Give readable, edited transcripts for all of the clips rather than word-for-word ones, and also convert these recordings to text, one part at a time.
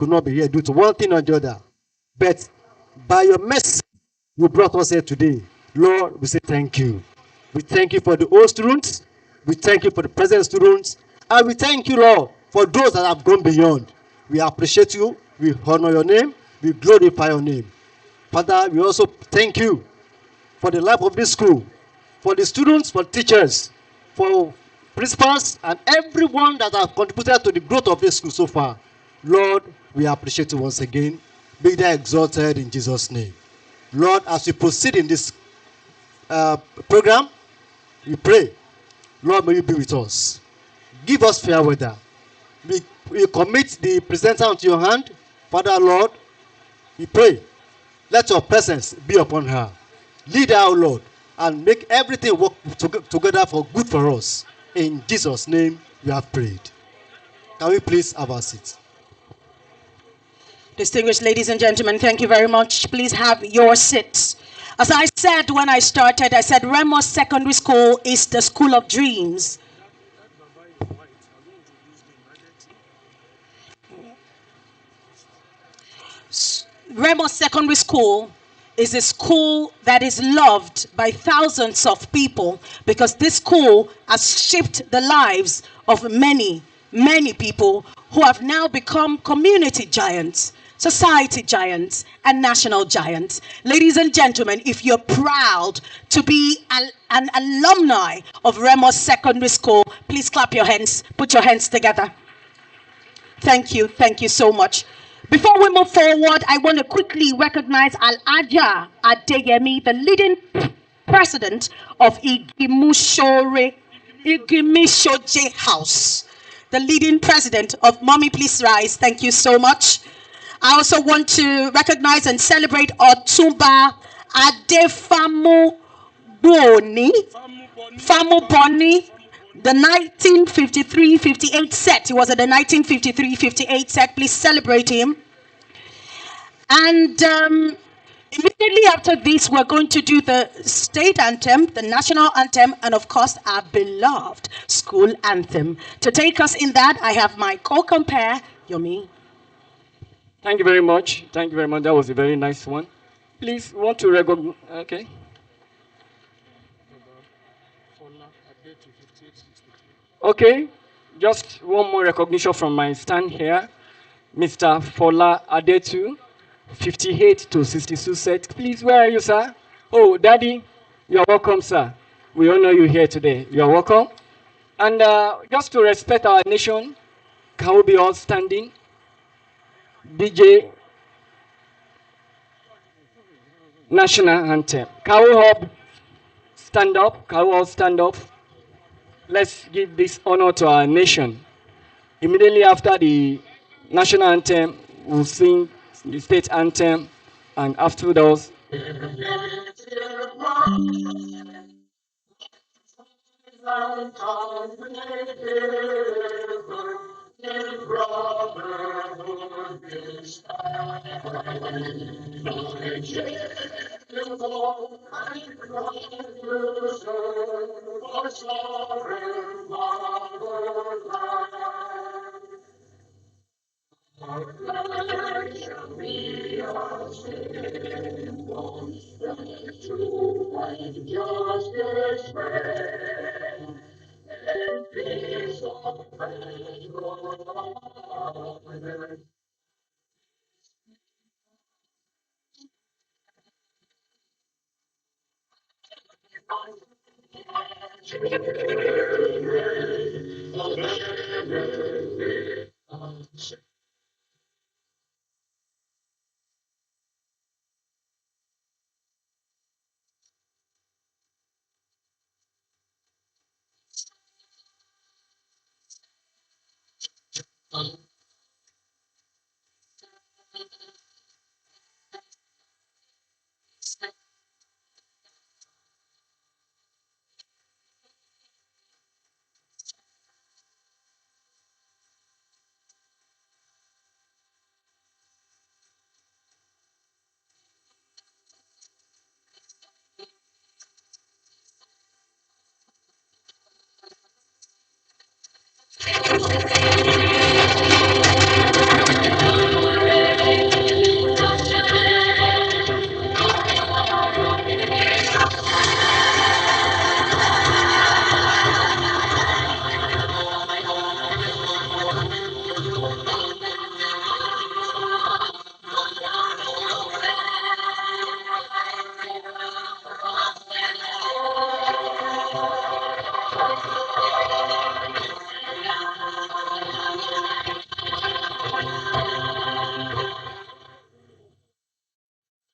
could not be here due to one thing or the other. But by your mercy, you brought us here today. Lord, we say thank you. We thank you for the old students. We thank you for the present students. And we thank you, Lord, for those that have gone beyond. We appreciate you. We honor your name. We glorify your name. Father, we also thank you for the life of this school, for the students, for teachers, for principals, and everyone that have contributed to the growth of this school so far. Lord, we appreciate you once again. Be thou exalted in Jesus' name. Lord, as we proceed in this program, we pray, Lord, may you be with us. Give us fair weather. We commit the presenter into your hand. Father, Lord, we pray, let your presence be upon her. Lead her, O Lord, and make everything work together for good for us. In Jesus' name, we have prayed. Can we please have our seats? Distinguished ladies and gentlemen, thank you very much. Please have your seats. As I said when I started, I said Ramos Secondary School is the school of dreams. Ramos Secondary School is a school that is loved by thousands of people because this school has shaped the lives of many, many people who have now become community giants, society giants, and national giants. Ladies and gentlemen, if you're proud to be an alumni of Ramos Secondary School, please clap your hands, put your hands together. Thank you so much. Before we move forward, I want to quickly recognize Al-Aja Adeyemi, the leading president of Igimishoje House. The leading president of Mommy Please Rise. Thank you so much. I also want to recognize and celebrate Otumba Adefamu Boni. Famu Boni. The 1953-58 set. He was at the 1953-58 set. Please celebrate him. And immediately after this, we're going to do the state anthem, the national anthem, and of course, our beloved school anthem. To take us in that, I have my co-compare, Yomi. Thank you very much. Thank you very much. That was a very nice one. Please, we want to recognize. Okay. Okay, just one more recognition from my stand here. Mr. Fola Adetu, 58 to 62 set. Please, where are you, sir? Oh, Daddy, you're welcome, sir. We honor you here today. You're welcome. And just to respect our nation, can we be all standing? DJ, national anthem. Can we all stand up? Can we all stand up? Let's give this honor to our nation. Immediately after the national anthem, we'll sing the state anthem, and after those,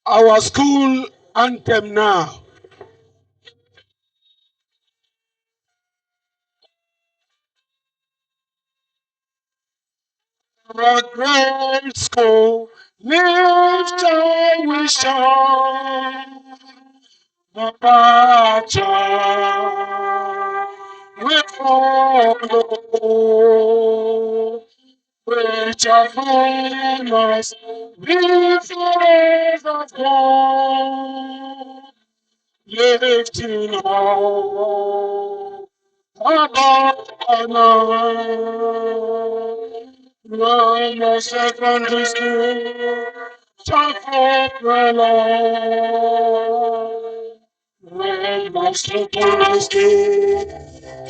our school anthem now. Our great school, lift our vision. The pageant we follow. Which are famous, be forever gone. Lifting all above run the secondary school, talk for the Lord. Run the secondary school,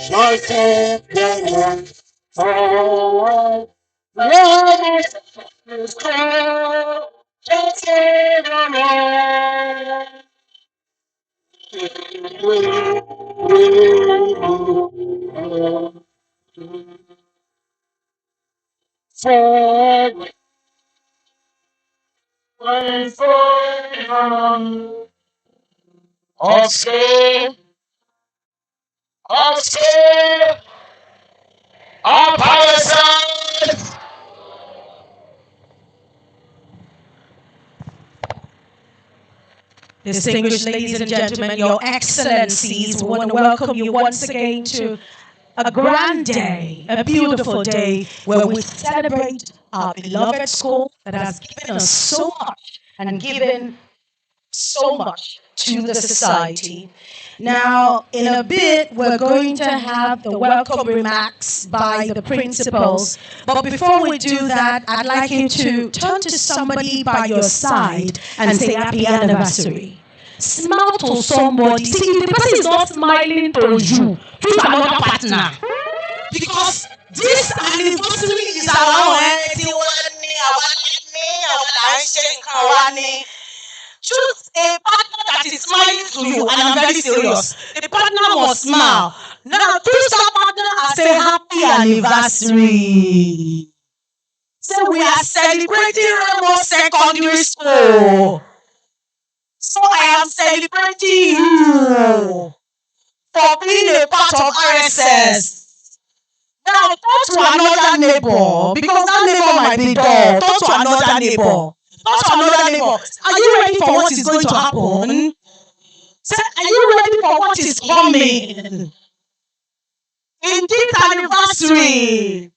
talk for the Lord. Oh, run the secondary school, talk for the Lord. For of school, of school, of Palestine. Distinguished ladies and gentlemen, your excellencies, we want to welcome you once again to a grand day, a beautiful day where we celebrate our beloved school that has given us so much and given so much to the society. Now, in a bit, we're going to have the welcome remarks by the principals. But before we do that, I'd like you to turn to somebody by your side and say happy anniversary. Smile to somebody. See, if the person is not smiling to you, choose another partner. Because this anniversary is our choose a partner that is smiling to you, and I'm very serious. The partner must smile. Now, choose that partner and say happy anniversary. So we are celebrating Remo Secondary School. So I am celebrating you for being a part of RSS. Now, talk to another neighbor, because that neighbor might be dull. Talk to another neighbor. Talk to another neighbor. Are you ready for what is going to happen? Say, are you ready for what is coming? In this anniversary,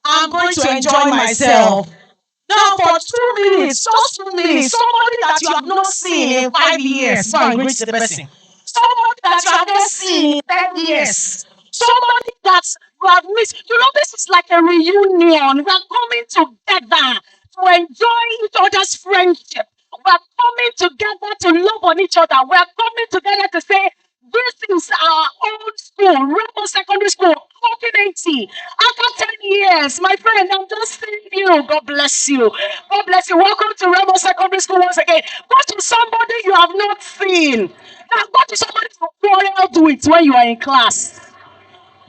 I'm going to enjoy myself. Now, for 2 minutes, just 2 minutes, somebody that you have not seen in 5 years, go and greet the person. Somebody that you have not seen in 10 years. Somebody that you have missed. You know, this is like a reunion. We are coming together to enjoy each other's friendship. We are coming together to love on each other. We are coming together to say, this is our old school, Remo Secondary School, 1980. After 10 years, my friend, I'm just saying you. God bless you. God bless you. Welcome to Remo Secondary School once again. Go to somebody you have not seen. Now, go to somebody you quarreled with when you are in class.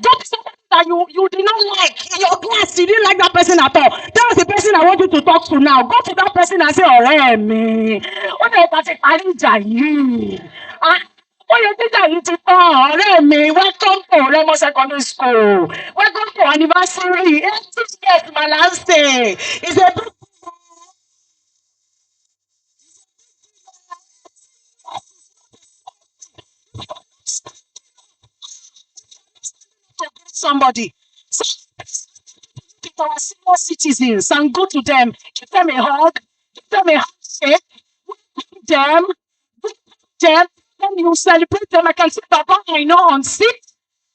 Go to somebody that you did not like in your class. You didn't like that person at all. That's the person I want you to talk to now. Go to that person and say, ọ̀rẹ́ mi, ó lè bá ti parí ìjà yìí. Ó yẹ kí ìjà yìí ti tán. Ọ̀rẹ́ mi, welcome to Remo Secondary School. Welcome to anniversary. 80 years, my last day. It's a big to greet somebody. So, with our senior citizens and go to them, give them a hug, give them a handshake, welcome them, them, then you celebrate them. I can see Papa I know on seat.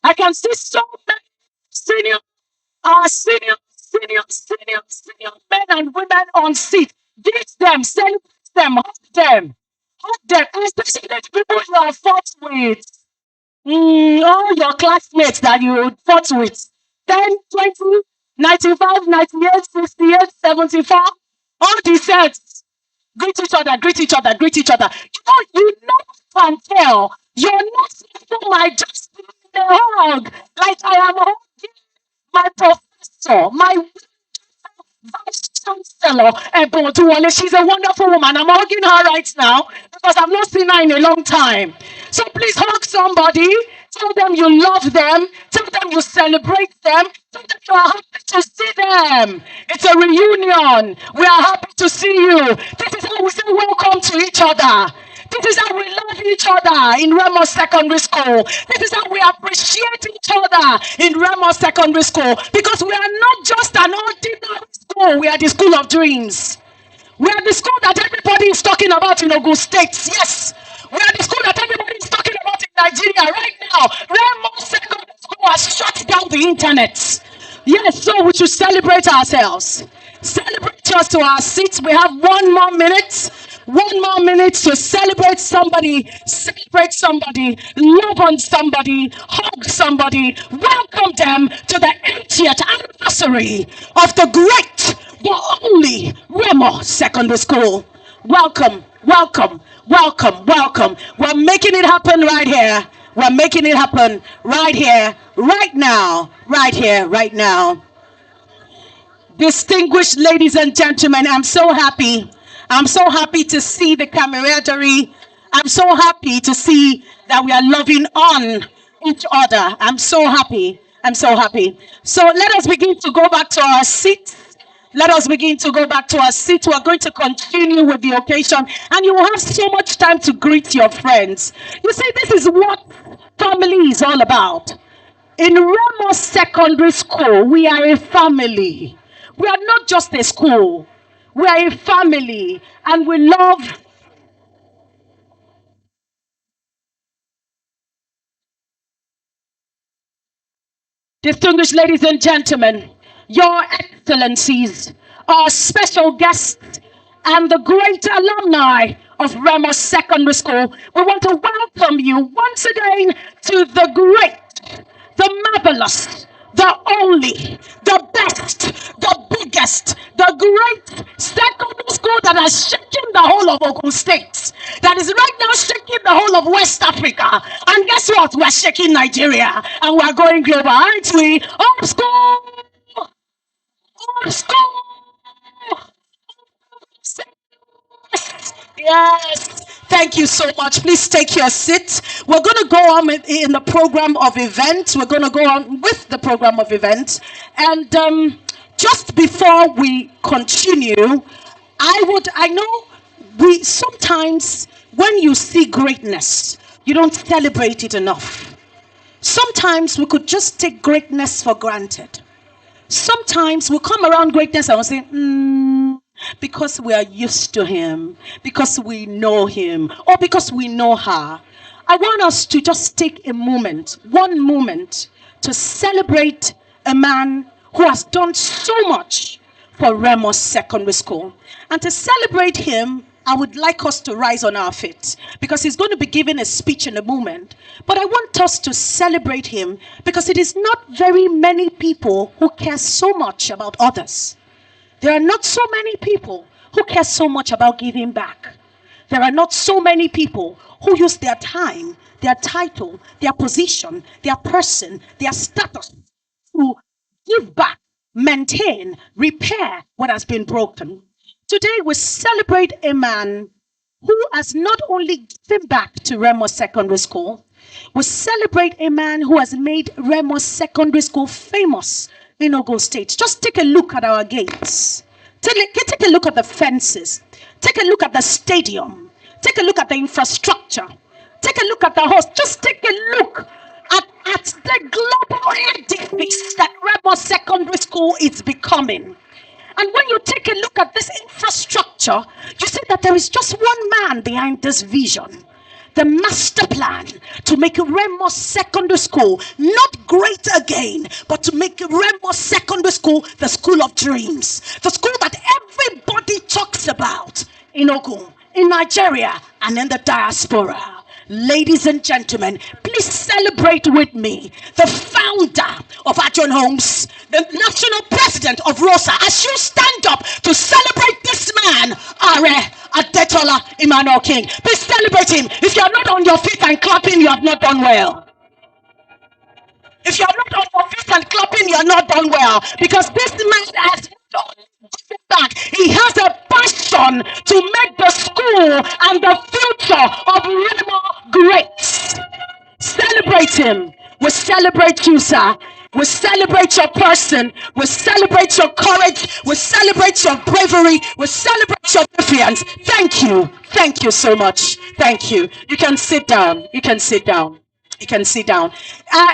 I can see so many senior, senior men and women on seat. Greet them, celebrate them, hug them, especially the people you have fought with. All your classmates that you fought with 10, 20, 95, 98, 68, 74, all the sets. Greet each other, greet each other, greet each other. You know, can tell you're not people might just be in a hug like I am hugging my professor, my vice Chancellor Ebontuwale. She's a wonderful woman. I'm hugging her right now because I've not seen her in a long time. So please hug somebody. Tell them you love them. Tell them you celebrate them. Tell them you are happy to see them. It's a reunion. We are happy to see you. This is how we say welcome to each other. This is how we love each other in Remo Secondary School. This is how we appreciate each other in Remo Secondary School. Because we are not just an ordinary school. We are the school of dreams. We are the school that everybody is talking about in Ogun State. Yes. We are the school that everybody is talking about in Nigeria right now. Remo Secondary School has shut down the internet. Yes, so we should celebrate ourselves. Celebrate us to our seats. We have 1 more minute. 1 more minute to celebrate somebody, love on somebody, hug somebody, welcome them to the 80th anniversary of the great, the only Remo Secondary School. Welcome, welcome, welcome, welcome. We're making it happen right here. We're making it happen right here, right now, right here, right now. Distinguished ladies and gentlemen, I'm so happy. I'm so happy to see the camaraderie. I'm so happy to see that we are loving on each other. I'm so happy. I'm so happy. So let us begin to go back to our seats. Let us begin to go back to our seats. We're going to continue with the occasion, and you will have so much time to greet your friends. You see, this is what family is all about. In Remo Secondary School, we are a family. We are not just a school. We are a family, and we love. Distinguished ladies and gentlemen, your excellencies, our special guests, and the great alumni of Remo Secondary School, we want to welcome you once again to the great, the marvelous, the only, the best, the biggest, the great secondary school that has shaken the whole of Ogun State, that is right now shaking the whole of West Africa. And guess what? We're shaking Nigeria, and we're going global, aren't we? Up school! Up school! Yes. Thank you so much. Please take your seat. We're going to go on in the program of events. We're going to go on with the program of events. And just before we continue, I know we sometimes, when you see greatness, you don't celebrate it enough. Sometimes we could just take greatness for granted. Sometimes we come around greatness and we say, because we are used to him, because we know him, or because we know her. I want us to just take a moment, 1 moment, to celebrate a man who has done so much for Remo Secondary School. And to celebrate him, I would like us to rise on our feet, because he's going to be giving a speech in a moment. But I want us to celebrate him, because it is not very many people who care so much about others. There are not so many people who care so much about giving back. There are not so many people who use their time, their title, their position, their person, their status to give back, maintain, repair what has been broken. Today we celebrate a man who has not only given back to Remo Secondary School, we celebrate a man who has made Remo Secondary School famous in Ogun State. Just take a look at our gates. Take a look at the fences. Take a look at the stadium. Take a look at the infrastructure. Take a look at the host. Just take a look at the global edifice that Remo Secondary School is becoming. And when you take a look at this infrastructure, you see that there is just one man behind this vision. The master plan to make Remo Secondary School not great again, but to make Remo Secondary School the school of dreams, the school that everybody talks about in Ogun, in Nigeria, and in the diaspora. Ladies and gentlemen, please celebrate with me the founder of Ajon Homes, the national president of ROSA, as you stand up to celebrate this man, Are Adetola Emmanuel King. Please celebrate him. If you are not on your feet and clapping, you have not done well. If you are not on your feet and clapping, you are not done well. Because this man has not back. He has a passion to make the school and the future of Remo great. Celebrate him. We celebrate you, sir. We celebrate your person. We celebrate your courage. We celebrate your bravery. We celebrate your defiance. Thank you. Thank you so much. Thank you. You can sit down. You can sit down. You can sit down.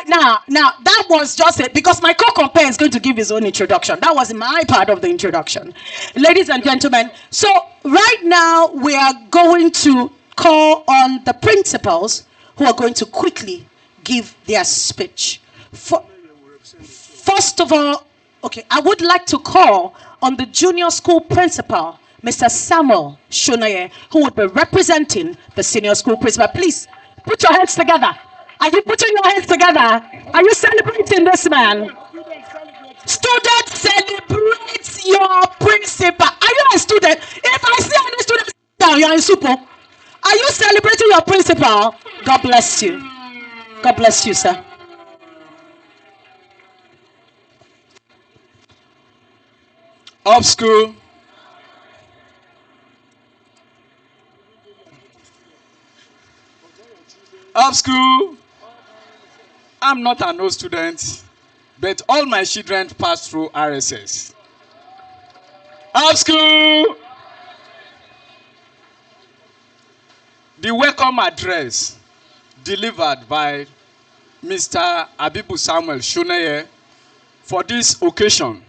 Now, that was just it because my co-compare is going to give his own introduction. That was my part of the introduction. Ladies and gentlemen, so right now we are going to call on the principals who are going to quickly give their speech. First of all, okay, I would like to call on the junior school principal, Mr. Samuel Shonaye, who would be representing the senior school principal. Please, put your hands together. Are you putting your hands together? Are you celebrating this man? Students, celebrate your principal. Are you a student? If I see any students down, you're in super. Are you celebrating your principal? God bless you. God bless you, sir. Up school. Up school. I'm not an old student, but all my children pass through RSS. Up school. The welcome address delivered by Mr. Abibu Samuel Shonaye for this occasion.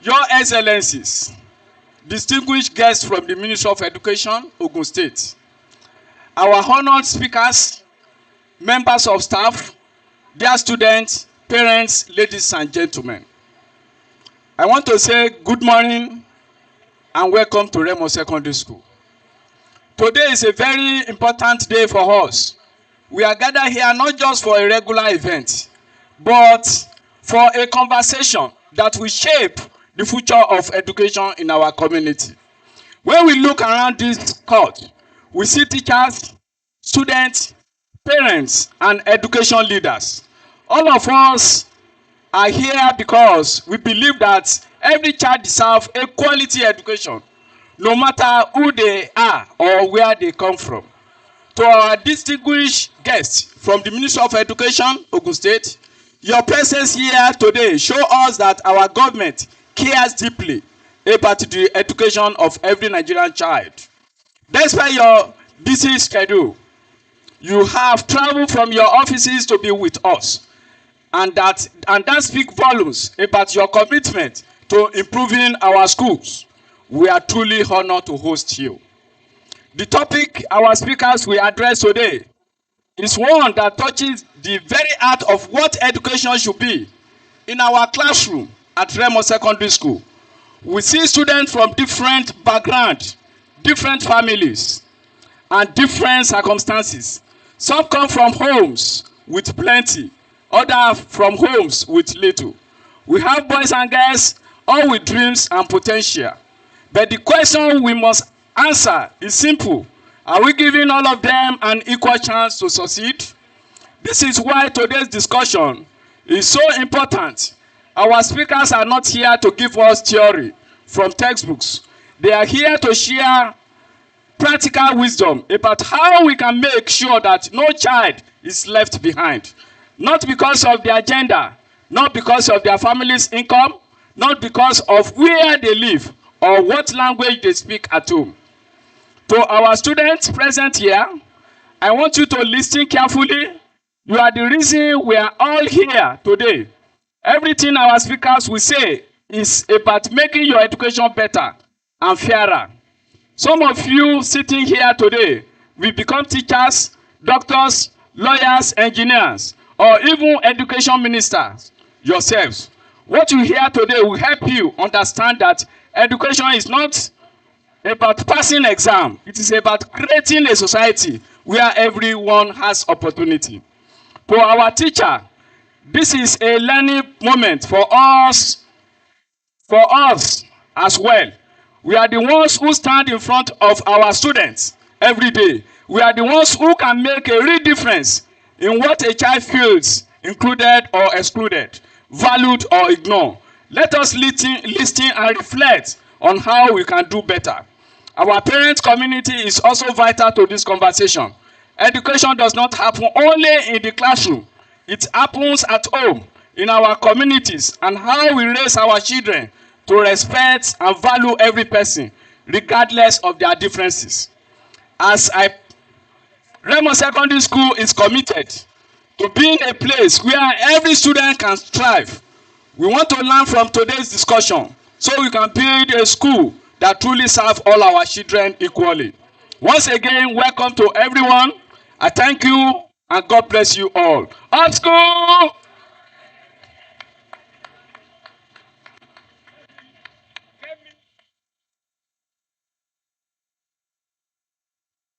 Your Excellencies, distinguished guests from the Ministry of Education, Ogun State, our honored speakers, members of staff, dear students, parents, ladies and gentlemen. I want to say good morning and welcome to Remo Secondary School. Today is a very important day for us. We are gathered here not just for a regular event, but for a conversation that will shape the future of education in our community. When we look around this court, we see teachers, students, parents, and education leaders. All of us are here because we believe that every child deserves a quality education, no matter who they are or where they come from. To our distinguished guests from the Ministry of Education, Ogun State, your presence here today shows us that our government cares deeply about the education of every Nigerian child. Despite your busy schedule, you have traveled from your offices to be with us. And that speaks volumes about your commitment to improving our schools. We are truly honored to host you. The topic our speakers will address today is one that touches the very heart of what education should be. In our classroom at Remo Secondary School, we see students from different backgrounds, different families, and different circumstances. Some come from homes with plenty, others from homes with little. We have boys and girls, all with dreams and potential. But the question we must answer is simple. Are we giving all of them an equal chance to succeed? This is why today's discussion is so important. Our speakers are not here to give us theory from textbooks. They are here to share practical wisdom about how we can make sure that no child is left behind. Not because of their gender, not because of their family's income, not because of where they live or what language they speak at home. To our students present here, I want you to listen carefully. You are the reason we are all here today. Everything our speakers will say is about making your education better and fairer. Some of you sitting here today will become teachers, doctors, lawyers, engineers, or even education ministers yourselves. What you hear today will help you understand that education is not about passing exam. It is about creating a society where everyone has opportunity. To our teacher, this is a learning moment for us as well. We are the ones who stand in front of our students every day. We are the ones who can make a real difference in what a child feels, included or excluded, valued or ignored. Let us listen and reflect on how we can do better. Our parent community is also vital to this conversation. Education does not happen only in the classroom. It happens at home, in our communities, and how we raise our children to respect and value every person, regardless of their differences. Remo Secondary School is committed to being a place where every student can thrive. We want to learn from today's discussion so we can build a school that truly serves all our children equally. Once again, welcome to everyone. I thank you and God bless you all. Up school!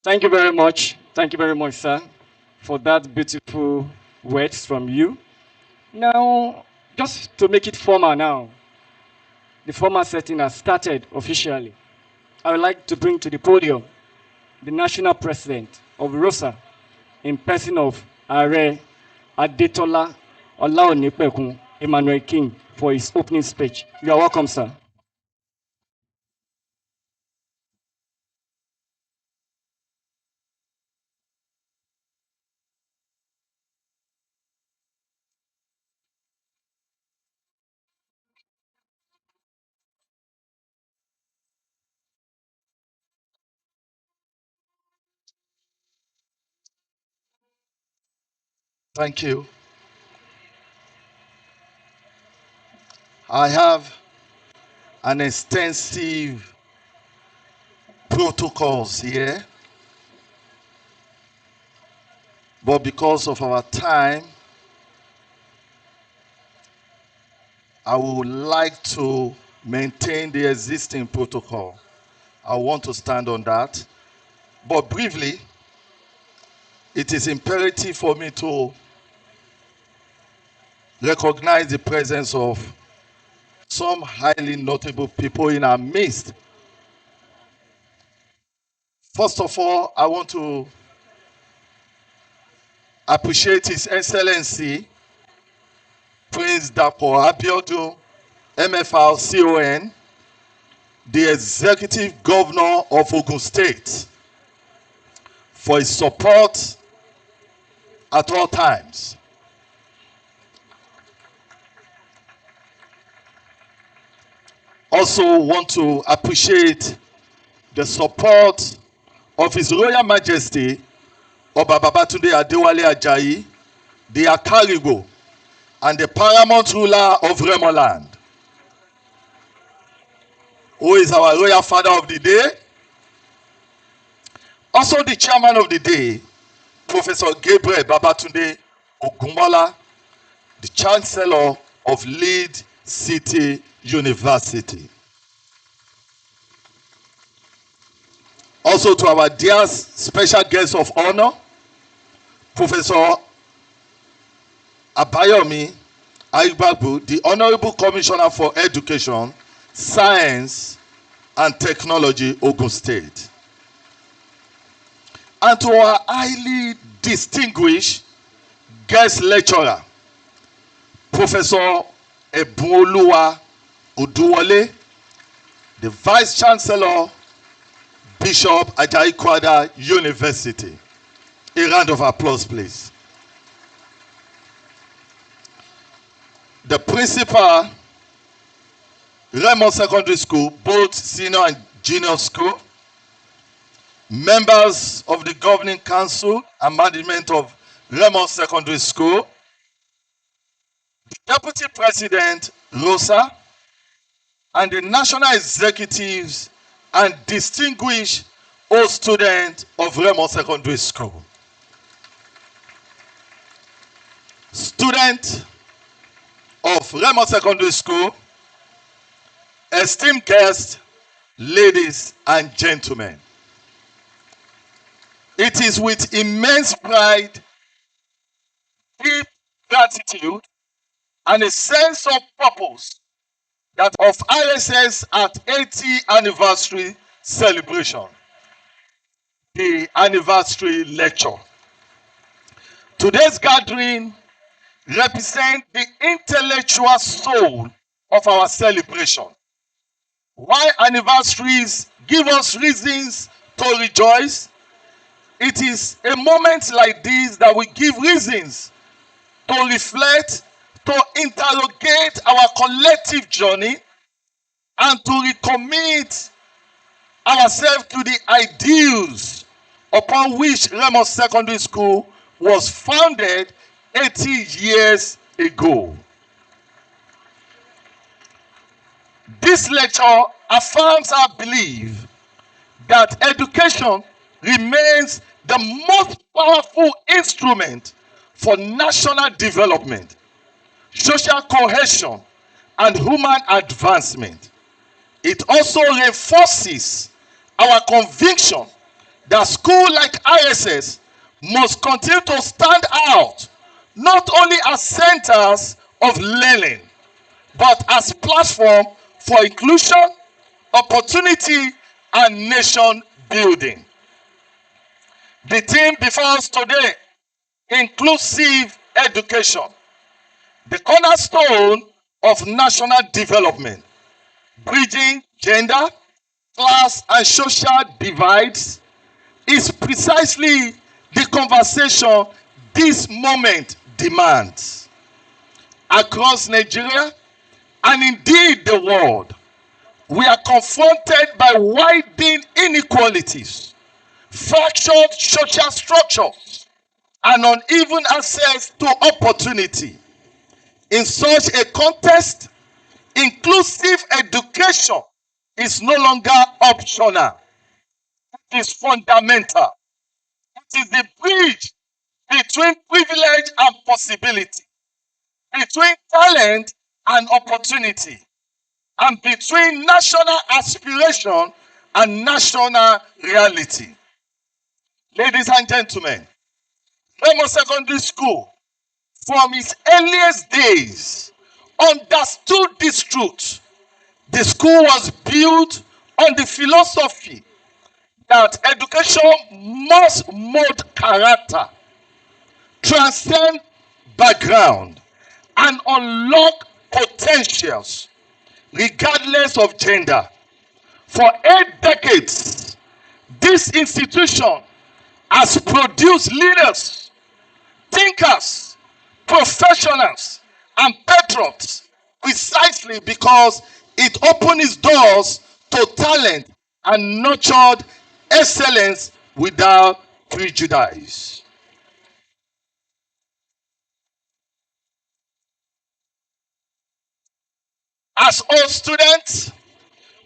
Thank you very much. Thank you very much, sir, for that beautiful words from you. Now, just to make it formal now, the formal setting has started officially. I would like to bring to the podium the national president of ROSA in person of Are Adetola Olaonipekun Emmanuel King for his opening speech. You are welcome, sir. Thank you. I have an extensive protocols here, but because of our time, I would like to maintain the existing protocol. I want to stand on that. But briefly, it is imperative for me to recognize the presence of some highly notable people in our midst. First of all, I want to appreciate His Excellency Prince Dapo Abiodun, MFR CON, the Executive Governor of Ogun State, for his support at all times. Also want to appreciate the support of His Royal Majesty Oba Babatunde Adewale Ajayi, the Akarigo and the paramount ruler of Remoland, who is our royal father of the day. Also the chairman of the day, Professor Gabriel Babatunde Ogunmola, the chancellor of Lead City University. Also to our dear special guest of honor, Professor Abayomi Aigbabu, the Honorable Commissioner for Education, Science and Technology, Ogun State. And to our highly distinguished guest lecturer, Professor Ebunoluwa Oduwole, the Vice Chancellor, Bishop Ajayi Kwada University. A round of applause, please. The principal, Remo Secondary School, both senior and junior school, members of the governing council and management of Remo Secondary School, the deputy president, Rosa, and the national executives and distinguished old students of Remo Secondary School. Student of Remo Secondary School, esteemed guests, ladies and gentlemen. It is with immense pride, deep gratitude, and a sense of purpose that of RSS at 80th anniversary celebration, the anniversary lecture. Today's gathering represents the intellectual soul of our celebration. Why anniversaries give us reasons to rejoice? It is a moment like this that we give reasons to reflect, to interrogate our collective journey, and to recommit ourselves to the ideals upon which Ramos Secondary School was founded 80 years ago. This lecture affirms our belief that education remains the most powerful instrument for national development, social cohesion, and human advancement. It also reinforces our conviction that schools like ISS must continue to stand out not only as centers of learning, but as platform for inclusion, opportunity, and nation building. The theme before us today, inclusive education, the cornerstone of national development, bridging gender, class, and social divides, is precisely the conversation this moment demands. Across Nigeria, and indeed the world, we are confronted by widening inequalities, fractured social structures, and uneven access to opportunity. In such a context, inclusive education is no longer optional. It is fundamental. It is the bridge between privilege and possibility, between talent and opportunity, and between national aspiration and national reality. Ladies and gentlemen, Remo Secondary School, from its earliest days, understood this truth. The school was built on the philosophy that education must mold character, transcend background, and unlock potentials regardless of gender. For 8 decades, this institution has produced leaders, thinkers, professionals, and patriots precisely because it opened its doors to talent and nurtured excellence without prejudice. As all students,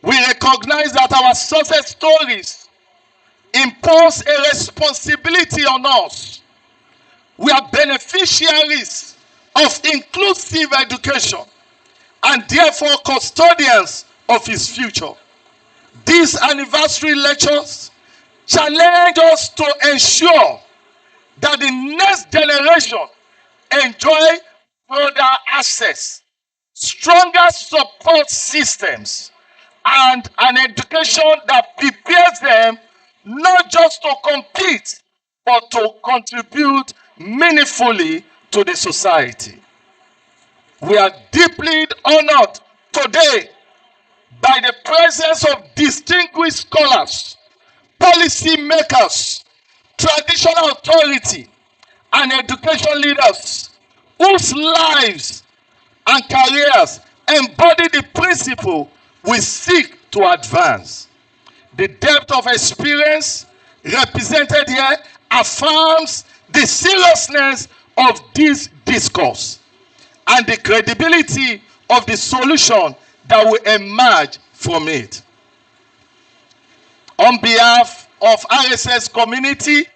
we recognize that our success stories impose a responsibility on us. We are beneficiaries of inclusive education and therefore custodians of its future. These anniversary lectures challenge us to ensure that the next generation enjoy broader access, stronger support systems, and an education that prepares them not just to compete, but to contribute meaningfully to the society. We are deeply honored today by the presence of distinguished scholars, policy makers, traditional authority, and education leaders whose lives and careers embody the principle we seek to advance. The depth of experience represented here affirms the seriousness of this discourse and the credibility of the solution that will emerge from it. On behalf of RSS community,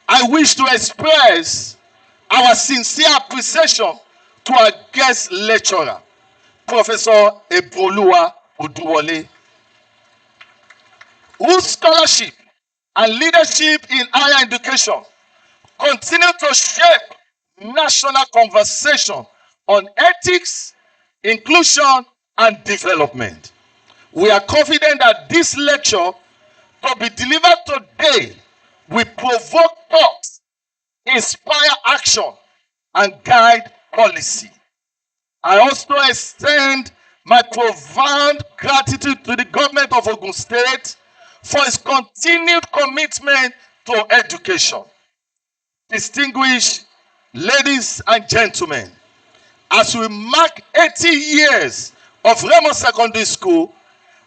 I wish to express our sincere appreciation to our guest lecturer, Professor Ebolua Oduwole, whose scholarship and leadership in higher education continue to shape national conversation on ethics, inclusion, and development. We are confident that this lecture to be delivered today will provoke thought, inspire action, and guide policy. I also extend my profound gratitude to the government of Ogun State for its continued commitment to education. Distinguished ladies and gentlemen, as we mark 80 years of Remo Secondary School,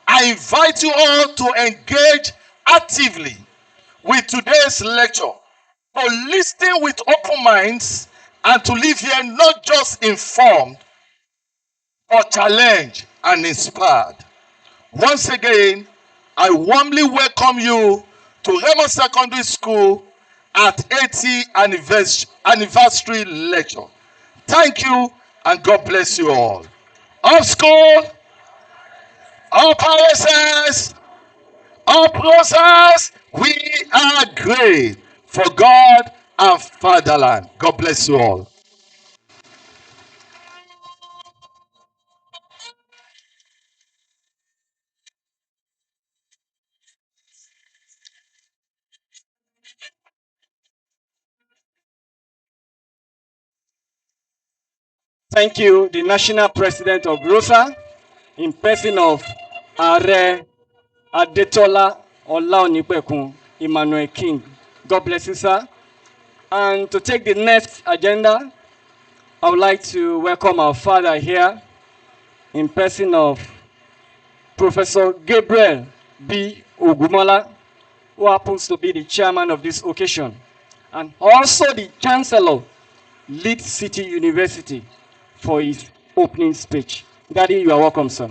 I invite you all to engage actively with today's lecture, to listen with open minds, and to leave here not just informed, but challenged and inspired. Once again, I warmly welcome you to Remo Secondary School at 80th anniversary lecture. Thank you and God bless you all. Up school, up ISS, up process, we are great for God and fatherland. God bless you all. Thank you, the National President of ROSA, in person of Are Adetola Olaonipekun Emmanuel King. God bless you, sir. And to take the next agenda, I would like to welcome our father here in person of Professor Gabriel B. Ogumola, who happens to be the chairman of this occasion, and also the chancellor, Lead City University, for his opening speech. Daddy, you are welcome, sir.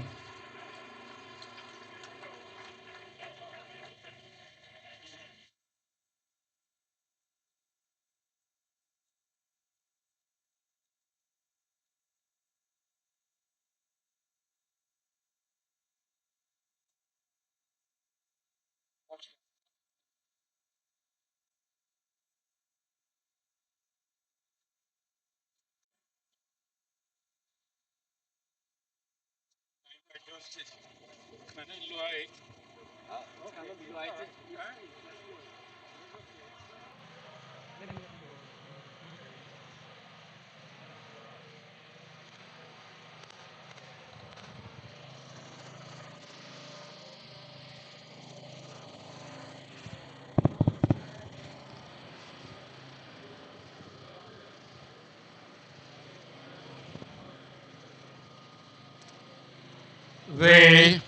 The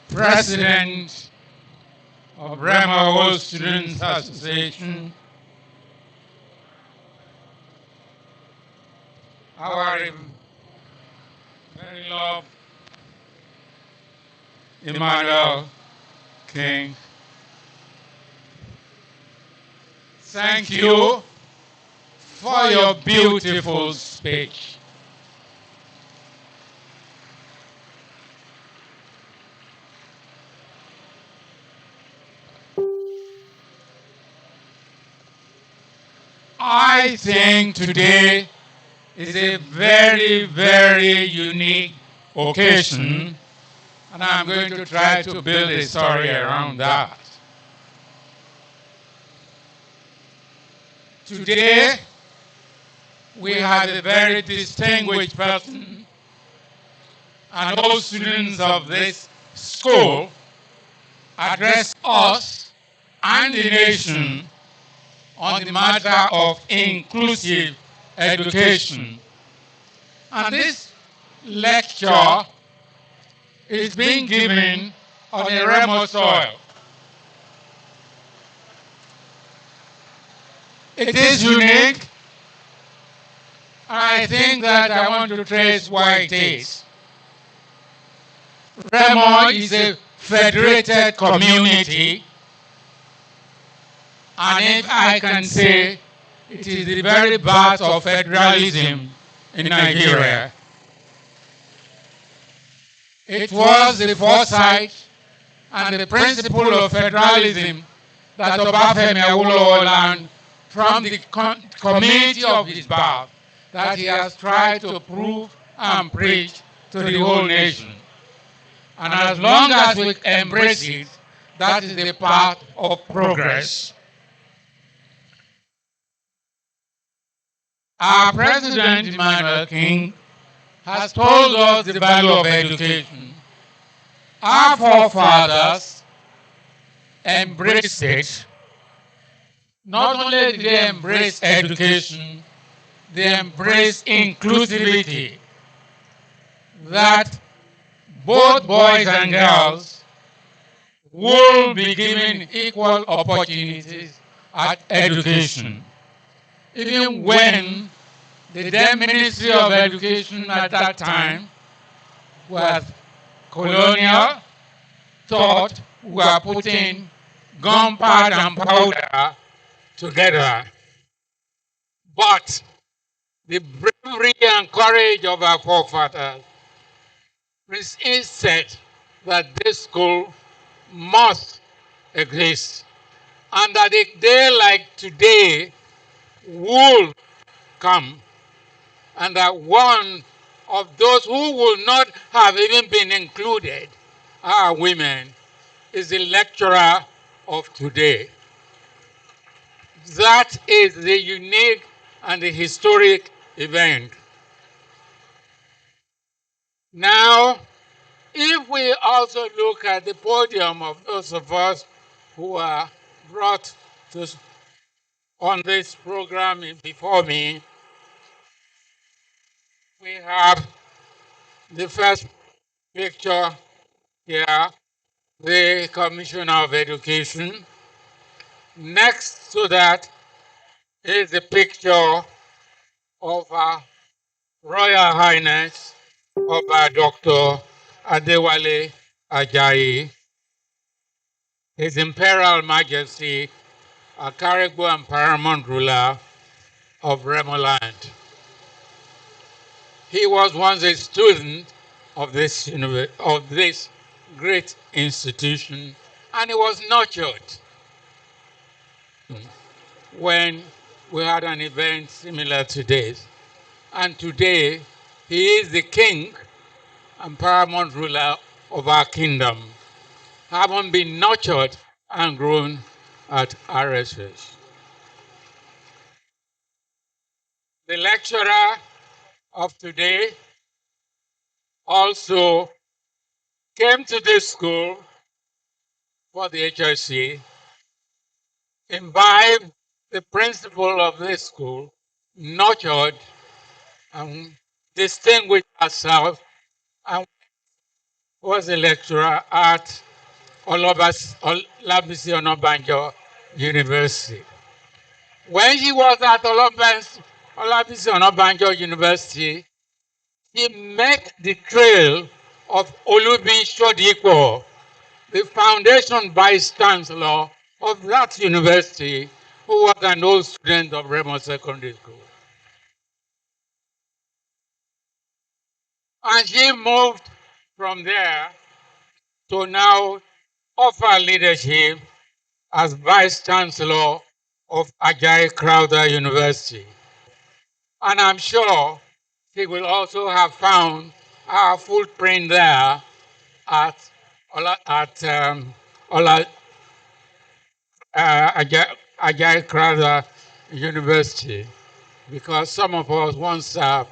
president of Rama World Students Association, our very loved Emmanuel King. Thank you for your beautiful speech. I think today is a very, very unique occasion, and I'm going to try to build a story around that. Today, we have a very distinguished person, and all students of this school address us and the nation on the matter of inclusive education. And this lecture is being given on a remote soil. It is unique, and I think that I want to trace why it is. Remo is a federated community, and if I can say, it is the very birth of federalism in Nigeria. It was the foresight and the principle of federalism that Obafemi Awolowo learned from the community of his birth that he has tried to prove and preach to the whole nation. And as long as we embrace it, that is the path of progress. Our President Emmanuel King has told us the value of education. Our forefathers embraced it. Not only did they embrace education, they embraced inclusivity, that both boys and girls will be given equal opportunities at education. Even when the then Ministry of Education at that time was colonial, thought we were putting gunpowder and powder together. But the bravery and courage of our forefathers insisted that this school must exist, and that a day like today will come, and that one of those who will not have even been included are women, is the lecturer of today. That is the unique and the historic event. Now, if we also look at the podium of those of us who are brought to, on this program before me, we have the first picture here, the Commissioner of Education. Next to that is the picture of our Royal Highness Dr. Adewale Ajayi, His Imperial Majesty, Akarigbo and Paramount Ruler of Remoland. He was once a student of this great institution, and he was nurtured when we had an event similar to this. And today, he is the king and paramount ruler of our kingdom, having been nurtured and grown at RSS. The lecturer of today also came to this school for the HRC, imbibed the principle of this school, nurtured and distinguished herself, and was a lecturer at Olabisi Onabanjo University. When she was at Olabisi Onabanjo University, she met the trail of Olubi Shodipo, the foundation vice chancellor of that university, who was an old student of Remo Secondary School. And she moved from there to now offer leadership as vice chancellor of Ajayi Crowther University. And I'm sure she will also have found our footprint there at Ajayi Crowther University, because some of us once served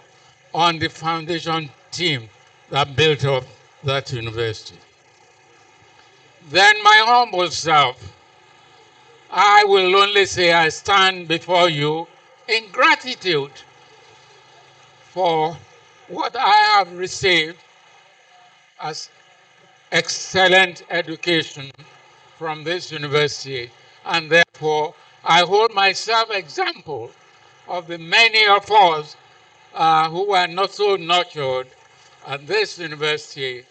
on the foundation team that built up that university. Then my humble self, I will only say I stand before you in gratitude for what I have received as excellent education from this university, and therefore I hold myself example of the many of us who were not so nurtured at this university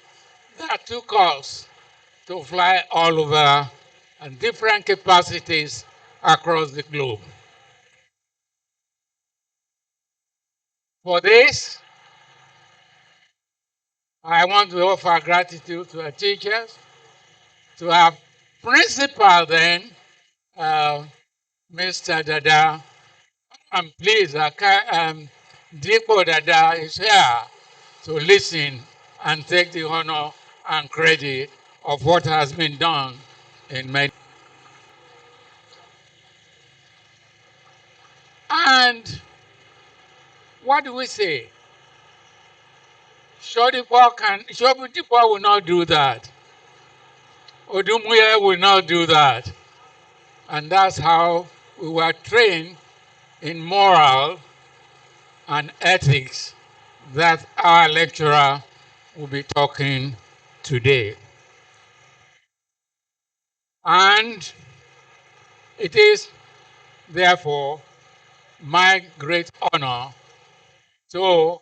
that took us to fly all over and different capacities across the globe. For this, I want to offer gratitude to our teachers, to our principal then, Mr. Dada. I'm pleased Dipo Dada is here to listen and take the honor and credit of what has been done in many. And what do we say? Shodipo will not do that. Odumuye will not do that. And that's how we were trained in moral and ethics that our lecturer will be talking today. And it is therefore my great honor to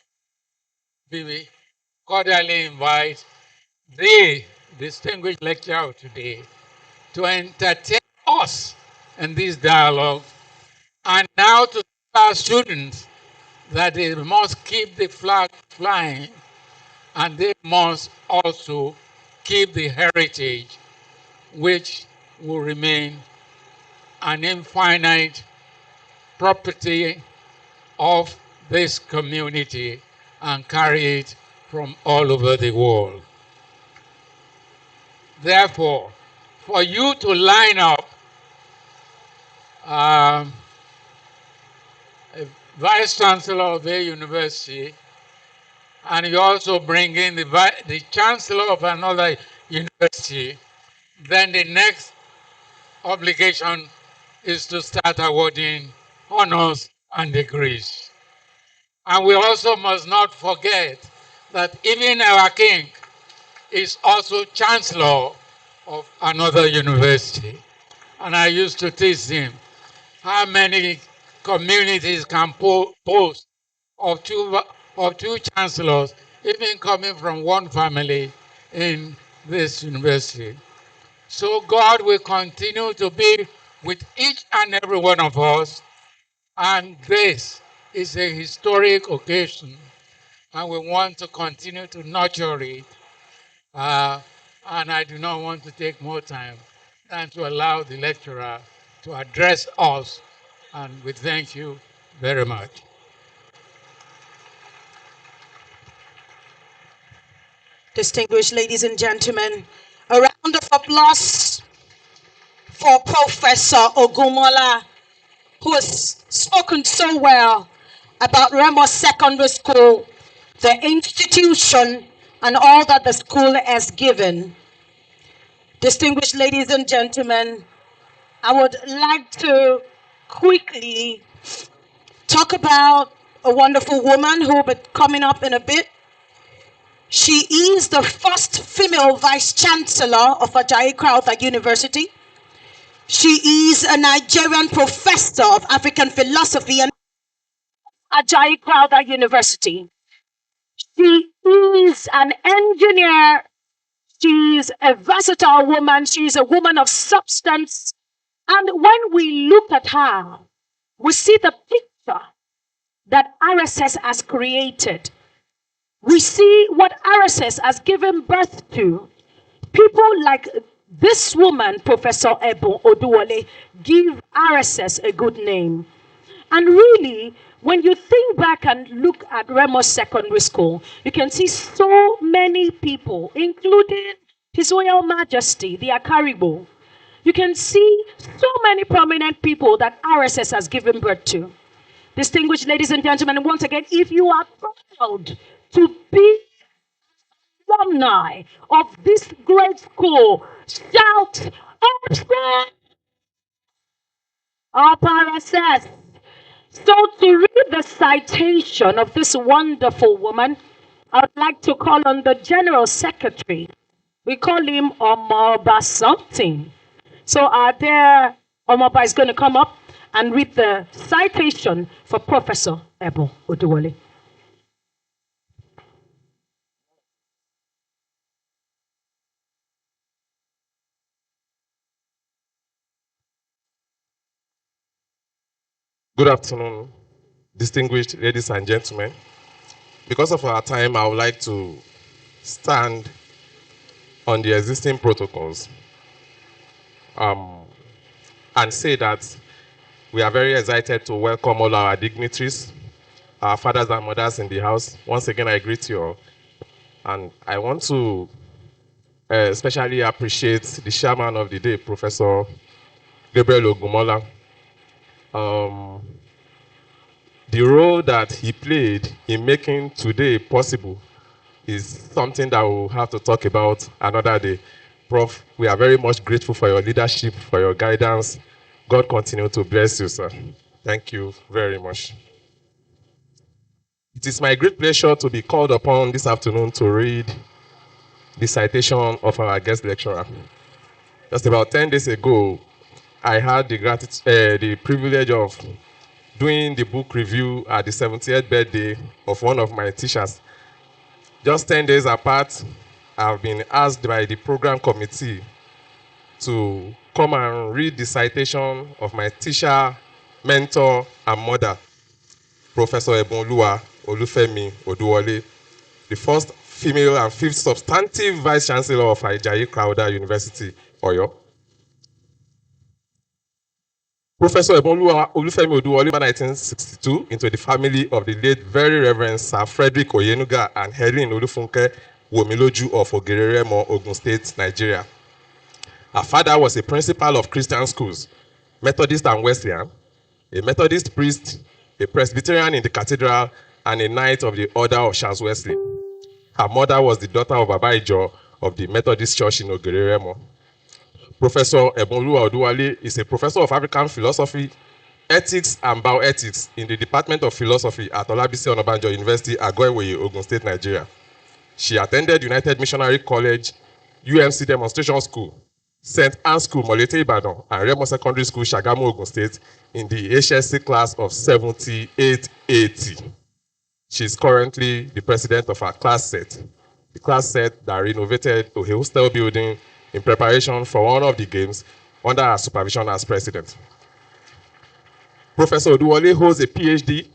be cordially invite the distinguished lecturer of today to entertain us in this dialogue, and now to tell our students that they must keep the flag flying and they must also keep the heritage which will remain an infinite property of this community and carry it from all over the world. Therefore, for you to line up a vice chancellor of a university, and you also bring in the chancellor of another university, then the next obligation is to start awarding honors and degrees. And we also must not forget that even our king is also chancellor of another university. And I used to teach him how many communities can boast of two chancellors, even coming from one family in this university. So God will continue to be with each and every one of us. And this is a historic occasion, and we want to continue to nurture it. And I do not want to take more time than to allow the lecturer to address us. And we thank you very much. Distinguished ladies and gentlemen, a round of applause for Professor Ogumola, who has spoken so well about Ramos Secondary School, the institution, and all that the school has given. Distinguished ladies and gentlemen, I would like to quickly talk about a wonderful woman who will be coming up in a bit. She is the first female vice chancellor of Ajayi Crowther University. She is a Nigerian professor of African philosophy at Ajayi Crowther University. She is an engineer. She is a versatile woman. She is a woman of substance. And when we look at her, we see the picture that RSS has created. We see what RSS has given birth to. People like this woman, Professor Ebo Oduwole, give RSS a good name. And really, when you think back and look at Ramos Secondary School, you can see so many people, including His Royal Majesty, the Akaribo. You can see so many prominent people that RSS has given birth to. Distinguished ladies and gentlemen, once again, if you are proud to be alumni of this great school, shout, up RSS. So to read the citation of this wonderful woman, I would like to call on the General Secretary. We call him Omoba something. So Omoba is going to come up and read the citation for Professor Ebo Oduwole. Good afternoon, distinguished ladies and gentlemen. Because of our time, I would like to stand on the existing protocols and say that we are very excited to welcome all our dignitaries, our fathers and mothers in the house. Once again, I greet you all. And I want to especially appreciate the chairman of the day, Professor Gabriel Ogumola. The role that he played in making today possible is something that we'll have to talk about another day. Prof, we are very much grateful for your leadership, for your guidance. God continue to bless you, sir. Thank you very much. It is my great pleasure to be called upon this afternoon to read the citation of our guest lecturer. Just about 10 days ago, I had the privilege of doing the book review at the 70th birthday of one of my teachers. Just 10 days apart, I've been asked by the program committee to come and read the citation of my teacher, mentor, and mother, Professor Ebonluwa Olufemi Oduwole, the first female and fifth substantive vice chancellor of Ajayi Crowther University, Oyo. Professor Ebonluwa Olufemi Oduwole, 1962, into the family of the late Very Reverend Sir Frederick Oyenuga and Helen Olufunke Womiloju of Ogereremo, Ogun State, Nigeria. Her father was a principal of Christian schools, Methodist and Wesleyan, a Methodist priest, a Presbyterian in the cathedral, and a knight of the Order of Charles Wesley. Her mother was the daughter of Baba Ijo of the Methodist Church in Ogereremo. Professor Ebonluwa Oduwole is a professor of African philosophy, ethics, and bioethics in the Department of Philosophy at Olabisi Onabanjo University, Agoiwoye, Ogun State, Nigeria. She attended United Missionary College, UMC Demonstration School, St. Anne's School, Molete Ibadan, and Remo Secondary School, Shagamu, Ogun State, in the HSC class of 7880. She is currently the president of her class set, the class set that renovated to a hostel building in preparation for one of the games under her supervision as president. Professor Oduwole holds a PhD,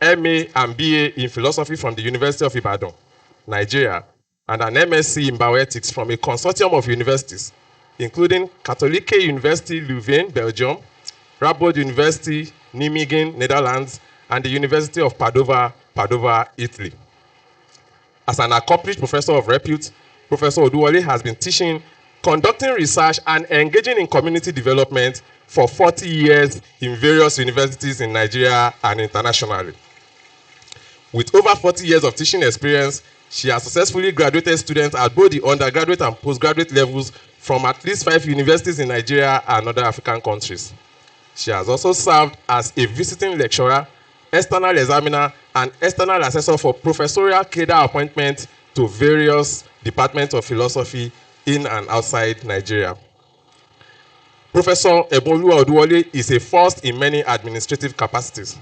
MA, and BA in philosophy from the University of Ibadan, Nigeria, and an MSc in bioethics from a consortium of universities, including Katholieke University Leuven, Belgium, Radboud University, Nijmegen, Netherlands, and the University of Padova, Italy. As an accomplished professor of repute, Professor Oduwole has been teaching, conducting research, and engaging in community development for 40 years in various universities in Nigeria and internationally. With over 40 years of teaching experience, she has successfully graduated students at both the undergraduate and postgraduate levels from at least 5 universities in Nigeria and other African countries. She has also served as a visiting lecturer, external examiner, and external assessor for professorial cadre appointment to various departments of philosophy in and outside Nigeria. Professor Ebonluwa Oduwole is a first in many administrative capacities.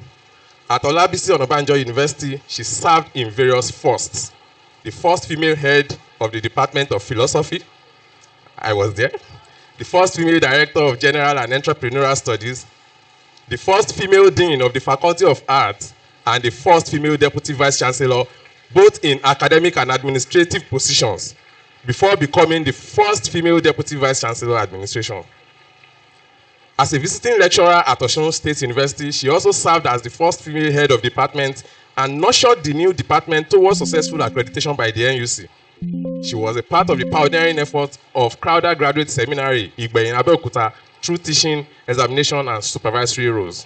At Olabisi Onabanjo University, she served in various firsts. The first female head of the Department of Philosophy, I was there. The first female director of General and Entrepreneurial Studies, the first female dean of the Faculty of Arts, and the first female deputy vice chancellor, both in academic and administrative positions, before becoming the first female deputy vice chancellor administration. As a visiting lecturer at Osun State University, she also served as the first female head of department and nurtured the new department towards successful accreditation by the NUC. She was a part of the pioneering effort of Crowther Graduate Seminary, Igbe in Abeokuta, through teaching, examination, and supervisory roles.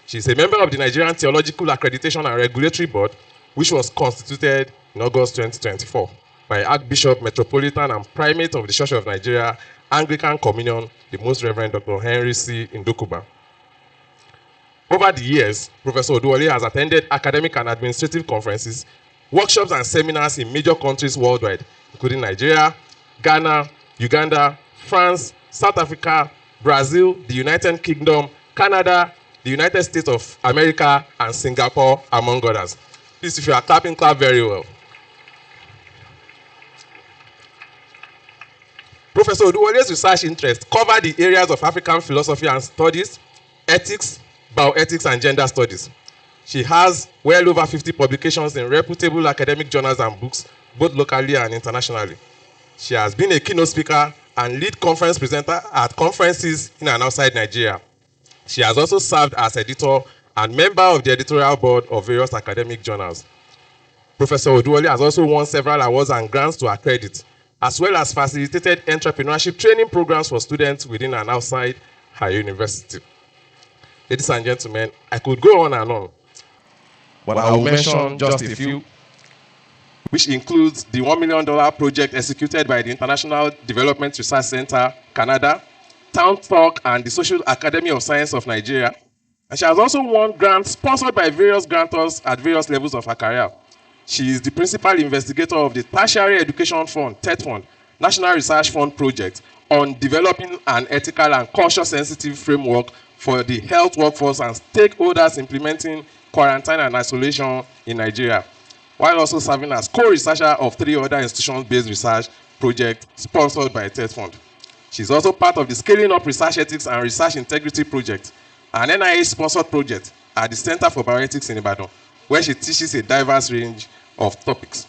She is a member of the Nigerian Theological Accreditation and Regulatory Board, which was constituted in August 2024 by Archbishop Metropolitan and Primate of the Church of Nigeria, Anglican Communion, the Most Reverend Dr. Henry C. Ndokuba. Over the years, Professor Oduwole has attended academic and administrative conferences, workshops, and seminars in major countries worldwide, including Nigeria, Ghana, Uganda, France, South Africa, Brazil, the United Kingdom, Canada, the United States of America, and Singapore, among others. Please, if you are clapping, clap very well. Professor Oduwole's research interests cover the areas of African philosophy and studies, ethics, bioethics, and gender studies. She has well over 50 publications in reputable academic journals and books, both locally and internationally. She has been a keynote speaker and lead conference presenter at conferences in and outside Nigeria. She has also served as editor and member of the editorial board of various academic journals. Professor Oduwole has also won several awards and grants to accredit, as well as facilitated entrepreneurship training programs for students within and outside her university. Ladies and gentlemen, I could go on and on, but I will mention just a few which includes the $1 million project executed by the International Development Research Center, Canada, Town Talk, and the Social Academy of Science of Nigeria. And she has also won grants sponsored by various grantors at various levels of her career. She is the principal investigator of the Tertiary Education Fund, TED Fund, National Research Fund project on developing an ethical and culture-sensitive framework for the health workforce and stakeholders implementing quarantine and isolation in Nigeria, while also serving as co-researcher of 3 other institution-based research projects sponsored by TED Fund. She's also part of the Scaling Up Research Ethics and Research Integrity Project, an NIH-sponsored project at the Center for Bioethics in Ibadan, where she teaches a diverse range of topics.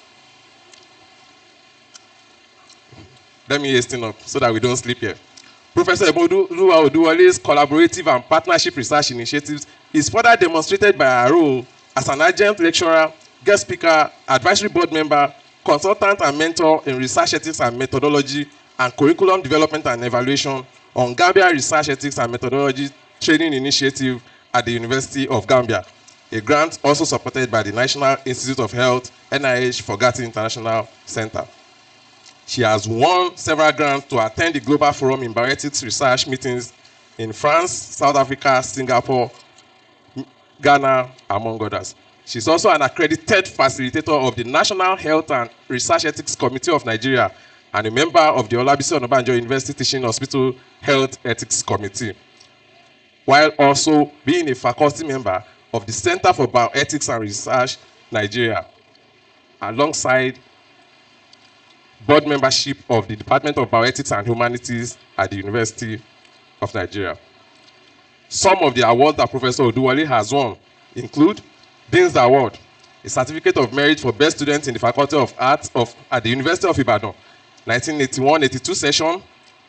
Let me hasten up so that we don't sleep here. Professor Eboluwa Oduwole's collaborative and partnership research initiatives is further demonstrated by her role as an adjunct lecturer, guest speaker, advisory board member, consultant and mentor in research ethics and methodology and curriculum development and evaluation on Gambia Research Ethics and Methodology Training Initiative at the University of Gambia, a grant also supported by the National Institute of Health, NIH Forgotten International Center. She has won several grants to attend the Global Forum in Bioethics Research meetings in France, South Africa, Singapore, Ghana, among others. She's also an accredited facilitator of the National Health and Research Ethics Committee of Nigeria and a member of the Olabisi Onabanjo University Teaching Hospital Health Ethics Committee, while also being a faculty member of the Center for Bioethics and Research Nigeria, alongside board membership of the Department of Bioethics and Humanities at the University of Nigeria. Some of the awards that Professor Oduwole has won include Dean's Award, a certificate of merit for best student in the Faculty of Arts at the University of Ibadan, 1981-82 session,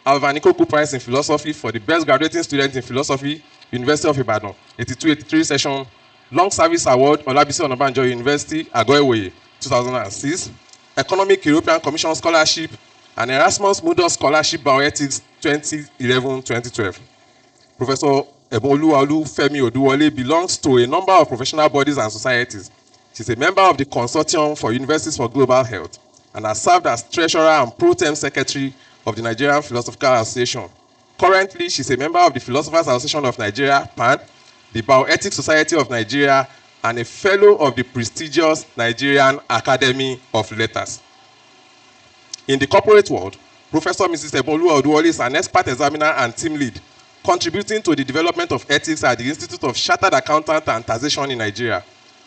Alvan Ikoku Prize in Philosophy for the best graduating student in Philosophy, University of Ibadan, 82-83 session, Long Service Award, Olabisi Onabanjo University, Agoiwoye, 2006, Economic European Commission Scholarship, and Erasmus Mundus Scholarship Bioethics 2011-2012. Professor Eboluwa Femi Oduwole belongs to a number of professional bodies and societies. She's a member of the Consortium for Universities for Global Health and has served as Treasurer and Pro Tem Secretary of the Nigerian Philosophical Association. Currently, she's a member of the Philosophers Association of Nigeria, PAN, the Bioethics Society of Nigeria, and a fellow of the prestigious Nigerian Academy of Letters. In the corporate world, Professor Mrs. Eboluwa Oduwole is an expert examiner and team lead, contributing to the development of ethics at the Institute of Chartered Accountant and Taxation in Nigeria.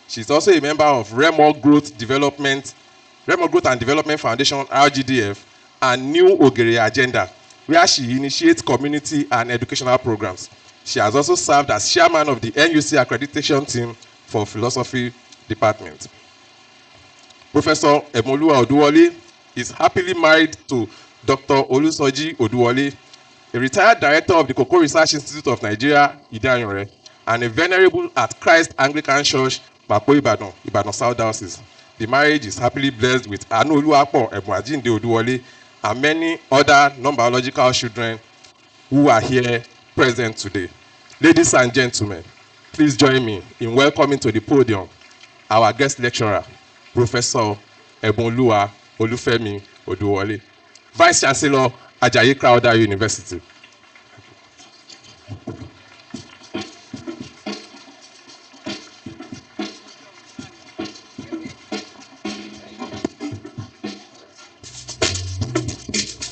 She is also a member of Remo Growth and Development Foundation, RGDF, and New Ogere Agenda, where she initiates community and educational programs. She has also served as chairman of the NUC accreditation team for philosophy department. Professor Eboluwa Oduwole is happily married to Dr. Olusoji Oduwole, a retired director of the Cocoa Research Institute of Nigeria, Idanyore, and a venerable at Christ Anglican Church, Mapo Ibadan, Ibadan South Diocese. The marriage is happily blessed with Anu Oluwapo Ebunajinde Oduwole and many other non-biological children who are here present today. Ladies and gentlemen, please join me in welcoming to the podium our guest lecturer, Professor Eboluwa Olufemi Oduwole, Vice Chancellor, Ajayi Crowther University.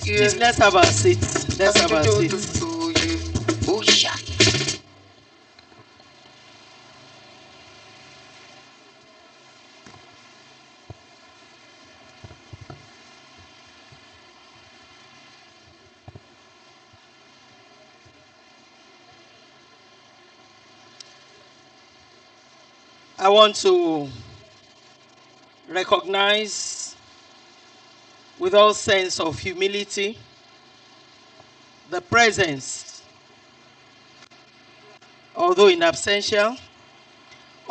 Please, let's have our seats. Let's have our seats. I want to recognize with all sense of humility the presence, although in absentia,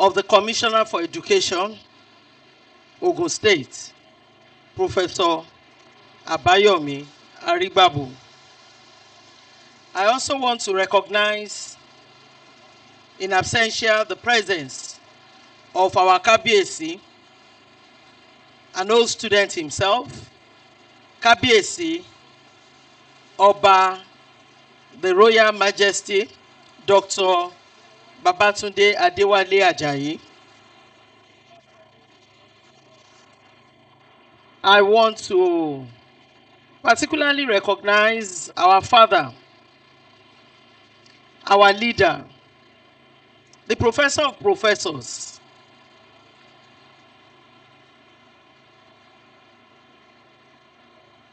of the Commissioner for Education, Ogun State, Professor Abayomi Aribabu. I also want to recognize in absentia the presence of our Kabiesi, an old student himself, Kábíyèsí, Ọba, the Royal Majesty, Dr. Babatunde Adewale Ajayi. I want to particularly recognize our father, our leader, the professor of professors,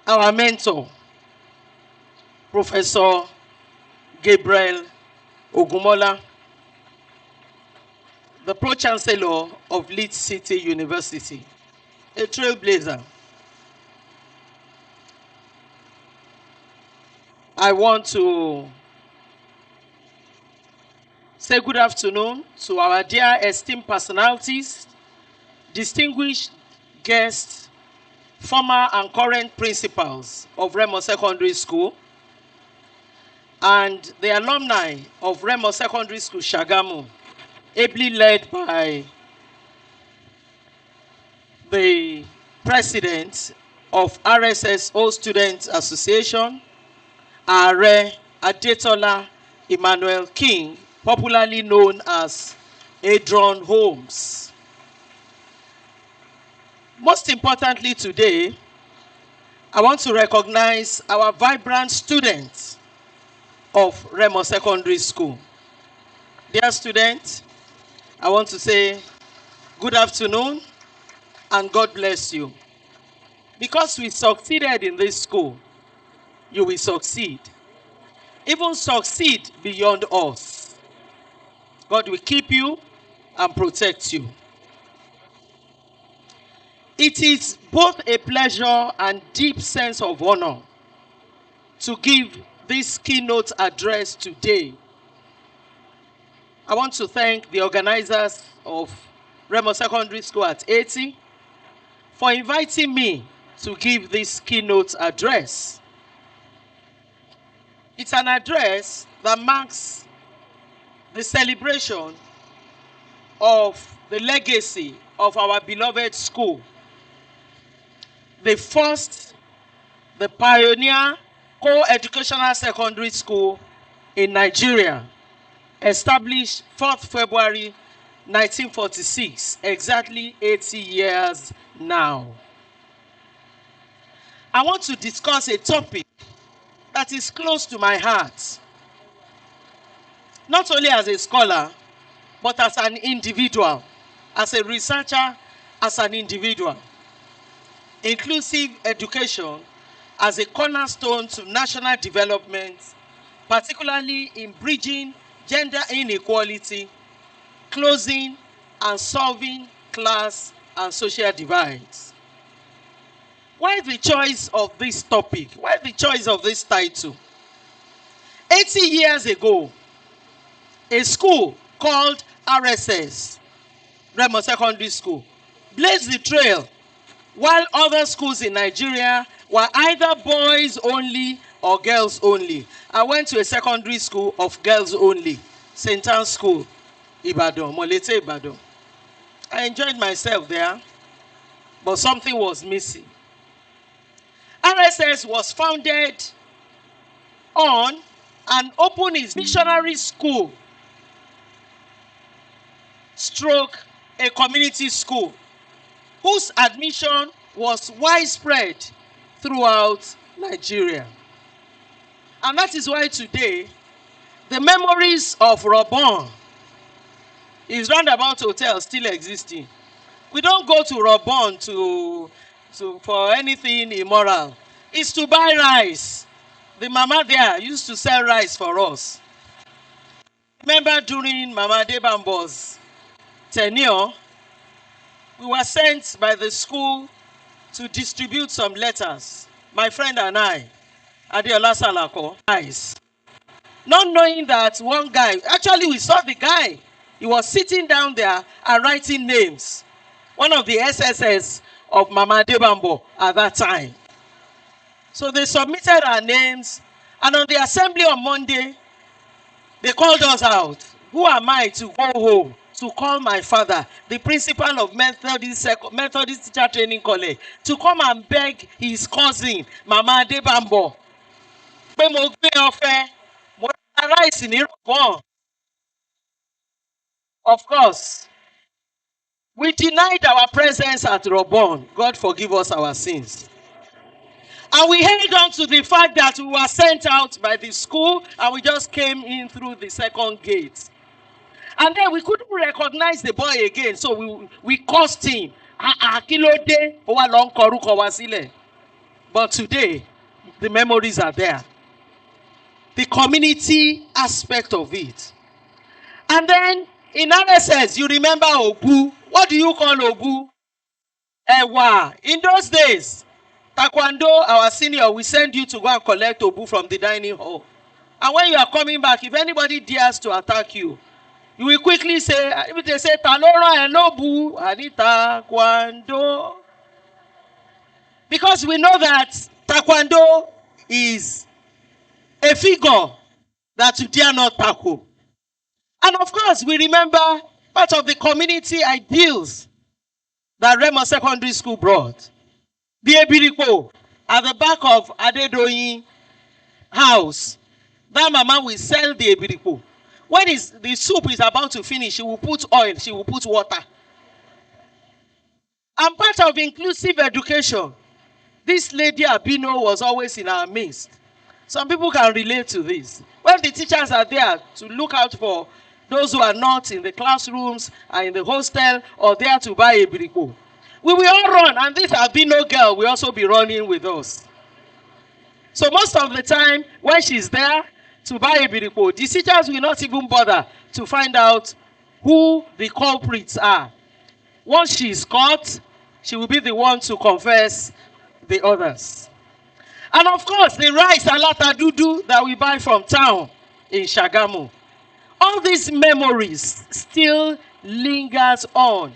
our mentor, Professor Gabriel Ogumola, the Pro-Chancellor of Leeds City University, a trailblazer. I want to say good afternoon to our dear esteemed personalities, distinguished guests, former and current principals of Remo Secondary School, and the alumni of Remo Secondary School Shagamu, ably led by the president of RSS All Students Association, Ààrẹ Adetola Emmanuel King, popularly known as Adron Holmes. Most importantly today, I want to recognize our vibrant students of Remo Secondary School. Dear students, I want to say good afternoon and God bless you. Because we succeeded in this school, you will succeed. Even succeed beyond us. God will keep you and protect you. It is both a pleasure and deep sense of honor to give this keynote address today. I want to thank the organizers of Remo Secondary School at 80 for inviting me to give this keynote address. It's an address that marks the celebration of the legacy of our beloved school, the first, the pioneer co-educational secondary school in Nigeria, established 4th February 1946, exactly 80 years now. I want to discuss a topic that is close to my heart, not only as a scholar, but as an individual, as a researcher, as an individual. Inclusive education as a cornerstone to national development, particularly in bridging gender inequality, closing and solving class and social divides. Why the choice of this topic? Why the choice of this title? 80 years ago, a school called RSS, Remo Secondary School, blazed the trail while other schools in Nigeria were either boys only or girls only. I went to a secondary school of girls only, St. Anne's School, Ibadan, Molete Ibadan. I enjoyed myself there, but something was missing. RSS was founded on and opened its missionary school, stroke a community school, whose admission was widespread throughout Nigeria. And that is why today, the memories of Robon, his roundabout hotel, still existing. We don't go to Robon for anything immoral. It's to buy rice. The mama there used to sell rice for us. Remember during Mama Debambo's tenure, we were sent by the school to distribute some letters. My friend and I, Adeola Salako, guys. Not knowing that one guy, actually we saw the guy, he was sitting down there and writing names. One of the SSS of Mama Debambo at that time. So they submitted our names, and on the assembly on Monday, they called us out. Who am I to go home to call my father, the principal of Methodist Teacher Training College, to come and beg his cousin, Mama Adebambo. Pé mo gbé ọ̀fẹ́, mo ra rice ní Rọ̀bọ̀n. Of course, we denied our presence at Rọ̀bọ̀n. God forgive us our sins. And we held on to the fact that we were sent out by the school and we just came in through the second gate. And then we couldn't recognize the boy again, so we cursed him. Kí ló dé? Ó wá lọ ń kọ orúkọ wa sílẹ̀. But today, the memories are there. The community aspect of it. And then in RSS, you remember Ogu. What do you call Ogu? Ewa. In those days, Taekwondo, our senior, we send you to go and collect Obu from the dining hall. And when you are coming back, if anybody dares to attack you, you will quickly say, if they say, Talora and Obu, Ani Taekwondo. Because we know that Taekwondo is a figure that you dare not tackle. And of course, we remember part of the community ideals that Remo Secondary School brought. The Ebiriko at the back of Adedoyin house. That mama will sell the Ebiriko. When the soup is about to finish, she will put oil, she will put water. And part of inclusive education, this lady Abino was always in our midst. Some people can relate to this. When the teachers are there to look out for those who are not in the classrooms and in the hostel or there to buy a biriko, we will all run, and this Abino girl will also be running with us. So most of the time, when she's there to buy a biriko, the teachers will not even bother to find out who the culprits are. Once she is caught, she will be the one to confess the others. And of course, the rice alata dudu that we buy from town in Shagamu. All these memories still lingers on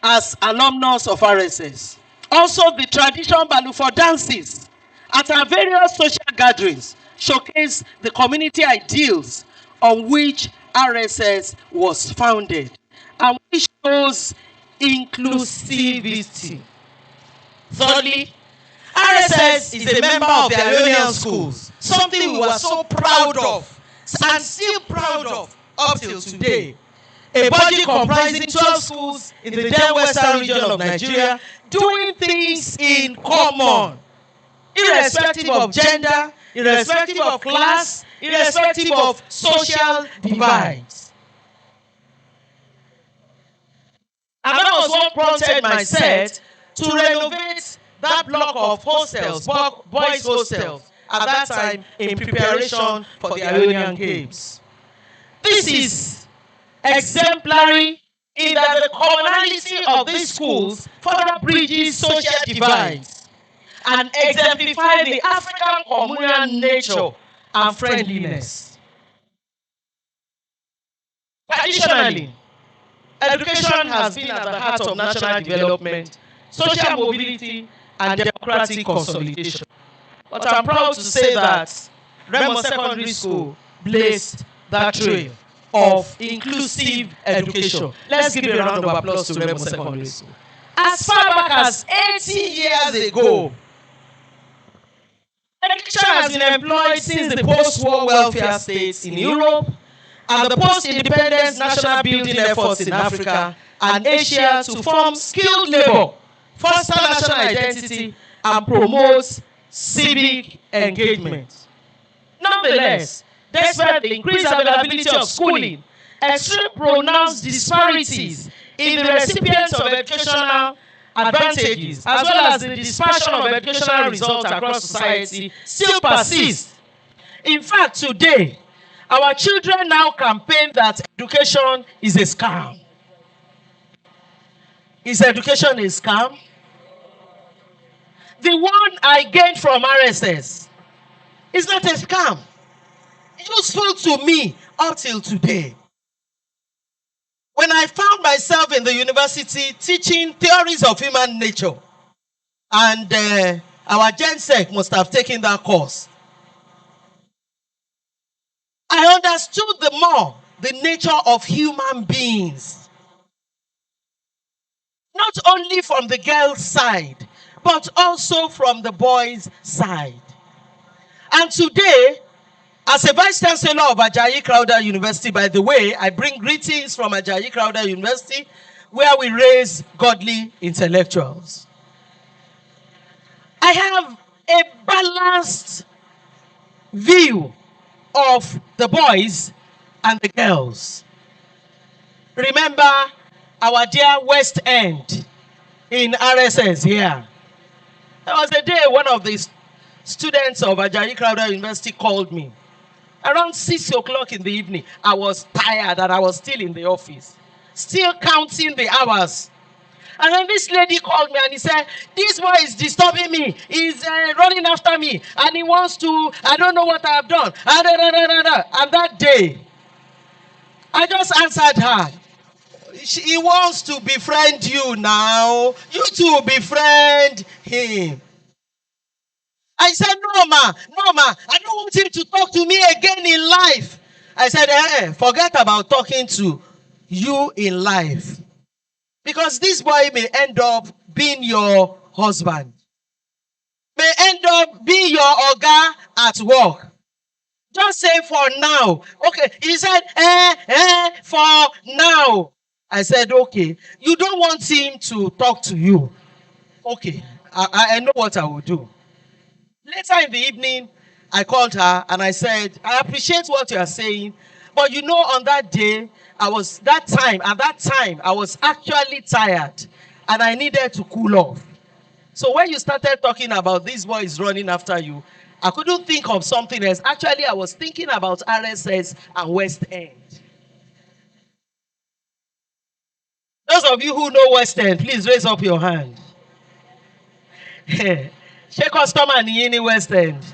as alumnus of RSS. Also, the traditional Balufo dances at our various social gatherings showcase the community ideals on which RSS was founded and which shows inclusivity. Thirdly, RSS is a member of the Ionian schools, something we were so proud of and still proud of up till today. A body comprising 12 schools in the then western region of Nigeria doing things in common, irrespective of gender, irrespective of class, irrespective of social divides. And that was what prompted my set to renovate that block of hostels, boys' hostels, at that time in preparation for the Ionian Games. This is exemplary in that the commonality of these schools further bridges social divides and exemplify the African communal nature and friendliness. Traditionally, education has been at the heart of national development, social mobility, and democratic consolidation. But I'm proud to say that Remo Secondary School blazed that trail of inclusive education. Let's give a round of applause to Remo Secondary School. As far back as 80 years ago, education has been employed since the post-war welfare states in Europe and the post-independence national building efforts in Africa and Asia to form skilled labor, foster national identity, and promote civic engagement. Nonetheless, despite the increased availability of schooling, extreme pronounced disparities in the recipients of educational advantages, as well as the dispersion of educational results across society, still persist. In fact, today, our children now campaign that education is a scam. Is education a scam? The one I gained from RSS is not a scam. Useful to me up till today. When I found myself in the university teaching theories of human nature, and our GenSec must have taken that course, I understood the more the nature of human beings. Not only from the girls' side, but also from the boys' side. And today, as a Vice Chancellor of Ajayi Crowther University, by the way, I bring greetings from Ajayi Crowther University, where we raise godly intellectuals. I have a balanced view of the boys and the girls. Remember our dear West End in RSS here. There was a day one of the students of Ajayi Crowther University called me. Around 6 o'clock in the evening, I was tired and I was still in the office, still counting the hours. And then this lady called me and he said, this boy is disturbing me. He's running after me. And he wants to, I don't know what I have done. And that day, I just answered her. He wants to befriend you now. You two befriend him. I said, no, ma. I don't want him to talk to me again in life. I said, forget about talking to you in life. Because this boy may end up being your husband. May end up being your oga at work. Just say for now. Okay, he said, for now. I said, okay. You don't want him to talk to you. Okay, I know what I will do. Later in the evening, I called her and I said, I appreciate what you are saying, but you know, on that day, I was actually tired and I needed to cool off. So when you started talking about these boys running after you, I couldn't think of something else. Actually, I was thinking about RSS and West End. Those of you who know West End, please raise up your hand. Ṣé customer nìyí ní West End?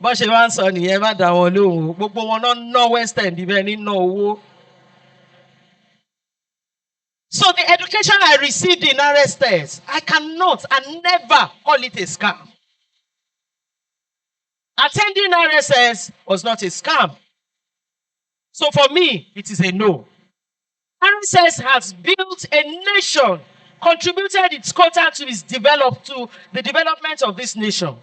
Bó ṣe wá ń sọ nìyẹn, má dá wọn lóhùn. Gbogbo wọn náà ná West End ibẹ̀ ní ná owó. So the education I received in RSS, I cannot and never call it a scam. Attending RSS was not a scam. So for me, it is a no. RSS has built a nation, contributed its quota to the development of this nation,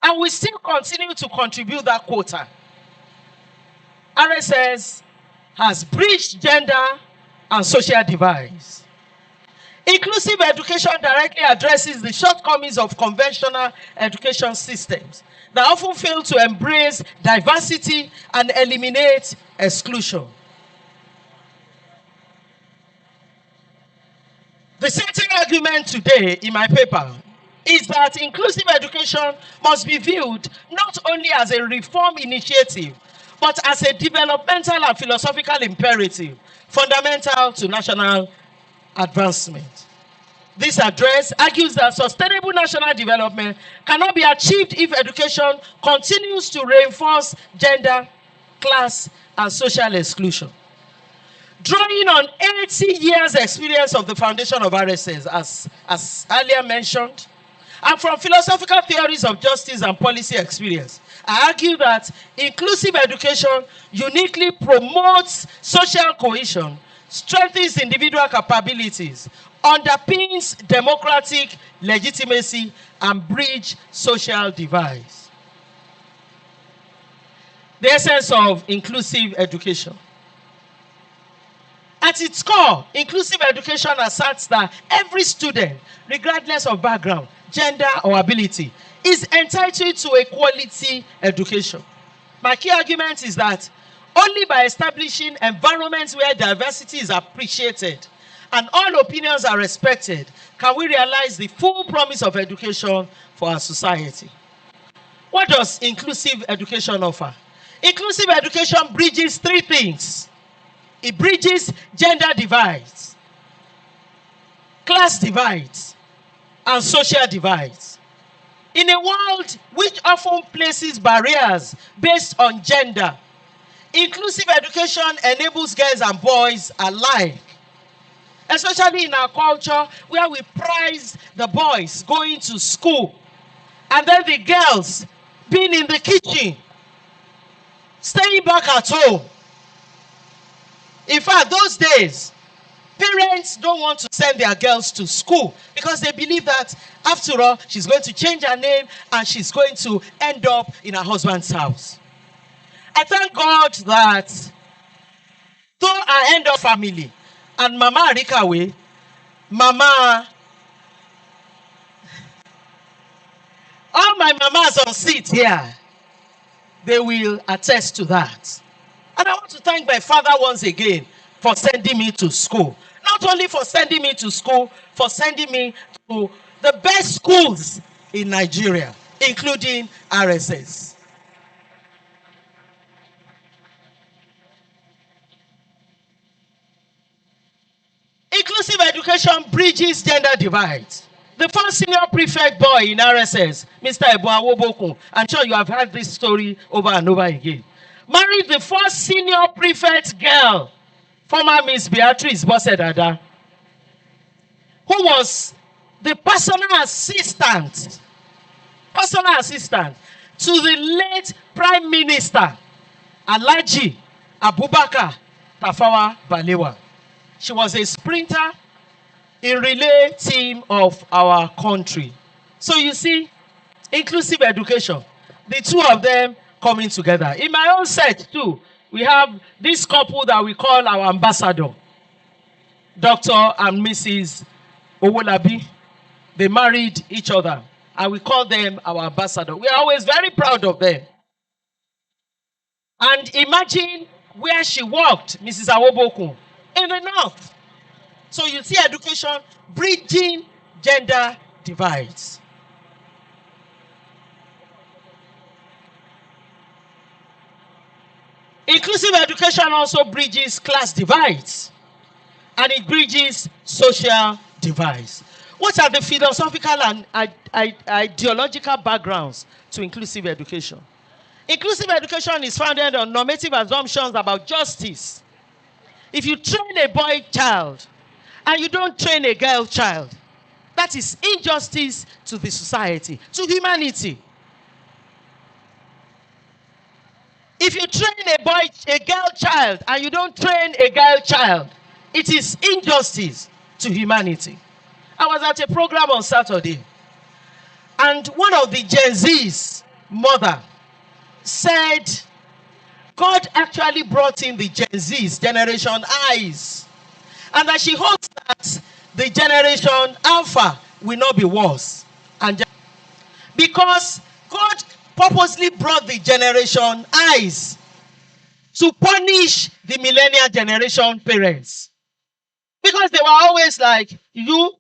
and we still continue to contribute that quota. RSS has bridged gender and social divides. Inclusive education directly addresses the shortcomings of conventional education systems that often fail to embrace diversity and eliminate exclusion. The central argument today in my paper is that inclusive education must be viewed not only as a reform initiative, but as a developmental and philosophical imperative fundamental to national advancement. This address argues that sustainable national development cannot be achieved if education continues to reinforce gender, class, and social exclusion. Drawing on 80 years' experience of the foundation of RSS, as earlier mentioned, and from philosophical theories of justice and policy experience, I argue that inclusive education uniquely promotes social cohesion, strengthens individual capabilities, underpins democratic legitimacy, and bridges social divides. The essence of inclusive education. At its core, inclusive education asserts that every student, regardless of background, gender, or ability, is entitled to a quality education. My key argument is that only by establishing environments where diversity is appreciated and all opinions are respected can we realize the full promise of education for our society. What does inclusive education offer? Inclusive education bridges three things. It bridges gender divides, class divides, and social divides. In a world which often places barriers based on gender, inclusive education enables girls and boys alike, especially in our culture where we prize the boys going to school and then the girls being in the kitchen, staying back at home. In fact, those days, parents don't want to send their girls to school because they believe that, after all, she's going to change her name and she's going to end up in her husband's house. I thank God that though I end up family and Mama Arikawe, Mama, all my mamas on seat here, they will attest to that. And I want to thank my father once again for sending me to school. Not only for sending me to school, for sending me to the best schools in Nigeria, including RSS. Inclusive education bridges gender divides. The first senior prefect boy in RSS, Mr. Ebuawobokun, I'm sure you have heard this story over and over again, married the first senior prefect girl, former Miss Beatrice Bosedada, who was the personal assistant to the late Prime Minister, Alhaji Abubakar Tafawa Balewa. She was a sprinter in relay team of our country. So you see, inclusive education, the two of them coming together. In my own set too, we have this couple that we call our ambassador, Dr. and Mrs. Owolabi. They married each other and we call them our ambassador. We are always very proud of them. And imagine where she worked, Mrs. Awobokun, in the north. So you see education bridging gender divides. Inclusive education also bridges class divides. And it bridges social divides. What are the philosophical and ideological backgrounds to inclusive education? Inclusive education is founded on normative assumptions about justice. If you train a boy child and you don't train a girl child, that is injustice to the society, to humanity. If you train a girl child and you don't train a girl child, it is injustice to humanity. I was at a program on Saturday, and one of the Gen Z's mother said, God actually brought in the Gen Z's, Generation I's, and that she hopes that the Generation Alpha will not be worse. And because God purposely brought the Generation I's to punish the millennial generation parents. Because they were always like, you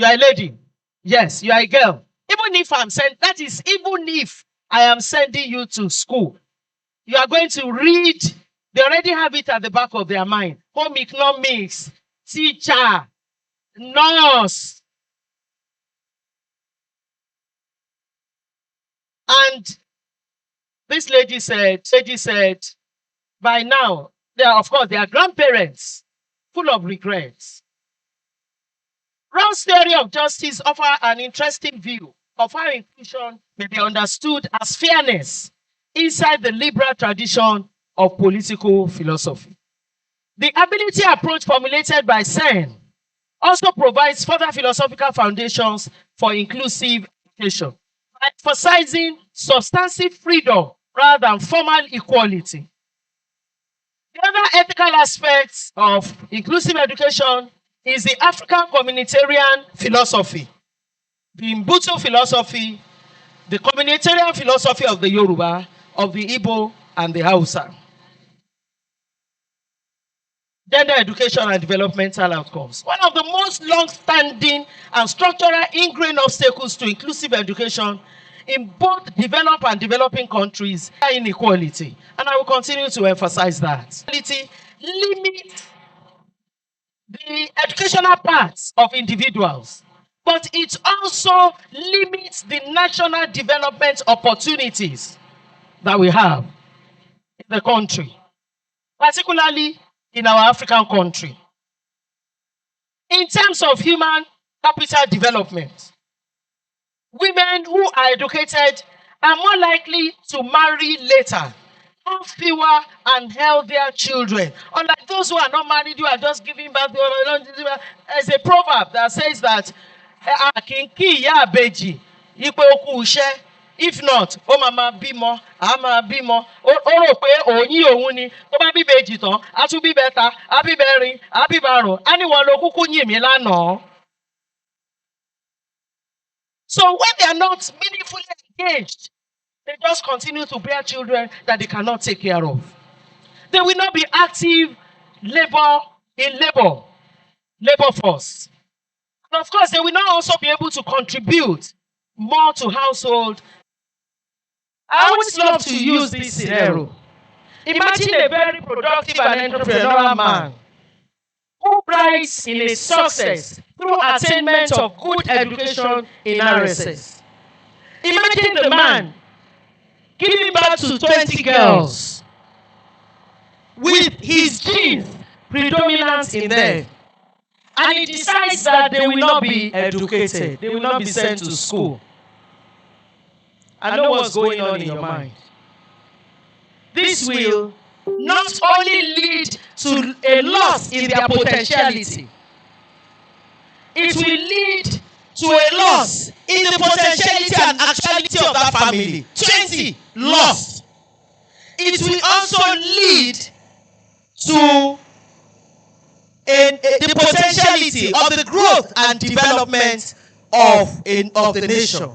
are a lady. Yes, you are a girl. Even if even if I am sending you to school, you are going to read, they already have it at the back of their mind. Home economics, teacher, nurse. And this lady said, by now, they are grandparents, full of regrets. Rawls' theory of justice offers an interesting view of how inclusion may be understood as fairness inside the liberal tradition of political philosophy. The ability approach formulated by Sen also provides further philosophical foundations for inclusive education, emphasizing substantive freedom rather than formal equality. The other ethical aspects of inclusive education is the African communitarian philosophy, the Mbutu philosophy, the communitarian philosophy of the Yoruba, of the Igbo, and the Hausa. Gender education and developmental outcomes. One of the most long-standing and structural ingrained obstacles to inclusive education in both developed and developing countries are inequality. And I will continue to emphasize that. Inequality limits the educational paths of individuals, but it also limits the national development opportunities that we have in the country, particularly in our African country. In terms of human capital development, women who are educated are more likely to marry later have fewer and healthier children. Unlike those who are not married, you are just giving birth. There's a proverb that says that if not, ó máa máa bímọ, á máa bímọ. Ó rò pé òyìn òun ni, tó bá bí ìbejì tán, á tún bí bẹ́ta, á bí bẹ́rin, á bí bárùn, á ní wọn ló kúkú yìn mí lánàá. So when they are not meaningfully engaged, they just continue to bear children that they cannot take care of. They will not be active labor force. And of course, they will not also be able to contribute more to household. I always love to use this scenario. Imagine a very productive and entrepreneurial man who prides in his success through attainment of good education in RSS. Imagine the man giving birth to 20 girls with his genes predominant in them. And he decides that they will not be educated. They will not be sent to school. I know what's going on in your mind. This will not only lead to a loss in their potentiality, it will lead to a loss in the potentiality and actuality of that family. 20 lost. It will also lead to the potentiality of the growth and development of the nation.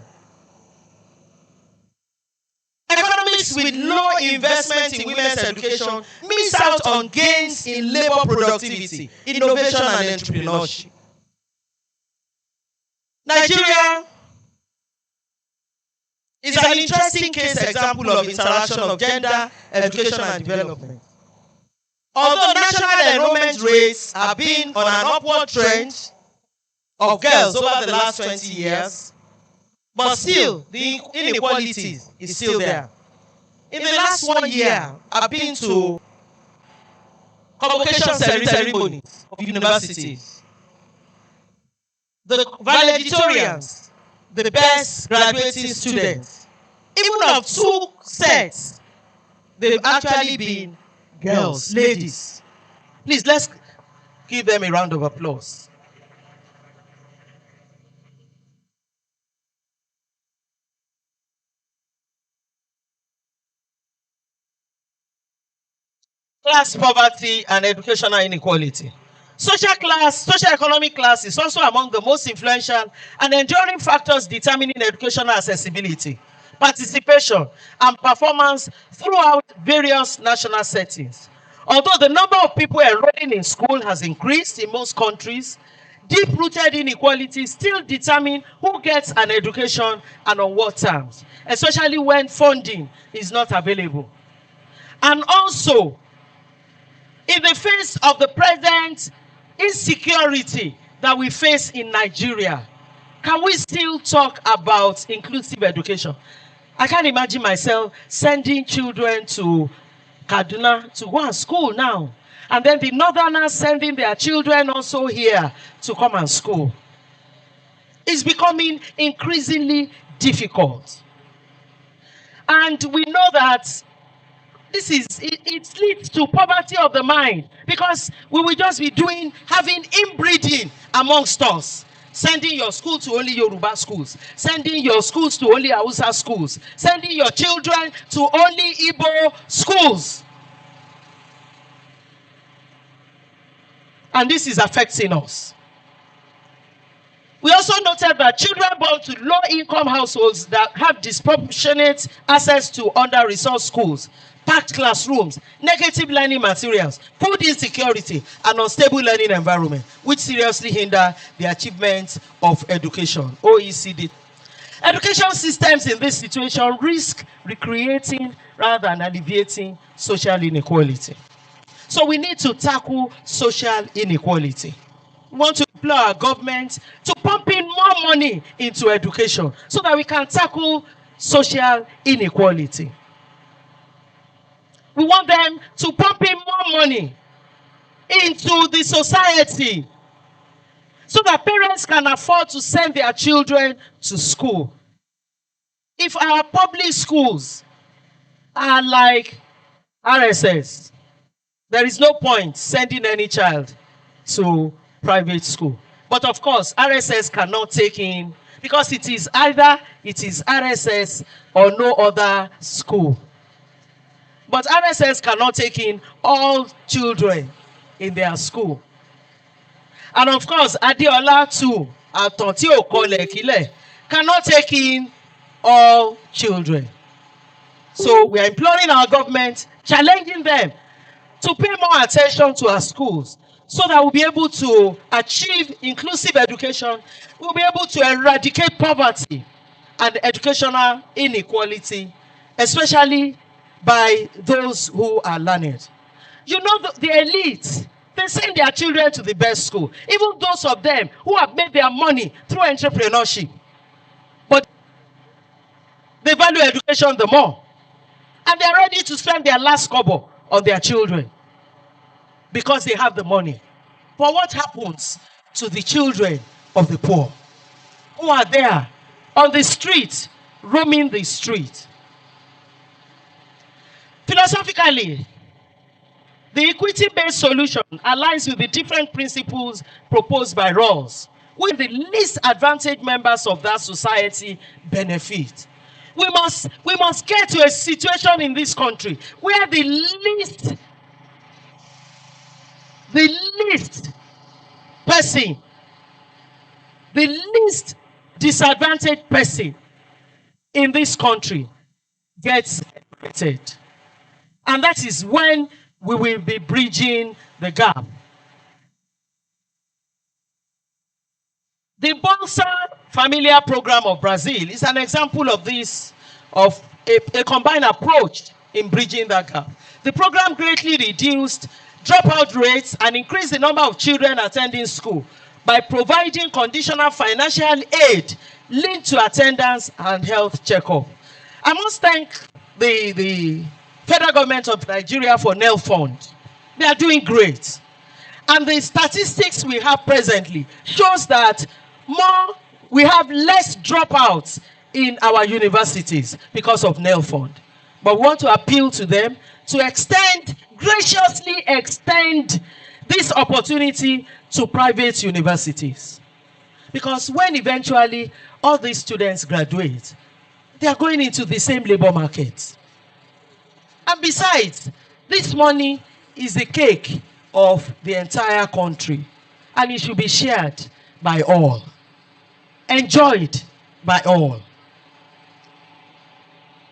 Economics with low investment in women's education miss out on gains in labor productivity, innovation, and entrepreneurship. Nigeria is an interesting case example of interaction of gender, education, and development. Although national enrollment rates have been on an upward trend of girls over the last 20 years, but still, the inequalities is still there. In the last 1 year, I've been to convocation ceremonies of universities. The valedictorians, the best graduating students, even of 2 sets, they've actually been girls, ladies. Please, let's give them a round of applause. Class poverty and educational inequality. Socio-economic class is also among the most influential and enduring factors determining educational accessibility, participation, and performance throughout various national settings. Although the number of people enrolling in school has increased in most countries, deep-rooted inequalities still determine who gets an education and on what terms, especially when funding is not available. And also, in the face of the present insecurity that we face in Nigeria, can we still talk about inclusive education? I can't imagine myself sending children to Kaduna to go and school now, and then the northerners sending their children also here to come and school. It's becoming increasingly difficult. And we know that it leads to poverty of the mind, because we will just be having inbreeding amongst us. Sending your school to only Yoruba schools, sending your schools to only Hausa schools, sending your children to only Igbo schools. And this is affecting us. We also noted that children born to low-income households that have disproportionate access to under-resourced schools, packed classrooms, negative learning materials, food insecurity, and unstable learning environment, which seriously hinder the achievement of education. OECD. Education systems in this situation risk recreating rather than alleviating social inequality. So we need to tackle social inequality. We want to implore our government to pump in more money into education so that we can tackle social inequality. We want them to pump in more money into the society so that parents can afford to send their children to school. If our public schools are like RSS, there is no point sending any child to private school. But of course, RSS cannot take in, because it is either it is RSS or no other school. But RSS cannot take in all children in their school. And of course, Adeola too, Atonti Okolekile, cannot take in all children. So we are imploring our government, challenging them to pay more attention to our schools, so that we'll be able to achieve inclusive education, we'll be able to eradicate poverty and educational inequality, especially by those who are learned. You know, the elite, they send their children to the best school, even those of them who have made their money through entrepreneurship. But they value education the more. And they're ready to spend their last kobo on their children because they have the money. But what happens to the children of the poor who are there on the street, roaming the street? Philosophically, the equity-based solution aligns with the different principles proposed by Rawls, where the least advantaged members of that society benefit. We must get to a situation in this country where the least person, the least disadvantaged person in this country gets educated. And that is when we will be bridging the gap. The Bolsa Familia program of Brazil is an example of this, of a combined approach in bridging that gap. The program greatly reduced dropout rates and increased the number of children attending school by providing conditional financial aid linked to attendance and health checkup. I must thank the federal government of Nigeria for NEL Fund. They are doing great. And the statistics we have presently shows that we have less dropouts in our universities because of NEL Fund. But we want to appeal to them to graciously extend this opportunity to private universities. Because when eventually all these students graduate, they are going into the same labor market. And besides, this money is the cake of the entire country, and it should be shared by all, enjoyed by all.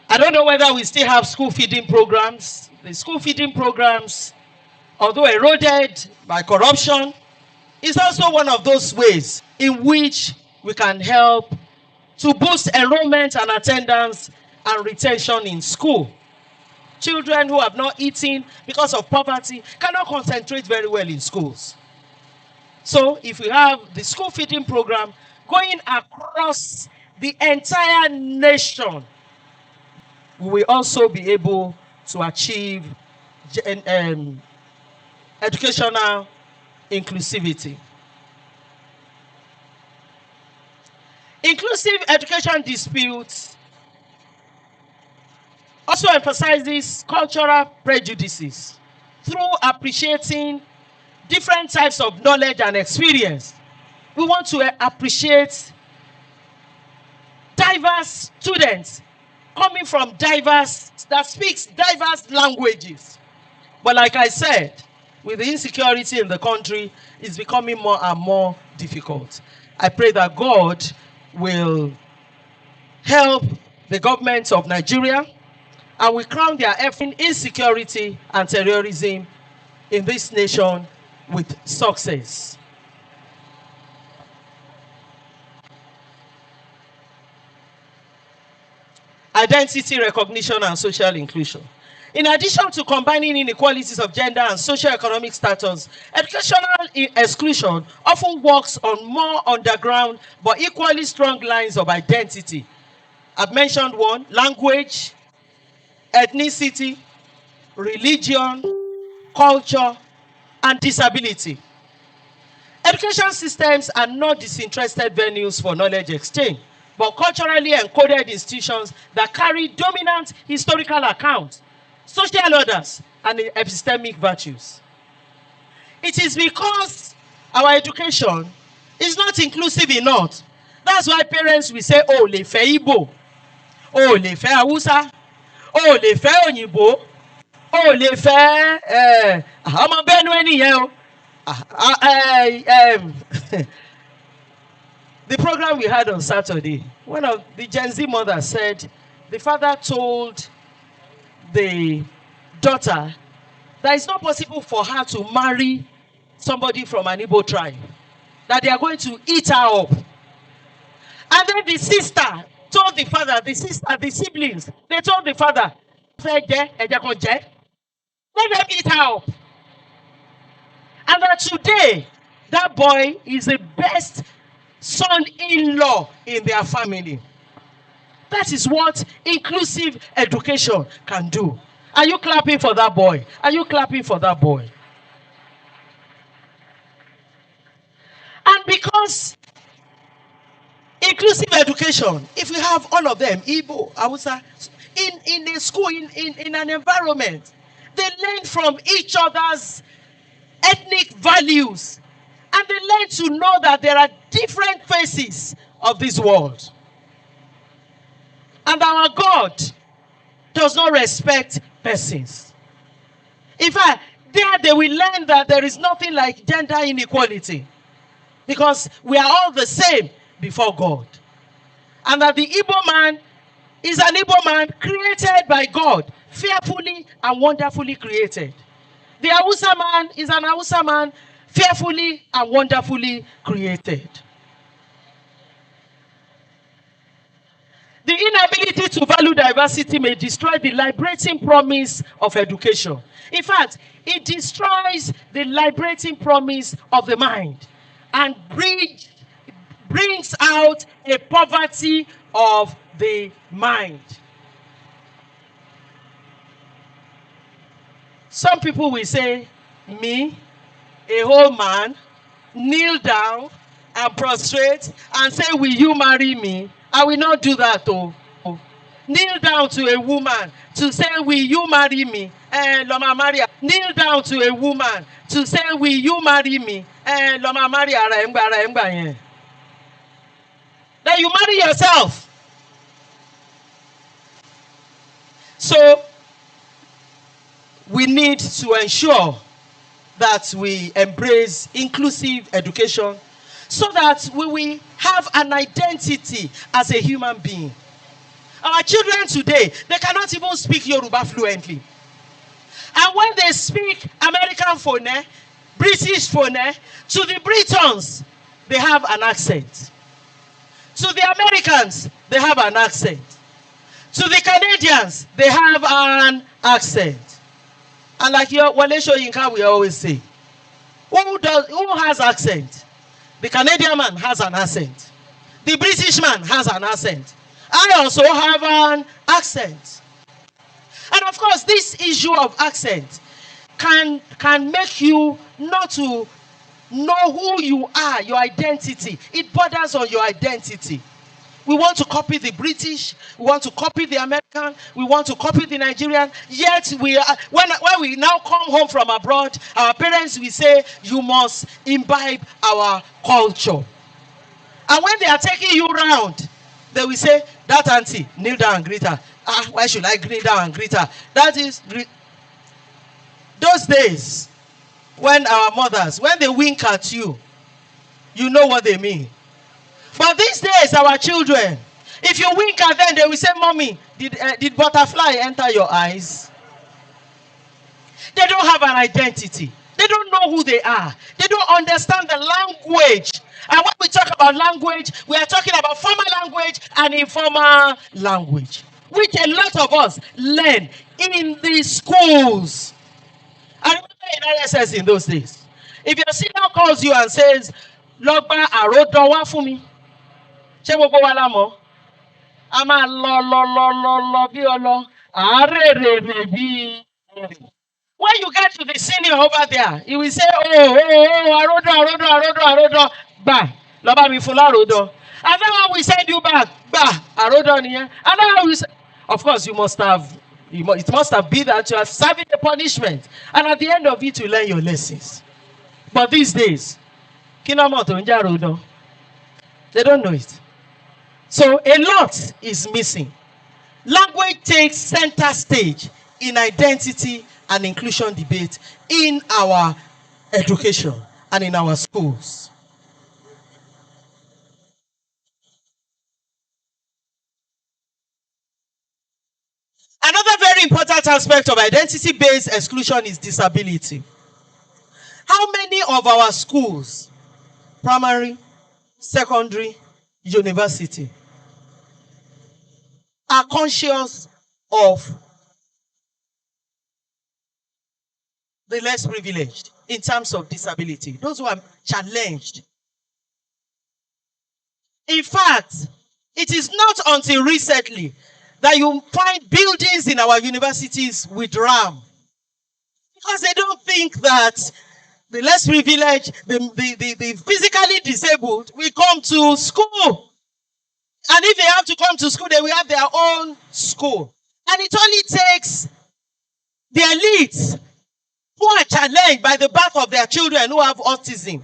I don't know whether we still have school feeding programs. The school feeding programs, although eroded by corruption, is also one of those ways in which we can help to boost enrollment and attendance and retention in school. Children who have not eaten because of poverty cannot concentrate very well in schools. So if we have the school feeding program going across the entire nation, we will also be able to achieve educational inclusivity. Inclusive education disputes also emphasizes cultural prejudices through appreciating different types of knowledge and experience. We want to appreciate diverse students coming from that speaks diverse languages. But like I said, with the insecurity in the country, it's becoming more and more difficult. I pray that God will help the government of Nigeria, and we crown their effort in insecurity and terrorism in this nation with success. Identity recognition and social inclusion. In addition to combining inequalities of gender and socio-economic status, educational exclusion often works on more underground but equally strong lines of identity. I've mentioned one: language, ethnicity, religion, culture, and disability. Education systems are not disinterested venues for knowledge exchange, but culturally encoded institutions that carry dominant historical accounts, social orders, and epistemic virtues. It is because our education is not inclusive enough. That's why parents will say, oh, le fe Igbo, oh, le fe Hausa, oh, le fe Òyìnbó, oh, le fe ọmọ Benue nìyẹn o. The program we had on Saturday, one of the Gen Z mothers said the father told the daughter that it's not possible for her to marry somebody from an Igbo tribe, that they are going to eat her up. And then the sister told the father, the siblings, they told the father, let them eat her up. And that today, that boy is the best son-in-law in their family. That is what inclusive education can do. Are you clapping for that boy? Are you clapping for that boy? And because inclusive education, if we have all of them, Igbo, Hausa, in a school, in an environment, they learn from each other's ethnic values. And they learn to know that there are different faces of this world. And our God does not respect persons. In fact, there they will learn that there is nothing like gender inequality, because we are all the same before God. And that the Igbo man is an Igbo man created by God, fearfully and wonderfully created. The Hausa man is an Hausa man, fearfully and wonderfully created. The inability to value diversity may destroy the liberating promise of education. In fact, it destroys the liberating promise of the mind and brings out a poverty of the mind. Some people will say, me, a whole man, kneel down and prostrate and say, will you marry me? I will not do that, oh. Kneel down to a woman to say, will you marry me? Loma Maria. Kneel down to a woman to say, will you marry me? Loma Maria. Then you marry yourself. So, we need to ensure that we embrace inclusive education so that we will have an identity as a human being. Our children today, they cannot even speak Yoruba fluently. And when they speak American phone, British phone, to the Britons, they have an accent. To the Americans, they have an accent. To the Canadians, they have an accent. And like your Wale Soyinka we always say, who has accent? The Canadian man has an accent. The British man has an accent. I also have an accent. And of course, this issue of accent can make you not to know who you are, your identity. It borders on your identity. We want to copy the British, we want to copy the American, we want to copy the Nigerian. Yet when we now come home from abroad, our parents will say, you must imbibe our culture. And when they are taking you around, they will say, that auntie, kneel down and greet her. Why should I kneel down and greet her? That is, those days, when our mothers, when they wink at you, you know what they mean. But these days, our children, if you wink at them, they will say, Mommy, did butterfly enter your eyes? They don't have an identity. They don't know who they are. They don't understand the language. And when we talk about language, we are talking about formal language and informal language, which a lot of us learn in the schools. I remember in RSS in those days. If your senior calls you and says, Logba Arodowa for me, ṣé gbogbo wa la mọ̀? A máa lọ bí ọlọ, àárèrè bí. When you get to the senior over there, he will say, oh, Arodo, ba, lọ bá mi fún l'Arodo. And then when we send you back, ba, Arodo nìyẹn. And then we say, of course, you must have It must have been that you are serving the punishment. And at the end of it, you learn your lessons. But these days, they don't know it. So a lot is missing. Language takes center stage in identity and inclusion debate in our education and in our schools. Another very important aspect of identity-based exclusion is disability. How many of our schools, primary, secondary, university, are conscious of the less privileged in terms of disability, those who are challenged? In fact, it is not until recently that you find buildings in our universities with RAM. Because they don't think that the less privileged, the physically disabled will come to school. And if they have to come to school, they will have their own school. And it only takes the elites who are challenged by the birth of their children who have autism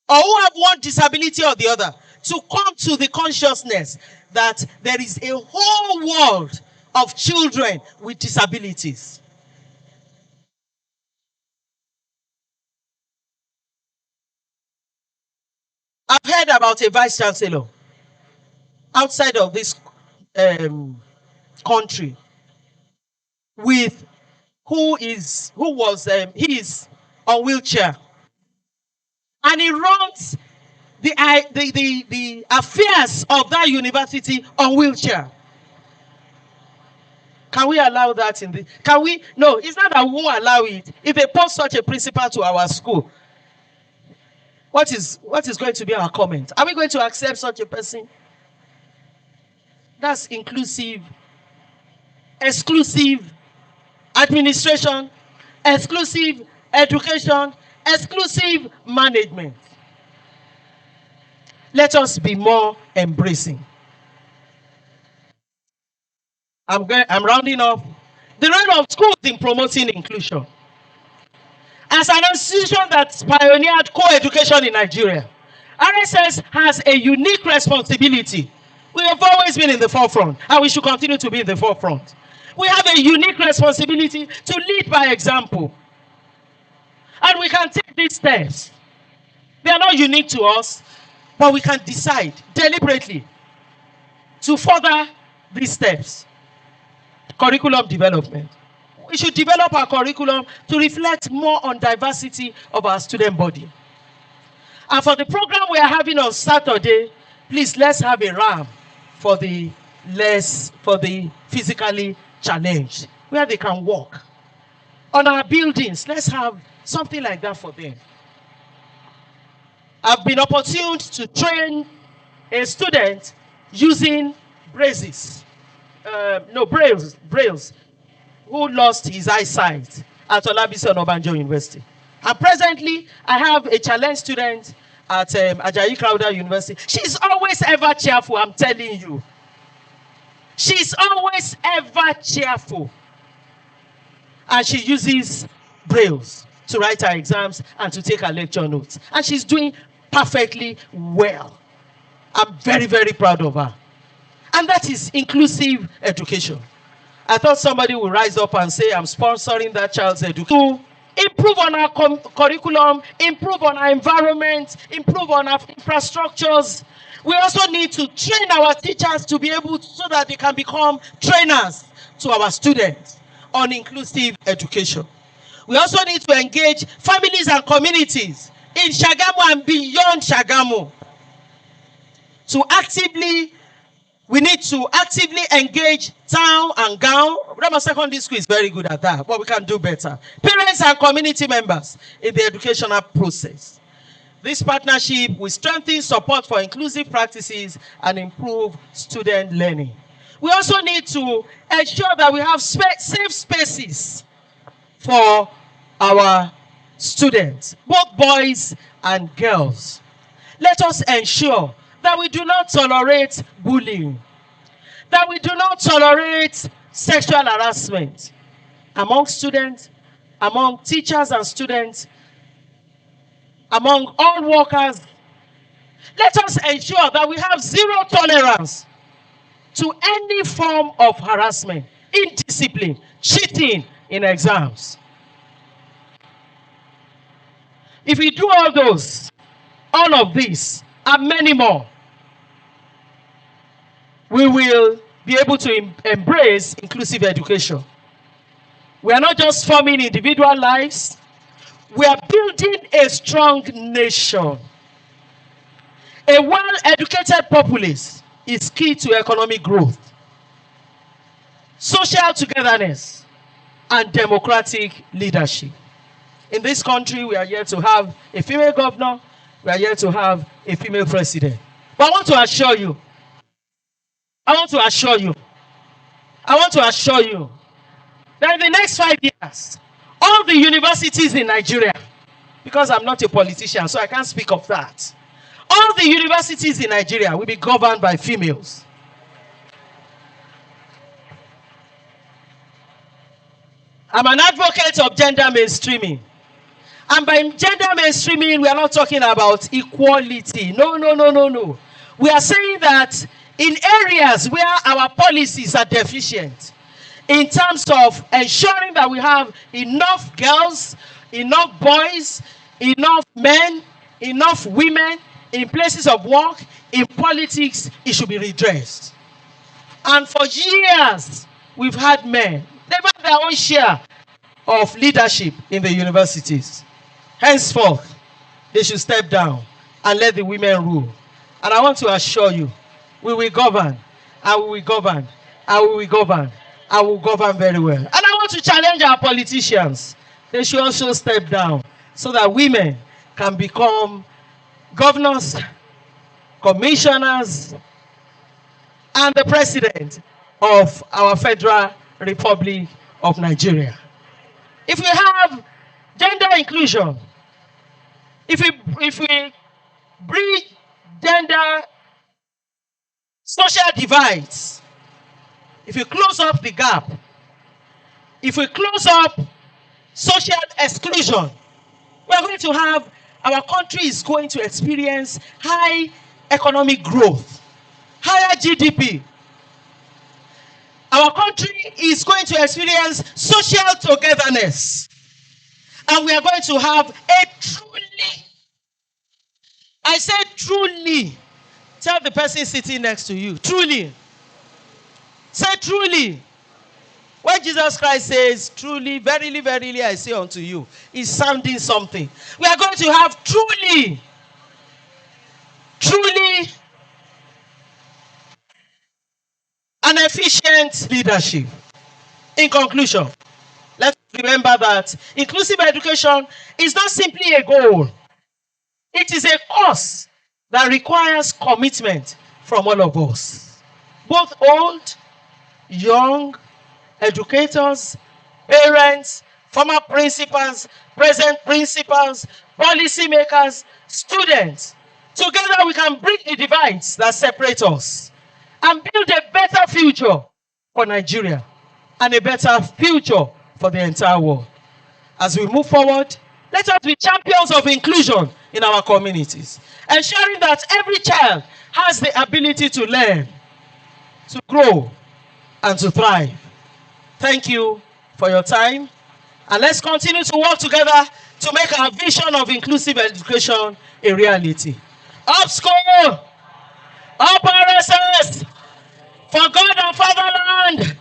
or who have one disability or the other to come to the consciousness that there is a whole world of children with disabilities. I've heard about a vice chancellor outside of this country with he is on wheelchair, and he runs the affairs of that university on wheelchair. Can we allow that in the? Can we? No, it's not that we won't allow it. If they post such a principal to our school, what is going to be our comment? Are we going to accept such a person? That's inclusive, exclusive administration, exclusive education, exclusive management. Let us be more embracing. I'm rounding up. The role of schools in promoting inclusion. As an institution that pioneered co-education in Nigeria, RSS has a unique responsibility. We have always been in the forefront, and we should continue to be in the forefront. We have a unique responsibility to lead by example. And we can take these steps. They are not unique to us, but we can decide deliberately to further these steps. Curriculum development. We should develop our curriculum to reflect more on diversity of our student body. And for the program we are having on Saturday, please let's have a RAM for the physically challenged, where they can walk. On our buildings, let's have something like that for them. I've been opportuned to train a student using braces, brails, who lost his eyesight at Olabisi Onabanjo University. And presently, I have a challenged student at Ajayi Crowther University. She's always ever cheerful, I'm telling you. She's always ever cheerful. And she uses brails to write her exams and to take her lecture notes. And she's doing perfectly well. I'm very, very proud of her. And that is inclusive education. I thought somebody would rise up and say, I'm sponsoring that child's education. To improve on our curriculum, improve on our environment, improve on our infrastructures. We also need to train our teachers to be able to, so that they can become trainers to our students on inclusive education. We also need to engage families and communities in Shagamu and beyond Shagamu. We need to actively engage town and gown. Rama Secondary School is very good at that, but we can do better. Parents and community members in the educational process. This partnership will strengthen support for inclusive practices and improve student learning. We also need to ensure that we have safe spaces for our students, both boys and girls. Let us ensure that we do not tolerate bullying, that we do not tolerate sexual harassment among students, among teachers and students, among all workers. Let us ensure that we have zero tolerance to any form of harassment, indiscipline, cheating in exams. If we do all of this, and many more, we will be able to embrace inclusive education. We are not just forming individual lives, we are building a strong nation. A well-educated populace is key to economic growth, social togetherness, and democratic leadership. In this country, we are yet to have a female governor, we are yet to have a female president. But I want to assure you that in the next 5 years, all the universities in Nigeria, because I'm not a politician, so I can't speak of that, all the universities in Nigeria will be governed by females. I'm an advocate of gender mainstreaming. And by gender mainstreaming, we are not talking about equality. No. We are saying that in areas where our policies are deficient, in terms of ensuring that we have enough girls, enough boys, enough men, enough women in places of work, in politics, it should be redressed. And for years, we've had men. They've had their own share of leadership in the universities. Henceforth, they should step down and let the women rule. And I want to assure you, we will govern, and we will govern, and we will govern, and we will govern very well. And I want to challenge our politicians. They should also step down so that women can become governors, commissioners, and the president of our Federal Republic of Nigeria. If we have gender inclusion, if we bridge gender social divides, if we close up the gap, if we close up social exclusion, we are going to have, our country is going to experience high economic growth, higher GDP. Our country is going to experience social togetherness. And we are going to have a truly, I said truly, tell the person sitting next to you, truly. Say truly. When Jesus Christ says, truly, verily, verily, I say unto you, he's sounding something. We are going to have truly an efficient leadership. In conclusion, let's remember that inclusive education is not simply a goal. It is a cause that requires commitment from all of us. Both old, young, educators, parents, former principals, present principals, policymakers, students. Together we can break the divides that separate us and build a better future for Nigeria and a better future for the entire world. As we move forward, let us be champions of inclusion in our communities, ensuring that every child has the ability to learn, to grow, and to thrive. Thank you for your time, and let's continue to work together to make our vision of inclusive education a reality. Up school! Up RSS! For God and fatherland!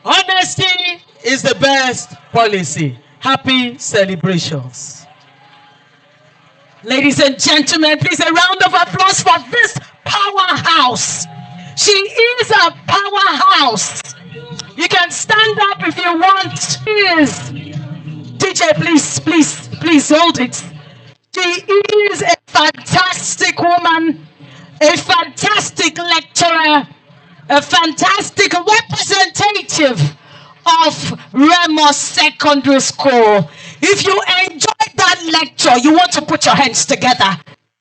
Honesty is the best policy. Happy celebrations. Ladies and gentlemen, please a round of applause for this powerhouse. She is a powerhouse. You can stand up if you want. Please. DJ, please hold it. She is a fantastic woman, a fantastic lecturer, a fantastic representative of Remo Secondary School. If you enjoyed that lecture, you want to put your hands together.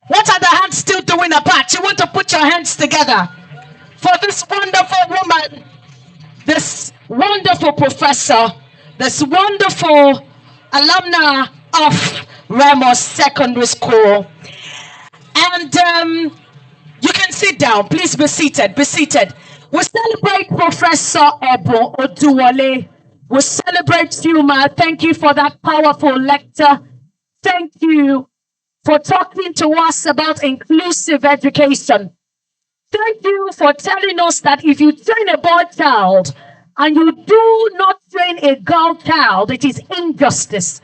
What are the hands still doing apart? You want to put your hands together for this wonderful woman this wonderful professor, this wonderful alumna of Ramos Secondary School. And you can sit down. Please be seated. Be seated. We celebrate Professor Ebo Oduwole. We celebrate you, ma. Thank you for that powerful lecture. Thank you for talking to us about inclusive education. Thank you for telling us that if you train a boy child and you do not train a girl child, it is injustice.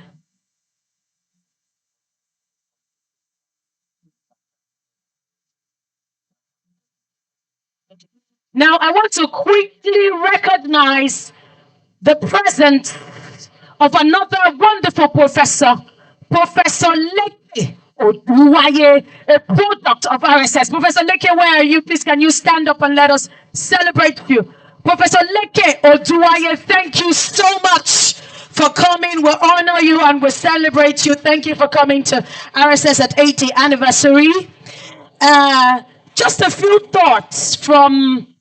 Now, I want to quickly recognize the presence of another wonderful professor, Professor Leke Oduwaye, a product of RSS. Professor Leke, where are you? Please, can you stand up and let us celebrate you? Professor Leke Oduwaye, thank you so much for coming. We honor you and we celebrate you. Thank you for coming to RSS at 80th anniversary. Just a few thoughts from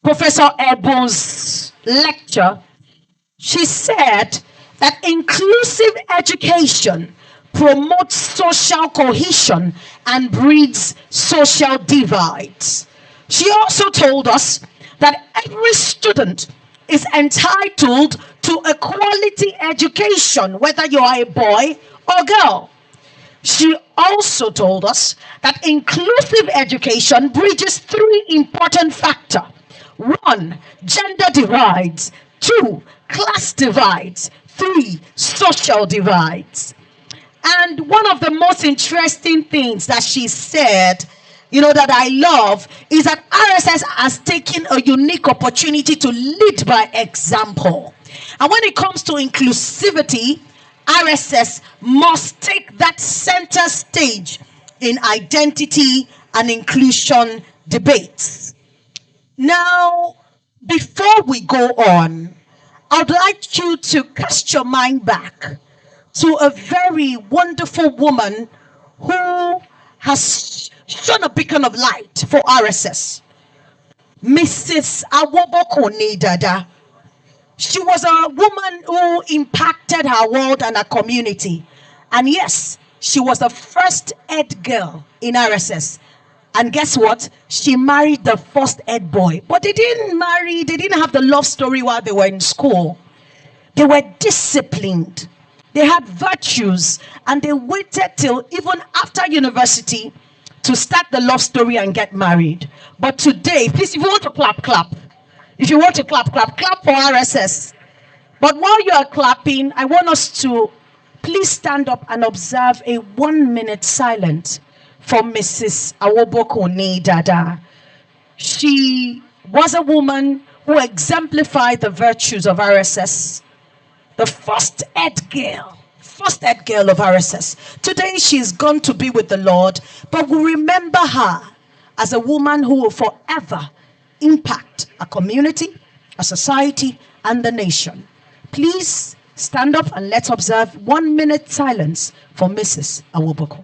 Professor Ebo's lecture. She said that inclusive education promotes social cohesion and breeds social divides. She also told us that every student is entitled to a quality education, whether you are a boy or girl. She also told us that inclusive education bridges three important factors. One, gender divides. Two, class divides. Three, social divides. And one of the most interesting things that she said, that I love, is that RSS has taken a unique opportunity to lead by example. And when it comes to inclusivity, RSS must take that center stage in identity and inclusion debates. Now, before we go on, I'd like you to cast your mind back to a very wonderful woman who has shone a beacon of light for RSS. Mrs. Awoboko Dada. She was a woman who impacted her world and her community. And yes, she was the first ed girl in RSS. And guess what? She married the first ed boy. But they didn't have the love story while they were in school. They were disciplined. They had virtues. And they waited till even after university to start the love story and get married. But today, please, if you want to clap, clap. If you want to clap, clap, clap for RSS. But while you are clapping, I want us to please stand up and observe a 1-minute silence for Mrs. Awoboko Dada. She was a woman who exemplified the virtues of RSS. The first ed girl of RSS. Today she's gone to be with the Lord, but we remember her as a woman who will forever impact a community, a society, and the nation. Please stand up and let's observe 1-minute silence for Mrs. Awoboko.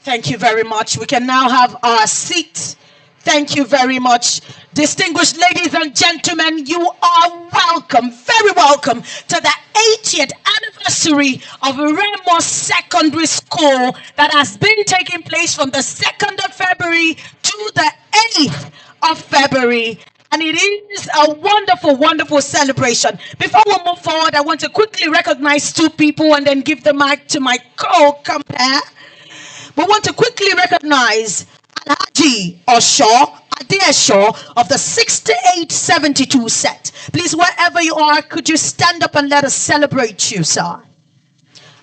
Thank you very much. We can now have our seat. Thank you very much. Distinguished ladies and gentlemen, you are welcome, very welcome to the 80th anniversary of Ramos Secondary School that has been taking place from the 2nd of February to the 8th of February. And it is a wonderful, wonderful celebration. Before we move forward, I want to quickly recognize two people and then give the mic to my co-compare. We want to quickly recognize Alhaji Osho Adeesho of the 6872 set. Please, wherever you are, could you stand up and let us celebrate you, sir?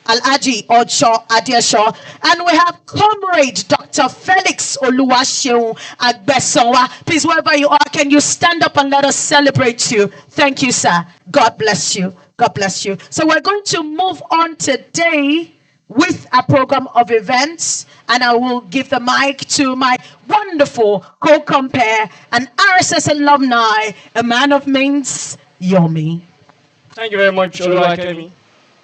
Al-Aji Ocho Adiesho. And we have Comrade Dr. Felix Oluwaseun Agbesonwa. Please, wherever you are, can you stand up and let us celebrate you? Thank you, sir. God bless you. God bless you. So we're going to move on today with a program of events, and I will give the mic to my wonderful co-compare and RSS alumni, a man of means, Yomi. Thank you very much, Oluwakemi.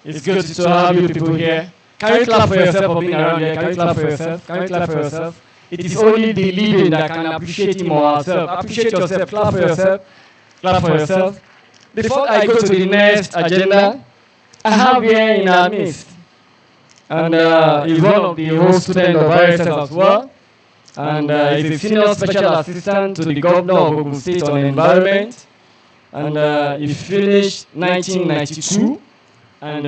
It's good to have you people here. Can you clap for yourself for being around here? Can you clap for yourself? Can you clap for yourself? It is only the living that can appreciate him or herself. Appreciate yourself. Clap for yourself. Clap for yourself. Before I go to the next agenda, I have here in our midst, and he's one of the whole students of RSS as well, and he's a senior special assistant to the governor of Ogun State on environment, and he finished 1992 and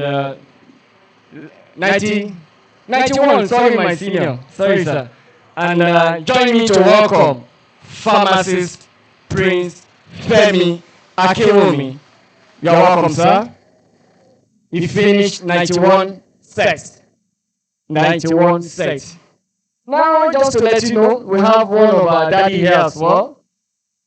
1991, sorry my senior, sorry sir. And join me to welcome pharmacist Prince Femi Akinwumi. You are welcome, sir. He finished 91 sex. 91 sex. Now, just to let you know, we have one of our daddy here as well,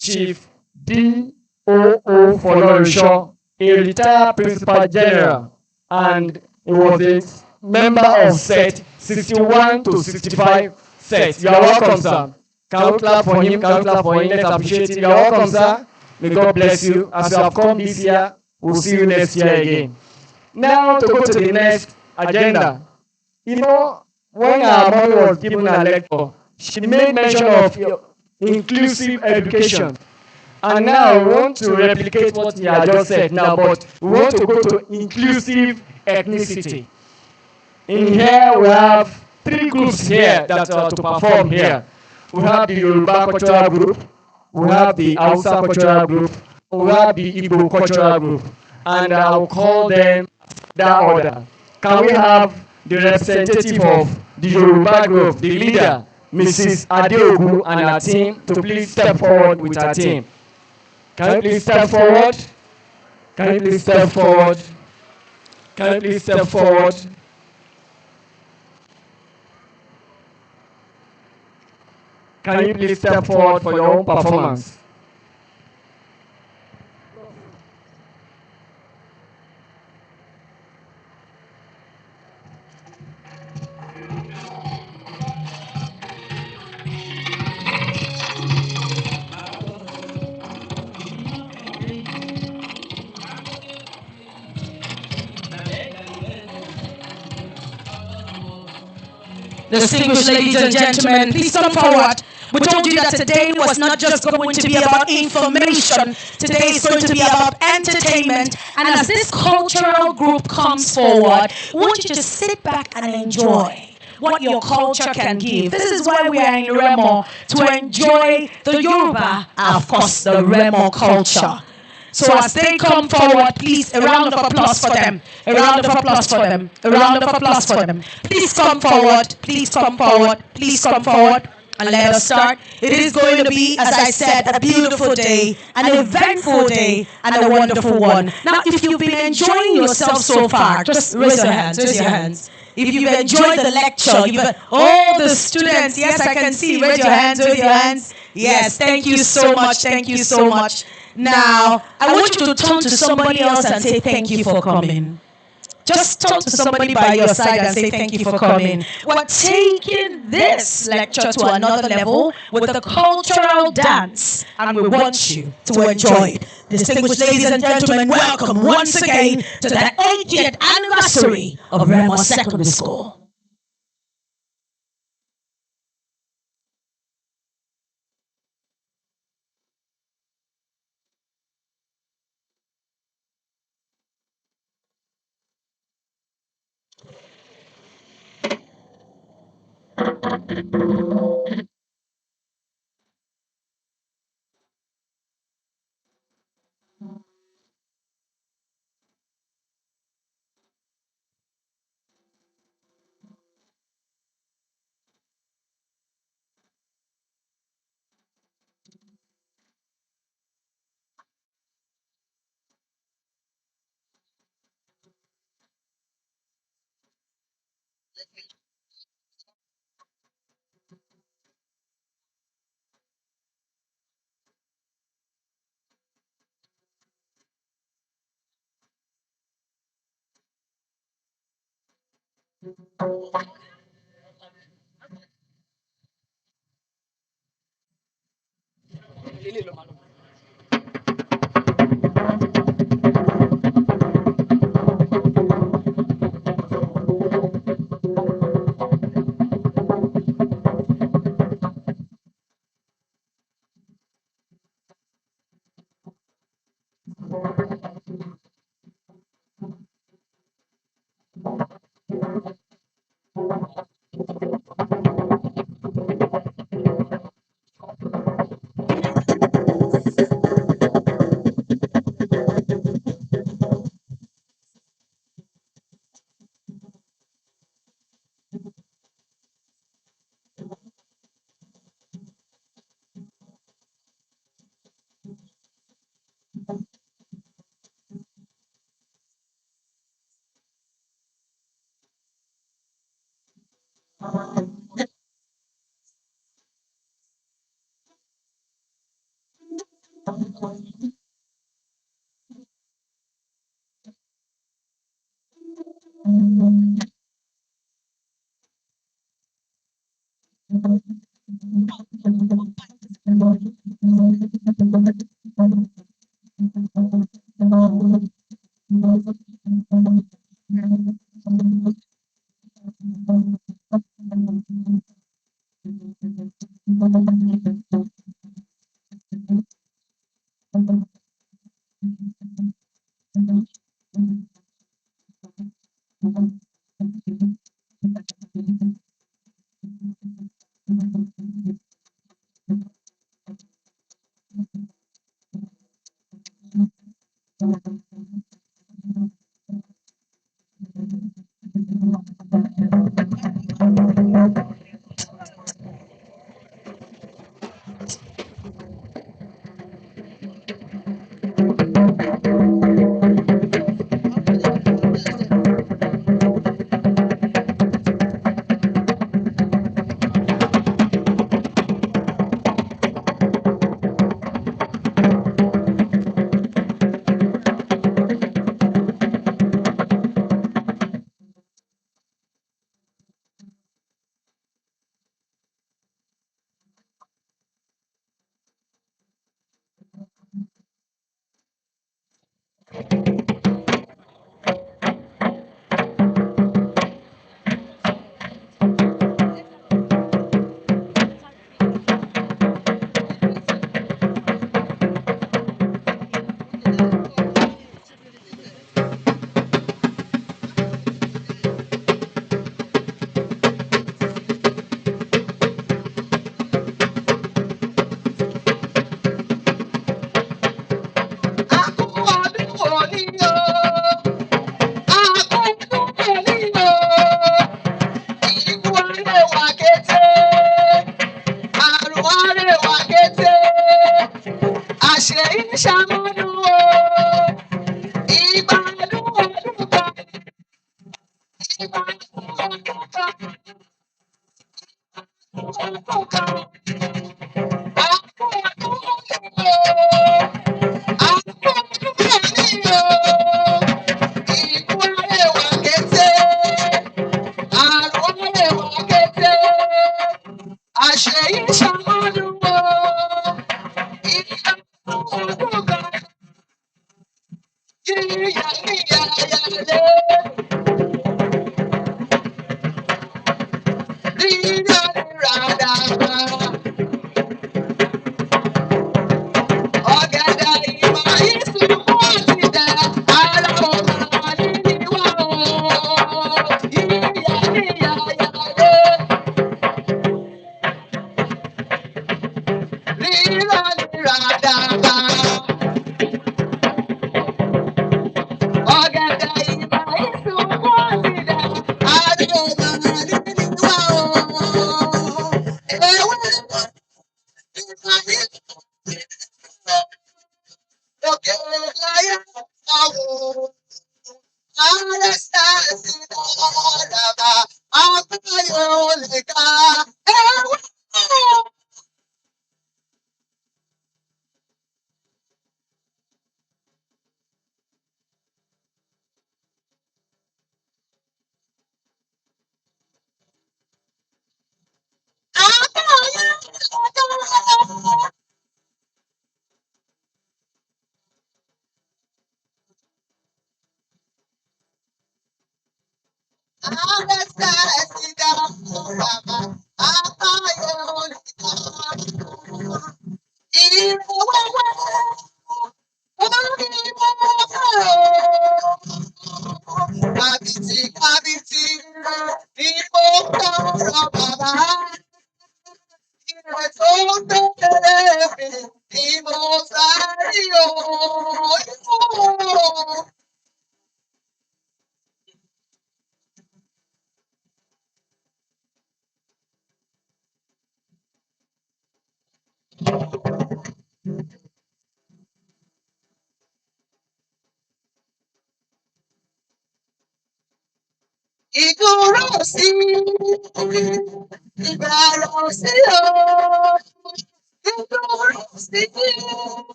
Chief D.O.O. Folorisho, a retired principal general, and he was a member of set 61 to 65 set. You are welcome, sir. Can we clap for him? Can we clap for him? Let's appreciate him. You are welcome, sir. May God bless you. As you have come this year, we'll see you next year again. Now, to go to the next agenda. You know, when our mommy was giving a lecture, she made mention of inclusive education. And now we want to replicate what he had just said now, but we want to go to inclusive ethnicity. In here, we have three groups here that are to perform here. We have the Yoruba cultural group, we have the Hausa cultural group, we have the Igbo cultural group, and I will call them that order. Can we have the representative of the Yoruba group, the leader, Mrs. Adeogu, and her team, to please step forward with her team? Can you please step forward? Can you please step forward? Can you please step forward? Can you please step forward for your own performance? Distinguished ladies and gentlemen, please come forward. We told you that today was not just going to be about information. Today is going to be about entertainment. And as this cultural group comes forward, we want you to just sit back and enjoy what your culture can give. This is why we are in Remo, to enjoy the Yoruba, and of course the Remo culture. So as they come forward, please, a round of applause for them. A round of applause for them. A round of applause for them. Please come forward. Please come forward. Please come forward. And let us start. It is going to be, as I said, a beautiful day, an eventful day, and a wonderful one. Now, if you've been enjoying yourself so far, just raise your hands. Raise your hands. If you've enjoyed the lecture, all the students, yes, I can see. Raise your hands. Raise your hands. Yes, thank you so much. Thank you so much. Now, I want you to turn to somebody else and say thank you for coming. Just turn to somebody by your side and say thank you for coming. We're taking this lecture to another level with the cultural dance, and we want you to enjoy it. Distinguished ladies and gentlemen, welcome once again to the 80th anniversary of Remo Secondary School.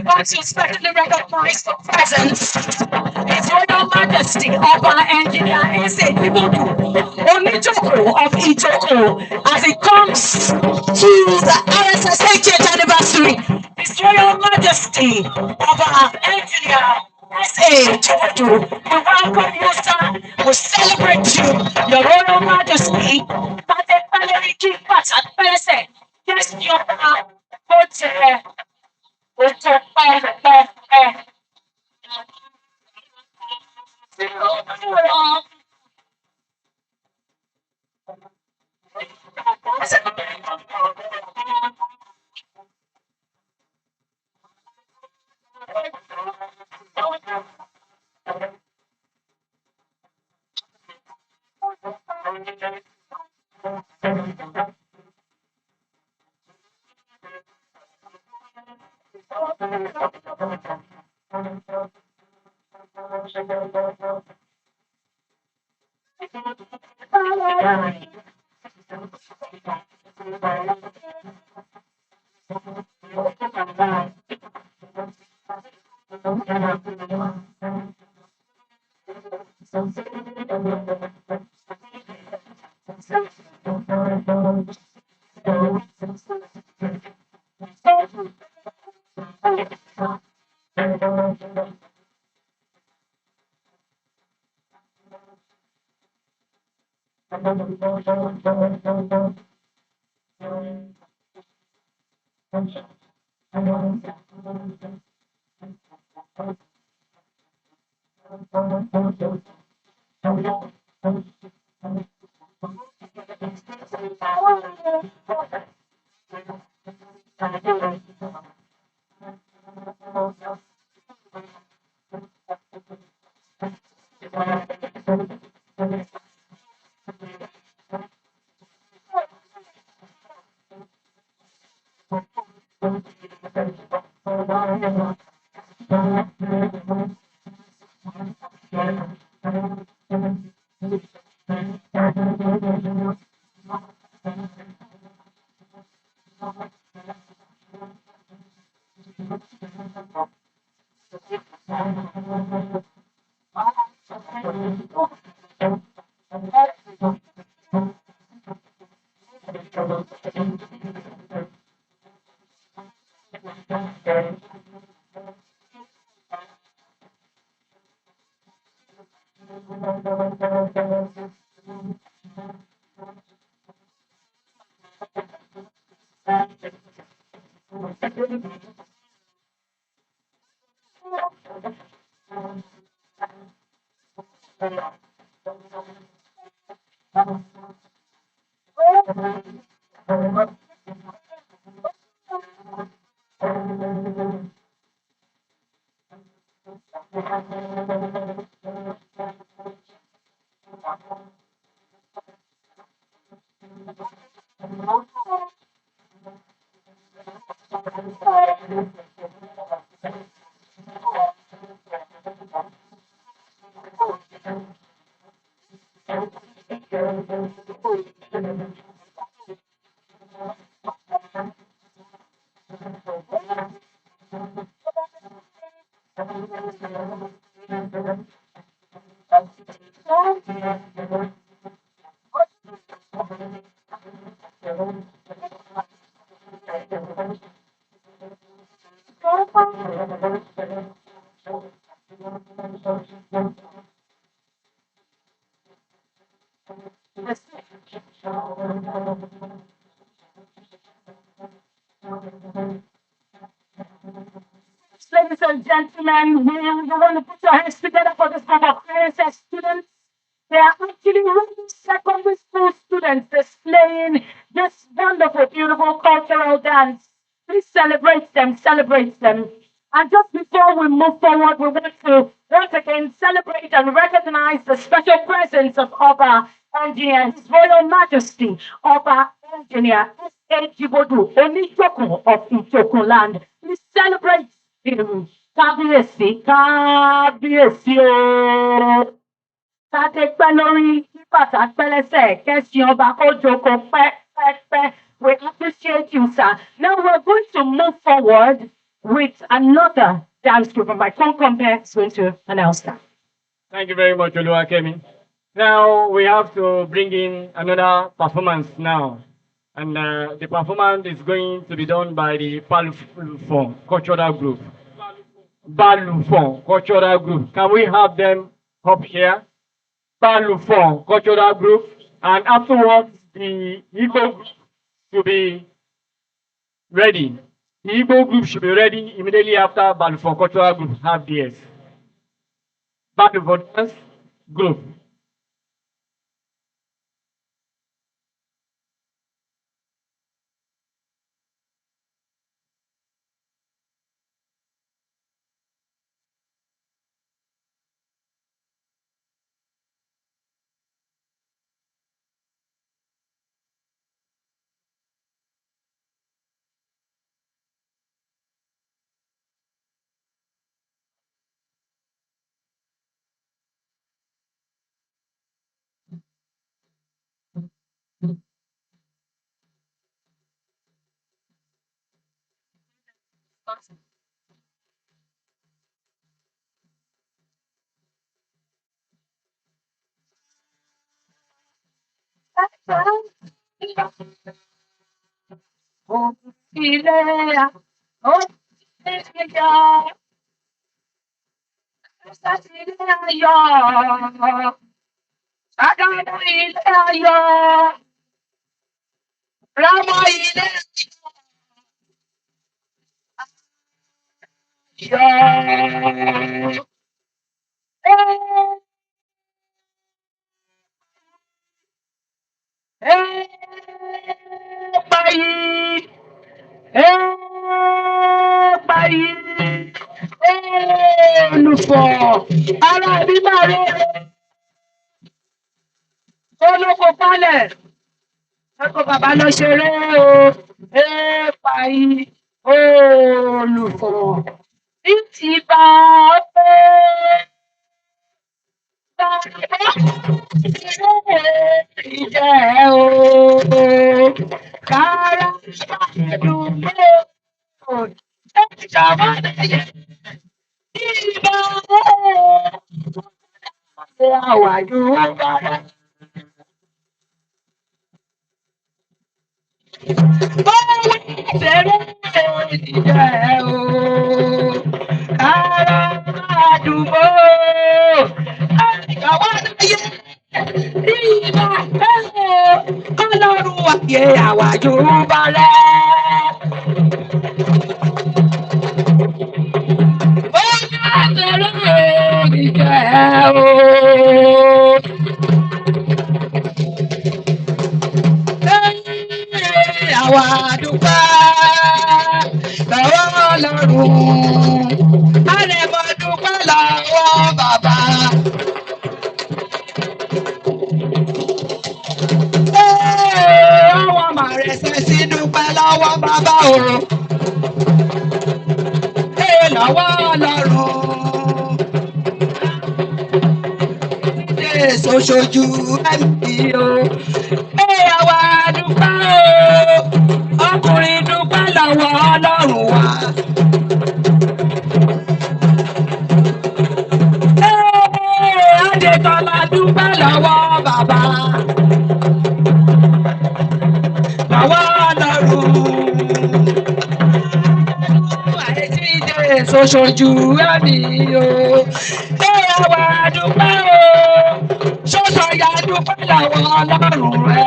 Once you specially recognize the presence, His Royal Majesty Ọba Engineer Eze Ibudu Onijoko of Ijoko, as it comes to the RSS 80th anniversary. His Royal Majesty Ọba Engineer Eze Ibudu, we welcome you, sir. We celebrate you, Your Royal Majesty. Pate Paleriki Pata Pese. Yes, Your Honor. Ladies and gentlemen, you want to put your hands together for this group of parents and students. They are actually really secondary school students displaying this wonderful, beautiful cultural dance. Please celebrate them, celebrate them. And just before we move forward, we want to once again celebrate and recognize the special presence of Oba Engineer, His Royal Majesty, Oba Engineer S.A. Jibodu, Onijoko of Ijoko land. Please celebrate him. Kábíyèsí, kábíyèsí o. Kádé pẹ́ lórí, kí bàtà pẹ́ lẹ́sẹ̀, kẹ́sìn ọba kó jókòó pẹ́. We appreciate you, sir. Now we're going to move forward with another dance group, and my compere is going to announce that. Thank you very much, Oluwakemi. Now we have to bring in another performance now. And the performance is going to be done by the Balufon Cultural Group. Balufon Cultural Group. Can we have them up here? Balufon Cultural Group. And afterwards, the Igbo group should be ready. The Igbo group should be ready immediately after Balufon Cultural Group have theirs. Balufon Dance Group. Olùfọ̀ ará bíbá rẹ̀ olóko palẹ̀ ẹ̀kọ́ bàbá lọ ṣeré o parí olùfọ̀ títí bá ìjẹ́ o kára dùgbò ìjọba lẹ́yìn ìbá àwàdù ọgbàrá. Báwo ṣeré ìjẹ́ o kára dùgbò ìjọba lẹ́yìn ìbá ọlọ́run wáyé àwàdù ọgbàrá. Àwa dúpẹ́ lọ́wọ́ Ọlọ́run, a lè mọ dúpẹ́ lọ́wọ́ bàbá. Àwọn ọmọ rẹ̀ ṣe sí dúpẹ́ lọ́wọ́ bàbá òru, lọ́wọ́ Ọlọ́run. Jésù ṣojú ẹ̀mí o. Àwa dúpẹ́ o. Ọkùnrin dúpẹ́ lọ́wọ́ Ọlọ́run wa. Adétọ́lá dúpẹ́ lọ́wọ́ bàbá. Lọ́wọ́ Ọlọ́run. Àìsí Jésù ṣojú ẹ̀mí o. Àwa dúpẹ́ o. Ṣọ́ṣọ́ ya dúpẹ́ lọ́wọ́ Ọlọ́run rẹ.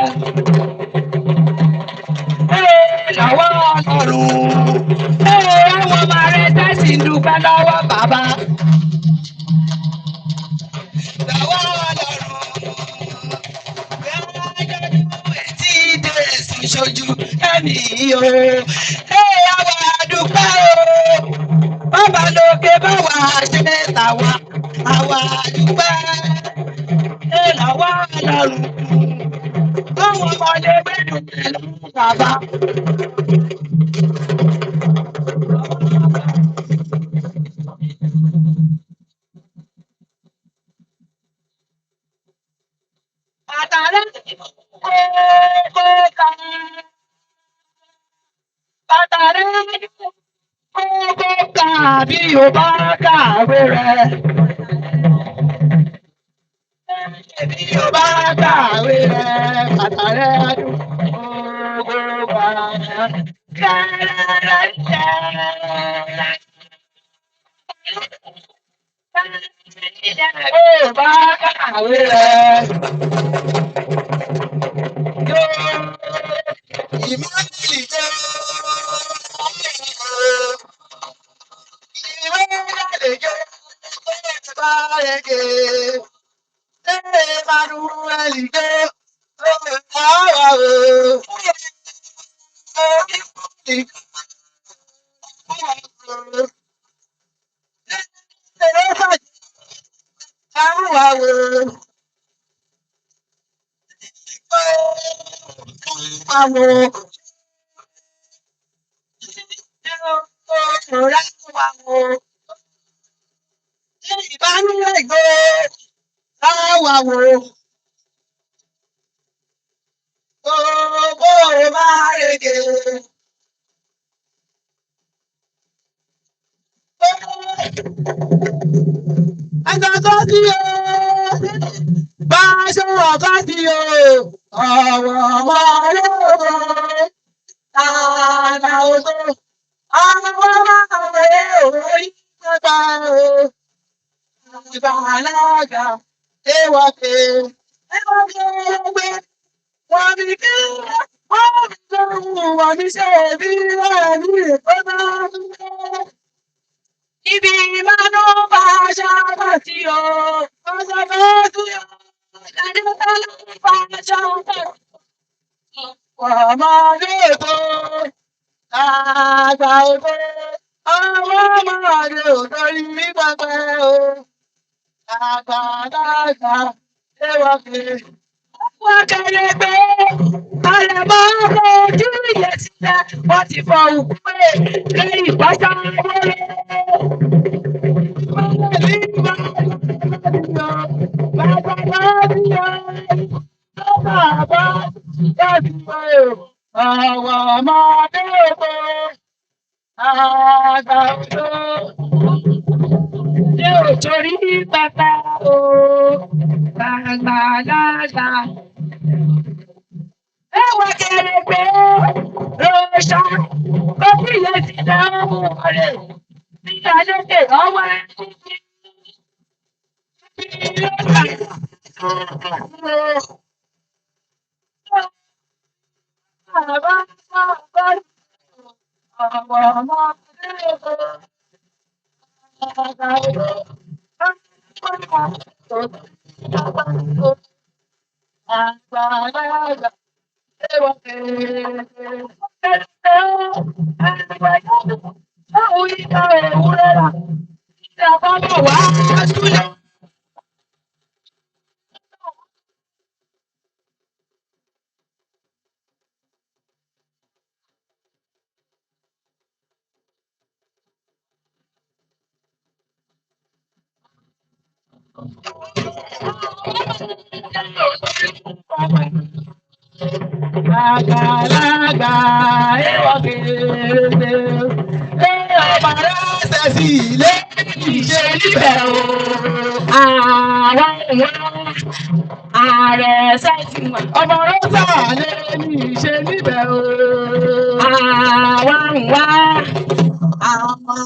Lọ́wọ́ Ọlọ́run. Àwọn ọmọ rẹ tẹ́sí dúpẹ́ lọ́wọ́ bàbá. Lọ́wọ́ Ọlọ́run. Àìsí Jésù ṣojú ẹ̀mí o. Àwa dúpẹ́ o. Bàbá lókè bá wà ṣe tàwa. Àwa dúpẹ́ lọ́wọ́ Ọlọ́run. Àwọn ọmọdé gbẹ́dùn pẹ̀lú bàbá. Àtàrà kókó kan. Àtàrà kókó kan bí o bá kàwé rẹ̀. Bí o bá kàwé rẹ̀, àtàrà kókó kan. Bí o bá kàwé rẹ̀. Ìmọ̀lì jẹ́ ìwé lè jẹ́ bá yege. Emmanuel jẹ́ àwa o. Àwa o. Àwọn ọ̀rẹ́ wa o. Ìbánújẹ́ gbé àwa o. Gbogbo máa rege. sí o. Báṣọ ọ̀gá sí o. Ọ̀wọ̀ ọmọ ológo. Tààlà ògo. Ọmọ rẹ̀ orí pápá o. Ìbàlágà. Ewọ́ke. Ewọ́ke ẹgbẹ́. Wọ́n mi kí. Wọ́n mi lóhùn. Wọ́n mi ṣe bí lẹ́ẹ̀mí ìfọ́nà. Ibi ìmọ̀nà bá ṣáàbà sí o. Ọjọ́ bá sí o. Ẹni bá bá ṣáàbà. Ọmọdé ètò. Àgbà ètò. Ọmọ ọmọdé òtò ní pẹpẹ o. Àgbàlagbà ewọ́ke. Wọ́n kẹ́lẹ́ pé àlẹ́mọ́ ojú ìyẹ̀ sílẹ̀ wọ́n ti fọ òkú pé lẹ́yìn ìpájá wọlé. Àwọn ọmọdé ògbó àgbà òjò ṣé ò torí pẹpẹ o gbàgbàgbà. Ẹ̀wọ̀n kẹrẹ pé rọ̀ṣà kọ́kí yẹn ti dáhùn ọ̀rẹ́ ní àlejò ọwọ́ ẹ̀. Àgbàlagbà ewọ́ke ọmọ rẹ̀ sí ilé ìṣe níbẹ̀ o. Àwọn ìwọ̀n ààrẹ sẹ́sì ọmọ rẹ̀ sàlẹ̀ ní ìṣe níbẹ̀ o. Àwọn ìwọ̀n àwọn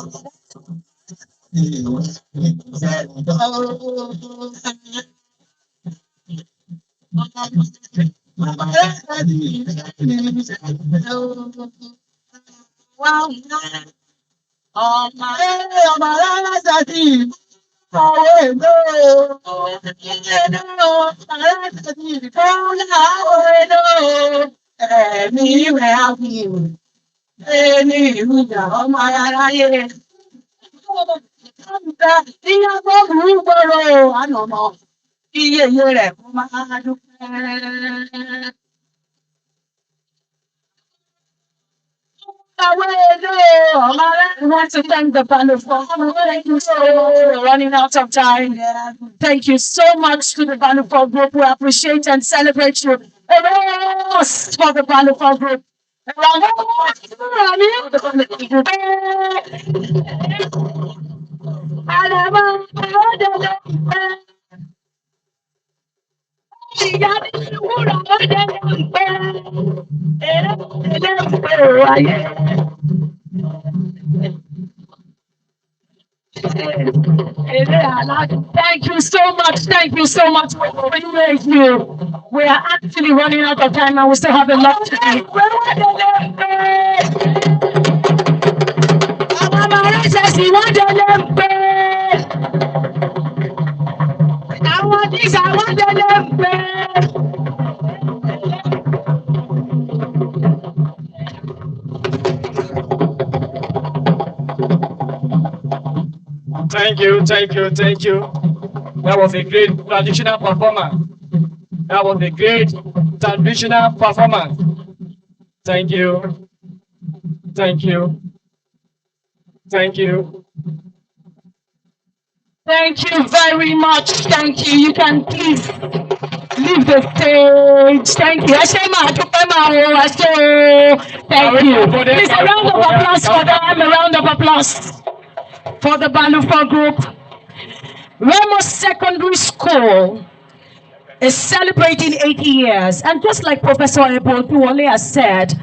ẹ̀mí rẹ̀ á fi ẹni ìrújà ọmọ aráyé. Ìyá tó burú gbòòrò ànàmọ́ iye rẹ̀ kó máa dúpẹ́. We want to thank the band of God. Thank you so much. We're running out of time. Thank you so much to the band of God group. We appreciate and celebrate you. A roast for the band of God group. A round of applause for the band of God group. Thank you so much. Thank you so much. We appreciate you. We are actually running out of time and we still have a lot to do. Thank you, thank you, thank you. That was a great traditional performance. That was a great traditional performance. Thank you. Thank you. Thank you. Thank you very much. Thank you. You can please leave the stage. Thank you. Thank you. Please, a round of applause for them. A round of applause for the Balufo group. Ramos Secondary School is celebrating 80 years. And just like Professor Ebontuwole has said,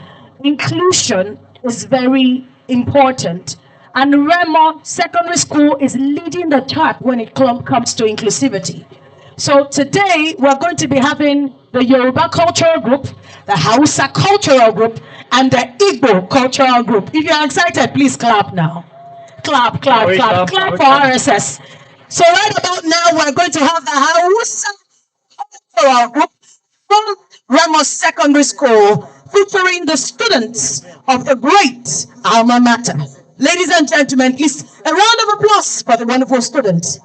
inclusion is very important. And Remo Secondary School is leading the charge when it comes to inclusivity. So today we're going to be having the Yoruba cultural group, the Hausa cultural group, and the Igbo cultural group. If you're excited, please clap now. Clap, clap, clap, clap for RSS. So right about now, we're going to have the Hausa cultural group from Ramos Secondary School, featuring the students of the great alma mater. Ladies and gentlemen, please a round of applause for the wonderful students.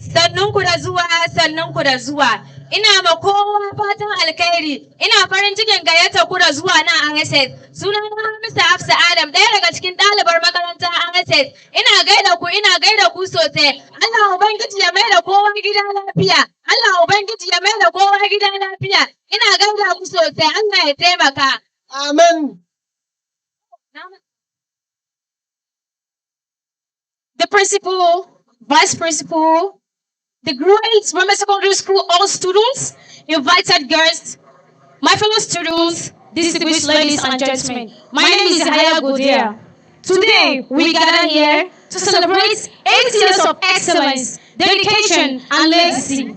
Sannunku da zuwa, sannunku da zuwa. Ina ma kowa fatan alkhairi. Ina farin cikin gayyata ku da zuwa nan RSS. Sunana Mr. Hafsa Adam, ɗaya daga cikin ɗalibar makarantar RSS. Ina gaida ku sosai. Allah Ubangiji ya mai da kowa gida lafiya. Allah Ubangiji ya mai da kowa gida lafiya. Ina gaida ku sosai. Allah ya taimaka. Amen. The principal, vice principal, the great Rama Secondary School, all students, invited guests, my fellow students, distinguished ladies and gentlemen. My name is Haya Godia. Today, we gather here to celebrate 8 years of excellence, dedication, and legacy.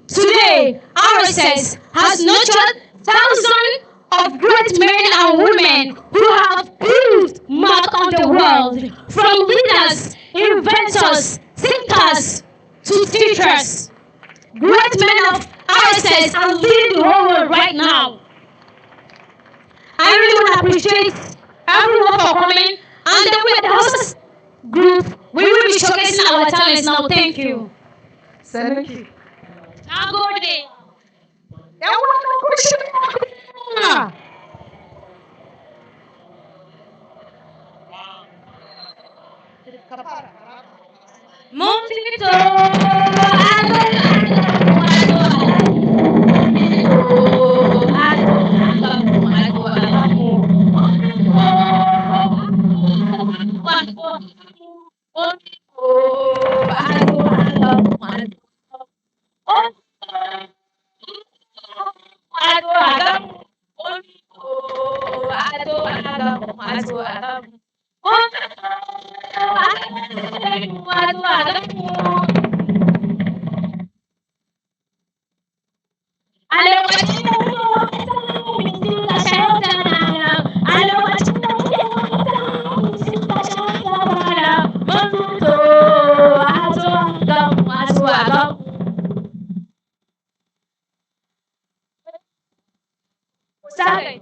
Today, RSS has nurtured thousands of great men and women who have proved mark on the world, from leaders, inventors, thinkers, to teachers. Great men of RSS are leading the whole world right now. I really want to appreciate everyone for coming, and then with the host group, we will be showcasing our talents now. Thank you. Thank you. Now go there. Montito, Sorry.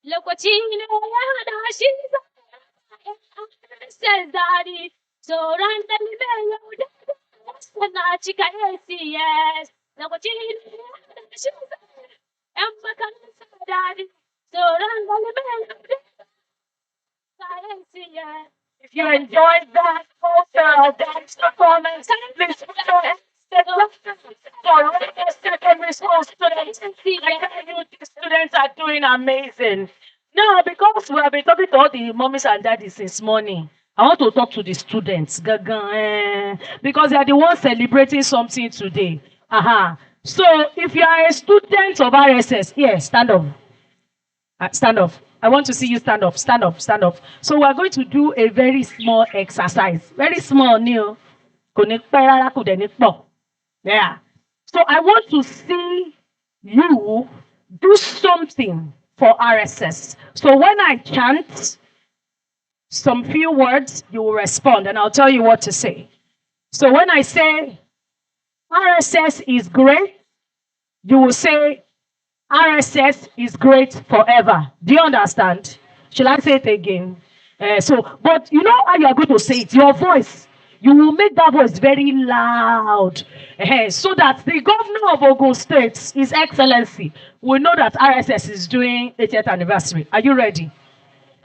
Lokacin da shi says daddy, so run the middle sana cika ACS. Lokacin da shi ‘yan makaranta daddy, so run the middle ACS. If you enjoyed that cultural dance performance, please put your hands together for Radius Secondary School students. I tell you, the students are doing amazing. Now, because we have been talking to all the mommies and daddies since morning, I want to talk to the students, because they are the ones celebrating something today. So, if you are a student of RSS, here, stand up. Stand up. I want to see you stand up. Stand up. Stand up. So we are going to do a very small exercise. Very small, Neil. Yeah. So I want to see you do something for RSS. So when I chant some few words, you will respond, and I'll tell you what to say. So when I say RSS is great, you will say RSS is great forever. Do you understand? Shall I say it again? But you know how you are going to say it? Your voice. You will make that voice very loud. So that the governor of Ogun State, His Excellency, will know that RSS is doing 80th anniversary. Are you ready?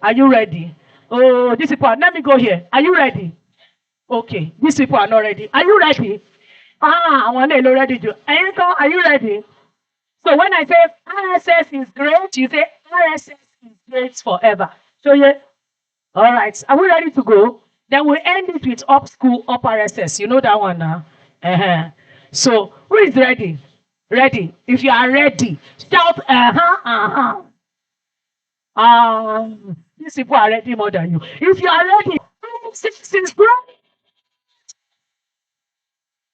Are you ready? Oh, these people, let me go here. Are you ready? Okay, these people are not ready. Are you ready? I want to know ready. Are you ready? So when I say RSS is great, you say RSS is great forever. So yeah, all right. Are we ready to go? Then we end it with up school, up RSS. You know that one now. So who is ready? Ready. If you are ready, shout these people are ready more than you. If you are ready, RSS is great.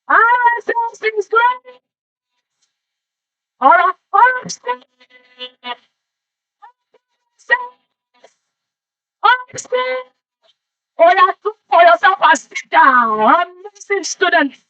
RSS is great. All right. RSS. RSS. Or you look for yourself and sit down. Amazing students.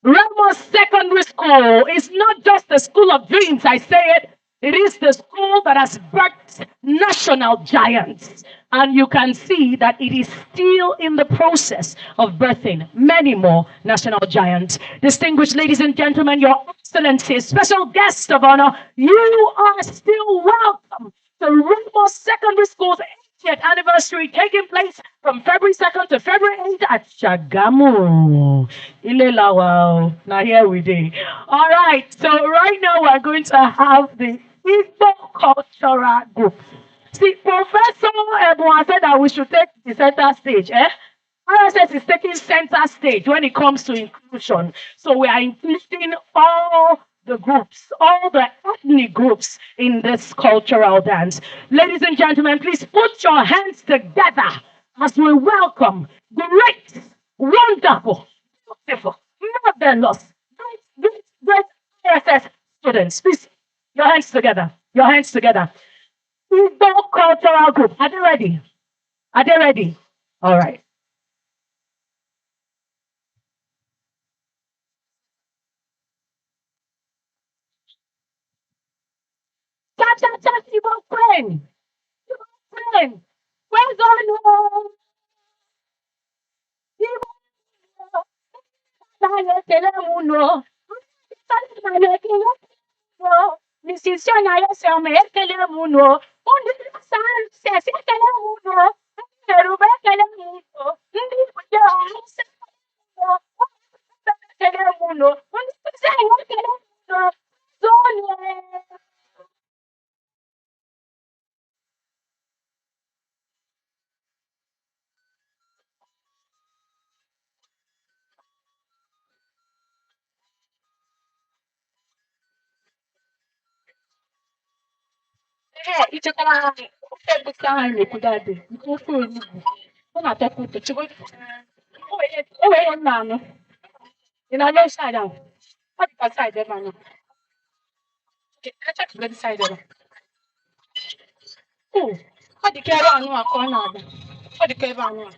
Ramos Secondary School is not just a school of dreams, I say it. It is the school that has birthed national giants. And you can see that it is still in the process of birthing many more national giants. Distinguished ladies and gentlemen, Your Excellencies, special guest of honor, you are still welcome to Ramos Secondary School's 80th anniversary taking place from February 2nd to February 8th at Shagamu. Ilelawa. Now here we do. All right. So right now we're going to have the Igbo Cultural Group. See, Professor Ebua said that we should take the center stage. RSS is taking center stage when it comes to inclusion. So we are including all the groups, all the ethnic groups in this cultural dance. Ladies and gentlemen, please put your hands together as we welcome great, wonderful, beautiful, marvelous, great RSS students. Please, your hands together. Your hands together. Igbo Cultural Group. Are they ready? Are they ready? All right. Cha, Igbo friend. Igbo friend. Where's on Igbo? Na-ekele m unu. Na-ekele m unu. Mrs. Shona Yesoma, ekele m unu. Unu Sanses, ekele m unu. Ndị Yoruba, ekele m unu. Ndị Igbo, ekele m unu. Ndị nkụzi anyị, ekele m unu. Zone. ichekwara ofe egusi ahụ anyị na-ekwu dade nke ofe onugbu ọ na-atọkwa ụtọ chekwa o wee ihe m na-anụ ị na-anya saịdị ahụ ọ dịka saịdị ebe anya echekụgodi saịdị ebe ọ dịka ebe anụ a ka ọ na-abịa ọ dịka ebe anụ a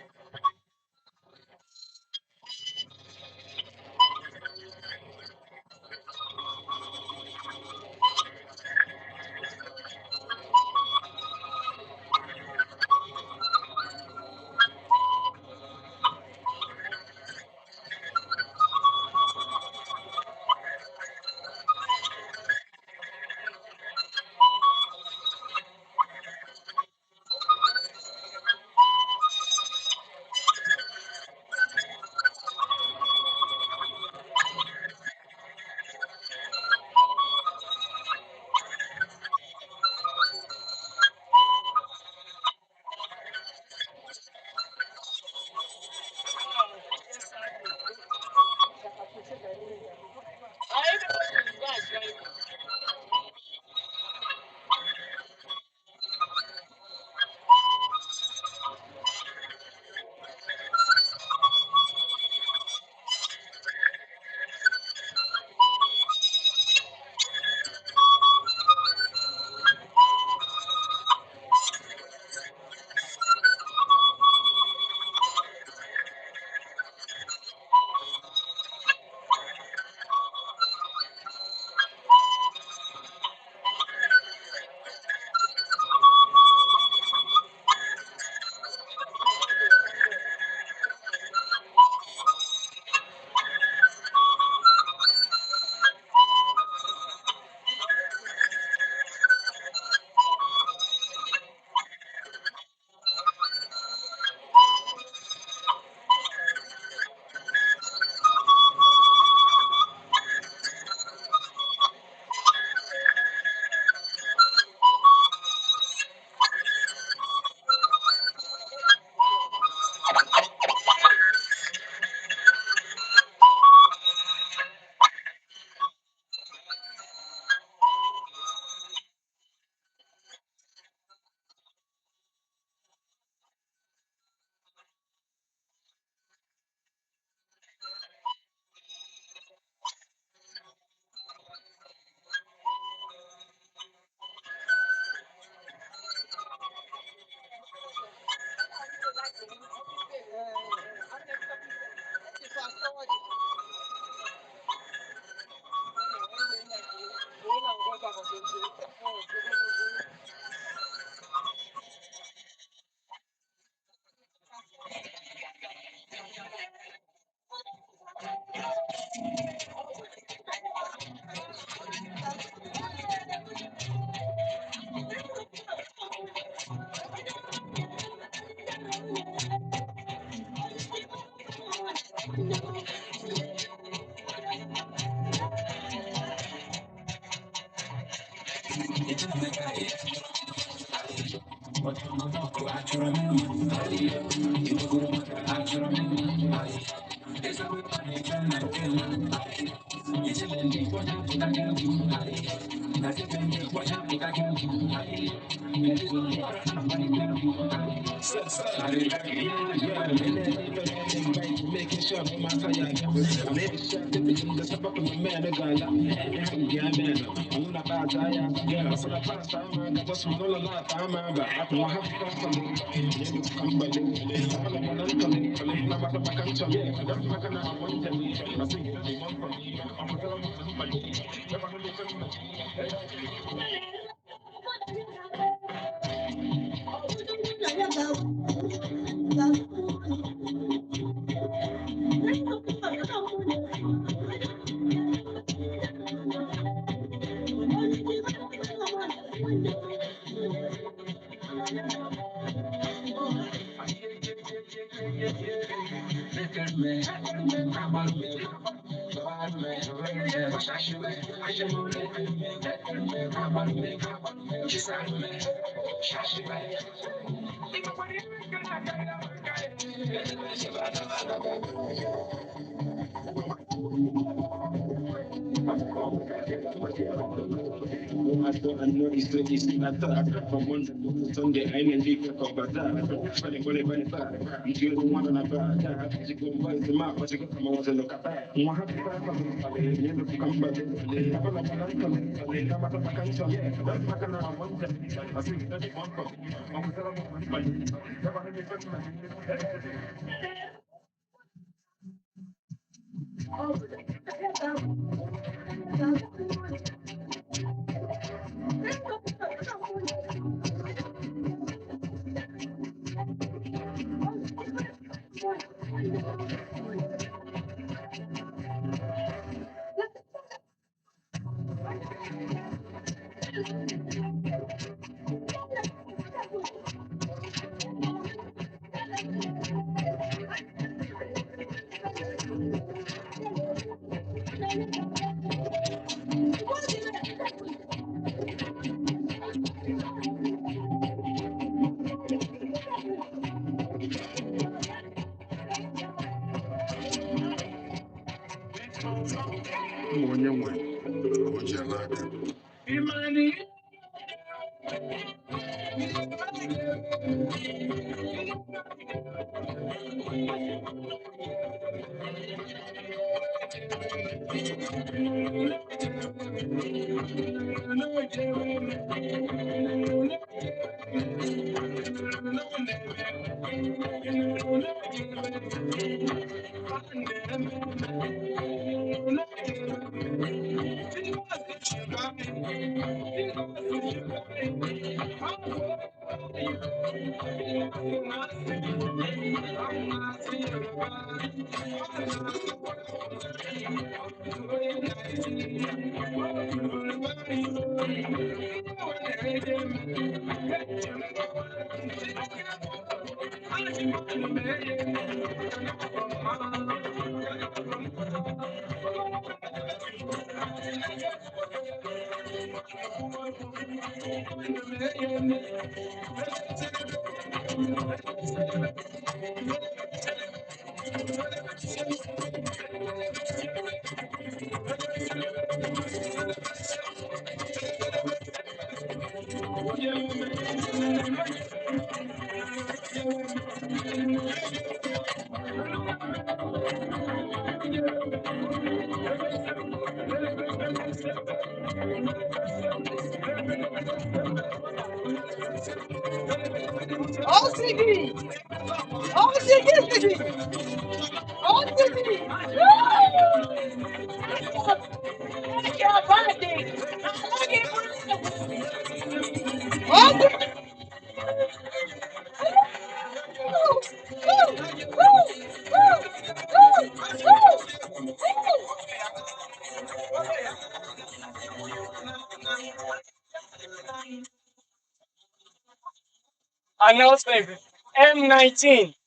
Announcement.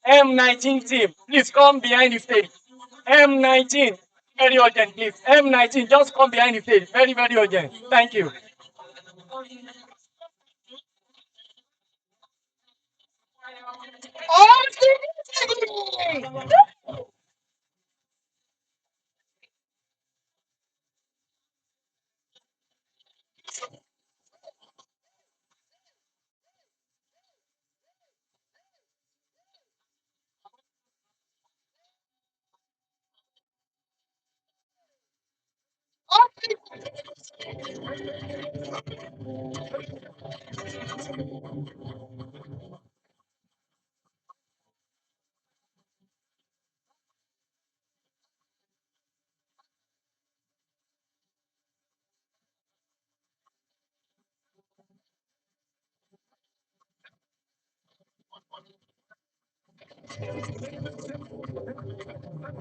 M19 team, please come behind the stage. M19, very urgent, please. M19, just come behind the stage. Very, very urgent. Thank you.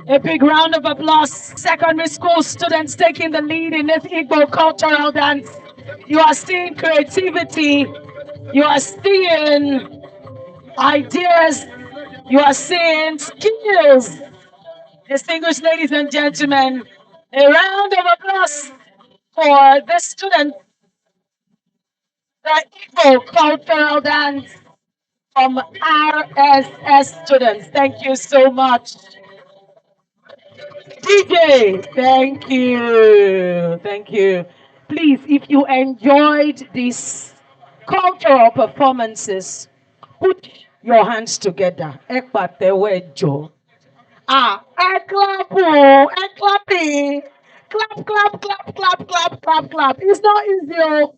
A big round of applause. Secondary school students taking the lead in this Igbo cultural dance. You are seeing creativity. You are seeing ideas. You are seeing skills. Distinguished ladies and gentlemen, a round of applause for the students, the Igbo cultural dance from RSS students. Thank you so much. DJ, thank you. Thank you. Please, if you enjoyed these cultural performances, put your hands together. Ẹ pàtẹ́wọ́ ẹ jọ̀ọ́. Ẹ clap o, ẹ clapping. Clap, clap, clap, clap, clap, clap, clap. It's not easy o.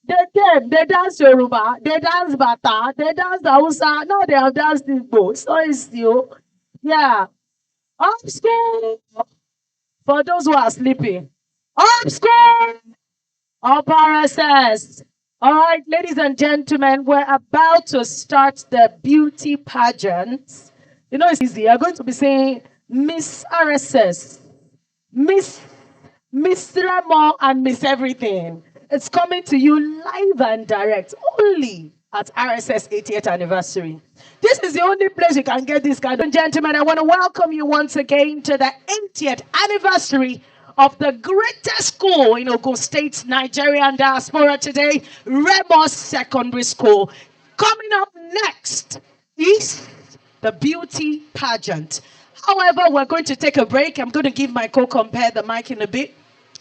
They came, they dance Yoruba, they dance Bata, they dance Hausa. Now they have danced Igbo. It's not easy o. Yeah. Up school. For those who are sleeping. Up school. Up RSS. All right, ladies and gentlemen, we're about to start the beauty pageant. You know, it's easy. You're going to be saying Miss RSS, Miss Remo, and Miss Everything. It's coming to you live and direct only at RSS 80th anniversary. This is the only place you can get this kind of. Gentlemen, I want to welcome you once again to the 80th anniversary of the greatest school in Ogun State, Nigerian diaspora today, Remo Secondary School. Coming up next is the beauty pageant. However, we're going to take a break. I'm going to give my co-compare the mic in a bit.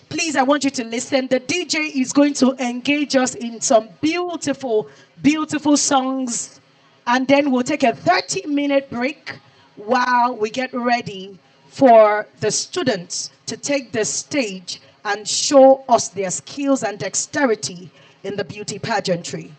Please, I want you to listen. The DJ is going to engage us in some beautiful, beautiful songs. And then we'll take a 30-minute break while we get ready for the students to take the stage and show us their skills and dexterity in the beauty pageantry.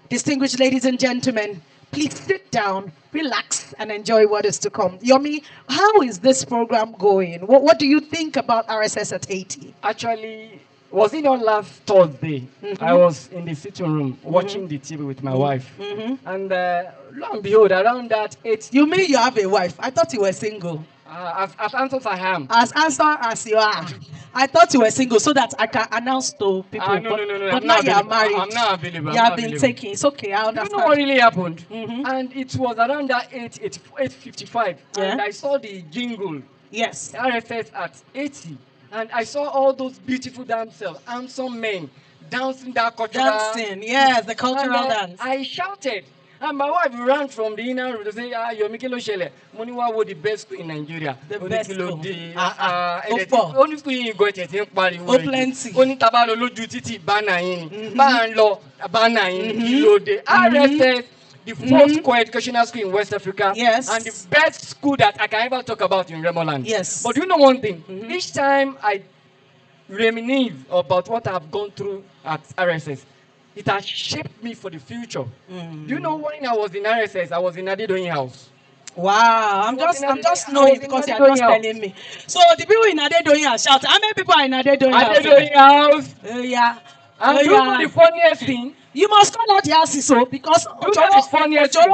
Distinguished ladies and gentlemen, please sit down, relax, and enjoy what is to come. Yomi, how is this program going? What do you think about RSS at 80? Actually, was it on last Thursday? I was in the sitting room watching the TV with my wife. And lo and behold, around that 8... You mean you have a wife? I thought you were single. As answer as I am. As answer as you are. I thought you were single so that I can announce to people. No. But now you are married. I'm not available. You have been taking. It's okay. I understand. You know what really happened? And it was around that 8:55. Yeah. And I saw the jingle. Yes. RSS at 80. And I saw all those beautiful damsels, handsome men, dancing that cultural. Dancing, yes, the cultural dance. I shouted. And my wife ran from the inner room to say, you're making no shele. Moniwa was the best school in Nigeria. The best school. Only school you go to Oh, plenty. Only tabalo lo duty bana in. Ban law, bana in. RSS, the first co-educational school in West Africa. Yes. And the best school that I can ever talk about in Remoland. Yes. But you know one thing? Each time I reminisce about what I've gone through at RSS, it has shaped me for the future. Do you know when I was in RSS, I was in Adedoyin house. Wow, I'm just knowing because you're just telling me. So the people in Adedoyin house shout. How many people are in Adedoyin house? Adedoyin house. Yeah. And you know the funniest thing? You must call out the houses so because you know the funniest thing?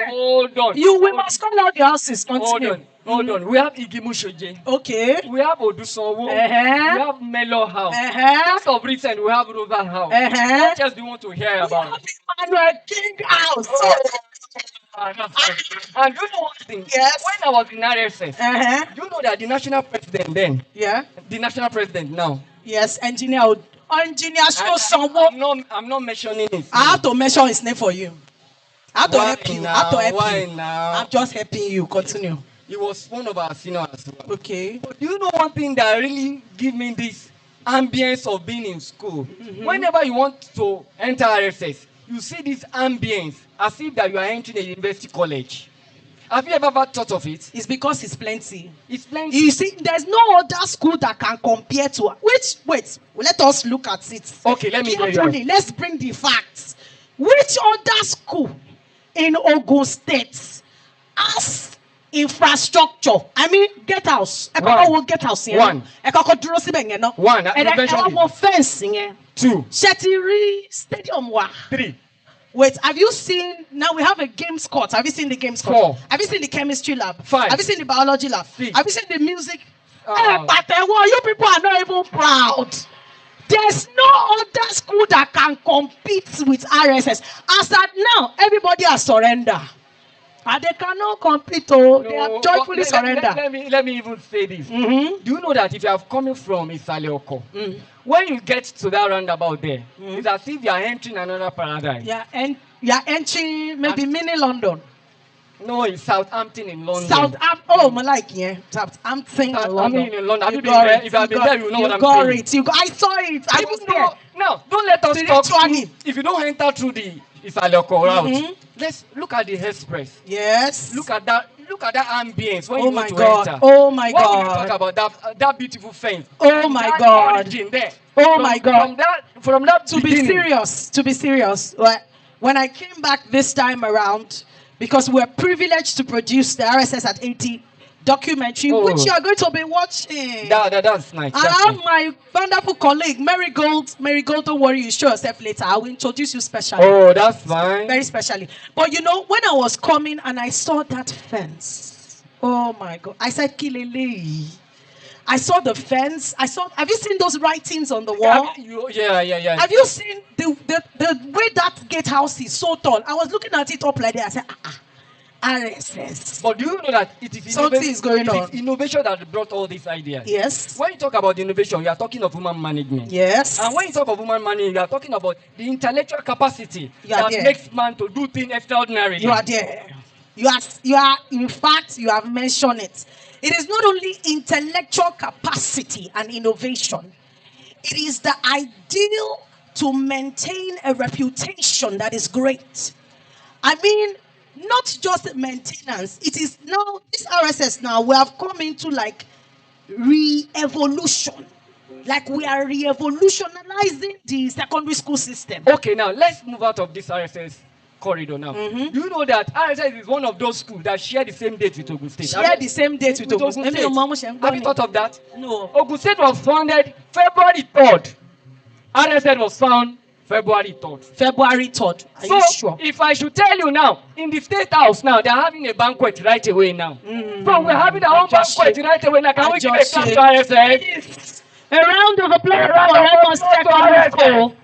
Hold on. We must call out the houses. Continue. Hold on. We have Igimushoje. Okay. We have Odusanwo. We have Melo House. Just of recent, we have Rosa House. What else do you want to hear about? We have Emmanuel King House. And you know one thing? Yes. When I was in RSS, you know that the national president then, the national president now. Yes, engineer show someone. I'm not mentioning it. I have to mention his name for you. I have to help you. I have to help Why you. now? I'm just helping you. Continue. He was one of our seniors as well. Okay. But do you know one thing that really give me this ambience of being in school? Whenever you want to enter RSS, you see this ambience as if that you are entering a university college. Have you ever thought of it? It's because it's plenty. It's plenty. You see, there's no other school that can compare to wait, let us look at it. Okay, let me tell you. Let's bring the facts. Which other school in Ogun State has infrastructure? I mean, get house. Get house. One. One. Fence. Two. Shetiri Stadium. Three. Wait, have you seen, now we have a games court. Have you seen the games court? 4. Have you seen the chemistry lab? 5. Have you seen the biology lab? 6. Have you seen the music? But you people are not even proud. There's no other school that can compete with RSS. As at now, everybody has surrendered. And they cannot compete. They have joyfully surrendered. Let me even say this. Do you know that if you are coming from Isaleoko, when you get to that roundabout there, it's as if you are entering another paradise. Yeah, and you are entering maybe mini London. No, in Southampton in London. Southampton. Oh, my like yeah. Southampton in I London. mean in London. Have you been got there? it. If you have been there, you know what I'm got saying. it. I saw it. I was there. Now, don't let us talk. Spiritually. If you don't enter through the Isaloko route, Mhm. let's look at the express. Yes. Look at that ambience when Oh you my want to God. enter. Oh my What will you God. talk about that beautiful fence? Oh my That God. origin there. Oh my God. From that To be beginning. serious, like, when I came back this time around, because we're privileged to produce the RSS at 80 documentary, which you are going to be watching. That's nice. And I have my wonderful colleague, Marigold. Marigold, don't worry, you show yourself later. I will introduce you specially. Oh, that's fine. Very specially. But you know, when I was coming and I saw that fence, oh my God, I said, Kilele. I saw the fence. Have you seen those writings on the wall? Yeah. Have you seen the way that gatehouse is so tall? I was looking at it up like that. I said, RSS. But do you know that it is Something is going on. It is innovation that brought all these ideas. Yes. When you talk about innovation, you are talking of human management. Yes. And when you talk of human management, you are talking about the intellectual capacity You are that there. makes man to do things extraordinarily. You are there. You are, in fact, you have mentioned it. It is not only intellectual capacity and innovation, it is the ideal to maintain a reputation that is great. I mean, not just maintenance. It is now, this RSS now, we have come into like re-evolution. Like we are re-evolutionizing the secondary school system. Okay, now let's move out of this RSS corridor now. Do you know that RSS is one of those schools that share the same date with Ogun State? Share the same date with Ogun State. Have you thought of that? No. Ogun State was founded February 3rd. RSS was found February 3rd. February 3rd. Are so, you sure? if I should tell you now, in the State House now, they're having a banquet right away now. So we're having our own banquet right away now. Can we give a clap to RSS? A round of applause for Ramos Secondary School.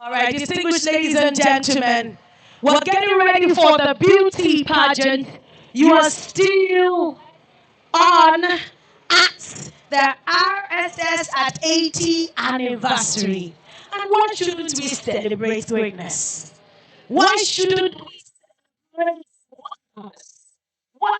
All right, distinguished ladies and gentlemen, we're getting ready for the beauty pageant. You are still on at the RSS at 80 anniversary. And why shouldn't we celebrate greatness? Why shouldn't we celebrate wonders? Why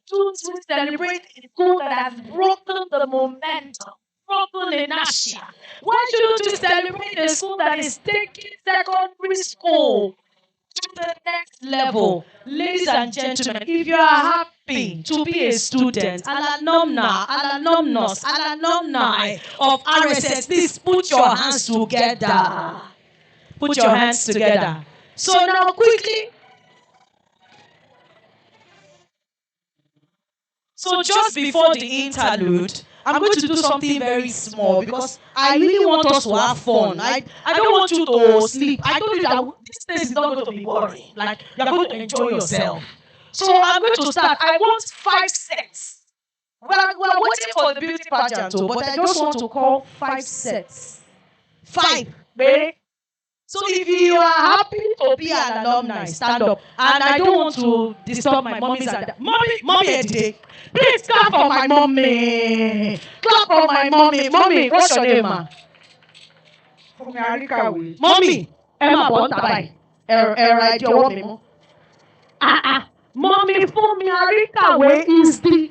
shouldn't we celebrate a school that has broken the momentum? Broken inertia. Why shouldn't we celebrate a school that is taking secondary school to the next level? Ladies and gentlemen, if you are happy to be a student, an alumnus, an alumni of RSS, please put your hands together. Put your hands together. So now quickly. So just before the interlude, I'm going to do something very small because I really want us to have fun. I don't want you to sleep. I told you that this place is not going to be boring. Like, you're going to enjoy yourself. So I'm going to start. I want 5 sets. We're waiting for the beauty pageant too, but I just want to call 5 sets. 5, baby. So if you are happy to be an alumni, stand up. And I don't want to disturb my mommies and dad. Mommy, Eddie. Please clap for my mommy. Clap for my mommy. Mommy, what's your name, ma? Mommy, Emma Bontabai. Right, your woman. Mommy, Fumi Arikawe is the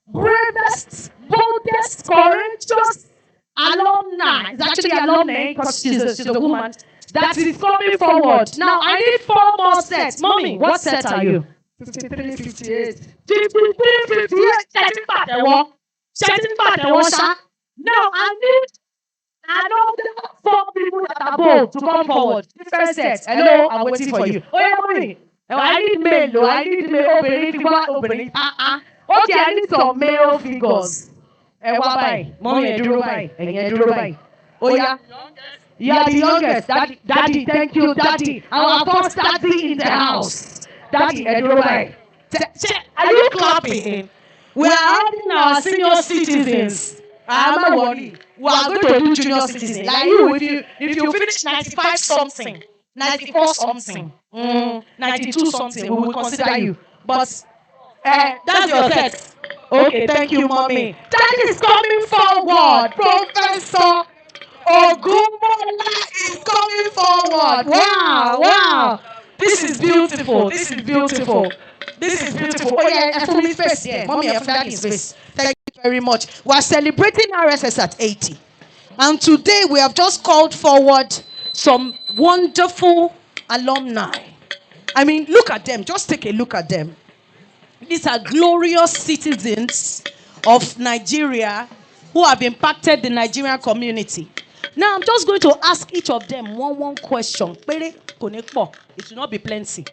bravest, boldest, courageous alumni. It's actually alumni because she's a woman. That is coming forward. Now, I need 4 more sets. Mommy, what set are you? 53, 58. 53, 58. Setting back the wall. Now, I need another 4 people that are bold to come forward. Different sets. Hello, I'm waiting for you. Oh, yeah, mommy. I need male. I need male. Opening. Okay, I need some male figures. Mommy, dúró báyìí. Oh, yeah. You are the youngest. Daddy, thank you, Daddy. Our first daddy in the house. Daddy, Edurobai. Are you clapping? We are having our senior citizens. I'm not worried. We are going to do junior citizens. Like you, if you finish 95 something, 94 something, 92 something, we will consider you. But that's your set. Okay, thank you, mommy. That is coming forward. Professor Ogumola is coming forward. Wow, wow. This is beautiful. This is beautiful. This is beautiful. Oh yeah, for me face here. Mommy, for daddy's face. Thank you very much. We are celebrating RSS at 80. And today we have just called forward some wonderful alumni. I mean, look at them. Just take a look at them. These are glorious citizens of Nigeria who have impacted the Nigerian community. Now, I'm just going to ask each of them one question. It will not be plenty.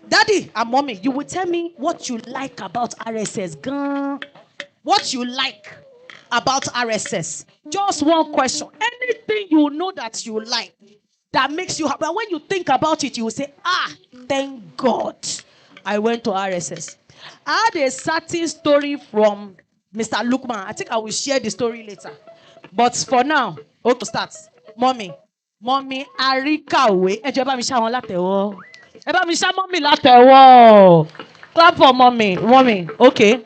Daddy and mommy, you will tell me what you like about RSS. What you like about RSS. Just one question. Anything you know that you like, that makes you happy. But when you think about it, you will say, thank God I went to RSS. I had a certain story from Mr. Lukman. I think I will share the story later. But for now, to start. Mommy, Arikawe. Ẹ jọ̀ọ́ ẹ bá mi ṣá wọn látẹ̀wọ́. Ẹ bá mi ṣá mommy látẹ̀wọ́. Clap for mommy. Mommy, okay.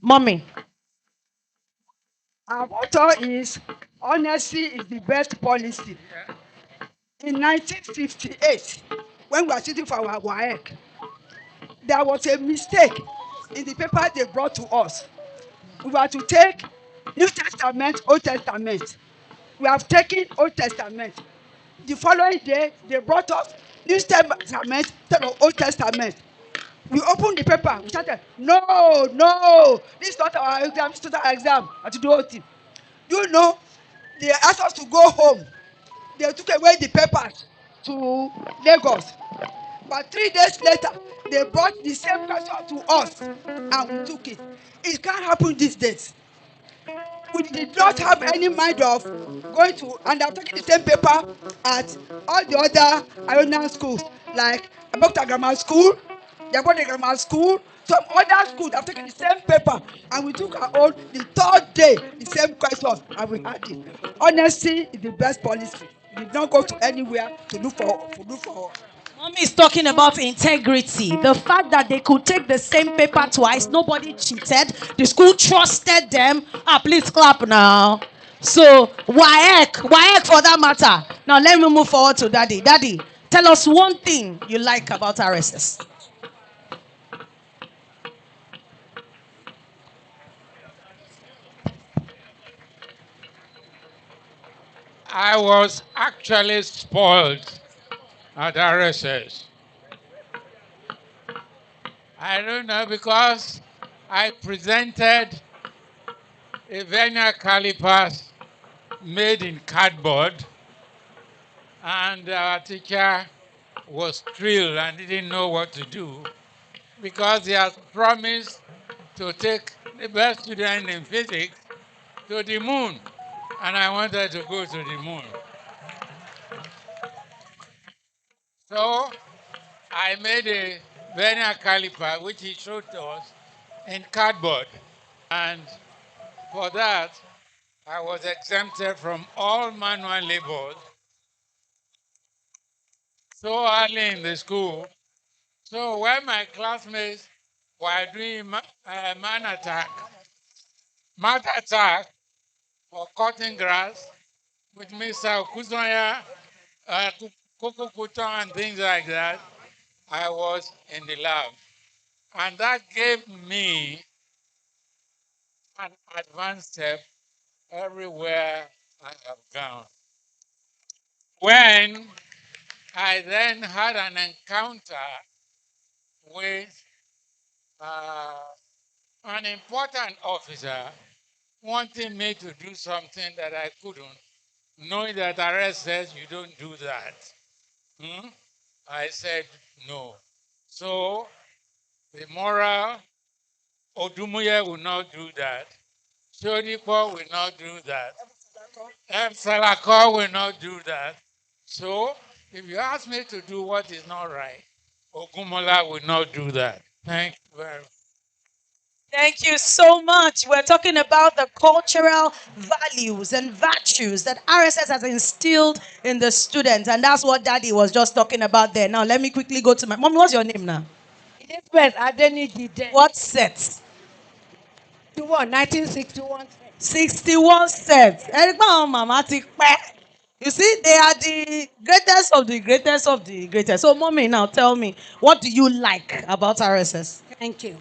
Mommy. Our motto is honesty is the best policy. In 1958, when we were sitting for our WAEC, there was a mistake in the paper they brought to us. We were to take New Testament, Old Testament. We have taken Old Testament. The following day, they brought us New Testament instead of Old Testament. We opened the paper. We started, no, this is not our exam, this is not our exam. I had to do all thing. You know, they asked us to go home. They took away the papers to Lagos. But 3 days later, they brought the same question to us and we took it. It can't happen these days. We did not have any mind of going to and I'm taking the same paper at all the other Ionian schools, like Abokta Grammar School, Yakwade Grammar School, some other schools have taken the same paper and we took our own the third day, the same question and we had it. Honesty is the best policy. We did not go to anywhere to look for. Mommy is talking about integrity. The fact that they could take the same paper twice, nobody cheated. The school trusted them. Please clap now. So, WAEC for that matter. Now, let me move forward to Daddy. Daddy, tell us one thing you like about RSS. I was actually spoiled at RSS. I don't know, because I presented a vernier calipers made in cardboard, and our teacher was thrilled and didn't know what to do, because he had promised to take the best student in physics to the moon, and I wanted to go to the moon. So I made a vernier caliper, which he showed to us, in cardboard. And for that, I was exempted from all manual labors so early in the school. So when my classmates were doing math attack for cutting grass with Mr. Okuzoya, Coco Kuton and things like that, I was in the lab. And that gave me an advanced step everywhere I have gone. When I then had an encounter with an important officer wanting me to do something that I couldn't, knowing that arrest says you don't do that. I said no. So the moral Odumuye will not do that. Shodipo will not do that. Salako will not do that. So if you ask me to do what is not right, Ogumola will not do that. Thank you very much. Thank you so much. We're talking about the cultural values and virtues that RSS has instilled in the students. And that's what Daddy was just talking about there. Now, let me quickly go to my mom. What's your name now? Elizabeth Adeniji. What set? 61, 1961. 61 steps. Ẹni pé àwọn màmá ti pẹ́. You see, they are the greatest of the greatest of the greatest. So, mommy, now tell me, what do you like about RSS? Thank you.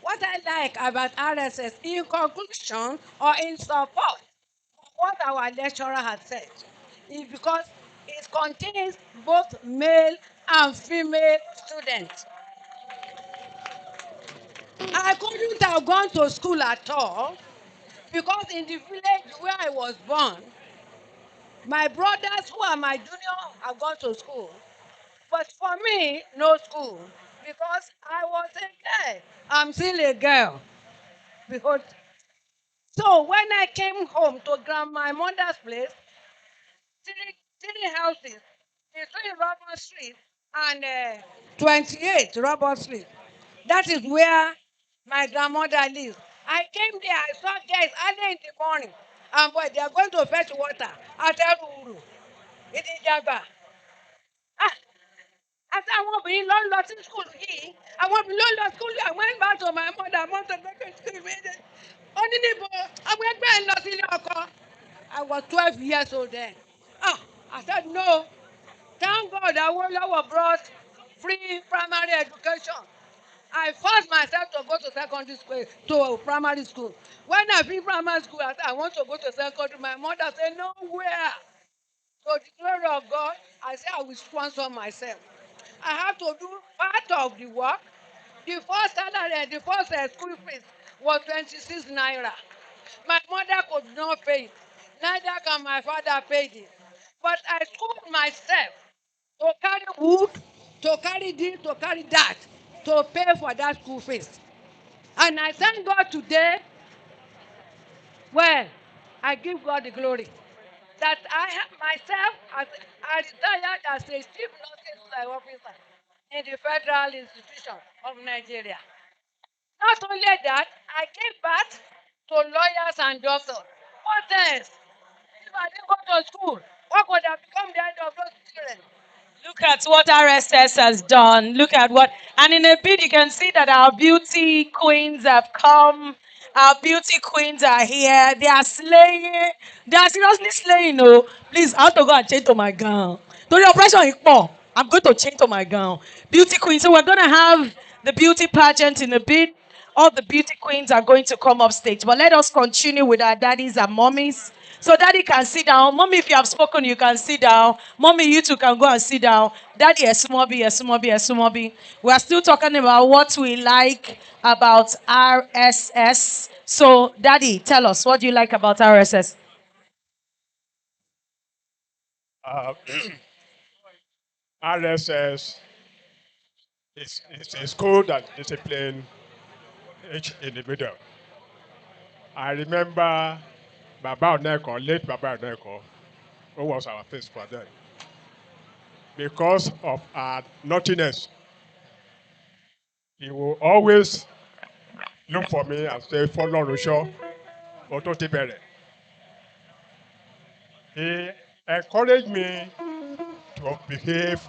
What I like about RSS, in conclusion or in support of what our lecturer has said, is because it contains both male and female students. I couldn't have gone to school at all because in the village where I was born, my brothers who are my junior have gone to school. But for me, no school because I was a girl. I'm still a girl. Because so when I came home to my mother's place, three houses, the 3 Robert Street and 28 Robert Street. That is where my grandmother lives. I came there, I saw guys early in the morning. And boy, they are going to fetch water. I tell Uru, it is Jagba. Ah, after I want to be long lost in school here, I want to be long lost school. I went back to my mother, I want to go to school. Only I went back and lost in your. I was 12 years old then. Ah, I said no. Thank God that Awolowo brought free primary education. I forced myself to go to secondary school, to primary school. When I finished primary school, I said, I want to go to secondary. My mother said, nowhere. So the glory of God, I said, I will sponsor myself. I have to do part of the work. The first salary, the first school fees was 26 naira. My mother could not pay it. Neither can my father pay it. But I schooled myself to carry wood, to carry this, to carry that, to pay for that school fees. And I thank God today, well, I give God the glory that I have myself, as I retired as a chief nursing officer in the federal institution of Nigeria. Not only that, I gave birth to lawyers and doctors. What else? If I didn't go to school, what would have become the end of those children? Look at what RSS has done. Look at what, and in a bit you can see that our beauty queens have come. Our beauty queens are here. They are slaying. They are seriously slaying. No, please, I have to go and change to my gown. To the operation is poor. I'm going to change to my gown. Beauty queen. So we're gonna have the beauty pageant in a bit. All the beauty queens are going to come up stage. But let us continue with our daddies and mommies. So daddy can sit down. Mommy, if you have spoken, you can sit down. Mommy, you two can go and sit down. Daddy, Esumobi, Esumobi, Esumobi. We are still talking about what we like about RSS. So daddy, tell us, what do you like about RSS? Uh, RSS is a school that discipline each individual. I remember Baba Oneko, late Baba Oneko, who was our principal then. Because of our naughtiness, he will always look for me and say, follow Rusho, Oto Tibere. He encouraged me to behave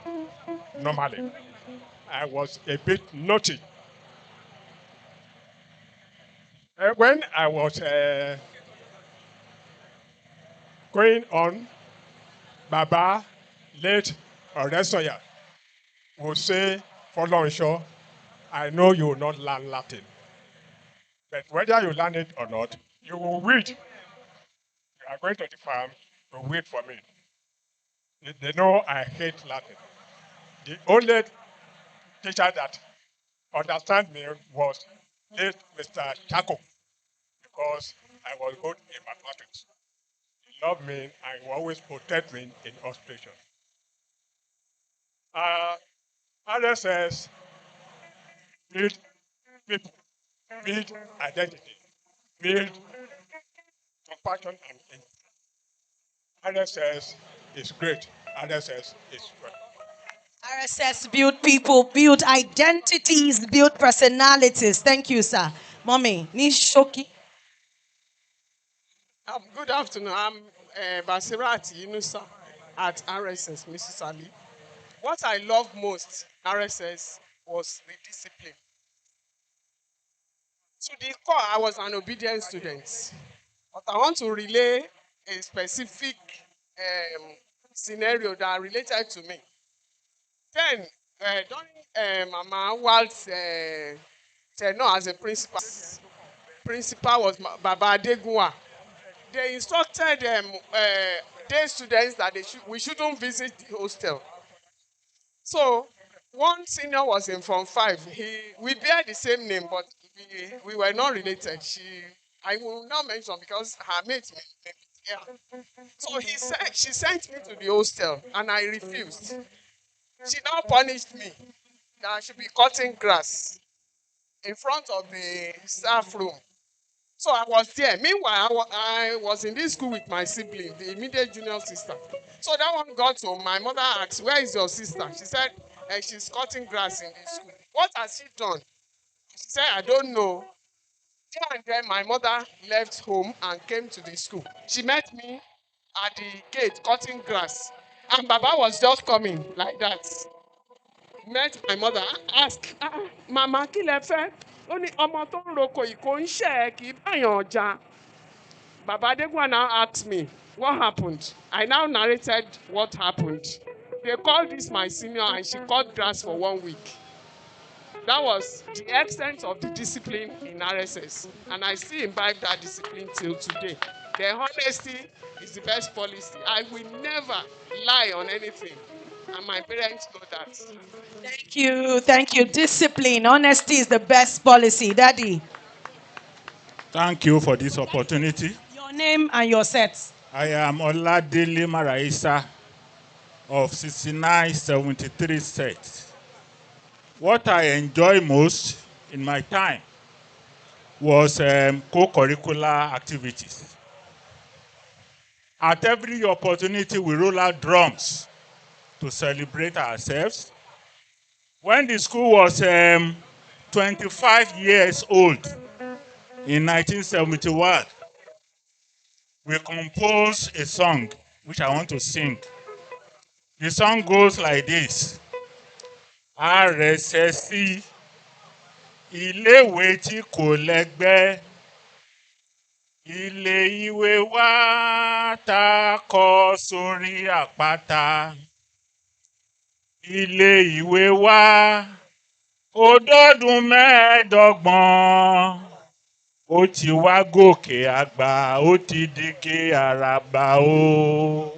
normally. I was a bit naughty. When I was going on, Baba, late Oresoya, will say, follow Rusho, I know you will not learn Latin. But whether you learn it or not, you will wait. You are going to the farm to wait for me. They know I hate Latin. The only teacher that understand me was late Mr. Chaco because I was good in mathematics. He loved me and he always protect me in all situations. RSS build people, build identity, build compassion and RSS is great. RSS is great. RSS build people, build identities, build personalities. Thank you, sir. Mommy, Nishoki. Good afternoon. I'm Basirat Yunusa at RSS, Mrs. Ali. What I love most RSS was the discipline. To the core, I was an obedient student. But I want to relay a specific um, scenario that related to me. Then, during Mama Walt's tenure as a principal was Baba Adegunwa. They instructed day students that we shouldn't visit the hostel. So one senior was in Form 5. We bear the same name, but we were not related. I will not mention because her mate may yeah. So she sent me to the hostel and I refused. She now punished me that I should be cutting grass in front of the staff room. So I was there. Meanwhile, I was in this school with my sibling, the immediate junior sister. So that one got home. My mother asked, "Where is your sister?" She said, she's cutting grass in this school. What has she done? She said, "I don't know." There and then my mother left home and came to the school. She met me at the gate cutting grass. And Baba was just coming like that. Met my mother, asked, Mama, kí lẹ fẹ́? Ó ní ọmọ tó ń roko ìkó ń ṣe ẹ kì í báyàn ọjà. Baba Adegwa now asked me, what happened? I now narrated what happened. They called this my senior and she cut grass for 1 week. That was the extent of the discipline in RSS. And I still imbibe that discipline till today. The honesty is the best policy. I will never lie on anything. And my parents know that. Thank you. Thank you. Discipline. Honesty is the best policy. Daddy. Thank you for this opportunity. Your name and your set. I am Oladele Maraisa of 6973 set. What I enjoy most in my time was co-curricular activities. At every opportunity, we roll out drums to celebrate ourselves. When the school was 25 years old in 1971, we composed a song which I want to sing. The song goes like this. RSSC, iléèwé tí kò lẹ́gbẹ́, ilé ìwé wa tá kọ́ sórí àpáta. Ilé ìwé wa ó dọ́dún mẹ́ẹ̀ẹ́dọ́gbọ̀n, ó ti wá gòkè àgbà, ó ti digi àràbà o.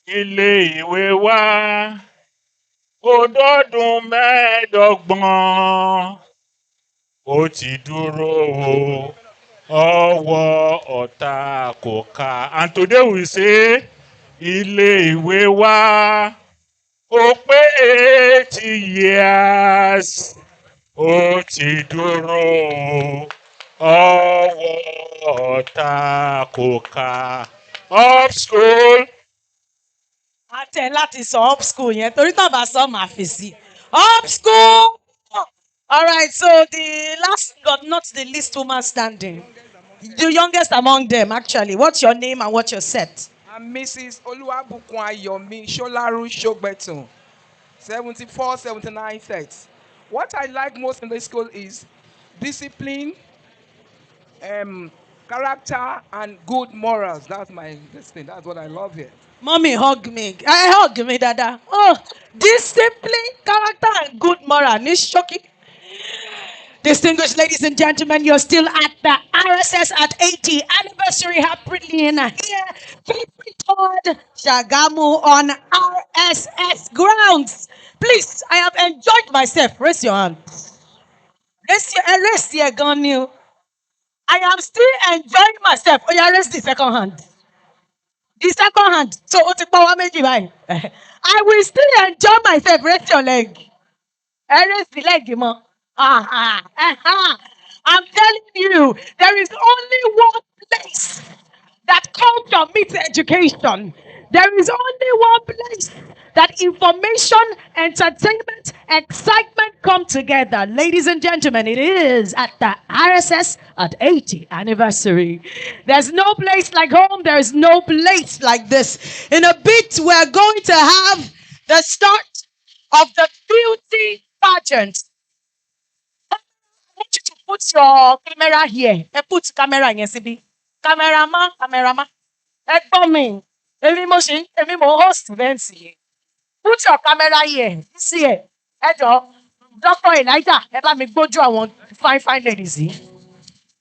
Ilé ìwé wa ó dọ́dún mẹ́ẹ̀ẹ́dọ́gbọ̀n, ó ti dúró o, ọwọ́ ọ̀tá kò ká. And today we say, ilé ìwé wa ó pé 80 years, ó ti dúró o, ọwọ́ ọ̀tá kò ká. Up school. Àtẹ láti sọ up school yẹn torí tàbá sọ máa fèsì. Up school! All right, so the last but not the least woman standing. The youngest among them, actually. What's your name and what's your set? I'm Mrs. Oluwabukun Ayomi Sholaru Shogbetun, 74, 79 sets. What I like most in this school is discipline, character, and good morals. That's my thing. That's what I love here. Mommy, hug me. Hug me, Dada. Oh, discipline, character, and good moral. It's shocking. Distinguished ladies and gentlemen, you're still at the RSS at 80 anniversary happening here. Todd Shagamu on RSS grounds. Please, I have enjoyed myself. Raise your hand. Raise your gun. I am still enjoying myself. Oh, yeah, raise the second hand. The second hand. So, I will still enjoy myself. Raise your leg. Raise the leg, man. I'm telling you, there is only one place that culture meets education. There is only one place that information, entertainment, excitement come together. Ladies and gentlemen, it is at the RSS at 80 anniversary. There's no place like home. There is no place like this. In a bit, we're going to have the start of the beauty pageant. I want you to Put your camera here. Put camera yẹn síbí. Cameraman. Ẹ gbọ́ mi. Èmi mo host event yìí. Put your camera here. See ẹ. Ẹ jọ. Dr. Elijah, ẹ bá mi gbójú àwọn fine ladies yìí.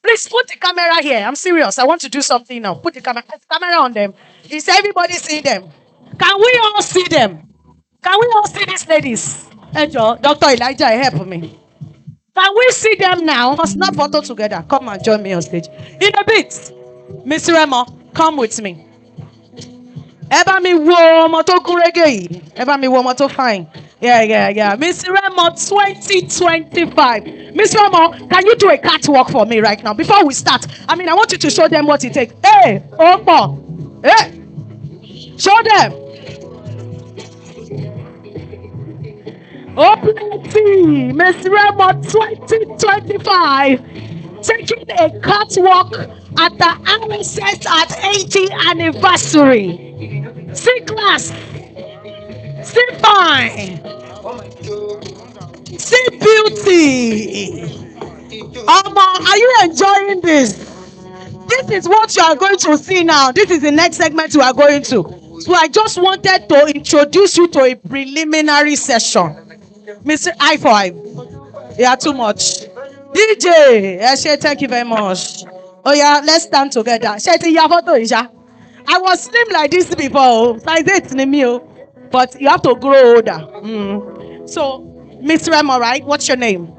Please put the camera here. I'm serious. I want to do something now. Put the camera on them. Is everybody seeing them? Can we all see them? Can we all see these ladies? Ẹ jọ, Dr. Elijah, help me. Can we see them now? Let's snap photo together. Come and join me on stage. In a bit. Mr. Remo, come with me. Ẹ bá mi wo ọmọ tó gún régé yìí. Ẹ bá mi wo ọmọ tó fine. Yeah. Mr. Remo 2025. Mr. Remo, can you do a catwalk for me right now? Before we start, I want you to show them what it takes. Hey, Opo. Hey, show them. OPT, Mr. Remo 2025. Taking a catwalk at the RSS at 80th anniversary. See class. See fine. See beauty. Are you enjoying this? This is what you are going to see now. This is the next segment we are going to. So I just wanted to introduce you to a preliminary session. Mr. I5. You are too much. DJ, thank you very much. Oh yeah, let's stand together. I was slim like this before, size 8 in the meal, but you have to grow older. So, Miss Remo, right? What's your name?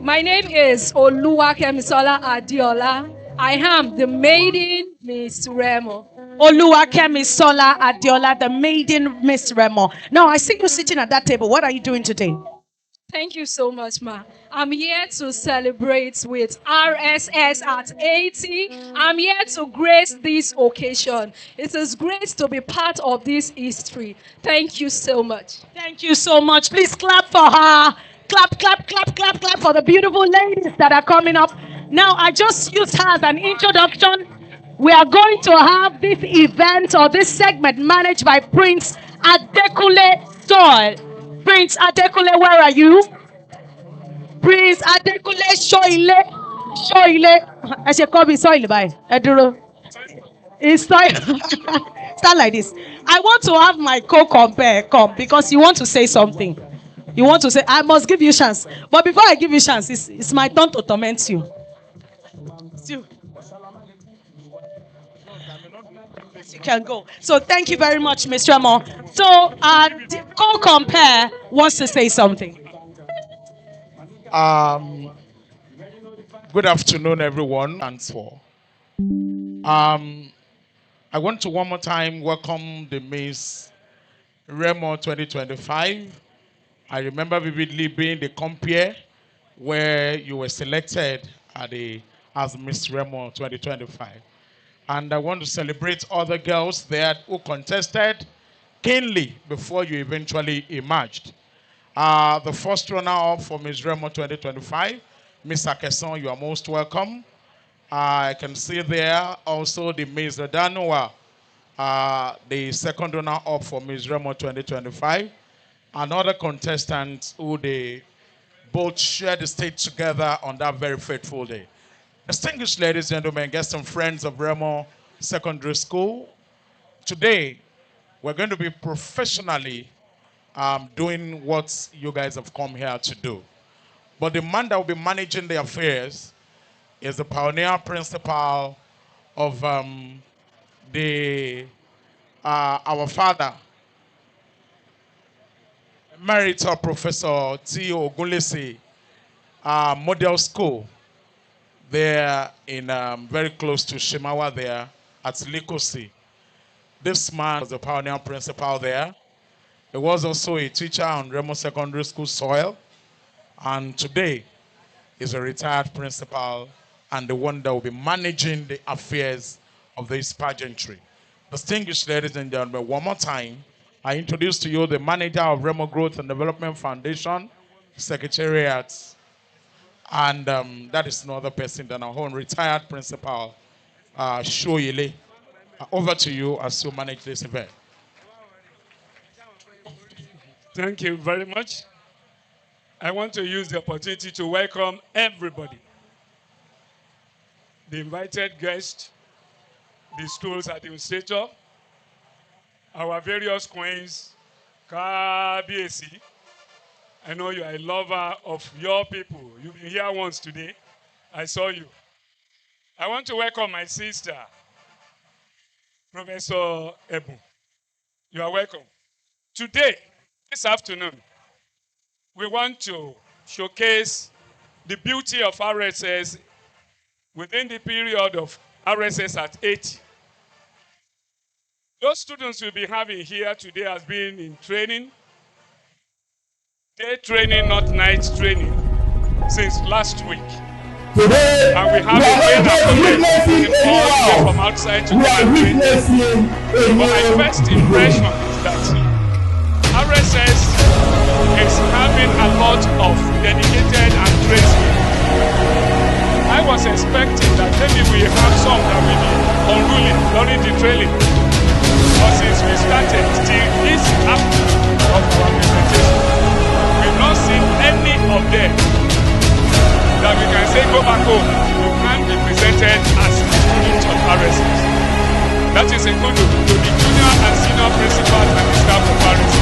My name is Oluwakemisola Adiola. I am the maiden Miss Remo. Oluwakemisola Adiola, the maiden Miss Remo. Now, I see you sitting at that table. What are you doing today? Thank you so much, ma. I'm here to celebrate with RSS at 80. I'm here to grace this occasion. It is great to be part of this history. Thank you so much. Thank you so much. Please clap for her. Clap for the beautiful ladies that are coming up. Now, I just used her as an introduction. We are going to have this event or this segment managed by Prince Adekunle Soil. Prince Adekunle, where are you? Prince Adekunle Soile. I should call me Soile by Eduro. It's Soile. Stand like this. I want to have my co-compare come because you want to say something. You want to say, I must give you chance. But before I give you chance, it's my turn to torment you. You can go. So thank you very much, Mr. Remo. So co-compare wants to say something. Good afternoon, everyone. I want to one more time welcome the Miss Remo 2025. I remember vividly being the compere where you were selected as Miss Remo 2025. And I want to celebrate other girls there who contested keenly before you eventually emerged. The first runner-up for Miss Remo 2025, Miss Akeson, you are most welcome. I can see there also the Miss Danua, the second runner-up for Miss Remo 2025. Another contestant who they both shared the stage together on that very fateful day. Distinguished ladies and gentlemen, guests and friends of Remo Secondary School, today we're going to be professionally doing what you guys have come here to do. But the man that will be managing the affairs is the pioneer principal of our father, Emeritus Professor T. Ogunlesi Model School, there in very close to Shimawa there at Likosi. This man was the pioneer principal there. He was also a teacher on Remo Secondary School soil, and today is a retired principal and the one that will be managing the affairs of this pageantry. Distinguished ladies and gentlemen, one more time, I introduce to you the manager of Remo Growth and Development Foundation, Secretariat, and that is no other person than our own retired principal, Shoyele. Over to you as you manage this event. Thank you very much. I want to use the opportunity to welcome everybody the invited guest, the school's administrator, our various queens, Kabiesi. I know you are a lover of your people. You've been here once today. I saw you. I want to welcome my sister, Professor Ebu. You are welcome. Today, this afternoon, we want to showcase the beauty of RSS within the period of RSS at 80. Those students we'll be having here today has been in training, day training, not night training, since last week. And we have a main opponent coming all the way from outside to come and train them. But my first impression is that RSS is having a lot of dedicated and trained people. I was expecting that maybe we have some that will be unruly during the training. But since we started till this afternoon of our presentation, we've not seen any of them that we can say go back home. You can't be presented as a student of RSS. That is a good to the junior and senior principals and the staff of RSS.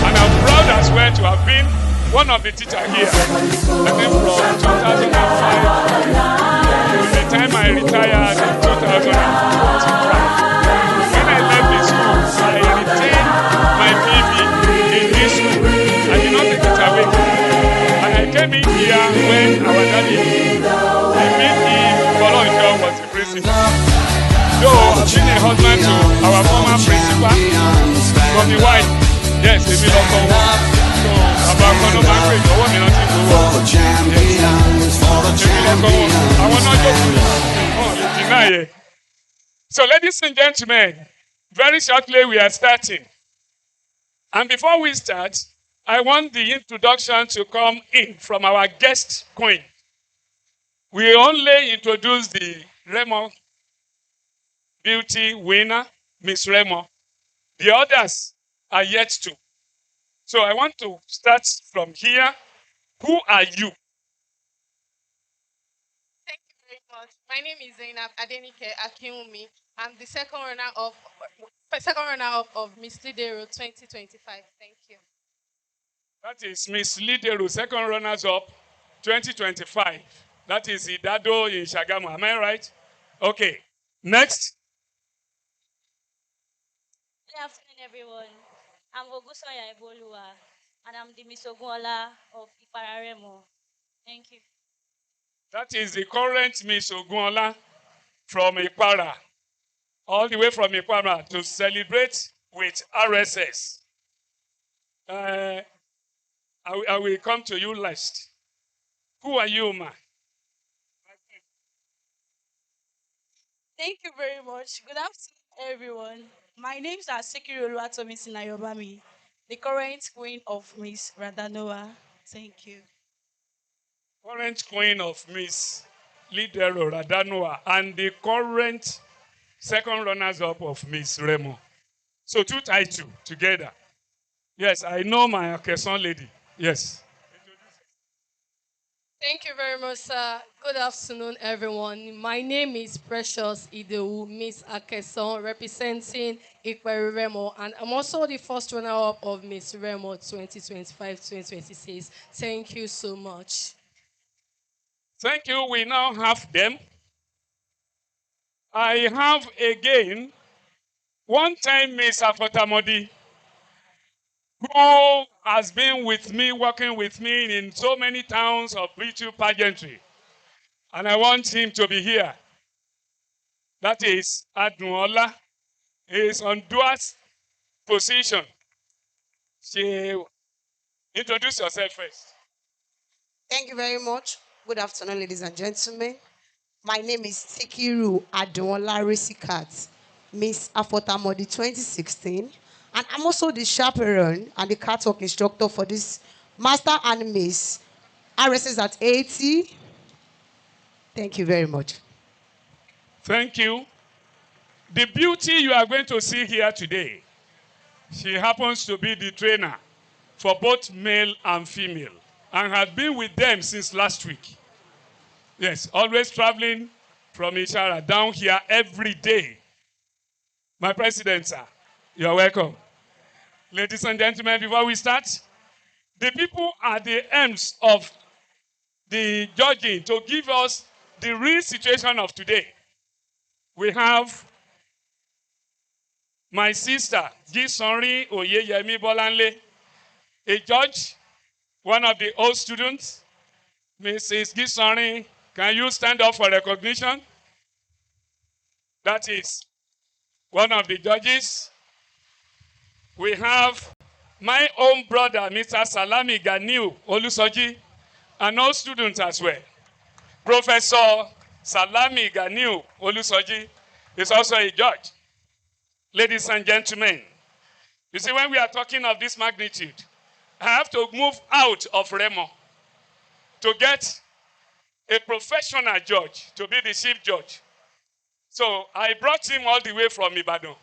And I'm proud as well to have been one of the teachers here. I think from 2005 to the time I retired in 2025. When I left the school, I retained my PV in this school. I did not take it away. And I came in here when our daddy, the VP, Bolonjo, was the principal. Though I've been a husband to our former principal, from the wife, yes, the middle of about Kono Bank, or what you So, ladies and gentlemen, very shortly we are starting. And before we start, I want the introduction to come in from our guest queen. We only introduce the Remo Beauty winner, Miss Remo. The others are yet to. So I want to start from here. Who are you? Thank you very much. My name is Zainab Adenike Akinwumi. I'm the second runner-up of Miss Lidero 2025. Thank you. That is Miss Lidero, second runners-up 2025. That is Idado in Shagamu. Am I right? Okay. Next. Good afternoon, everyone. I'm Ogusoya Eboluwa, and I'm the Miss Ogunla of Ipararemo. Thank you. That is the current Miss Ogunla from Ipara, all the way from Ipara to celebrate with RSS. I will come to you last. Who are you, ma? Thank you very much. Good afternoon, everyone. My name is Asekiru Oluwatomisin Ayobami, the current queen of Miss Radanoa. Thank you. Current queen of Miss Lidero Radanoa and the current second runners-up of Miss Remo. So two titles together. Yes, I know my Akeson lady. Yes. Thank you very much, sir. Good afternoon, everyone. My name is Precious Idewu, Miss Akeson, representing Ikweru Remo, and I'm also the first runner-up of Miss Remo 2025-2026. Thank you so much. Thank you. We now have them. I have again one-time Miss Afotamodi, who has been with me, working with me in so many towns of British pageantry. And I want him to be here. That is Adnuola. He is on Dua's position. Introduce yourself first. Thank you very much. Good afternoon, ladies and gentlemen. My name is Sikiru Adnuola Risikat, Miss Afotamodi 2016. And I'm also the chaperone and the catwalk instructor for this Master and Miss RSS at 80. Thank you very much. Thank you. The beauty you are going to see here today, she happens to be the trainer for both male and female and has been with them since last week. Yes, always traveling from Ishara down here every day. My president, sir, you're welcome. Ladies and gentlemen, before we start, the people at the ends of the judging to give us the real situation of today. We have my sister, Gisonri Oyeyemi Bolanle, a judge, one of the old students. Mrs. Gisonri, can you stand up for recognition? That is one of the judges. We have my own brother, Mr. Salami Ganiu Olusoji, and all students as well. Professor Salami Ganiu Olusoji is also a judge. Ladies and gentlemen, you see, when we are talking of this magnitude, I have to move out of Remo to get a professional judge to be the chief judge. So I brought him all the way from Ibadan,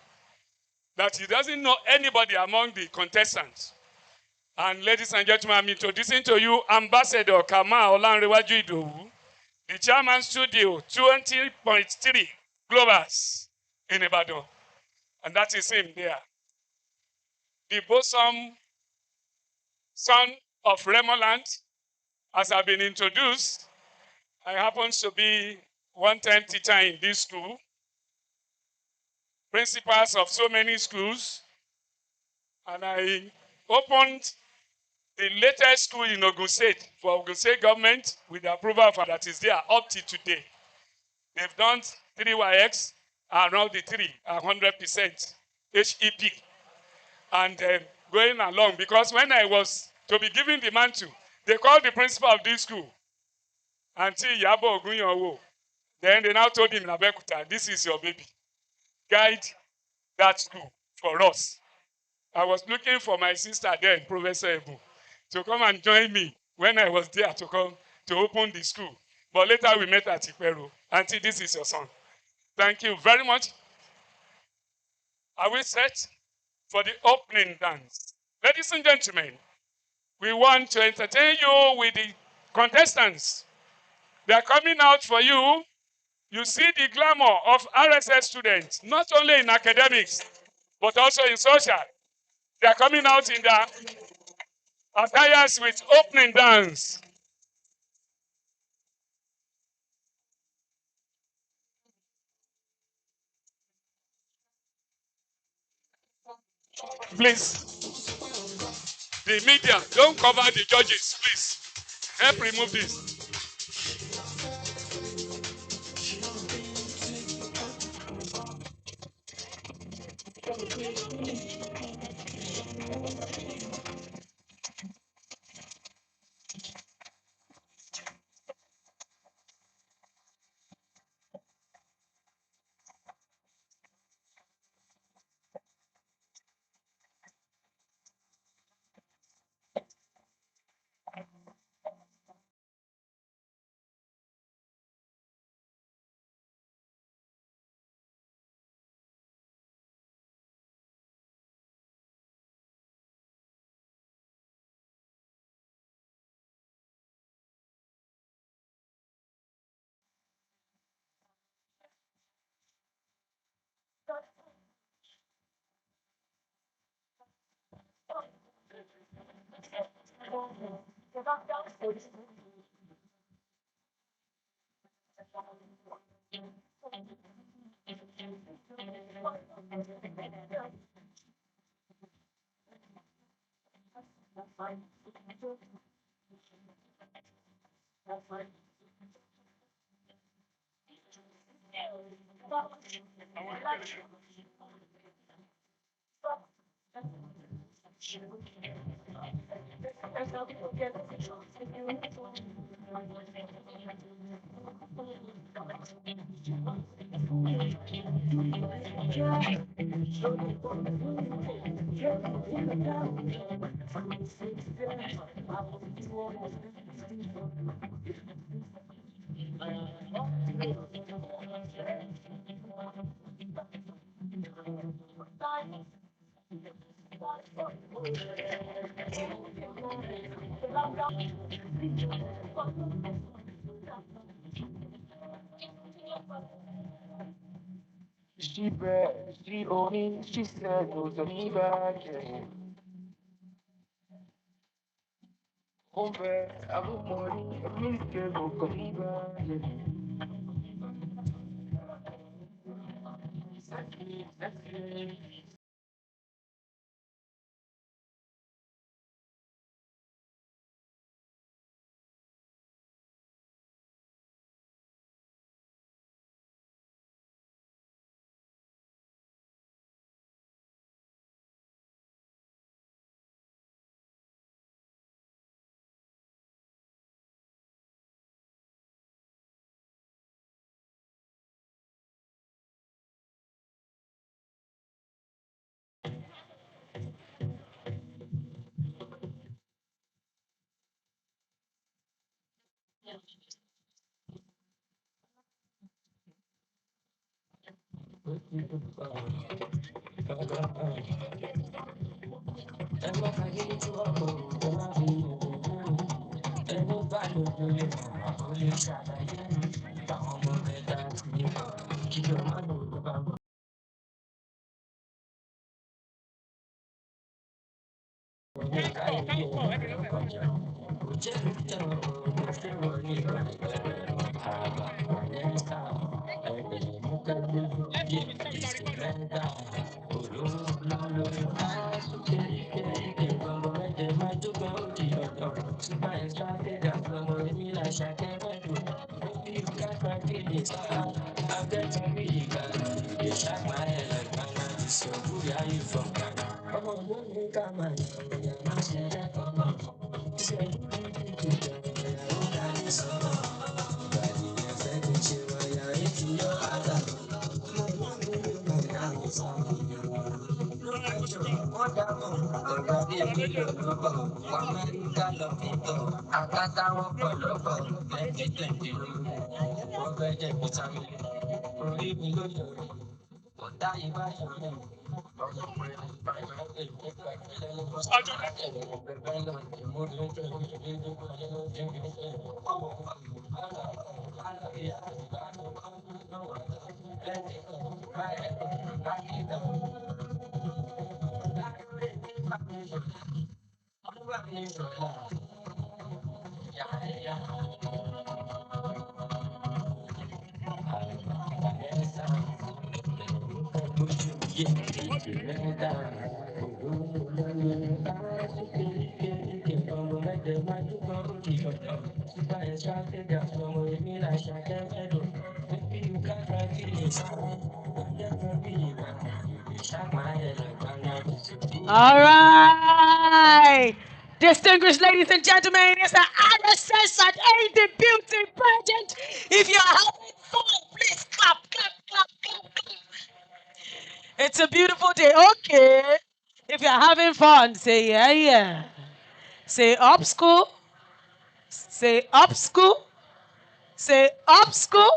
that he doesn't know anybody among the contestants. And ladies and gentlemen, I'm introducing to you Ambassador Kama Olanrewaju Idowu, the chairman studio 20.3 Globals in Ibadan. And that is him there. The bosom son of Remoland, as I've been introduced, I happen to be one-time teacher in this school, principals of so many schools, and I opened the latest school in Ogun State for Ogun State government with the approval of that is there up to today. They've done 3 YX, around the 3, 100% HEP. And going along, because when I was to be given the mantle, they called the principal of this school, Auntie Yabo Ogunyowo. Then they now told him in Abeokuta, this is your baby. Guide that school for us. I was looking for my sister then, Professor Ebu, to come and join me when I was there to come to open the school. But later we met at Iperu. Auntie, this is your son. Thank you very much. Are we set for the opening dance? Ladies and gentlemen, we want to entertain you with the contestants. They are coming out for you. You see the glamour of RSS students, not only in academics, but also in social. They are coming out in their attires with opening dance. Please, the media, don't cover the judges, please. Help remove this. She only, she said, no to me back. Over, I'm money, I'm really scared, no to me back. All right. Distinguished ladies and gentlemen, it's the RSS at the Beauty Pageant. If you're having fun, please clap, clap, clap, clap, clap. It's a beautiful day. Okay. If you're having fun, say yeah, yeah. Say up school. Say up school. Say up school.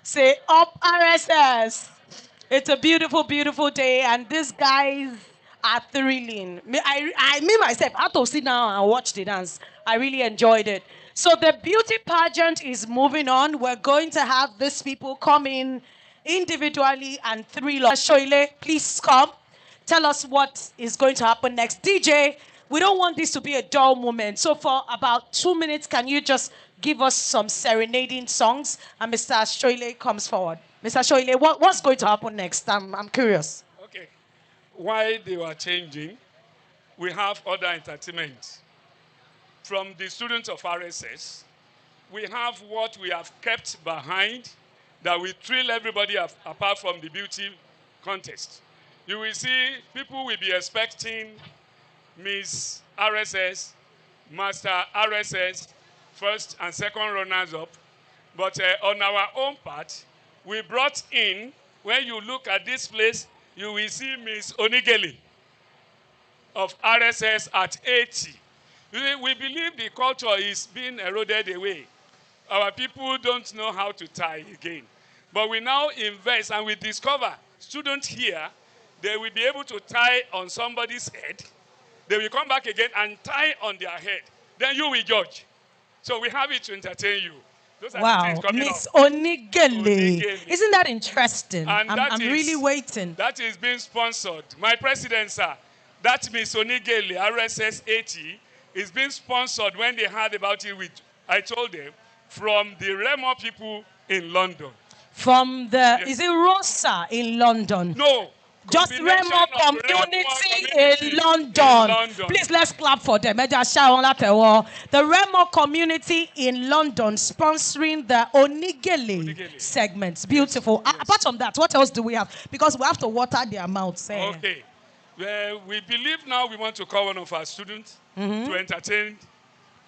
Say up RSS. It's a beautiful, beautiful day, and these guys are thrilling. Me myself, I had to sit down and watch the dance. I really enjoyed it. So the beauty pageant is moving on. We're going to have these people come in individually and thrill us. Shoile, please come. Tell us what is going to happen next. DJ, we don't want this to be a dull moment. So for about 2 minutes, can you just give us some serenading songs? And Mr. Shoile comes forward. Mr. Shoile, what's going to happen next? I'm curious. Okay. While they were changing, we have other entertainment. From the students of RSS, we have what we have kept behind that will thrill everybody apart from the beauty contest. You will see people will be expecting Miss RSS, Master RSS, first and second runners up. But on our own part, we brought in, when you look at this place, you will see Miss Onigeli of RSS at 80. We believe the culture is being eroded away. Our people don't know how to tie again. But we now invest and we discover students here, they will be able to tie on somebody's head. They will come back again and tie on their head. Then you will judge. So we have it to entertain you. Those are the things Wow, coming Miss up. Onigele. Onigele. Isn't that interesting? And I'm really waiting. That is being sponsored. My president, sir, that Miss Onigele, RSS 80, is being sponsored when they heard about it with, I told them, from the Remo people in London. From the, is it Rosa in London? No. Just Remo community in London. Please, let's clap for them. The Remo community in London sponsoring the Onigele segments. Beautiful. Yes. Apart from that, what else do we have? Because we have to water their mouths. Okay. Well, we believe now we want to call one of our students to entertain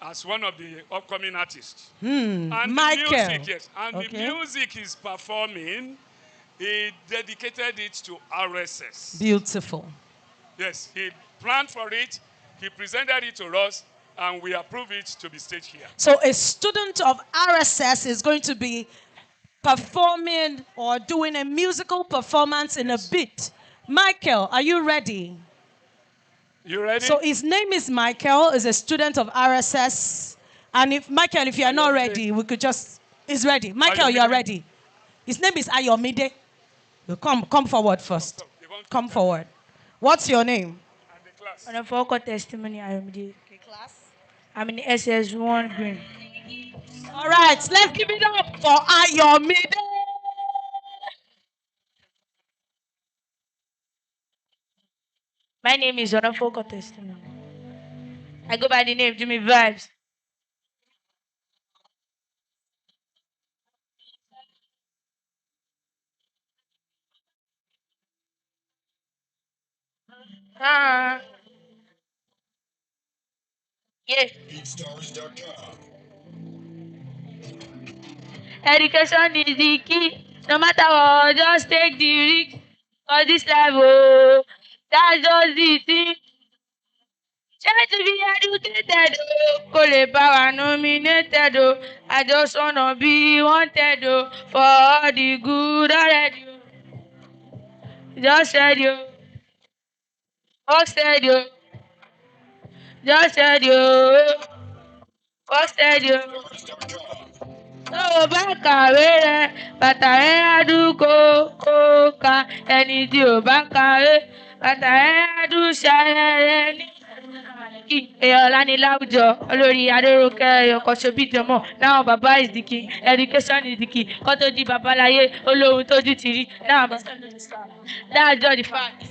as one of the upcoming artists. And Michael. the music, yes. And the music is performing. He dedicated it to RSS. Beautiful. Yes, he planned for it, he presented it to us, and we approve it to be staged here. So a student of RSS is going to be performing or doing a musical performance in a bit. Michael, are you ready? You ready? So his name is Michael, is a student of RSS. And if Michael, if you are not ready, we could just, he's ready. Michael, you are ready. His name is Ayomide. You come forward first. Come forward. What's your name? On a focal testimony, Ayomide. Okay, class. I'm in SS1 green. All right, let's give it up for Ayomide. My name is on a focal testimony. I go by the name Jimmy Vibes. Yes. Education is the key. No matter what, just take the risk. Cause this life, oh, that's just the thing. Try to be educated, oh, kò lè bá wa nominated, oh. I just wanna be wanted, oh, for all the good already, oh. Just said you. Fuck said you. Just said you. Fuck said you. Tó o bá kàwé rẹ, bàtà rẹ á dún kó ka. Ẹni tí ò bá kàwé, bàtà rẹ á dún ṣayẹyẹ ní. Èèyàn láni láwùjọ, olórí Adérónkẹ́ ọkọ̀ ṣobí jọmọ. Now Baba is the king, education is the key. Kọ́ tó di babaláyé, olóhun tójú ti rí. Now that's just the fact.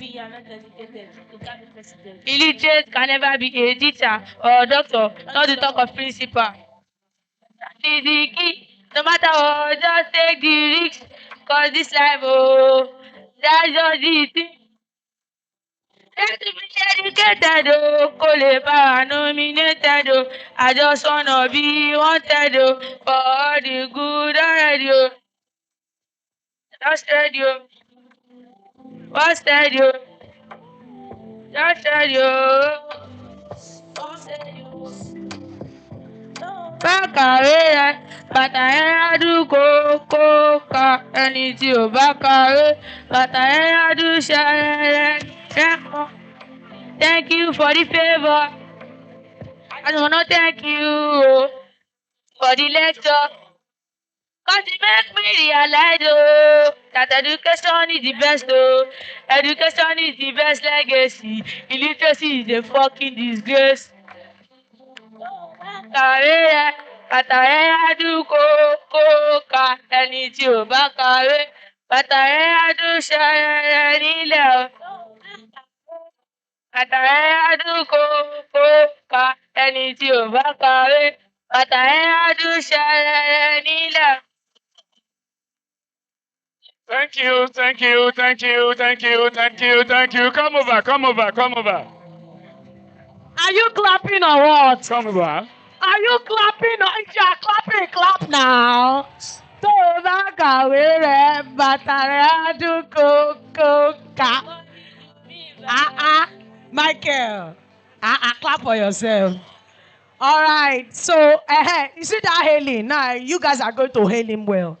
Illiterate can never be a teacher or a doctor, not to talk of principal. Is the key. No matter what, just take the risk. Cause this life, oh, that's just the thing. Try to be educated, oh, kò lè bá wa nominated, oh. I just wanna be wanted, oh, for all the good already, oh. Just said you. What said you? Just said you. What said you? Bá kàwé rẹ, bàtà yẹn á dún kó ka. Ẹni tí ò bá kàwé, bàtà yẹn á dún ṣayẹyẹ rẹ. Thank you for the favor. I wanna thank you for the lecture. Cause it make me realize, oh, that education is the best, oh. Education is the best legacy. Illiteracy is a fucking disgrace. Kàwé rẹ, bàtà rẹ á dún kó ka. Ẹni tí ò bá kàwé, bàtà rẹ á dún ṣayẹyẹ nílẹ̀, oh. Bàtà rẹ á dún kó ka. Ẹni tí ò bá kàwé, bàtà rẹ á dún ṣayẹyẹ nílẹ̀. Thank you, thank you, thank you, thank you, thank you, thank you. Come over, come over, come over. Are you clapping or what? Come over. Are you clapping or if you are clapping, clap now? Tó o bá kàwé rẹ, bàtà rẹ á dún kó ka. Michael. Clap for yourself. All right. So, you see that hailing? Now, you guys are going to hail him well.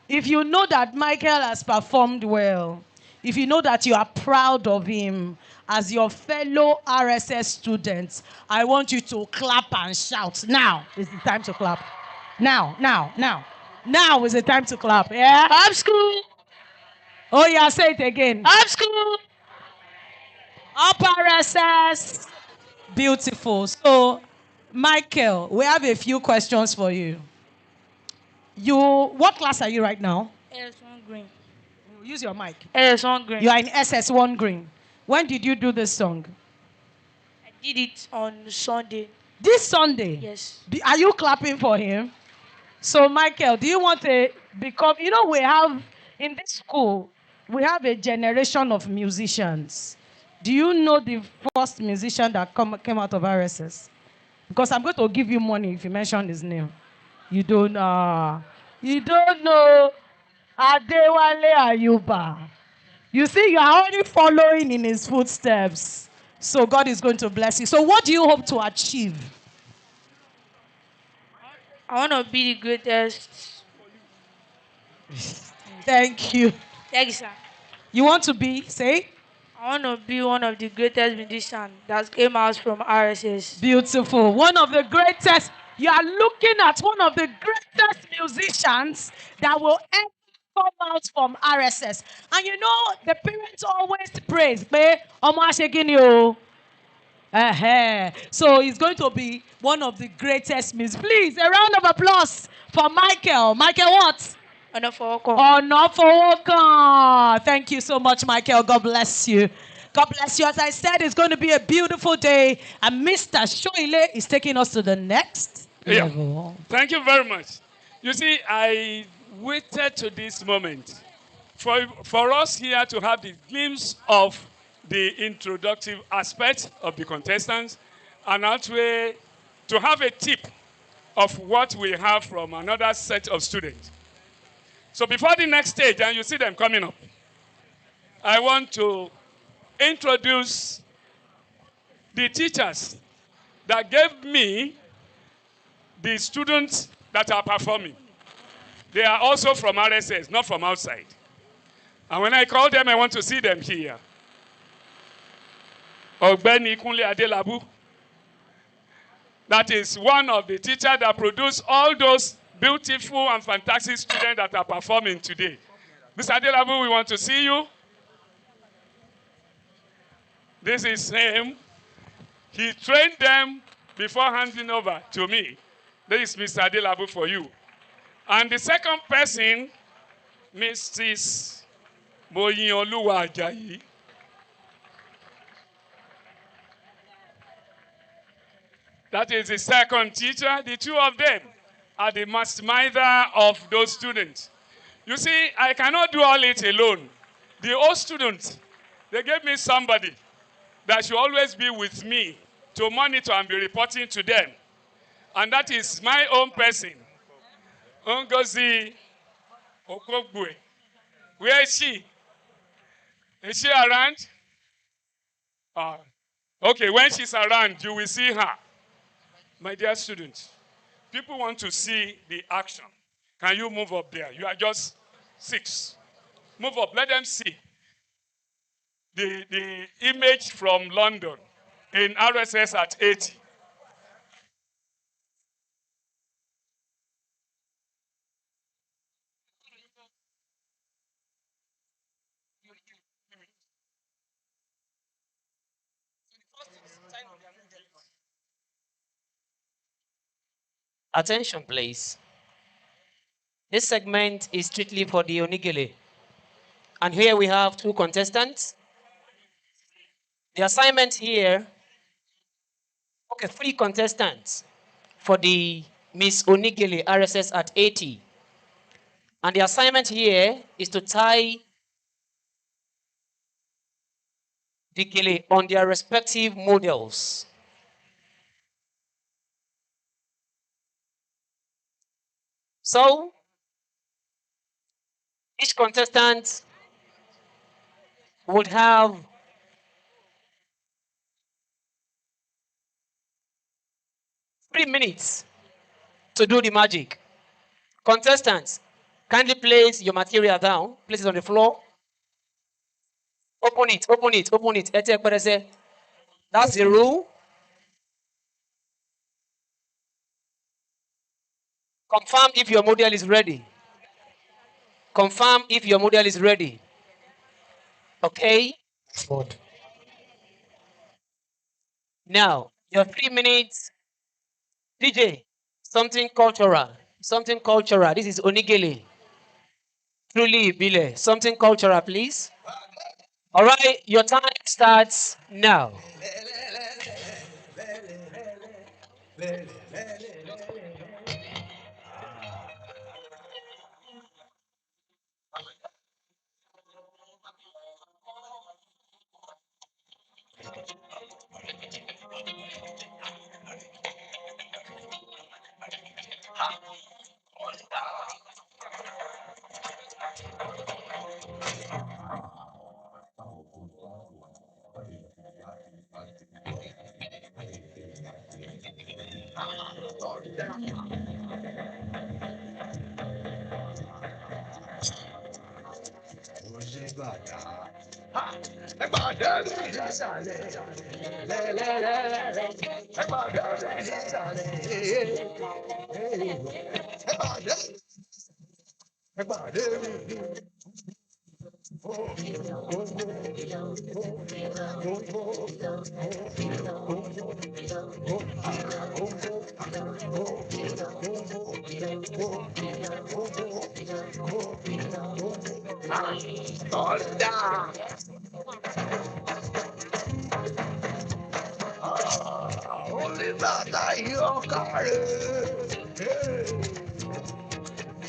If you know that Michael has performed well, if you know that you are proud of him as your fellow RSS students, I want you to clap and shout. Now is the time to clap. Now. Now is the time to clap. Yeah? Up school. Oh, yeah, say it again. Up school. Up RSS. Beautiful. So, Michael, we have a few questions for you. What class are you right now? SS1 green. Use your mic. SS1 green. You are in SS1 green. When did you do this song? I did it on Sunday. This Sunday? Yes. Are you clapping for him? So, Michael, do you want to become, we have, in this school, we have a generation of musicians. Do you know the first musician that came out of RSS? Because I'm going to give you money if you mention his name. You don't know. Adewale Ayuba. You see, you are already following in his footsteps. So God is going to bless you. So what do you hope to achieve? I want to be the greatest. Thank you. Thank you, sir. You want to be, say? I want to be one of the greatest musicians that came out from RSS. Beautiful. One of the greatest. You are looking at one of the greatest musicians that will ever come out from RSS. And the parents always praise. So he's going to be one of the greatest musicians. Please, a round of applause for Michael. Michael what? Onofowokan. Thank you so much, Michael. God bless you. God bless you. As I said, it's going to be a beautiful day. And Mr. Shoile is taking us to the next level. Thank you very much. You see, I waited to this moment for us here to have the glimpse of the introductive aspect of the contestants and actually to have a tip of what we have from another set of students. So before the next stage, and you see them coming up, I want to introduce the teachers that gave me the students that are performing. They are also from RSS, not from outside. And when I call them, I want to see them here. Ogbeni Kunle Adelabu. That is one of the teachers that produce all those beautiful and fantastic students that are performing today. Mr. Adelabu, we want to see you. This is him. He trained them before handing over to me. This is Mr. Adelabu for you. And the second person, Mrs. Moyinoluwa Ajayi. That is the second teacher. The two of them are the masterminder of those students. You see, I cannot do all it alone. The old students, they gave me somebody that should always be with me to monitor and be reporting to them. And that is my own person, Ngozi Okogwe. Where is she? Is she around? Okay, when she's around, you will see her. My dear students, people want to see the action. Can you move up there? You are just 6. Move up, let them see the image from London in RSS at 80. Attention, please. This segment is strictly for the Onigele. And here we have 2 contestants. The assignment here, 3 contestants for the Miss Onigele RSS at 80. And the assignment here is to tie the gele on their respective models. So, each contestant would have 3 minutes to do the magic. Contestants, kindly place your material down, place it on the floor. Open it, open it, open it. That's the rule. Confirm if your model is ready. Confirm if your model is ready. Okay? Now, your 3 minutes. DJ, something cultural. Something cultural. This is Onigele. Truly Bile. Something cultural, please. All right, your time starts now.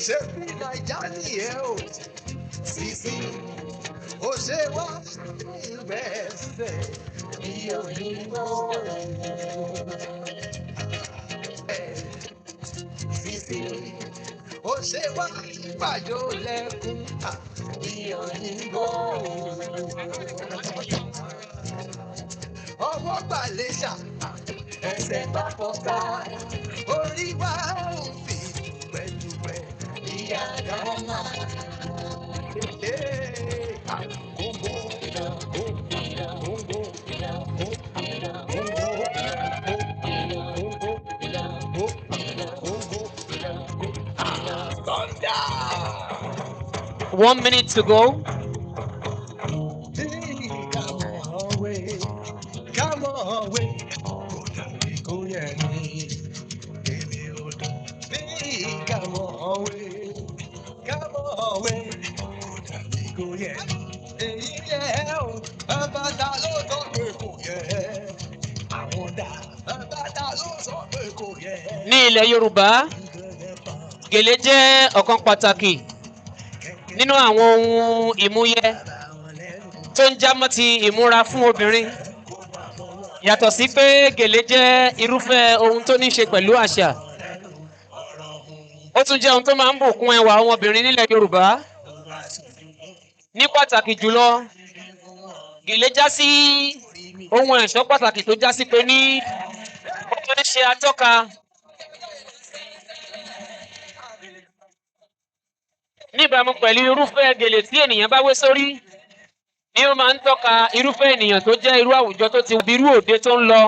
Sempre naija nìyẹn o, sisi, ó ṣe wá ìbẹ̀sẹ̀ bí òyìnbó. Sisi, ó ṣe wá ìpàjọ lẹ́kùn bí òyìnbó. Ọwọ́ gbàlejò, ẹsẹ̀ bá fọ́ká, orí wa ò fi dùpẹ̀dùpẹ̀ ìyá dáná. One minute to go. Come on, wait. Go, yeah, come on, wait. Come on, wait. Go, yeah. Yeah, about that little go, yeah. I want that. About that little go, yeah. Ní ilẹ̀ Yorùbá, gèlè jẹ́ ọ̀kan pàtàkì nínú àwọn ohun ìmúyẹ tó ń jámọ́ ti ìmúra fún obìnrin. Yàtọ̀ sí pé gèlè jẹ́ irúfẹ́ ohun tó ní ṣe pẹ̀lú àṣà. Ó tún jẹ́ ohun tó máa ń bùkún ẹwà ọmọbìnrin nílẹ̀ Yorùbá. Ní pàtàkì jùlọ, gèlè já sí ohun ẹ̀ṣọ́ pàtàkì tó já sí pé ní ó tó ń ṣe atọ́ka níbàámu pẹ̀lú irúfẹ́ gèlè tí ènìyàn bá wé sórí ni ó máa ń tọ́ka irúfẹ́ ènìyàn tó jẹ́ irú àwùjọ tó ti wà bí irú òde tó ń lọ.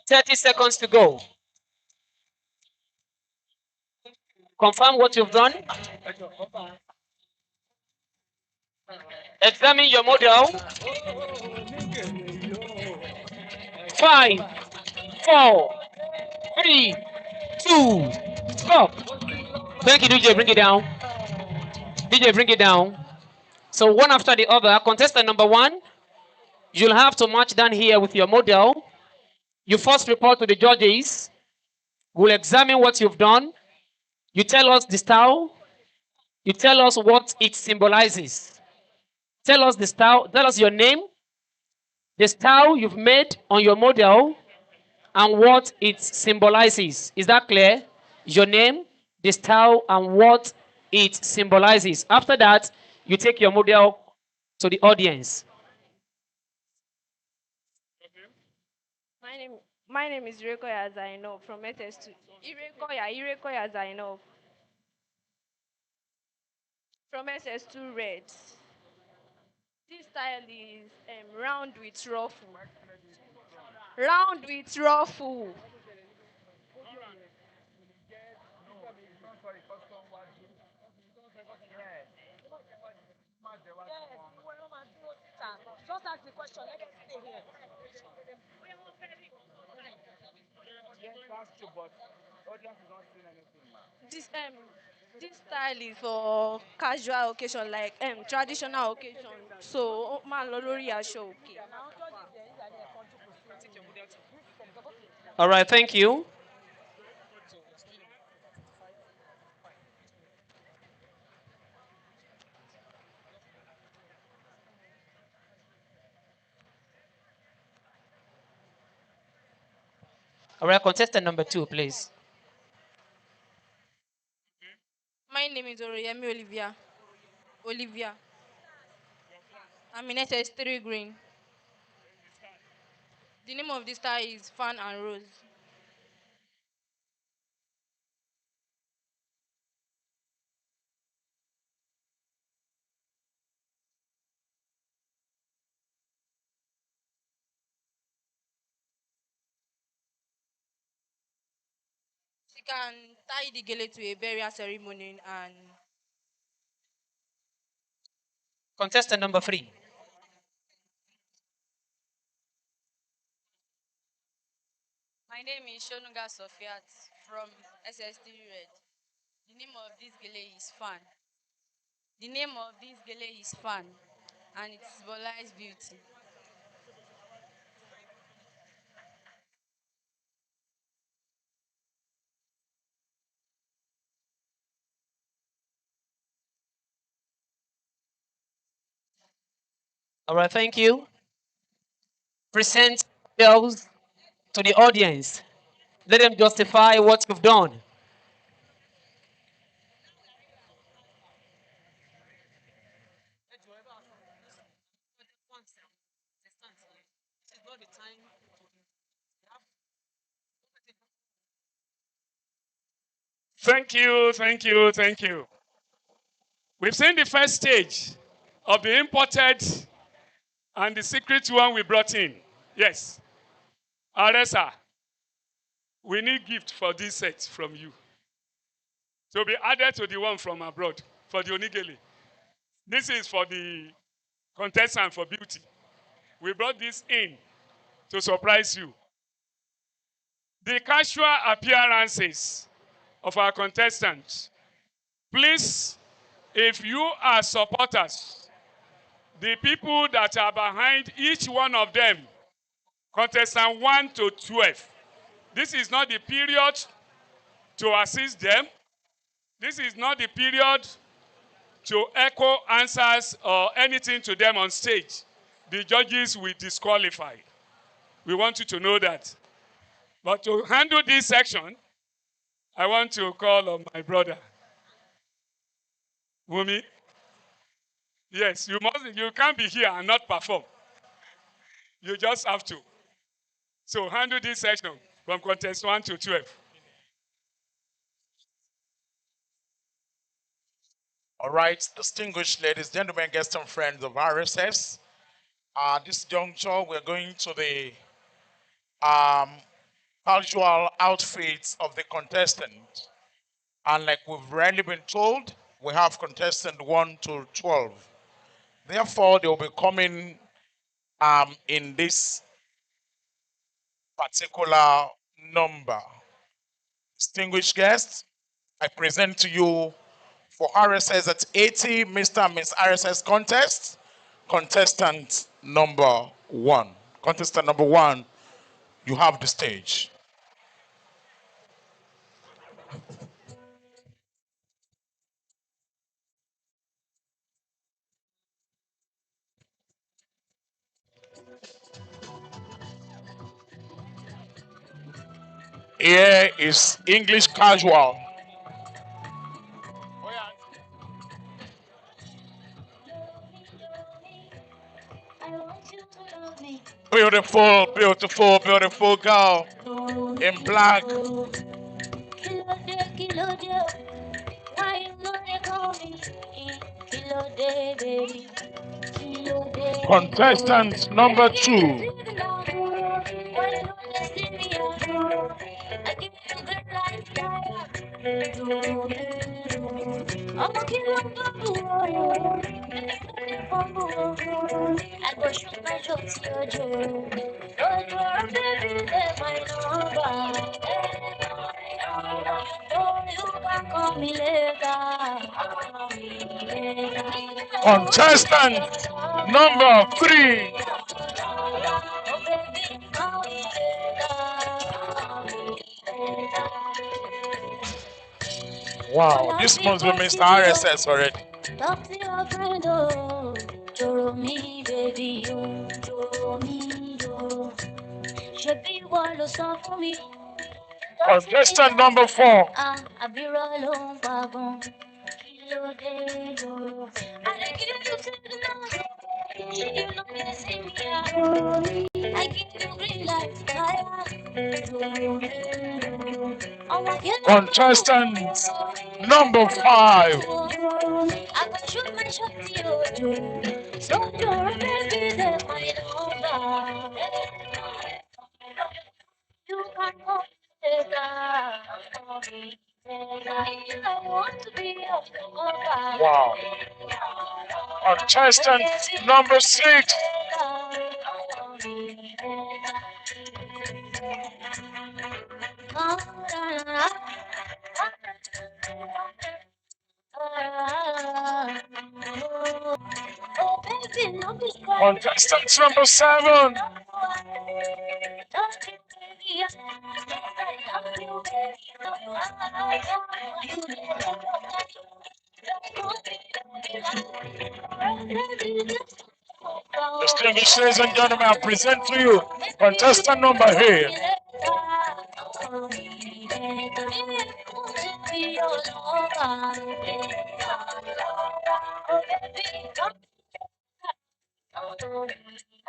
30 seconds to go. Confirm what you've done. Examine your model. 5, 4, 3, 2, stop. Thank you, DJ. Bring it down. DJ, bring it down. So one after the other. Contestant number 1, you'll have to march down here with your model. You first report to the judges. We'll examine what you've done. You tell us the style. You tell us what it symbolizes. Tell us the style. Tell us your name, the style you've made on your model, and what it symbolizes. Is that clear? Your name, the style, and what it symbolizes. After that, you take your model to the audience. My name is Irekoya Zainab from SS2. Irekoya Zainab from SS2 Red. This style is round with ruffle. Round with ruffle. Just ask the question. Let them stay here. This this style is for casual occasion, like traditional occasion. So man lolori aṣọ òkè. All right, thank you. All right, contestant number 2, please. My name is Oroyemi Olivia. Olivia. I'm in SS3 Green. The name of this star is Fan and Rose. She can tie the gele to a burial ceremony and Contestant number 3. My name is Shonuga Sofiat from SS3 Red. The name of this gele is Fan. The name of this gele is Fan, and it symbolizes beauty. All right, thank you. Present yourselves to the audience. Let them justify what you've done. Thank you, thank you, thank you. We've seen the first stage of the imported and the secret one we brought in. Yes. Aresa, we need gift for this set from you. To be added to the one from abroad for the Onigele. This is for the contestant for beauty. We brought this in to surprise you. The casual appearances of our contestants. Please, if you are supporters, the people that are behind each one of them, contestant 1 to 12, this is not the period to assist them. This is not the period to echo answers or anything to them on stage. The judges will disqualify. We want you to know that. But to handle this section, I want to call on my brother, Wumi. Yes, you can't be here and not perform. You just have to. So handle this section from contest 1 to 12. All right, distinguished ladies, gentlemen, guests, and friends of RSS. At this juncture, we're going to the um, casual outfits of the contestant. And like we've rarely been told, we have contestant 1 to 12. Therefore, they'll be coming in this particular number. Distinguished guests, I present to you for RSS at 80 Mr. and Miss RSS contest, contestant number 1. Contestant number 1, you have the stage. Here is English casual. Beautiful, beautiful, beautiful girl in black. Contestant number 2. Contestant number 3. Wow, this must be Mr. RSS already. Talk to your friend, oh, Joro me, baby, oh, Joro me, Joro. Should be one of song for me. Contestant number 4. Ah, I be rolling, babon. Kilo de Joro. I dey give you to the night. You know me, they say me, Joro me. I give you green light, fire. Joro me, Joro. Oh, my God. Contestant number 5. I can shoot my shot to you. So you're a baby that my number. You can go take I want to be your lover. Wow. Contestant number 6. Contestant number 7. Distinguished ladies and gentlemen, I present to you contestant number 8.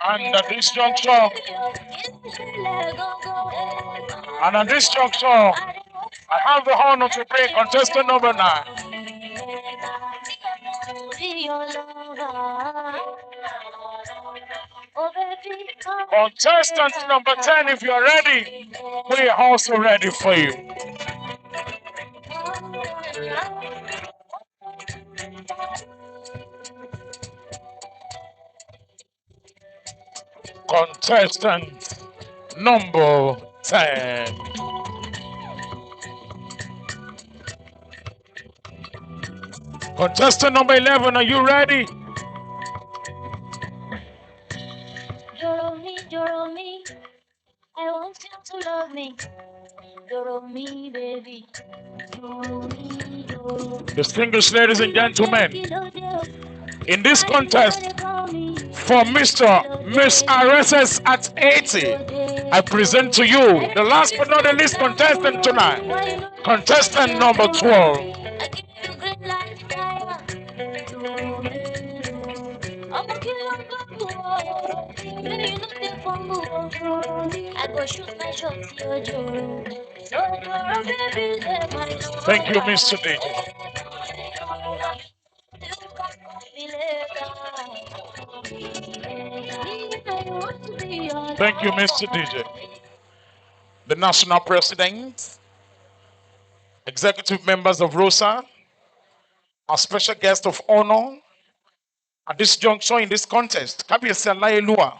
And at this juncture, I have the honor to bring contestant number 9. Contestant number 10, if you're ready, we are also ready for you. Contestant number 10. Contestant number 11, are you ready? Joro me, I want you to love me. Joro me, baby. Joro me, Joro. Distinguished ladies and gentlemen, in this contest for Miss RSS at 80, I present to you the last but not the least contestant tonight, contestant number 12. I go shoot my shot, yo, Joro. So, Joro, baby, let my love. Thank you, Mr. DJ. Thank you, Mr. DJ. The national president, executive members of ROSA, our special guest of honor at this juncture in this contest, Kabiyesi Alayeluwa,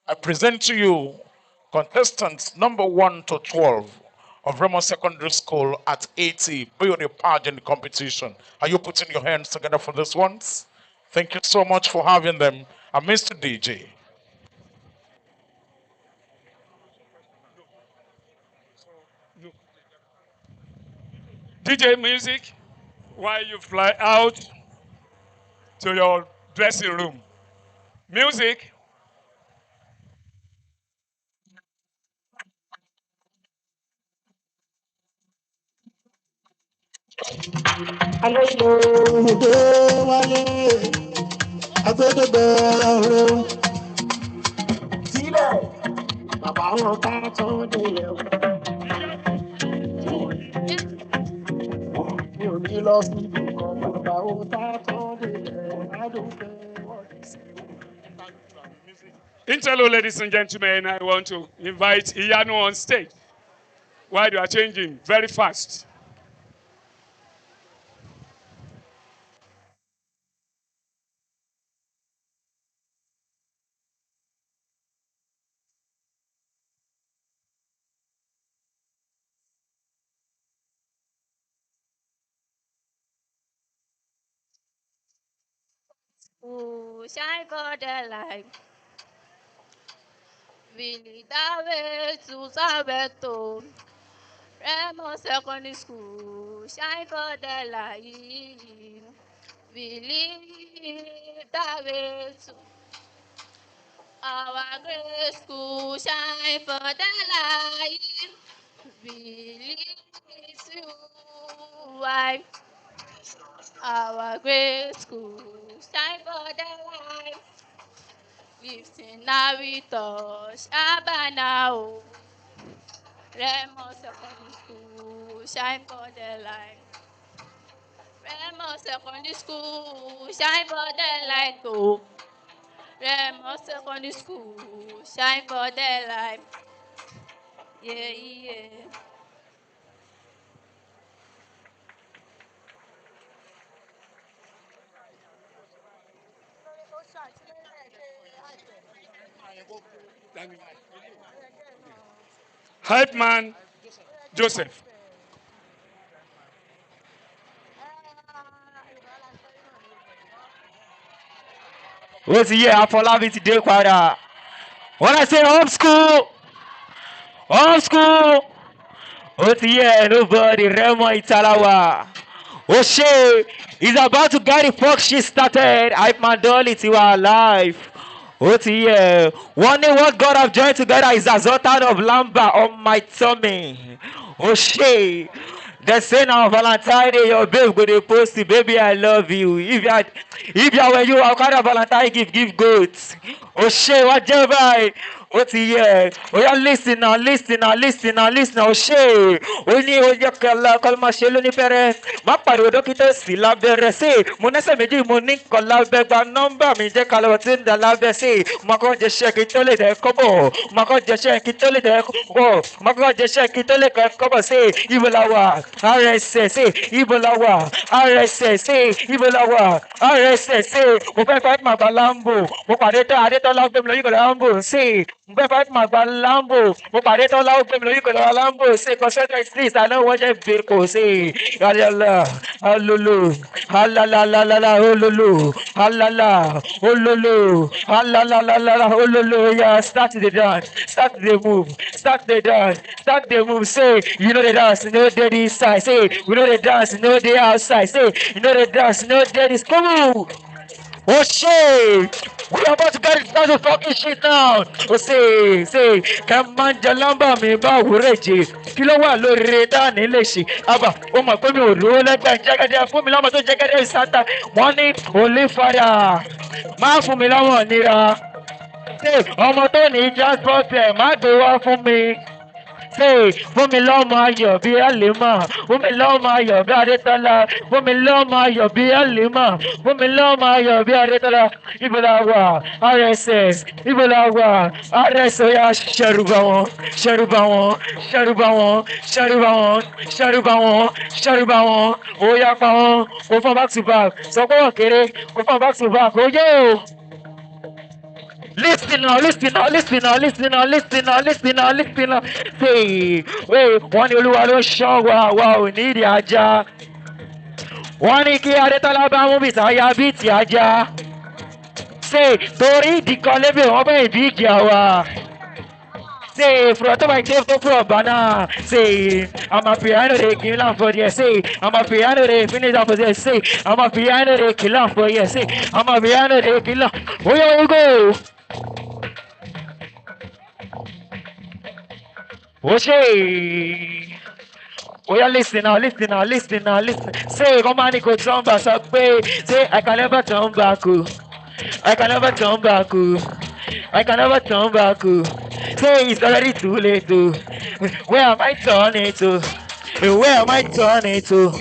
I present to you contestants number 1 to 12 of Remo Secondary School at 80 Beauty Pageant competition. Are you putting your hands together for this ones? Thank you so much for having them. And Mr. DJ. DJ music while you fly out to your dressing room. Music. Interlude, ladies and gentlemen, I want to invite Iyanu on stage while you are changing very fast. Who shine for the light? We lead the way to Sabeto. Remo Secondary School, shine for the light. We lead the way to our great school, shine for the light. We lead to why our great school, shine for the light. Lifting now we touch Abanao. Remo Secondary School, shine for the light. Remo Secondary School, shine for the light. Oh, Remo Secondary School, shine for the light. Yeah, yeah. Hype man Joseph. What's here? Afolabi today, Kwara. When I say home school, what's here? Nobody, Remo Italawa. O'Shea is about to get the fuck shit started. Hype man Dolly to our life. What's here? One day what God have joined together is as out of lamba on my tummy. O'Shea. They say now Valentine Day, your babe go dey post it, baby I love you. If you were you, how kind of Valentine give goats? O'Shea, what Jedi? What's here? Oh yeah, listen now. O'Shea. Ó ní ó yẹ kọ́ máa ṣe lóní fẹ́rẹ́. Má pariwo dókítà sí lábẹ́rẹ́ sí. Mo nẹ́sẹ̀ méjì mo ní kọ́ lábẹ́ gba nọ́mbà mi jẹ́ kálọ̀ tí ń da lábẹ́ sí. Mo kọ́ jẹ ṣẹ́ kí tó lè dẹ́ kọ́bọ̀. Mo kọ́ jẹ ṣẹ́ kí tó lè dẹ́ kọ́bọ̀. Mo kọ́ jẹ ṣẹ́ kí tó lè kọ́bọ̀ sí. Ibo la wà? RSS sí. Ibo la wà? RSS sí. Ibo la wà? RSS sí. Mo fẹ́ fẹ́ máa gba Lambo. Mo pàdé tán Adétọ́lá gbé mi lóyún kọ̀ Lambo sí. Mo fẹ́ fẹ́ máa gba Lambo. Mo pàdé tán Láwọ́ gbé mi lóyún kọ̀ Lambo sí. Concentrate please, I know what you've been for say. Alala, alulu, alalalala, olulu, alala, olulu, alalalala, olulu. Yeah, start the dance, start the move, start the dance, start the move. Say, you know the dance, you know the inside. Say, you know the dance, you know the outside. Say, you know the dance, you know the this. Come on. Oh shit! We're about to get into the fucking shit now. Oh say, come on, Jalamba mi ba wureji. Kí ló wà lórí rédà nílé ṣe? Àbá, ó mọ̀ pé mi ò lówó lẹ́gbẹ̀ẹ́ jẹ́gẹ́dẹ́ fún mi lọ́mọ tó jẹ́gẹ́dẹ́ sátá. Wọ́n ní olè fara. Má fún mi lọ́wọ́ nira. Ṣé ọmọ tó ní transport ẹ̀ má gbé wá fún mi? Say, fún mi lọ́mọ ayọ̀ bí Àlímà, fún mi lọ́mọ ayọ̀ bí Adétọ́lá, fún mi lọ́mọ ayọ̀ bí Àlímà, fún mi lọ́mọ ayọ̀ bí Adétọ́lá. Ibo la wà? RSS, ibo la wà? RSS oya ṣẹ̀rùbà wọn, ṣẹ̀rùbà wọn, ṣẹ̀rùbà wọn, ṣẹ̀rùbà wọn, ṣẹ̀rùbà wọn, ṣẹ̀rùbà wọn. Oya pa wọn, kò fún back to back, sọ pé wọ́n kéré, kò fún back to back, oyè o. Listen now. Say, wait, wọ́n ní Olúwa ló ṣọ́ wa ò ní ìdí ajá. Wọ́n ní kí Adétọ́lá bá mú bìtà ya bíìtì ajá. Say, torí ìdíkan lébè wọ́n bẹ̀ ìbí ìjà wa. Say, from the my tape to from banana. Say, I'm a piano they kill off for you. Say, I'm a piano they finish off for you. Say, I'm a piano they kill off for you. Say, I'm a piano they kill off. Where you go? Oshé. Oh yeah, listen now. Say, come on, go turn back. Say, I can never turn back. I can never turn back. Say, it's already too late. Where am I turning to? Where am I turning to?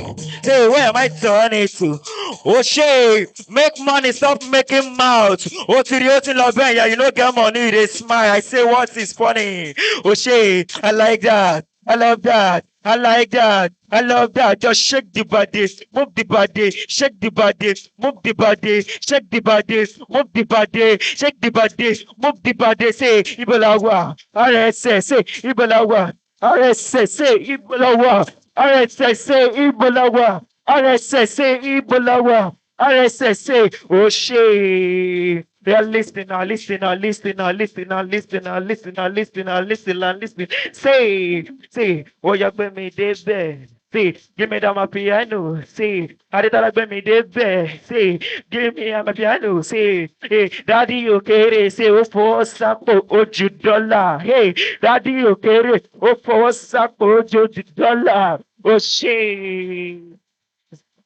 Say, where am I turning to? Oh shit, make money, stop making mouth. Oh, Tirioti Lobenya, you know, get money, they smile. I say, what is funny? Oh shit, I like that. I love that. I like that. I love that. Just shake the body, move the body, shake the body, move the body, shake the body, move the body, shake the body, move the body. Say, Ibolawa, RSS, say, Ibolawa, RSS, say, Ibolawa, RSS, say, Ibolawa, RSS, say, Ibolawa. RSS say, oh shit. They are listening, now, listening, now, listening, now, listening, now, listening, now, listening, now, listening, now, listening, now, listening. Say, oh, you bring me this bed. Say, give me that my piano. Say, I did that bring me this bed. Say, give me my piano. Say, hey, daddy, okay, say, oh, for sapo, oh, $2. Hey, daddy, okay, oh, for sapo, oh, $2. Oh, shit.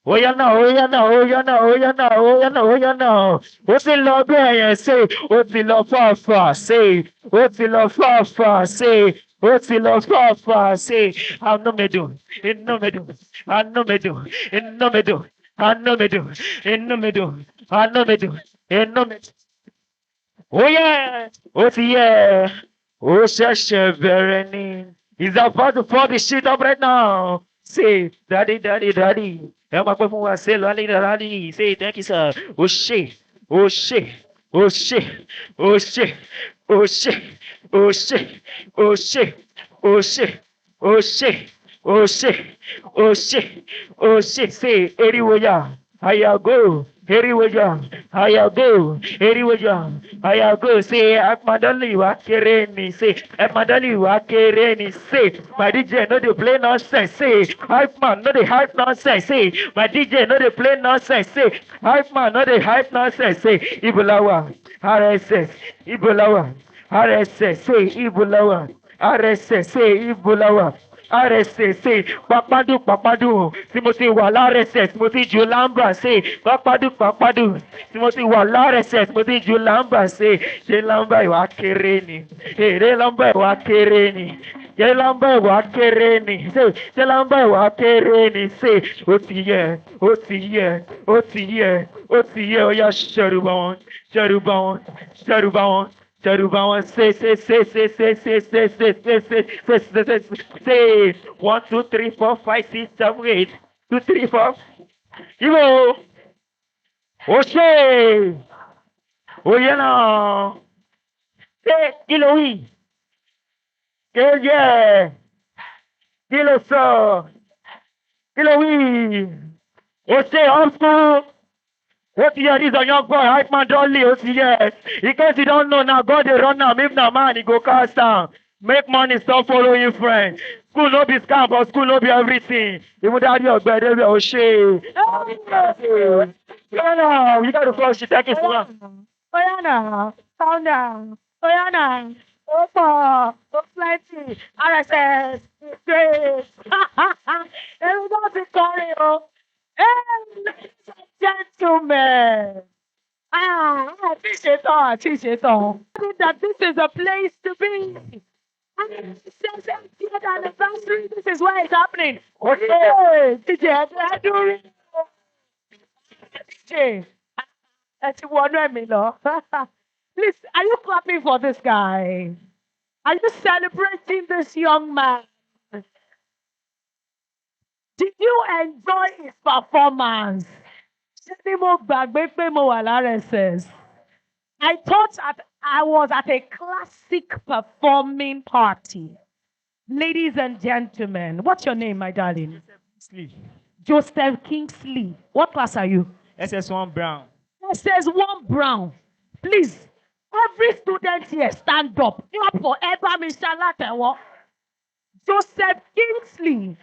Oh yeah no, oh yeah no, oh yeah no, oh yeah no, oh yeah no, oh yeah no. What's the love there? Say, what's the love far? Say, what's the love far? Say, what's the love far? Say, I know me do, in no me do, I know me do, in no me do, I know me do, in no me do, I know me do, in no me do. Oh yeah, oh yeah, oh Bereni. He's about to pour the shit up right now. Say, daddy, daddy, daddy. É uma coisa com say, daddy, daddy. Say, thank you, sir. Oh shit, oh shit, oh shit, oh shit, oh shit, oh shit, oh shit, oh shit, oh shit, oh shit, oh shit, oh shit. Say, anyway, I go. Eriweja, ayago, Eriweja, ayago, say, Akmadali wa kereni, say, Akmadali wa kereni, say, my DJ no dey play nonsense, say, hype man no dey hype nonsense, say, my DJ no dey play nonsense, say, hype man no dey hype nonsense, say, Ibulawa, RSS, Ibulawa, RSS, say, Ibulawa, RSS, say, Ibulawa. RSS, Papadu, Timothy Wala RSS, Timothy Julamba, say, Papadu, Timothy Wala RSS, Timothy Julamba, say, Jelamba Wakereni, Relamba Wakereni. Jelamba Wakereni, say, Jelamba Wakereni, say, Otiye, Oya Sharubon. Charuba, say, 1, 2, 3, 4, 5, 6, 7, 8, 2, 3, 4. You go. Oshé. Oyena. Say, kilo oui. Yeah. Kilo so. Kilo oui. Oshé, old school. What year is a young boy, hype man don't live, yes. In case you don't know now, God they run now, if na man, he go cast down. Make money, stop following friends. School no be scam, but school no be everything. Even that your bed, they will shame. Yeah, you got to flush it, take it slow. Oyana, calm down. Oyana, Opa, plenty. RSS, Grace. Everybody calling you. Hey, ladies and gentlemen. This is all. I think that this is a place to be. And it says 80th anniversary. This is where it's happening. Okay, DJ, DJ. That's one me, Lord. Please, are you clapping for this guy? Are you celebrating this young man? Did you enjoy his performance? Ṣé bí mo gbàgbé pé mo wà l'RSS? I thought I was at a classic performing party. Ladies and gentlemen, what's your name, my darling? Joseph Kingsley. What class are you? SS1 Brown. SS1 Brown. Please, every student here, stand up. Clap for Ebam Inshallah. Joseph Kingsley,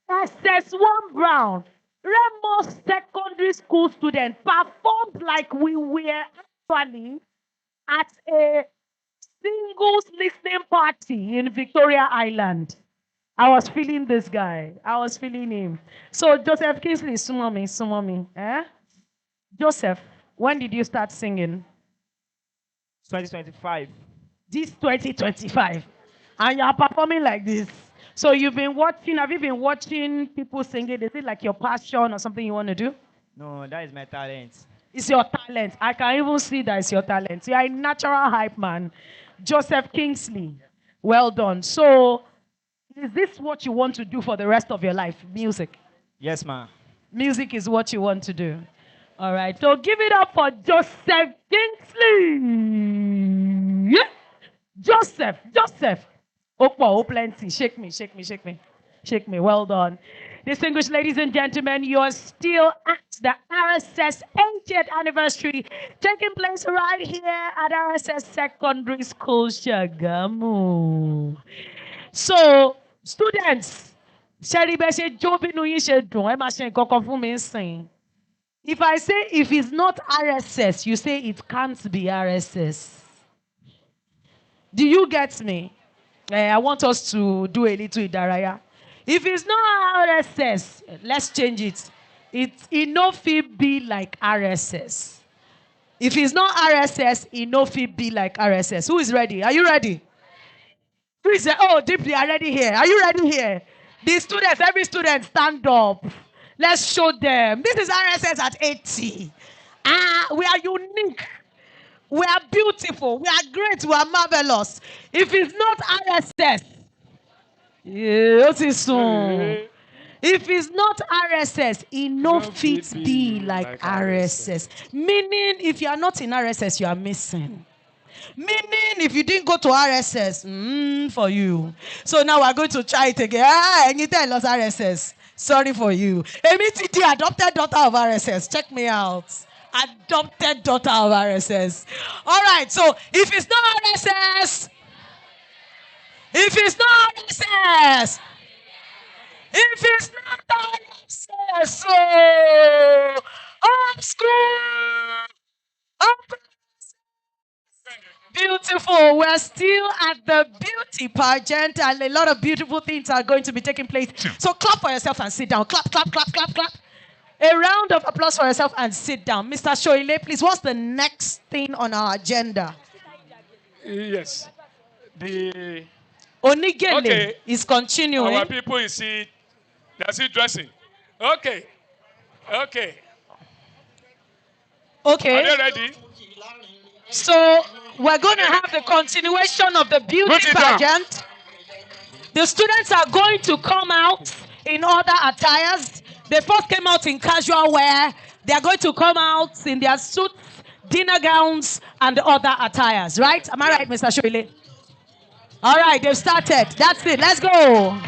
SS1 Brown, Remo Secondary School student, performed like we were actually at a singles listening party in Victoria Island. I was feeling this guy. I was feeling him. So Joseph Kingsley, sumo me. Eh? Joseph, when did you start singing? 2025. This 2025. And you are performing like this. So have you been watching people singing? Is it like your passion or something you want to do? No, that is my talent. It's your talent. I can even see that it's your talent. You are a natural hype man. Joseph Kingsley. Well done. So, is this what you want to do for the rest of your life? Music? Yes, ma'am. Music is what you want to do. All right. So, give it up for Joseph Kingsley. Joseph. Oh, plenty. Shake me. Shake me. Well done. Distinguished ladies and gentlemen, you're still at the RSS 80th anniversary taking place right here at RSS Secondary School, Shagamu. So, students, Sherry Beshe Jobi no yishe dun, ẹ máa ṣe nǹkan kan fún mi nsìn. If I say if it's not RSS, you say it can't be RSS. Do you get me? I want us to do a little idaraya. If it's not RSS, let's change it. It no fit be like RSS. If it's not RSS, it no fit be like RSS. Who is ready? Are you ready? Who is there? Oh, deeply are ready here. Are you ready here? The students, every student, stand up. Let's show them. This is RSS at 80. We are unique. We are beautiful. We are great. We are marvelous. If it's not RSS, yeah, what is soon? If it's not RSS, it no fit be like RSS. Meaning, if you are not in RSS, you are missing. Meaning, if you didn't go to RSS, for you. So now we're going to try it again. And you tell us RSS. Sorry for you. MTD, adopted daughter of RSS. Check me out. Adopted daughter of RSS. All right, so if it's not RSS, if it's not RSS, if it's not RSS, so up school, up. Beautiful. We're still at the beauty pageant, and a lot of beautiful things are going to be taking place. So clap for yourself and sit down. Clap, clap, clap, clap, clap. A round of applause for yourself and sit down. Mr. Shoile, please, what's the next thing on our agenda? Yes. The Onigele is continuing. Our people is see, they're still dressing. Okay. Okay. Okay. Are they ready? So we're going to have the continuation of the beauty pageant. The students are going to come out in other attires. They first came out in casual wear. They are going to come out in their suits, dinner gowns, and other attires. Right? Am I right, Mr. Shoile? All right, they've started. That's it. Let's go.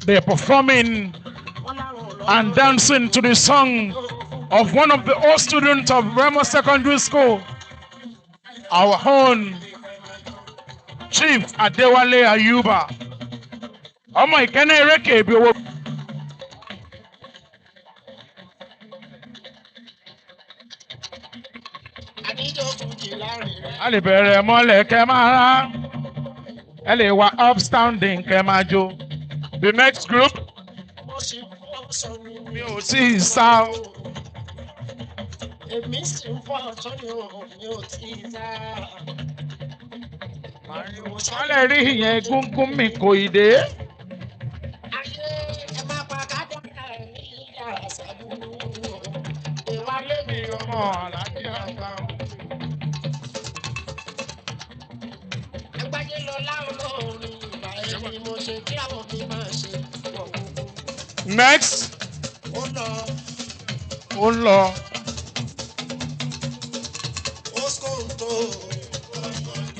They're performing and dancing to the song of one of the old students of Remo Secondary School, our own Chief Adewale Ayuba. Oh my God, alibere mole kemara, elewa upstanding kemajo. The next group, see sound. Wale ri yẹn gungun mi kò ide. Next. Olo.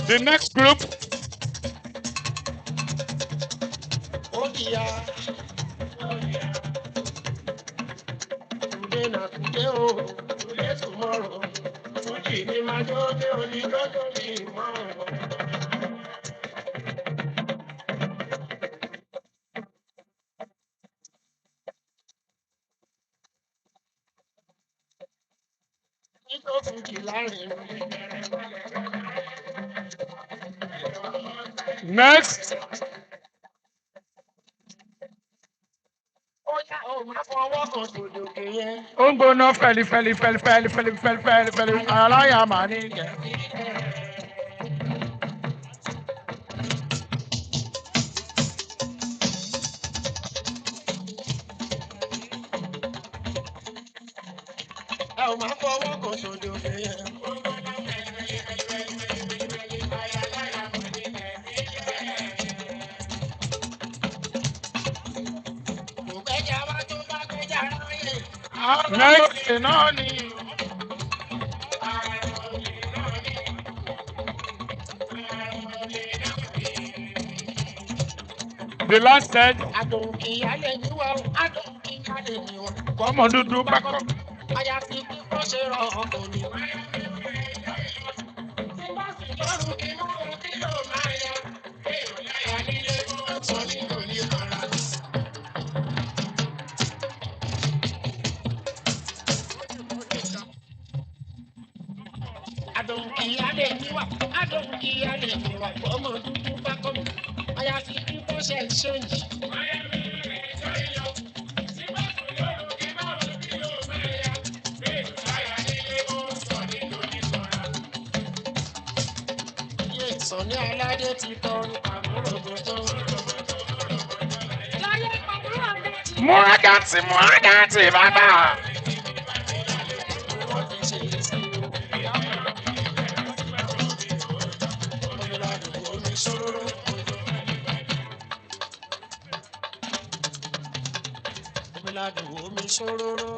The next group. Next. Ongo no feli. Alaya mani. Next nani. The last said, come on, do back up. Exchange. Sọ̀ni aládé ti tọrọ àmúrògbò tó. Múrágàtì bàbá.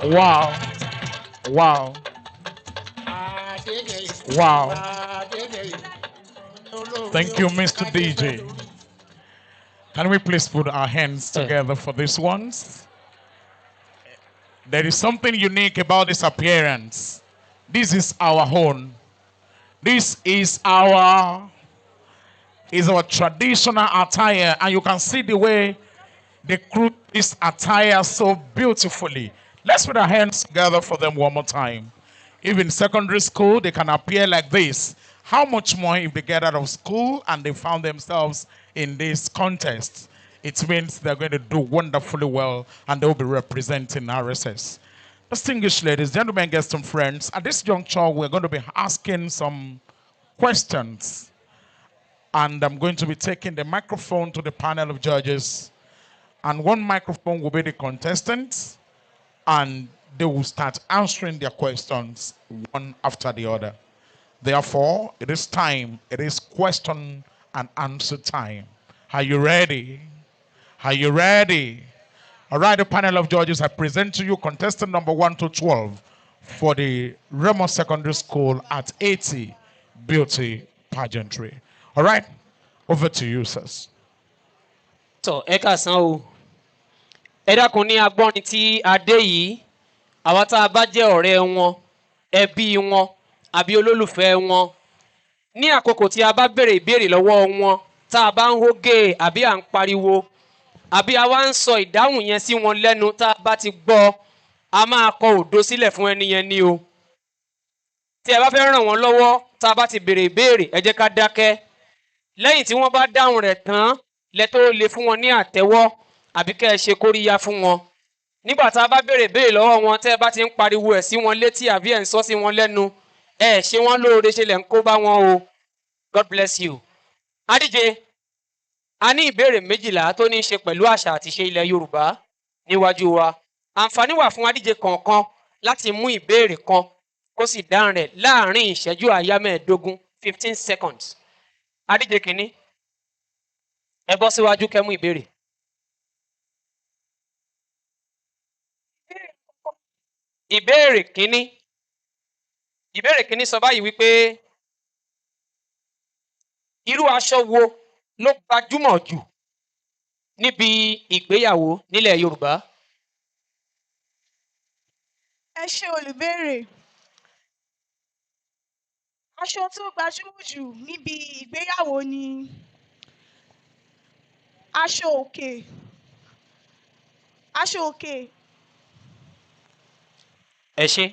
Wow. Wow. Wow. Thank you, Mr. DJ. Can we please put our hands together for this ones? There is something unique about this appearance. This is our own. This is our traditional attire, and you can see the way they crew this attire so beautifully. Let's put our hands together for them one more time. Even secondary school, they can appear like this. How much more if they get out of school and they found themselves in this contest? It means they're going to do wonderfully well and they'll be representing RSS. Distinguished ladies, gentlemen, guests, and friends, at this juncture, we're going to be asking some questions. And I'm going to be taking the microphone to the panel of judges. And one microphone will be the contestants. And they will start answering their questions one after the other. Therefore, it is time. It is question and answer time. Are you ready? Are you ready? All right, the panel of judges, I present to you contestant number 1 to 12 for the Remo Secondary School at 80 Beauty Pageantry. All right, over to you, sirs. So, ẹ káàsán o. Ẹ dákun ní agbọ́nrin tí a dé yìí, àwa tá a bá jẹ́ ọ̀rẹ́ wọn, ẹbí wọn, àbí olólùfẹ́ wọn. Ní àkókò tí a bá béèrè ìbéèrè lọ́wọ́ wọn, tá a bá ń hógè àbí à ń pariwo, àbí a wá ń sọ ìdáhùn yẹn sí wọn lẹ́nu tá a bá ti gbọ́, a máa kọ òdo sílẹ̀ fún ẹni yẹn ní o. Tí ẹ bá fẹ́ ràn wọ́n lọ́wọ́, tá a bá ti béèrè ìbéèrè, ẹ jẹ́ ká dákẹ́. Lẹ́yìn tí wọ́n bá dáhùn rẹ̀ tán, lẹ tó lè fún wọn ní àtẹ́wọ́ àbí kẹ́ ẹ ṣe kóríyá fún wọn. Nígbà tá a bá béèrè ìbéèrè lọ́wọ́ wọn, tẹ́ ẹ bá ti ń pariwo ẹ̀ sí wọn létí àbí ẹ̀ ń sọ sí wọn lẹ́nu, ẹ ṣe wọ́n lóore ṣe lẹ̀ ń kó bá wọn o. God bless you. Adíje, a ní ìbéèrè 12 tó ní í ṣe pẹ̀lú àṣà àti ìṣe ilẹ̀ Yorùbá níwájú wa. Àǹfààní wà fún adíje kọ̀ọ̀kan láti mú ìbéèrè kan kó sì dáhùn rẹ̀ láàárín ìṣẹ́jú àáyá 15 seconds. Adíje kìíní, ẹ bọ́ síwájú kẹ́ mú ìbéèrè. Ìbéèrè kìíní sọ báyìí wípé irú aṣọ wo ló gbajúmọ̀ jù níbi ìgbéyàwó nílẹ̀ Yorùbá? Ẹ ṣé olùbéèrè. Aṣọ tó gbajúmọ̀ jù níbi ìgbéyàwó ni aṣọ òkè. Aṣọ òkè. Ẹ ṣé,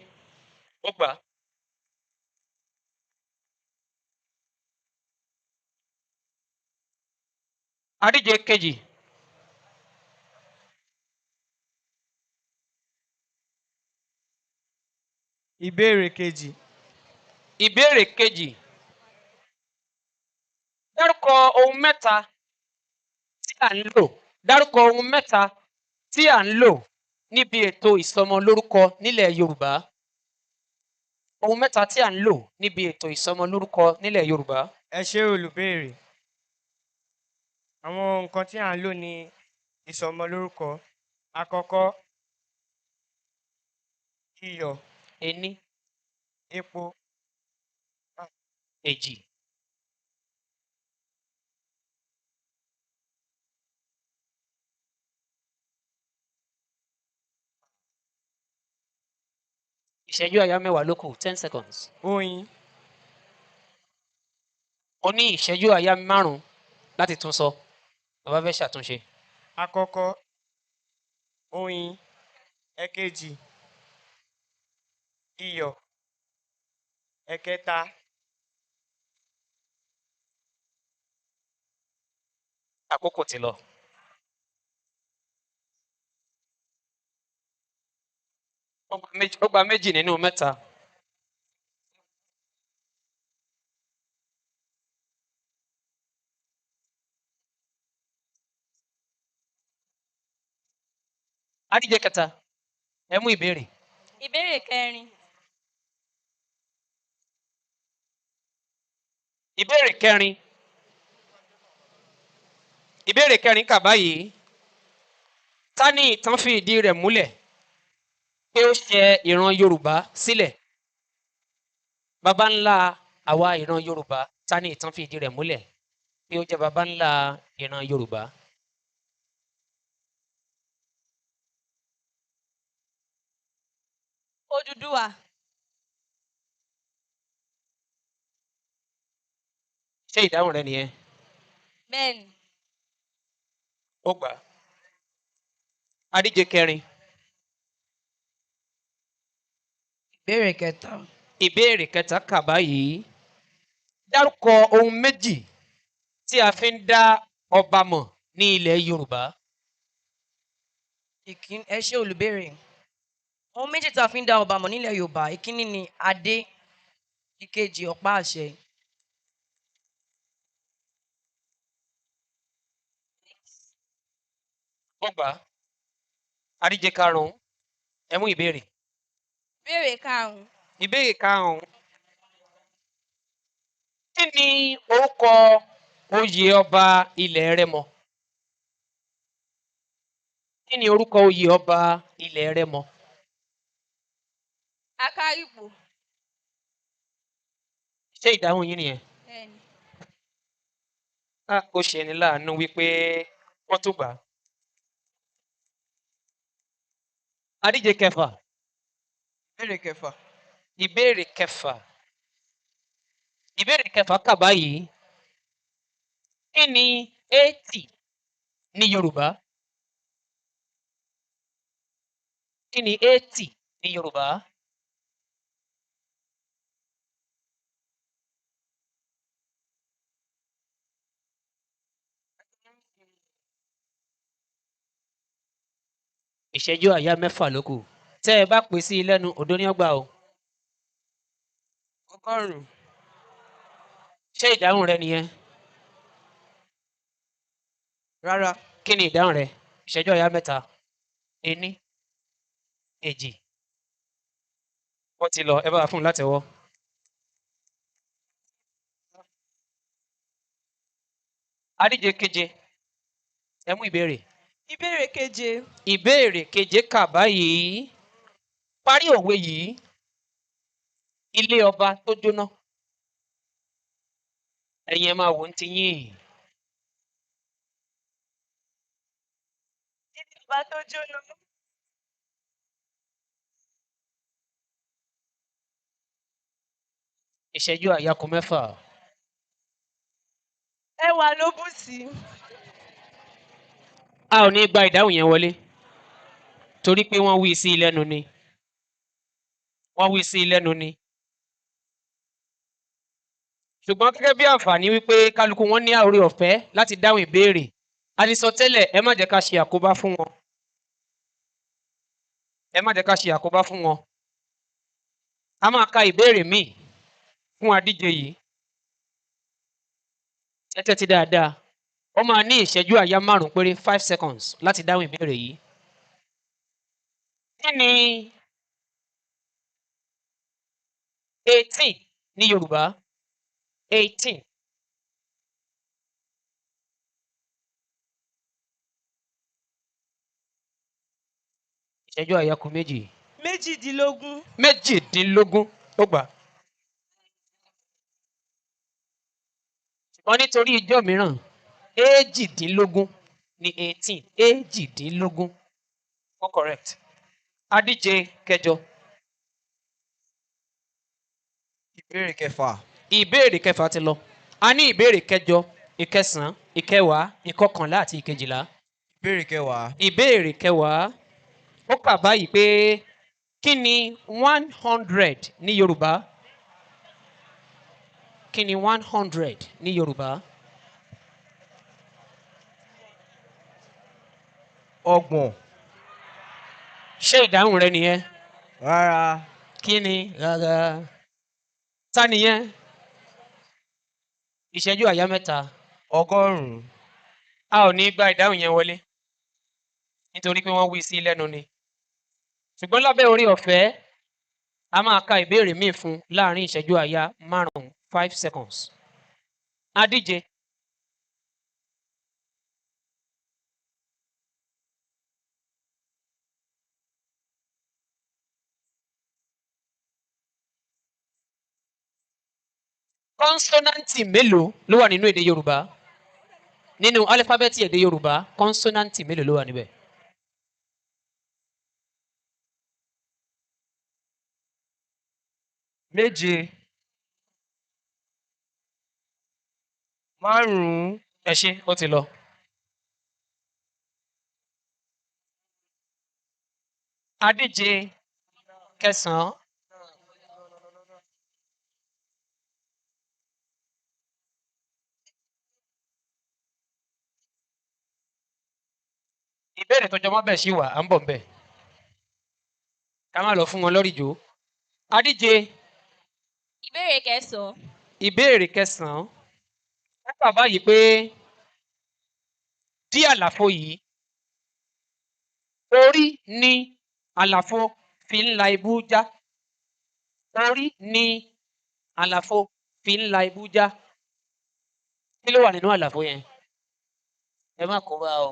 ó gbà. Adíje kejì. Ìbéèrè kejì. Ìbéèrè kejì. Dárúkọ ohun mẹ́ta tí à ń lò. Dárúkọ ohun mẹ́ta tí à ń lò níbi ètò ìsọmọlórúkọ nílẹ̀ Yorùbá. Ohun mẹ́ta tí à ń lò níbi ètò ìsọmọlórúkọ nílẹ̀ Yorùbá. Ẹ ṣé olùbéèrè. Àwọn nǹkan tí à ń lò ní ìsọmọlórúkọ. Àkọ́kọ́, iyọ̀, ení, epo, èjì, ìṣẹ́jú àyá mẹ́wàá ló kù 10 seconds. oyin, O ní ìṣẹ́jú àyá márùn-ún láti tún sọ. Bàbá fẹ́ ṣàtúnṣe. àkọ́kọ́, oyin, ẹ̀kejì, iyọ̀, ẹ̀kẹta, Àkókò ti lọ. Ó gba méjì nínú mẹ́ta. Adíje kẹta, ẹ mú ìbéèrè. Ìbéèrè kẹrin. Ìbéèrè kẹrin. Ìbéèrè kẹrin kà báyìí. Ta ni ìtàn fi ìdí rẹ̀ múlẹ̀ pé ó ṣẹ ìran Yorùbá sílẹ̀? Baba ńlá àwa ìran Yorùbá, ta ni ìtàn fi ìdí rẹ̀ múlẹ̀ pé ó jẹ́ baba ńlá ìran Yorùbá? Odùduwà. Ṣé ìdáhùn rẹ nìyẹn? Bẹ́ẹ̀ni. Ó gbà. Adíje kẹrin. Ìbéèrè kẹta. Ìbéèrè kẹta kà báyìí. Dárúkọ ohun méjì tí a fi ń dá ọba mọ̀ ní ilẹ̀ Yorùbá. Ẹ ṣé olùbéèrè. Ohun méjì tí a fi ń dá ọba mọ̀ nílẹ̀ Yorùbá, ìkíní ni adé, ìkejì ọ̀pá àṣẹ. Ó gbà. Adíje karùn-ún. Ẹ mú ìbéèrè. Ìbéèrè karùn-ún. Ìbéèrè karùn-ún. Kí ni orúkọ oyè ọba ilẹ̀ Rẹ́mọ? Kí ni orúkọ oyè ọba ilẹ̀ Rẹ́mọ? Akárìgbò. Ṣé ìdáhùn yín nìyẹn? Bẹ́ẹ̀ni. Ó ṣe ni láàánú wípé wọ́n tún gbà. Adíje kẹfà. Ìbéèrè kẹfà. Ìbéèrè kẹfà. Ìbéèrè kẹfà kà báyìí. Kí ni 80 ní Yorùbá? Kí ni 80 ní Yorùbá? Ìṣẹ́jú àyá mẹ́fà ló kù. Tẹ́ ẹ bá pè sí i lẹ́nu, òdo ní ọgbà o. Ọgọ́rùn-ún. Ṣé ìdáhùn rẹ nìyẹn? Rárá. Kí ni ìdáhùn rẹ? Ìṣẹ́jú àyá mẹ́ta. Ení, èjì. Wọ́n ti lọ, ẹ bá fún un látẹ̀wọ́. Adíje keje. Ẹ mú ìbéèrè. Ìbéèrè keje. Ìbéèrè keje kà báyìí. Parí òwe yìí. Ilé ọba tó jóná. Ẹ̀yin ẹ máa wò ó ti yín. Ilé ọba tó jóná. Ìṣẹ́jú àyá kù mẹ́fà. Ẹwà ló bù sí. A ò ní gba ìdáhùn yẹn wọlé. Torí pé wọ́n wí sí i lẹ́nu ni. Wọ́n wí sí i lẹ́nu ni. Ṣùgbọ́n gẹ́gẹ́ bí àǹfààní wípé kálukú wọn ní àórí ọ̀fẹ́ láti dáhùn ìbéèrè. A ti sọ tẹ́lẹ̀, ẹ má jẹ́ ká ṣe àkóbá fún wọn. Ẹ má jẹ́ ká ṣe àkóbá fún wọn. A máa ka ìbéèrè míì fún adíje yìí. Ẹ tẹ́tí dáadáa. Ó máa ní ìṣẹ́jú àyá márùn-ún péré 5 seconds láti dáhùn ìbéèrè yìí. Kí ni 18 ní Yorùbá? 18. Ìṣẹ́jú àyá kù méjì. méjìdínlógún. méjìdínlógún ó gbà. ṣùgbọ́n nítorí ijọ́ mìíràn èjìdínlógún ní 18 èjìdínlógún ó correct. adíje kẹjọ. ìbéèrè kẹfà. ìbéèrè kẹfà ti lọ. a ní ìbéèrè kẹjọ ìkẹsàn-án ìkẹwàá ìkọkànlá àti ìkejìlá. ìbéèrè kẹwàá. ìbéèrè kẹwàá ó kà báyìí pé kí ni 100 ní yorùbá? kí ni 100 ní yorùbá? ọgbọ̀n. ṣé ìdáhùn rẹ nìyẹn? rárá. kí ni? rárá. ta nìyẹn? ìṣẹ́jú àyá mẹ́ta. ọgọ́rùn-ún. a ò ní gba ìdáhùn yẹn wọlé nítorí pé wọ́n wí sí lẹ́nu ni. ṣùgbọ́n lábẹ́ orí ọ̀fẹ́ a máa ka ìbéèrè míì fún láàrin ìṣẹ́jú àyá márùn-ún 5 seconds. adíje. kọ́nsọ́náǹtì mélòó ló wà nínú èdè yorùbá? nínú álífábẹ́ẹ̀tì èdè yorùbá kọ́nsọ́náǹtì mélòó ló wà níbẹ̀? méje. márùn-ún. ẹ ṣé ó ti lọ. adíje kẹsàn-án. ìbéèrè tó jọmọ́ bẹ́ẹ̀ ṣì wà à ń bọ̀ bẹ́ẹ̀ ká má lọ fún wọn lórí ìjó. adíje. ìbéèrè kẹsàn-án. ìbéèrè kẹsàn-án ó kà báyìí pé dí àlàfo yìí orí ni àlàfo fi ń la ibú já. orí ni àlàfo fi ń la ibú já. kí ló wà nínú àlàfo yẹn? ẹ má kó bá o.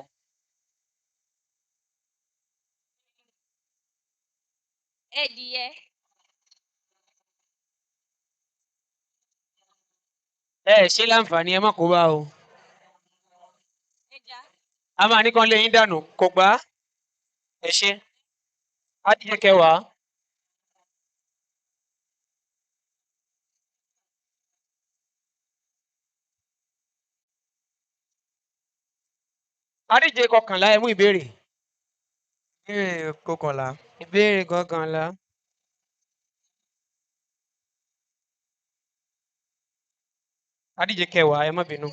ẹdìyẹ. ẹ ṣe láǹfààní ẹ má kó bá o. a máa ní kán lé yín dànù kò gbá. ẹ ṣe. adìyẹ kẹwàá. adíje kọkànlá ẹ mú ìbéèrè. ìbéèrè kọkànlá. ìbéèrè kọkànlá. adíje kẹwàá ẹ má bínú.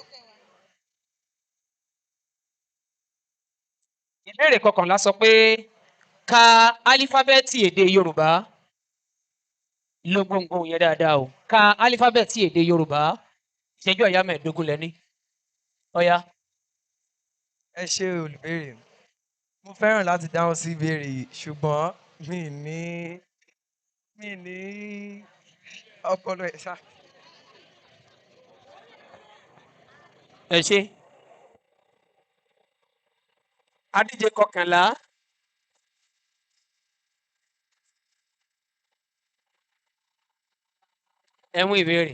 ìbéèrè kọkànlá sọ pé ka álífábẹ́ẹ̀tì èdè yorùbá. lo gbòǹgbò yẹn dáadáa o. ka álífábẹ́ẹ̀tì èdè yorùbá. ìṣẹ́jú àyá mẹ́ẹ̀ẹ́dógún lẹ́ní. ọ̀ya. ẹ ṣe olùbéèrè mo fẹ́ràn láti dáhùn sí ìbéèrè yìí ṣùgbọ́n mi ní ọpọlọ ẹ̀ ṣá. ẹ ṣe. adíje kọkànlá. ẹ mú ìbéèrè.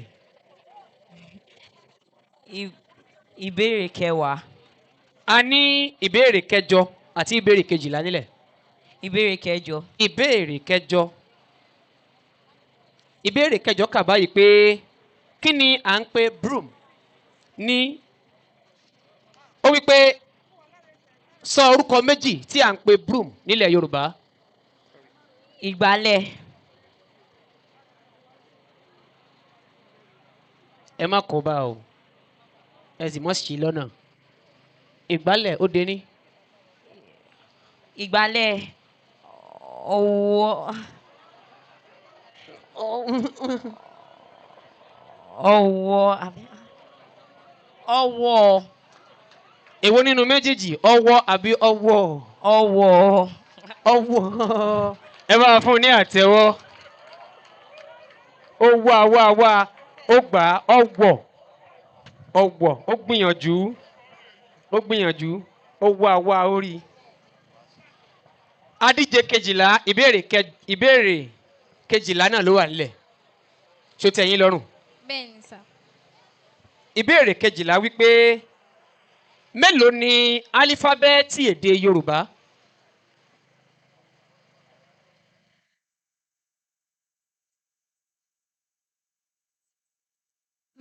ìbéèrè kẹwàá. a ní ìbéèrè kẹjọ àti ìbéèrè kejìlá nílẹ̀. ìbéèrè kẹjọ. ìbéèrè kẹjọ. ìbéèrè kẹjọ kà báyìí pé kí ni à ń pè broom ní. ó wí pé sọ orúkọ méjì tí à ń pè broom nílẹ̀ yorùbá. ìgbálẹ̀. ẹ má kó bá o ẹ sì mọ̀ sí lọ́nà. ìgbálẹ̀ ó dé ní. ìgbálẹ̀ ọwọ́ ọwọ́. èwo nínú méjèèjì ọwọ́ àbí ọwọ́? ọwọ́. ọwọ́. ẹ bá fún un ní àtẹ́wọ́. ó wá wá wá ó gbà á ọwọ́ ọwọ́ ó gbìyànjú ó gbìyànjú ó wá wá ó rí. adíje kejìlá ìbéèrè kejìlá náà ló wà nílẹ̀ ṣó tẹ́ yín lọ́rùn. bẹ́ẹ̀ni sà. ìbéèrè kejìlá wípé mélòó ni álífábẹ́ẹ̀tì èdè yorùbá.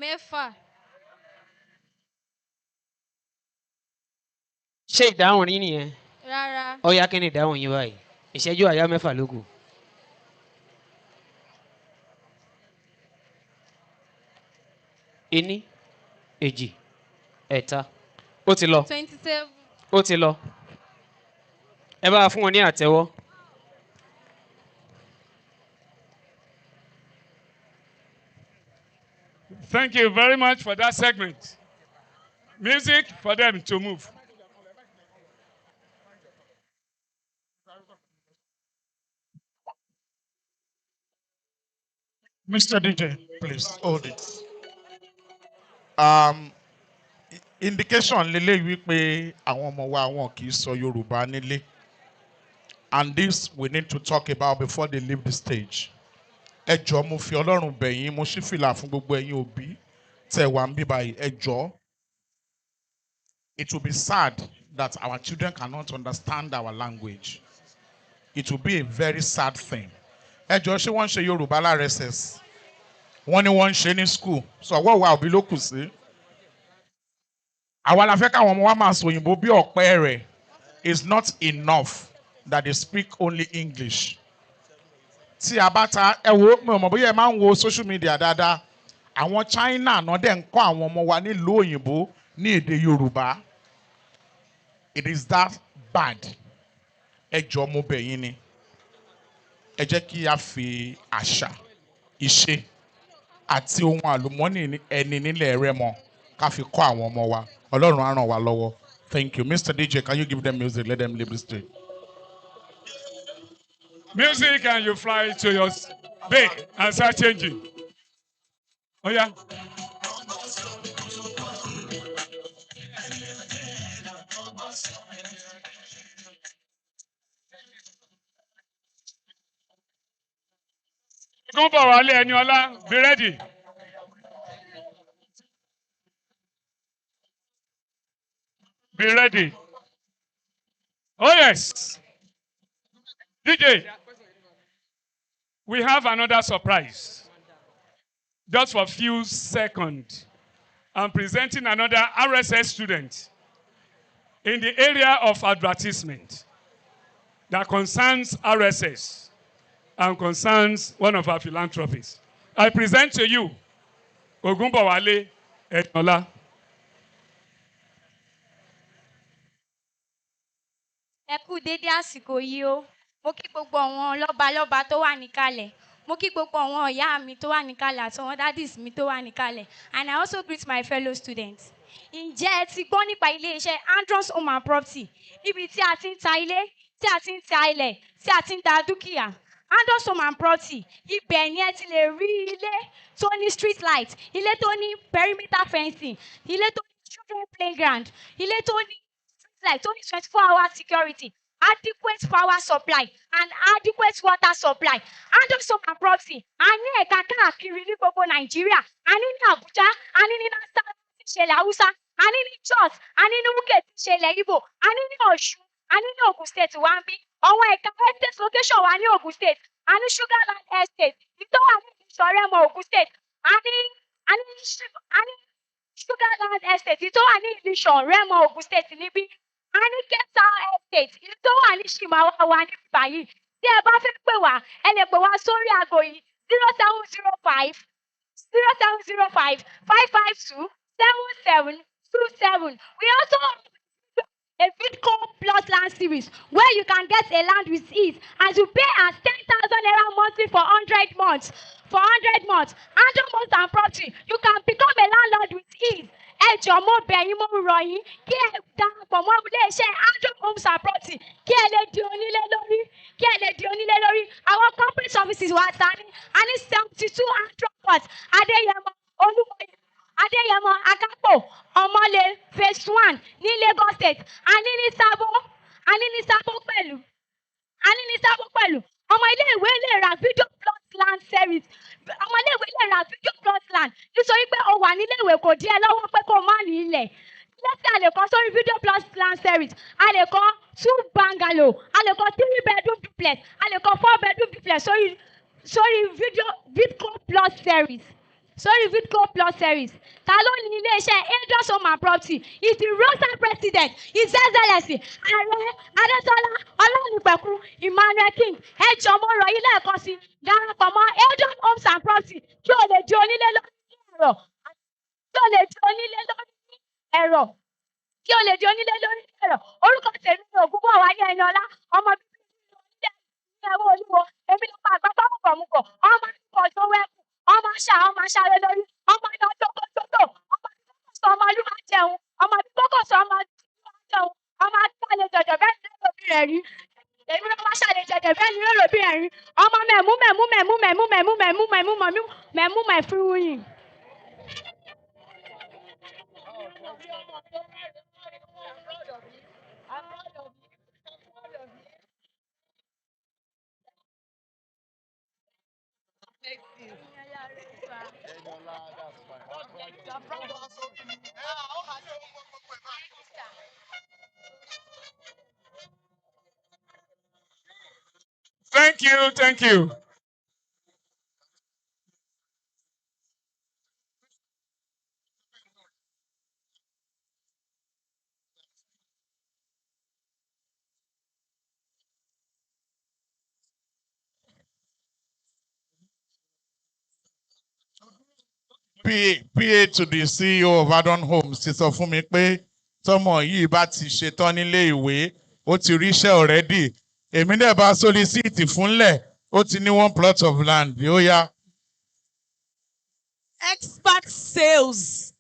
mẹ́fà. ṣé ìdáhùn yín nìyẹn. rárá. ó yá kí ni ìdáhùn yín báyìí ìṣẹ́jú àyá mẹ́fà ló kù. ení èjì ẹ̀ta ó ti lọ. 27. ó ti lọ. ẹ bá fún wọn ní àtẹ́wọ́. Thank you very much for that segment. Music for them to move. Mr. DJ, please hold it. Indication lele wípé àwọn ọmọ wa wọn kì í sọ Yorùbá nílé. And this we need to talk about before they leave the stage. Ẹ jọ̀ọ́ mo fi Ọlọ́run bẹ̀ yín, mo ṣí fìlà fún gbogbo ẹ̀yin òbí tẹ́ wà ń bí báyìí. Ẹ jọ̀ọ́. It will be sad that our children cannot understand our language. It will be a very sad thing. Ẹ jọ̀ọ́ ṣé wọ́n ń ṣe Yorùbá lára SS? Wọ́n ní wọ́n ń ṣe ní school. So ọwọ́ wa òbí ló kù sí. Àwa la fẹ́ káwọn ọmọ wa máa sọ òyìnbó bí ọ̀pẹ rẹ̀. It's not enough that they speak only English. Tí a bá ta ẹ wo mi ò mọ̀ bóyá ẹ máa ń wo social media dáadáa. Àwọn China náà dẹ̀ ń kọ́ àwọn ọmọ wa nílùú òyìnbó ní èdè Yorùbá. It is that bad. Ẹ jọ̀ọ́ mo bẹ̀ yín ni. Ẹ jẹ́ kí a fi àṣà, ìṣe àti ohun àlùmọ́nì ẹni nílẹ̀ Rẹ́mọ ká fi kọ́ àwọn ọmọ wa. Ọlọ́run á ràn wá lọ́wọ́. Thank you. Mr. DJ, can you give them music? Let them leave the stage. Music and you fly to your bay and start changing. Oh yeah. Gúnbọ̀wálé Ẹniọlá, be ready. Be ready. Oh yes. DJ, we have another surprise. Just for a few seconds. I'm presenting another RSS student in the area of advertisement that concerns RSS and concerns one of our philanthropies. I present to you Ogunbowale Eniola. Ẹ kú dédé àsìkò yìí o. Mo kí gbogbo àwọn lọ́balọ́ba tó wà níkàlẹ̀. Mo kí gbogbo àwọn ìyá mi tó wà níkàlẹ̀ àti àwọn daddies mi tó wà níkàlẹ̀. And I also greet my fellow students. Ǹjẹ́ ẹ ti gbọ́ nípa ilé-iṣẹ́ Andros Home and Property níbi tí a ti ń ta ilé, tí a ti ń ta ilẹ̀, tí a ti ń ta dúkìá? Andros Home and Property, ibẹ̀ ni ẹ ti lè rí ilé tó ní street light, ilé tó ní perimeter fencing, ilé tó ní children playground, ilé tó ní like only 24-hour security, adequate power supply, and adequate water supply. Andros Home and Property, a ní ẹ̀ka káàkiri ní gbogbo Nàìjíríà, a ní ní Àbújá, a ní ní Nasa tí ṣẹlẹ̀ Haúsá, a ní ní Jos, a ní ní Wúkẹ́ tí ṣẹlẹ̀ Igbo, a ní ní Ọ̀ṣun, a ní ní Ogun State wa ń bí. Àwọn ẹ̀ka estate location wa ní Ogun State, a ní Sugarland Estate, ìtọ́wà ní Ìṣọ̀rẹ́mọ Ogun State, a ní Sugarland Estate, ìtọ́wà ní Ìṣọ̀rẹ́mọ Ogun State níbí. A ní Kẹta Estate, ìlú tó wà ní Ṣìmáwá wa ní báyìí. Tí ẹ bá fẹ́ pè wá, ẹ lè pè wá sórí aago yìí 0705 552 7727. We also have a Vidco Plus Land Series where you can get a land with ease as you pay as 10,000 naira monthly for 100 months. For 100 months, Andros Homes and Property, you can become a landlord with ease. Ẹ jọ̀ọ́ mo bẹ̀ yín mo rọ̀ yín kí ẹ darapọ̀ mọ́ ilé-iṣẹ́ Andros Homes and Property kí ẹ lè di onílé lórí kí ẹ lè di onílé lórí. Àwọn corporate offices wa ta ni a ní 72 Andros Court Adéyẹmọ Olúmọ̀yẹ Adéyẹmọ Akápò Ọmọlé phase 1 ní Lagos State a ní ní Sábó pẹ̀lú a ní ní sábọ̀ pẹ̀lú ọmọ iléèwé lè ra video plus land service ọmọ iléèwé lè ra video plus land nítorí pé o wà níléèwé kò díẹ̀ lọ́wọ́ pé kó o má ní ilẹ̀ lẹ́sẹ̀ a lè kọ́ sórí video plus land service a lè kọ́ 2 bungalow a lè kọ́ 3 bedroom duplex a lè kọ́ 4 bedroom duplex sórí video vidco plus service sorry vidco plus service ta ló ní iléeṣẹ́ angels home and property is the rosa president his excellency ààrẹ adétọ́lá ọlọ́nìpẹ̀kun emmanuel king ẹ jọ̀ọ́ mo rọ̀ yín lẹ́ẹ̀kan sí darapọ̀ mọ́ angels homes and property kí o lè di onílé lórí ẹ̀rọ kí o lè di onílé lórí ẹ̀rọ kí o lè di onílé lórí ẹ̀rọ orúkọ tèmi ni ògúnbọ̀ wáyé ẹni ọlá ọmọ bíbí ìlú onílé ní ẹ̀wọ̀n olúwo èmi ló pa àgbàpá mùkọ̀mùkọ̀ ọmọ akẹ́kọ̀ọ́ tó wẹ́kù ọmọ aṣáré lórí ọmọ iná tókótótó ọmọ akẹ́kọ̀ọ́ ọmọ olúwa jẹun ọmọ akẹ́kọ̀ọ́ ọmọ olúwa jẹun ọmọ akẹ́kọ̀ọ́ jọjọ bẹ́ẹ̀ ni lóbi rẹ̀ rí èmi ló máa ṣàlẹ̀ jẹjẹ bẹ́ẹ̀ ni lóbi rẹ̀ rí ọmọ mẹ̀mú mẹ̀fúrúyìn. Thank you, thank you. PA to the CEO of Adon Homes ti sọ fún mi pé tọmọ yìí bá ti ṣetán nílé ìwé ó ti ríṣẹ́ already èmi dẹ̀ bá solicit fúnlẹ̀ ó ti ní 1 plot of land ó yá. Expert sales.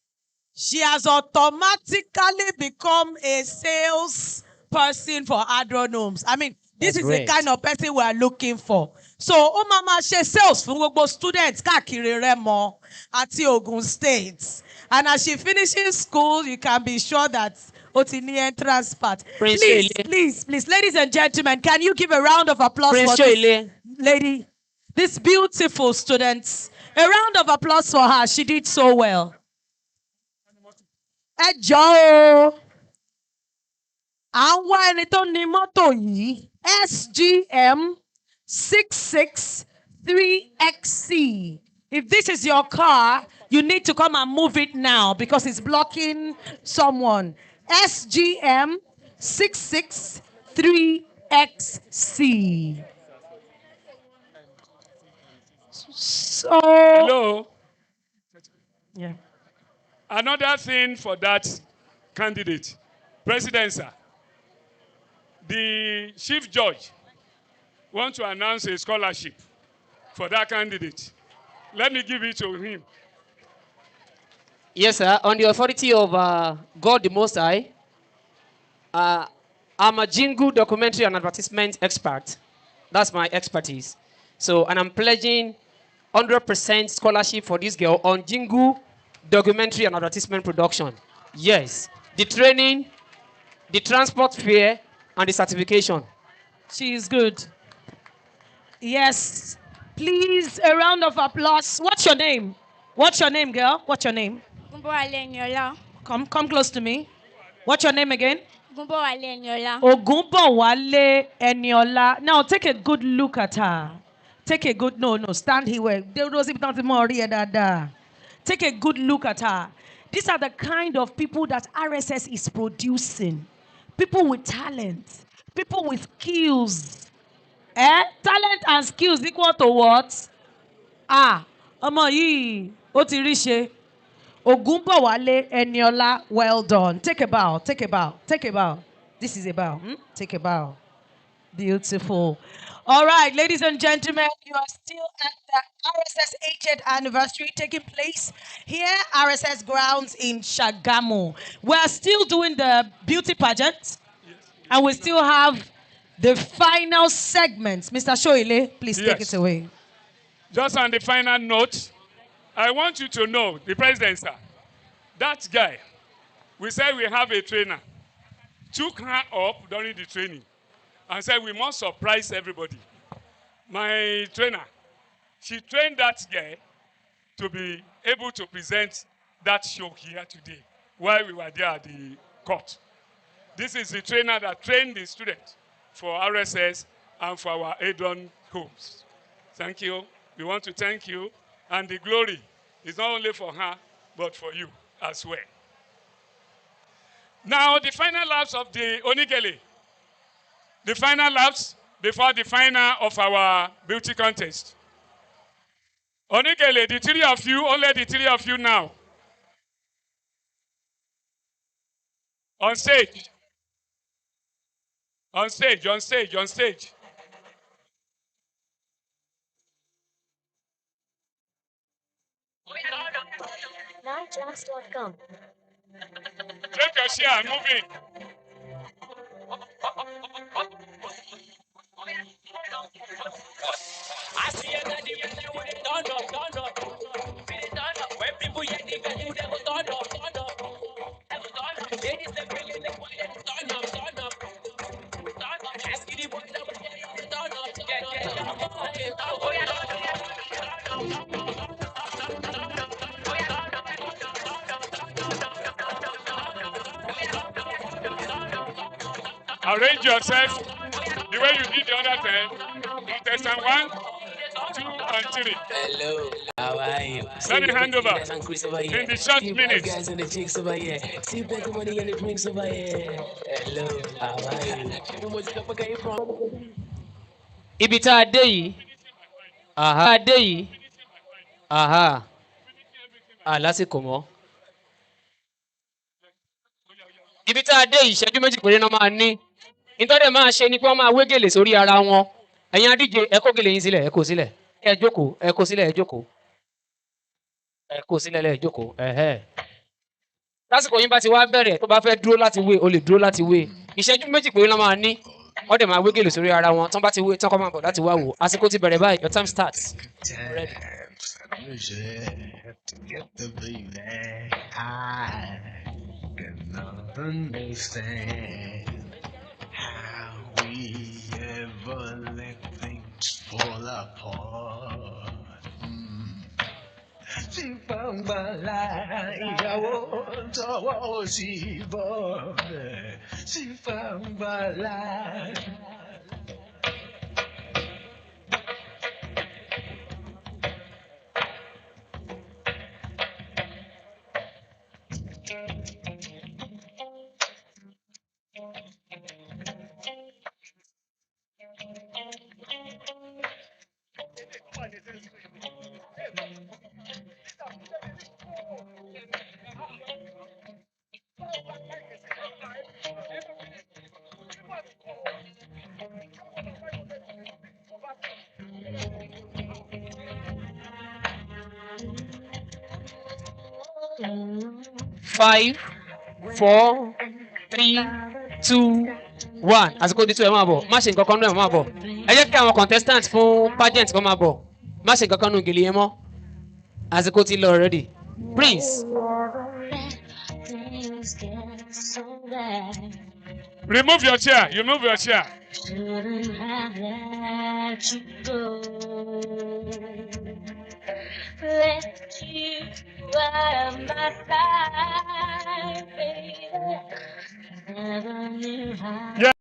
She has automatically become a sales person for Adron Homes. I mean, this is the kind of person we are looking for. So, ó máa máa ṣe sales fún gbogbo students káàkiri Rẹ́mọ àti Ogun State. And as she finishes school, you can be sure that ó ti ní entrance part. Please, ladies and gentlemen, can you give a round of applause for this lady? This beautiful student. A round of applause for her. She did so well. Ẹ jọ̀ọ́ o. À ń wá ẹni tó ní mọ́tò yìí. SGM 663XC. If this is your car, you need to come and move it now because it's blocking someone. SGM 663XC. So. Hello. Yeah. Another thing for that candidate, President, sir. The Chief Judge wants to announce a scholarship for that candidate. Let me give it to him. Yes, sir. On the authority of God the Most High, I'm a jingle documentary and advertisement expert. That's my expertise. So, and I'm pledging 100% scholarship for this girl on jingle documentary and advertisement production. Yes. The training, the transport fare, and the certification. She is good. Yes. Please, a round of applause. What's your name? What's your name, girl? What's your name? Come close to me. What's your name again? Ogunbowale Eniola. Now take a good look at her. Take a good, stand here. Take a good look at her. These are the kind of people that RSS is producing. People with talent. People with skills. Talent and skills equal to what? Ọmọ yìí, ó ti rí ṣe. Ogunbowale Eniola, well done. Take a bow, take a bow, take a bow. This is a bow. Take a bow. Beautiful. All right, ladies and gentlemen, you are still at the RSS 80th anniversary taking place here, RSS grounds in Shagamu. We're still doing the beauty pageant, and we still have the final segments. Mr. Shoile, please take it away. Just on the final note, I want you to know, the president, sir, that guy, we said we have a trainer, took her up during the training. and said we must surprise everybody. My trainer, she trained that girl to be able to present that show here today while we were there at the court. This is the trainer that trained the students for RSS and for our Adron homes. Thank you. We want to thank you. And the glory is not only for her, but for you as well. Now, the final laps of the Onigele. The final laps before the final of our beauty contest. Onigele, the three of you, only the three of you now. On stage. On stage, on stage, on stage. Nightjacks.com. Take your share, move in. I see you got the music when it turn up, turn up. When it turn up, when people hear the value, they will turn up, turn up. They will turn up. Ladies, they bring in the boy, they will turn up, turn up. Turn up. Ask the boy, they will tell you to turn up, turn up. Turn up. Oh, yeah, turn Arrange yourself the way you did the other time. Contestant 1, 2, and 3. Hello, how are you? Let me hand over Nice and Chris over here. in the short See bad minutes. guys and the chicks over here. See better money and the drinks over here. Hello, how are you? You must stop again from. Ibi tá a dé yìí. Aha. Lásìkò mọ́. Ibi tá a dé yìí ìṣẹ́jú méjì péré náà máa ní. Nítorí máa ṣe ni pé wọ́n máa wé gèlè sórí ara wọn. Ẹ̀yin adíje ẹ kó gèlè yín sílẹ̀ ẹ kó sílẹ̀. Ẹ jókòó ẹ kó sílẹ̀ ẹ jókòó. Ẹ kó sílẹ̀ lẹ̀ jókòó. Lásìkò yín bá ti wá bẹ̀rẹ̀ tó bá fẹ́ dúró láti wé o lè dúró láti wé. Ìṣẹ́jú méjì péré náà máa ní. Wọ́n dẹ̀ máa wé gèlè sórí ara wọn. Tán bá ti wé tán kọ́ máa bọ̀ láti wá wò. Àsìkò ti bẹ̀rẹ̀ báyìí. Your time starts. Ready. To get the baby, I cannot understand how we ever let things fall apart. Si fambala ìyàwó tọwọ́ sí bọ́ si fambala. Five, 4, 3, 2, 1. Àsìkò di 2 ẹ máa bọ̀. Má ṣe nǹkan kan náà ẹ máa bọ̀. Ẹ jẹ́ kí àwọn contestants fún pageant kan máa bọ̀. Má ṣe nǹkan kan nù gèlè yẹn mọ́. Àsìkò ti lọ already. Prince. Remove your chair. You move your chair. Shouldn't have let you go. Let you out of my sight, baby. Never knew how. Yeah.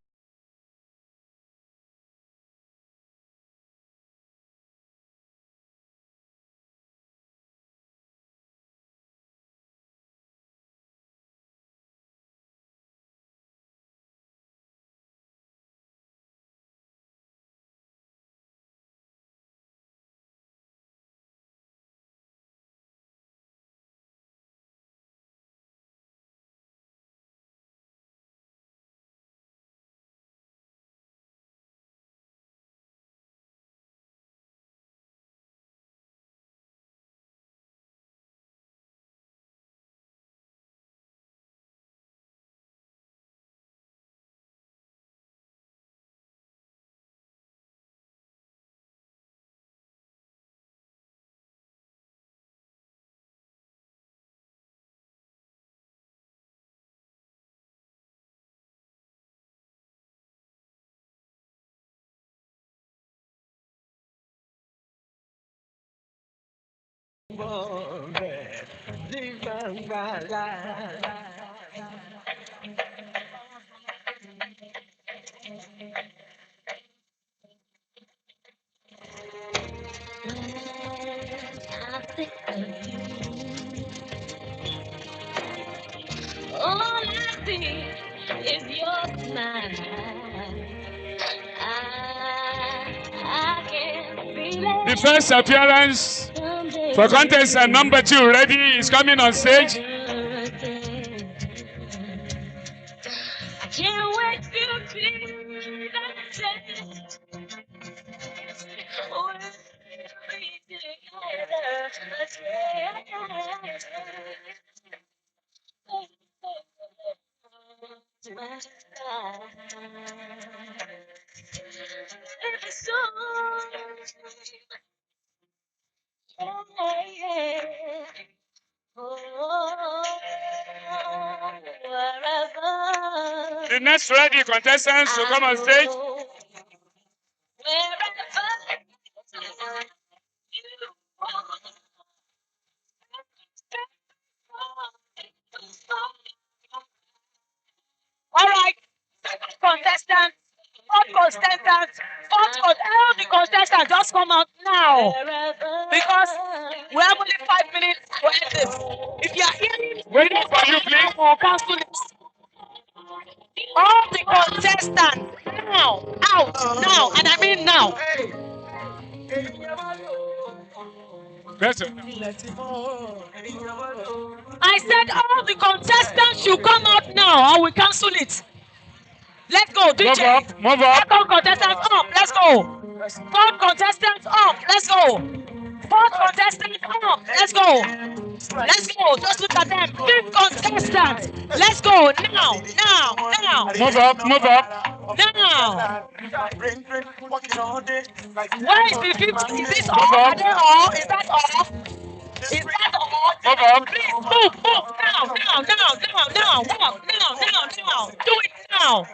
All I see is your smile. I can feel The it. first appearance for contestant Someday, number 2 ready is coming on stage. I can't wait to be that day. We'll be together. It's so yeah. Oh, wherever The next ready contestants to come on stage. All right, contestants, all the contestants just come out now because we have only 5 minutes to end this. If you are hearing, Waiting for you, please. or cancel it. All the contestants now, out now, and I mean now. Better. I said all the contestants should come out now, or we cancel it. Let's go, DJ. Move up, move up. Second contestant up. Let's go. Third contestant up. Let's go. Fourth contestant up. Let's go. Let's go. Just look at them. Fifth contestant. Let's go now. Now. Now. Move up, move up. Now. Where is the fifth? Is this all? Move Are up. they all? Is that all? Is that all? Move up. Please move, move now, now, now, now, now, walk, now. Do it now.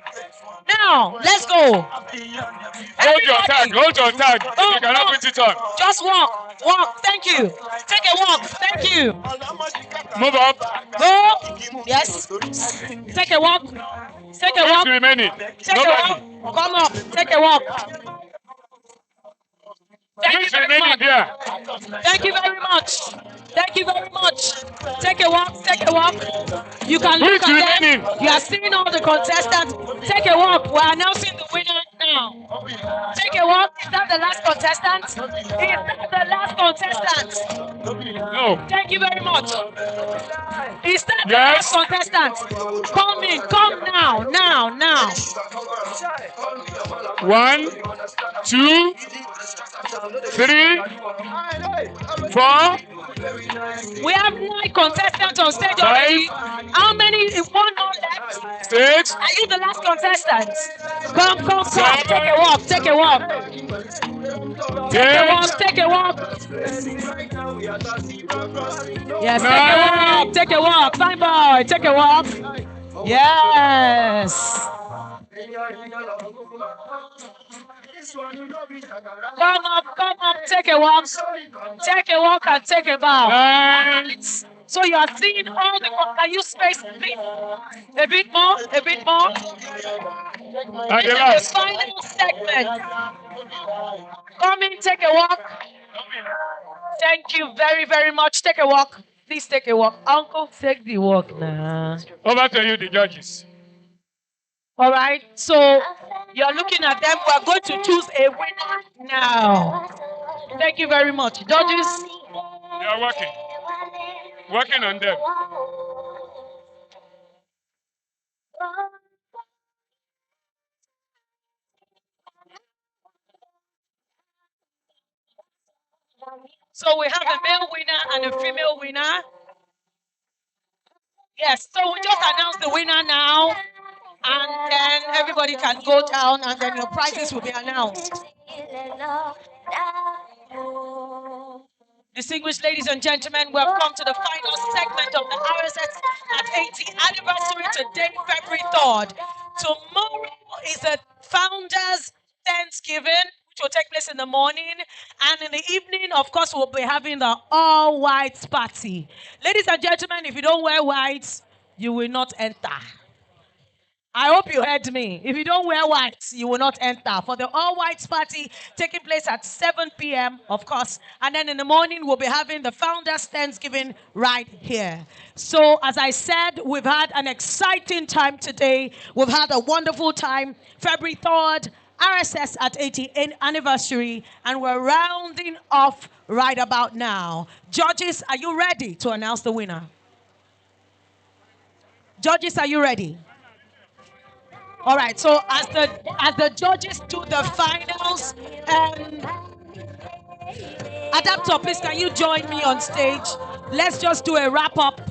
Now, let's go. Hold your tag, hold your tag. You cannot put it on. Just walk, walk. Thank you. Take a walk. Thank you. Move up. Go. Yes. Take a walk. Take a walk. Who's remaining? Take a Nobody. walk. Come up. Take a walk. Thank you Who's very remaining much. there? Thank you very much. Thank you very much. Take a walk. Take a walk. You can look Who's at them. remaining? You are seeing all the contestants. Take a walk. We're announcing the winner now. Take a walk. Is that the last contestant? Is that the last contestant? No. Thank you very much. Is that the Yes. last contestant? Come in. Come now. Now. Now. 1, 2, 3, 4. We have 9 contestants on stage already. How many? Is one more left? 6. Are you the last contestant? Come. Take a walk. Take a walk. Take a walk. Take a walk. Yes. Take a walk. Take a walk. Fine boy. Take a walk. Yes. Come up, take a walk. Take a walk and take a bow. Nice. So you are seeing all the. Can you space a bit more? A bit more. And This the is last. the final segment. Come in, take a walk. Thank you very, very much. Take a walk. Please take a walk. Uncle, take the walk now. Over to you, the judges. All right. So you're looking at them. We're going to choose a winner now. Thank you very much. Judges. They are working. Working on them. So we have a male winner and a female winner. Yes, so we just announced the winner now. And then everybody can go down and then your prizes will be announced. Distinguished ladies and gentlemen, we have come to the final segment of the RSS at 80th anniversary today, February 3rd. Tomorrow is a founders Thanksgiving, which will take place in the morning. And in the evening, of course, we'll be having the all-white party. Ladies and gentlemen, if you don't wear white, you will not enter. I hope you heard me. If you don't wear white, you will not enter. For the all-white party taking place at 7 p.m., of course. And then in the morning, we'll be having the Founders Thanksgiving right here. So, as I said, we've had an exciting time today. We've had a wonderful time. February 3rd, RSS at 80th anniversary. And we're rounding off right about now. Judges, are you ready to announce the winner? Judges, are you ready? All right, so as the judges do the finals, Adapter, please can you join me on stage? Let's just do a wrap up.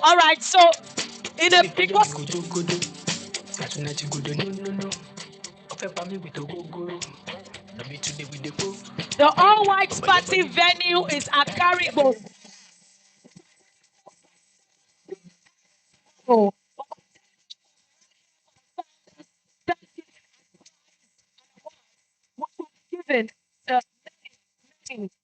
All right, so because the all-white party venue is at Caribou. Oh. Given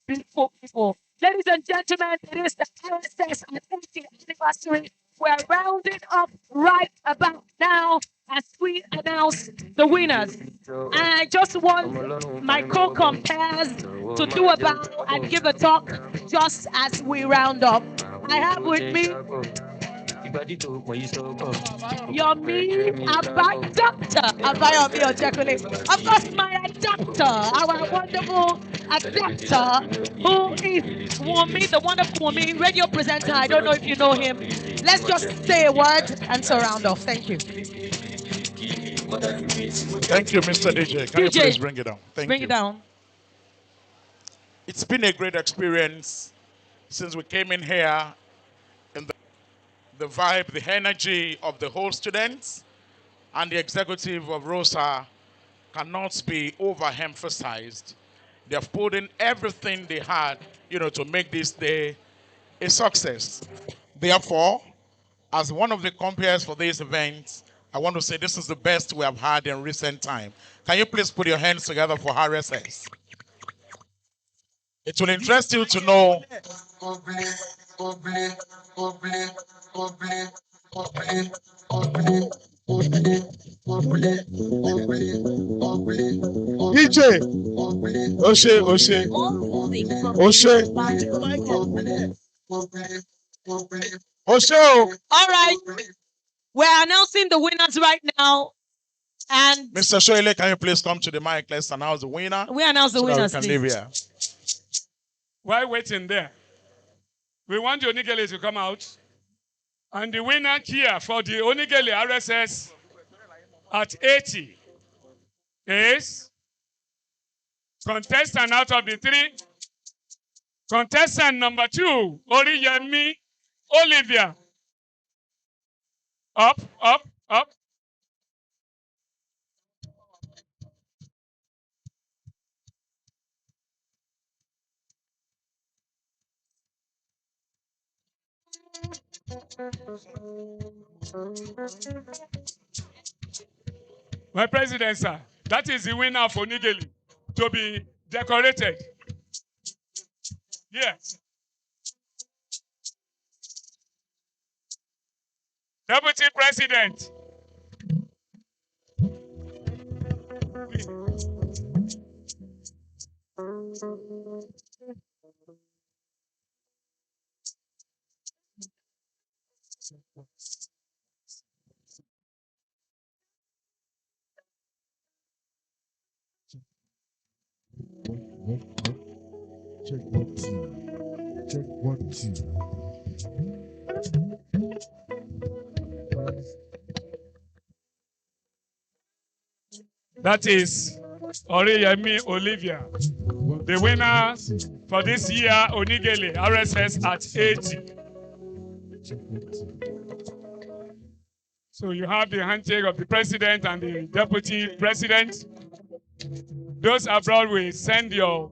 beautiful people. Ladies and gentlemen, it is the RSS 80th anniversary. We're rounding up right about now as we announce the winners. And I just want my co-compares to do a bow and give a talk just as we round up. I have with me Yomi Abadapter. Abayomi Ojakule. Of course, my adapter, our wonderful adapter, who is Wumi, the wonderful Wumi, radio presenter. I don't know if you know him. Let's just say a word and surround off. Thank you. Thank you, Mr. DJ. Can you please bring it down? Thank Bring you. it down. It's been a great experience since we came in here, and the vibe, the energy of the whole students and the executive of ROSA cannot be overemphasized. They have put in everything they had, to make this day a success. Therefore, as one of the compares for this event, I want to say this is the best we have had in recent time. Can you please put your hands together for RSS? It will interest you to know DJ Oshe Oshe. All right, we're announcing the winners right now. And Mr. Shoile, can you please come to the mic? Let's announce the winner. We announce the winners, we can leave here. While waiting there, we want the Onigele to come out. And the winner here for the Onigele RSS at 80 is contestant out of the 3. Contestant number 2, Oriyemi Olivia. Up, up, up. My president, sir, that is the winner of Onigeli to be decorated. Yes. Deputy President. Check 1 2. Check 1 2. That is Oriyemi Olivia, the winner for this year Onigele RSS at 80. So you have the handshake of the president and the deputy president. Those abroad will send your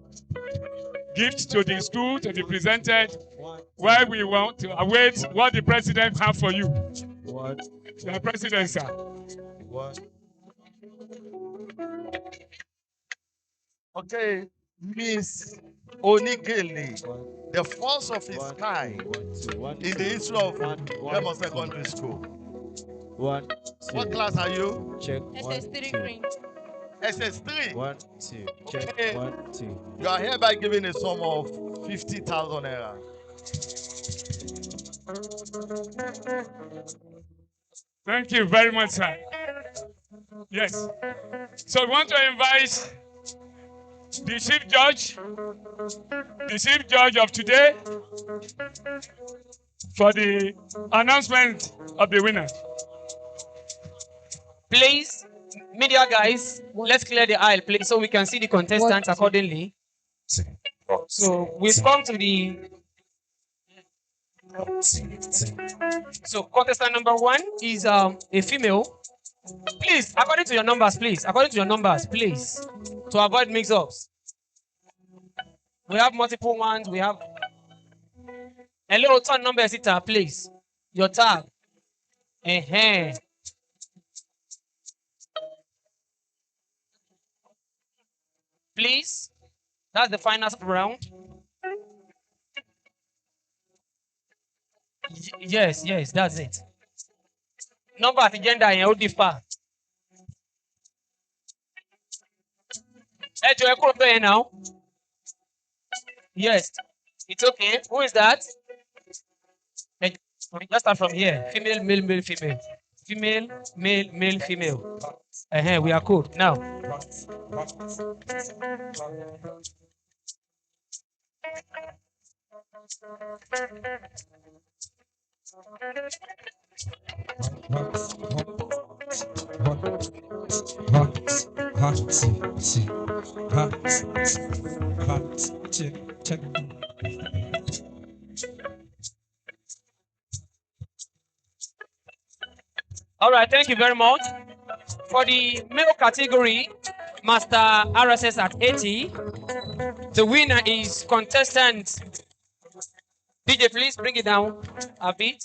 gifts to the school to be presented while we want to await what the president has for you. The president, sir. Okay, Miss Onigeli, the first of its kind in the history of Remo Secondary School. What class are you? SS3 green. SS3. Check. Okay. 1, 2. You are hereby given a sum of 50,000 naira. Thank you very much, sir. Yes. So we want to invite the chief judge of today for the announcement of the winner. Please, media guys, let's clear the aisle, please, so we can see the contestants accordingly. So we've come to the. So contestant number 1 is a female. Please, according to your numbers, please, to avoid mix-ups. We have multiple ones. We have. Hello, turn number sitter, please. Your tag. Please, that's the final round. Yes, that's it. Number at the gender yẹn ó differ. Ẹ jọ̀ọ́ ẹ kúrò bẹ́ẹ̀ now. Yes, it's okay. Who is that? Let's start from here. Female, male, male, female. Female, male, male, female. We are cool now. Check. All right, thank you very much. For the male category, Master RSS at 80, the winner is contestant. DJ, please bring it down a bit.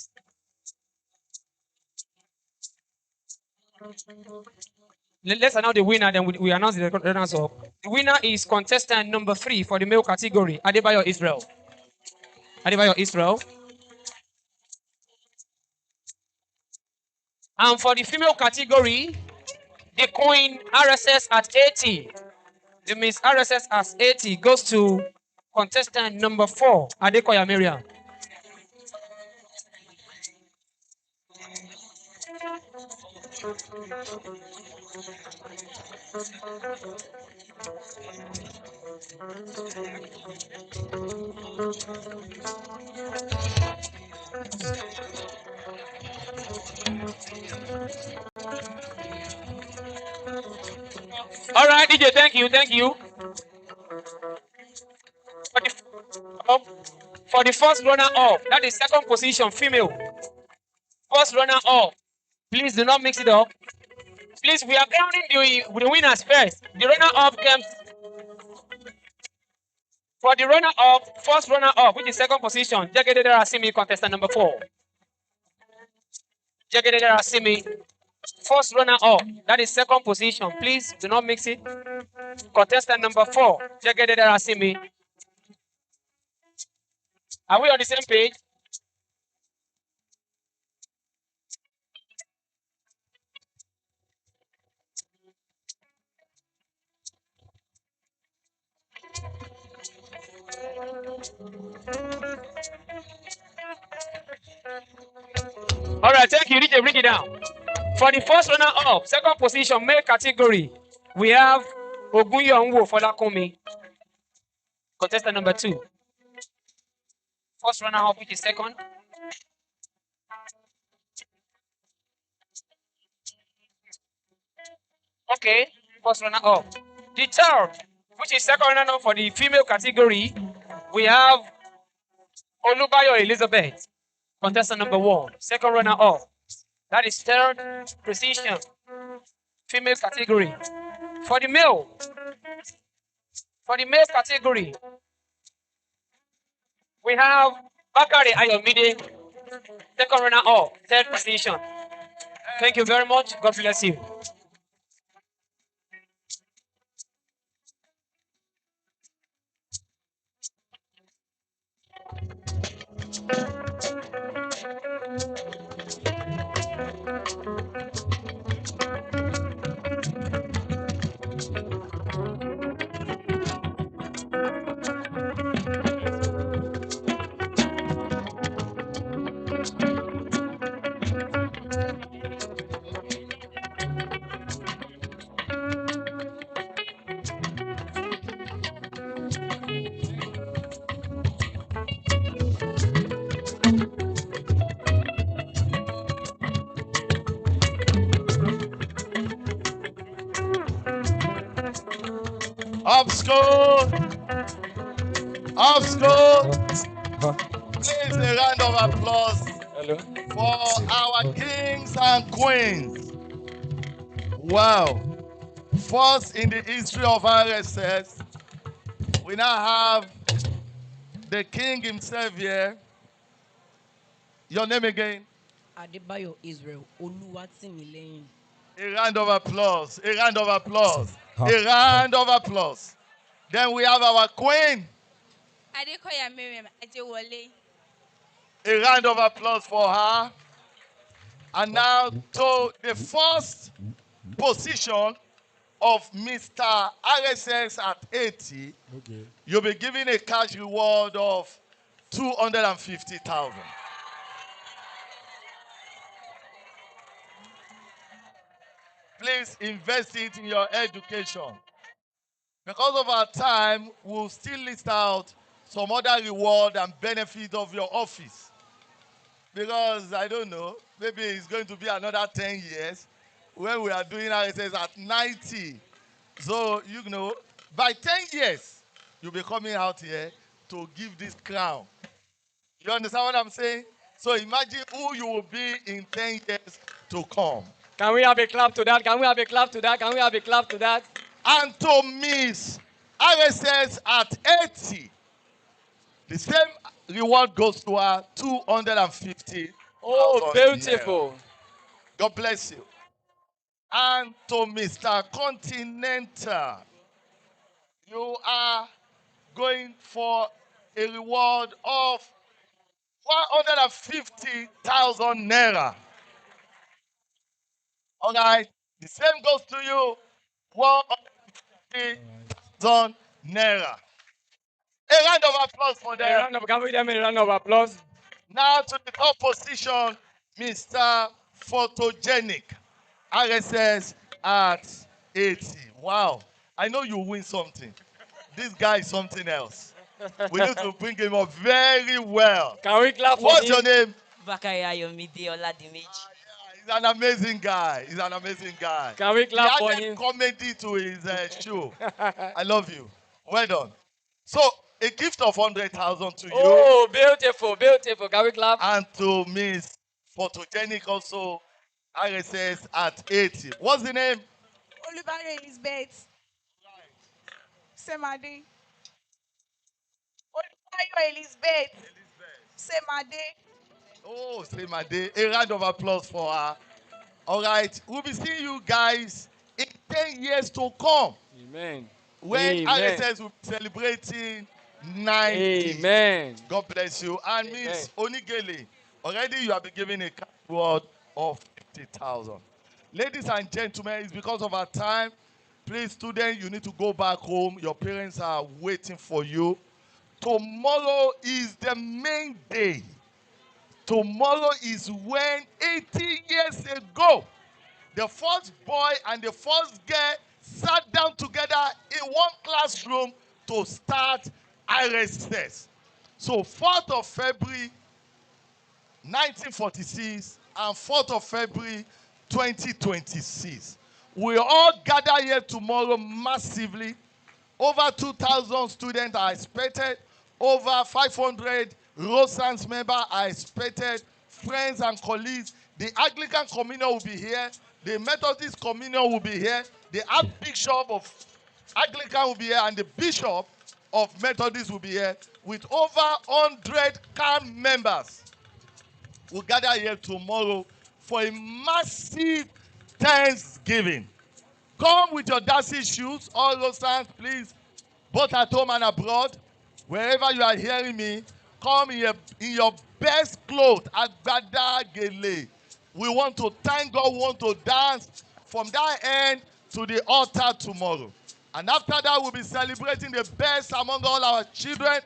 Let's announce the winner, then we announce the runners up. The winner is contestant number 3 for the male category, Adebayo Israel. And for the female category, the Queen RSS at 80. The Miss RSS at 80 goes to contestant number 4, Adekoya Miriam. All right, DJ, thank you. For the first runner-up, that is second position, female. First runner-up, please do not mix it up. Please, we are crowning the winners first. The runner-up came. For the runner-up, first runner-up, which is second position, Jagedede Asimi, contestant number 4. Jagedede Asimi, first runner-up, that is second position. Please do not mix it. Contestant number 4, Jagedede Asimi. Are we on the same page? All right, thank you. DJ, bring it down. For the first runner-up, second position, male category, we have Ogunyonwo Folakumi, contestant number 2. First runner-up, which is second. Okay, first runner-up. The third, which is second runner-up for the female category, we have Olubayo Elizabeth, contestant number 1, second runner-up. That is third position, female category. For the male category, we have Bakari Ayomide, second runner-up, third position. Thank you very much. God bless you. Up school. Up school. Please a round of applause for our kings and queens. Wow. First in the history of RSS, we now have the king himself here. Your name again? Adebayo Israel Oluwatimileyin. A round of applause. A round of applause. A round of applause. Then we have our queen. Adekoya Miriam Adewale. A round of applause for her. And now to the first position of Mr. RSS at 80, Okay. you'll be given a cash reward of 250,000. Please invest it in your education. Because of our time, we'll still list out some other reward and benefit of your office. Because I don't know, maybe it's going to be another 10 years when we are doing RSS at 90. So, you know, by 10 years, you'll be coming out here to give this crown. You understand what I'm saying? So imagine who you will be in 10 years to come. Can we have a clap to that? Can we have a clap to that? Can we have a clap to that? And to Miss RSS at 80, the same reward goes to her 250. Oh, beautiful. God bless you. And to Mr. Continental, you are going for a reward of 150,000 naira. All right. The same goes to you. 150,000 naira. A round of applause for them. Can we give them a round of applause? Now to the top position, Mr. Photogenic. RSS at 80. Wow. I know you win something. This guy is something else. We need to bring him up very well. Can we clap for What's him? your name? Bakari Ayomide Oladimeji. He's an amazing guy. He's an amazing guy. Can we clap for He him? added comedy to his show. I love you. Well done. So, a gift of 100,000 to you. Oh, beautiful, beautiful. Can we clap? And to Miss Photogenic also, RSS at 80. What's the name? Olubare Elizabeth. Semade. Olúbáyọ̀ Elizabeth. Semade. Oh, Semade. A round of applause for her. All right. We'll be seeing you guys in 10 years to come. Amen. When Amen. RSS will be celebrating 90. Amen. God bless you. And Amen. Miss Onigele, already you have been given a cash reward of 50,000. Ladies and gentlemen, it's because of our time. Please, students, you need to go back home. Your parents are waiting for you. Tomorrow is the main day. Tomorrow is when 80 years ago, the first boy and the first girl sat down together in one classroom to start RSS. So 4th of February 1946 and 4th of February 2026. We all gather here tomorrow massively. Over 2,000 students are expected. Over 500 Rosans members are expected. Friends and colleagues. The Anglican Communion will be here. The Methodist Communion will be here. The Archbishop of Anglican will be here. And the Bishop of Methodist will be here. With over 100 CAN members. We'll gather here tomorrow for a massive Thanksgiving. Come with your dancing shoes, all those times, please, both at home and abroad. Wherever you are hearing me, come in your best clothes, agbada gele. We want to thank God, we want to dance from that end to the altar tomorrow. And after that, we'll be celebrating the best among all our children,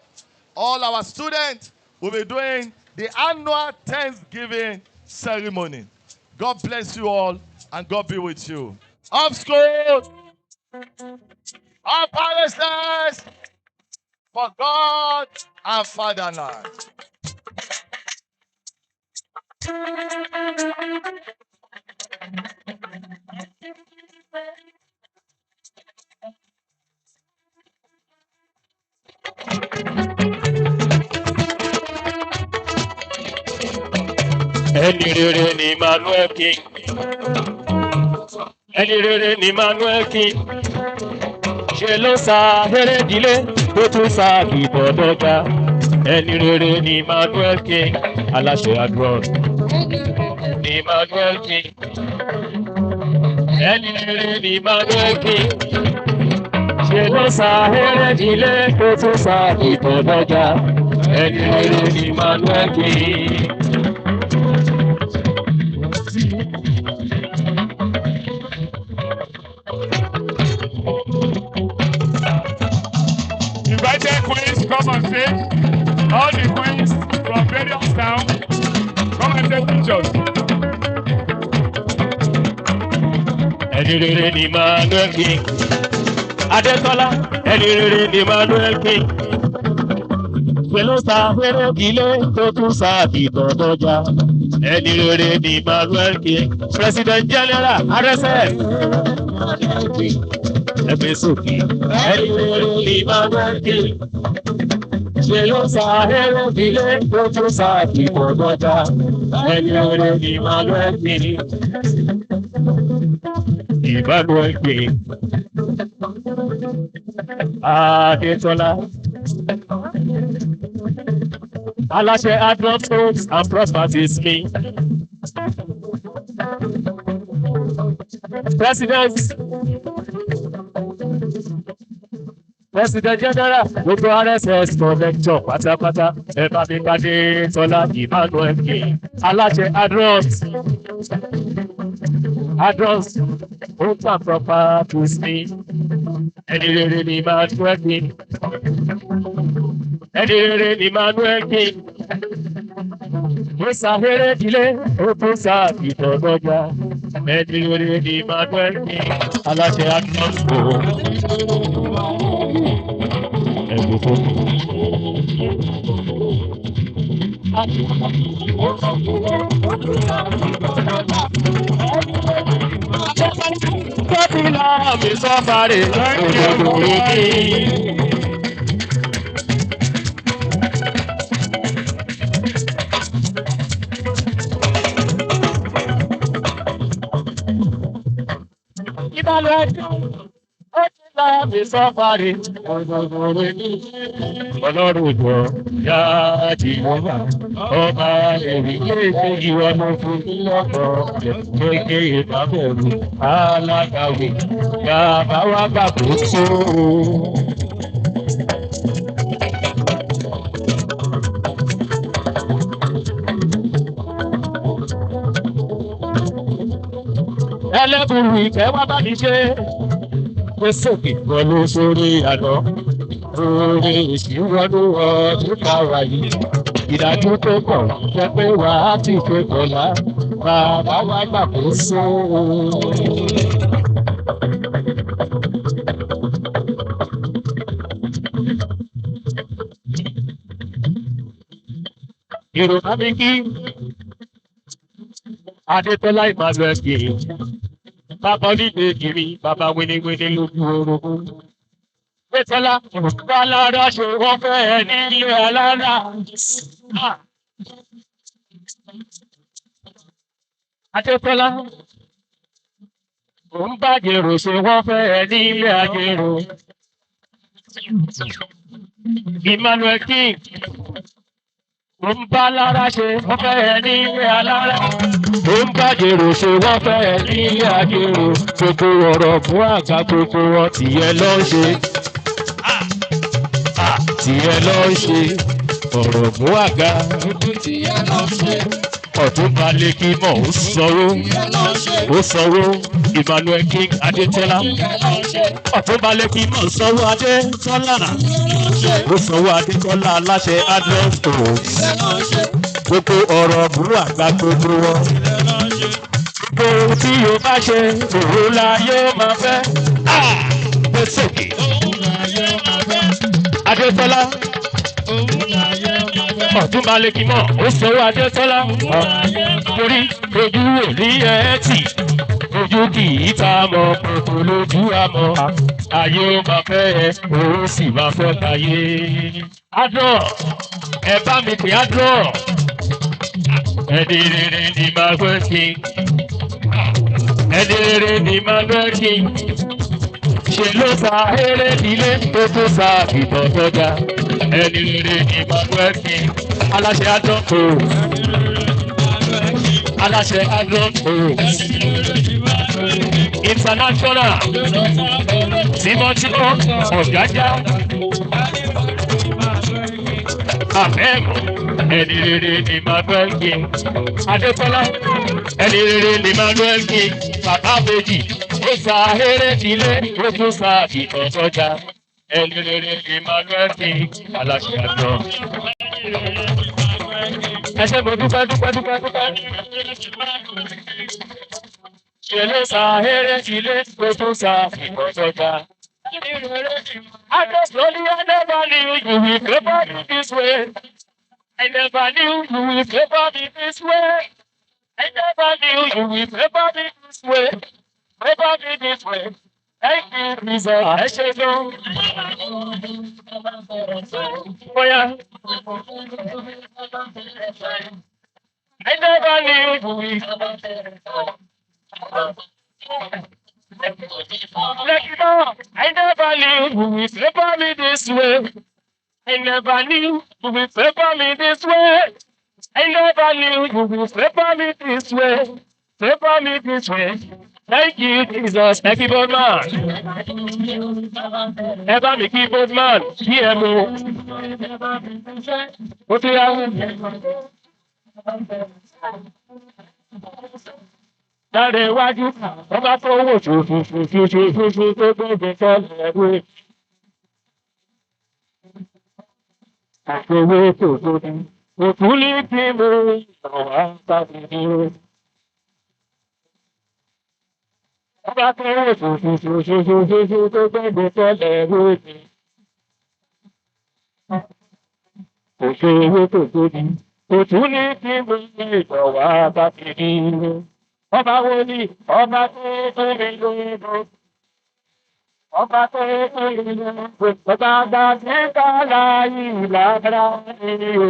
all our students. We'll be doing the annual Thanksgiving ceremony. God bless you all, and God be with you. Up school, up palaces, for God and fatherland. Ẹni rere ni Emmanuel King. Ẹni rere ni Emmanuel King. Ṣé ló sa Erédìlé tó tún sa Ìbọ̀dọ̀jà? Ẹni rere ni Emmanuel King. Aláṣẹ àdúrà. Ni Emmanuel King. Ẹni rere ni Emmanuel King. Ṣé ló sa Erédìlé tó tún sa Ìbọ̀dọ̀jà? Ẹni rere ni Emmanuel King. Invited queens, come on stage. All the queens from various towns, come and take pictures. Ẹni rere ni Emmanuel King. Adétọ́lá, ẹni rere ni Emmanuel King. Pẹ̀lú sa Erédìlé tó tún sa Ìbọ̀dọ̀jà. Ẹni rere ni Emmanuel King. President General RSS. Ẹgbẹ́ sókè. Ẹni rere ni Emmanuel King. Pẹ̀lú sa Erédìlé tó tún sa Ìbọ̀dọ̀jà. Ẹni rere ni Emmanuel King. Emmanuel King. Adétọ́lá. Aláṣẹ Adron Homes and Properties mi. President General gbogbo RSS Connector pátápátá ẹ bá mi pàdé Tọ́lá Emmanuel King. Aláṣẹ Adron Homes and Properties mi. Ẹni rere ni Emmanuel King. Ẹni rere ni Emmanuel King. Ó sa Erédìlé, ó tún sa Ìbọ̀dọ̀jà. Ẹni rere ni Emmanuel King. Aláṣẹ Adron ẹ̀bùn fún mi. Gómìnà mi sọ́fàrè òdòdó mi. Mi sọ́fàrè òdòdó mi. Ọlọ́run jọ yá Jèhófà ọba ẹ̀rí léṣe ìwọ ló fún mi lọ́kọ̀ kéèké ìbábẹ̀rù alágbàwé yá bá wá gbàgbóso. Ẹlẹ́bùrú ìfẹ́ wá bá mi ṣe. Pé sókè wọlé sórí àná orí ìṣíwọ́nú ọdún káwa yìí ìdájú tó kọ̀ jẹ́ pé wà á ti pé kọ̀lá bàbá wa gbàkóso. Yorùbá mi kí Adétọ́lá Emmanuel King. Bàbá onígbè kiri, bàbá wíníwíní lójú orogún. Pétọ́lá, Bálára ṣe wọ́n fẹ́ ẹ ní ilé alára. Adétọ́lá, òun bàjẹ́rò ṣe wọ́n fẹ́ ẹ ní ilé ajérò. Emmanuel King, òun Bálára ṣe wọ́n fẹ́ ẹ ní ilé alára. ó ń bàjẹ́rò ṣe wọ́n fẹ́ ní àjèrò gbogbo ọ̀rọ̀ fún àga gbogbo wọn tìyẹ ló ń ṣe tìyẹ ló ń ṣe ọ̀rọ̀ fún àga tìyẹ ló ń ṣe ọ̀tún balẹ̀ kí mọ̀ ó sanwó emmanuel king adétọ́lá ọ̀tún balẹ̀ kí mọ̀ sanwó adétọ́lá ó sanwó adétọ́lá aláṣẹ adros homes gbogbo ọ̀rọ̀ burú àgbà gbogbo wọn gbogbo ohun tí yóò bá ṣe òun la yóò máa fẹ́ gbé sókè adétọ́lá ọ̀tún balẹ̀ kí mọ̀ ó sanwó adétọ́lá torí ojú òní ẹ̀ tì ojú kì í ta mọ̀ kòkò lójú àmọ́ ayé ó máa fẹ́ ẹ òun sì máa fẹ́ tayé. adùn ẹ bá mi pè adùn ẹni rere ni máa gbẹ́ kí ẹni rere ni máa gbẹ́ kí ṣe ló sa eré nílé tó tó sa ìtàn sọjà ẹni rere ni máa gbẹ́ kí aláṣẹ adùn kò aláṣẹ adùn kò international tímọ́tímọ́ ọ̀gájá àmẹ́mọ̀ ẹni rere ni manuel king adékọ́lá ẹni rere ni manuel king bàbá méjì ó sa eré nílé ó tún sa ìtàn sọjà ẹni rere ni manuel king aláṣẹ àjọ. ẹ ṣe mo dúpẹ́ dúpẹ́ dúpẹ́ dúpẹ́. ṣẹlẹ̀ sa eré nílé ó tún sa ìtàn sọjà. I just slowly I never knew you will favor me this way. I never knew you will favor me this way. I never knew you will favor me this way. Favor me this way. Thank you, Jesus. I should know. Oh yeah. I never knew you will. Let it go. I never knew you will favor me this way. I never knew you will favor me this way. I never knew you will favor me this way. Favor me this way. Thank you, Jesus. Thank you, both man. Ever me keep both man. GMO. What do you have? Dáre iwájú, ọba tó wò ṣùṣùṣùṣùṣù tó gbẹ̀gbẹ̀ sọ́lẹ̀ ẹ̀wé. Àṣewé tòṣòdì, òtún ní kí mo ìrọ̀wá sábì ní o. Ọba tó wò ṣùṣùṣùṣùṣù tó gbẹ̀gbẹ̀ sọ́lẹ̀ ẹ̀wé. Òṣèwé tòṣòdì, òtún ní kí mo ìrọ̀wá sábì ní o. Ọba wo ni ọba tó fún mi lóko? Ọba tó fún mi lóko. Ọba àgbà tí ká láyé ìlànà ìlú.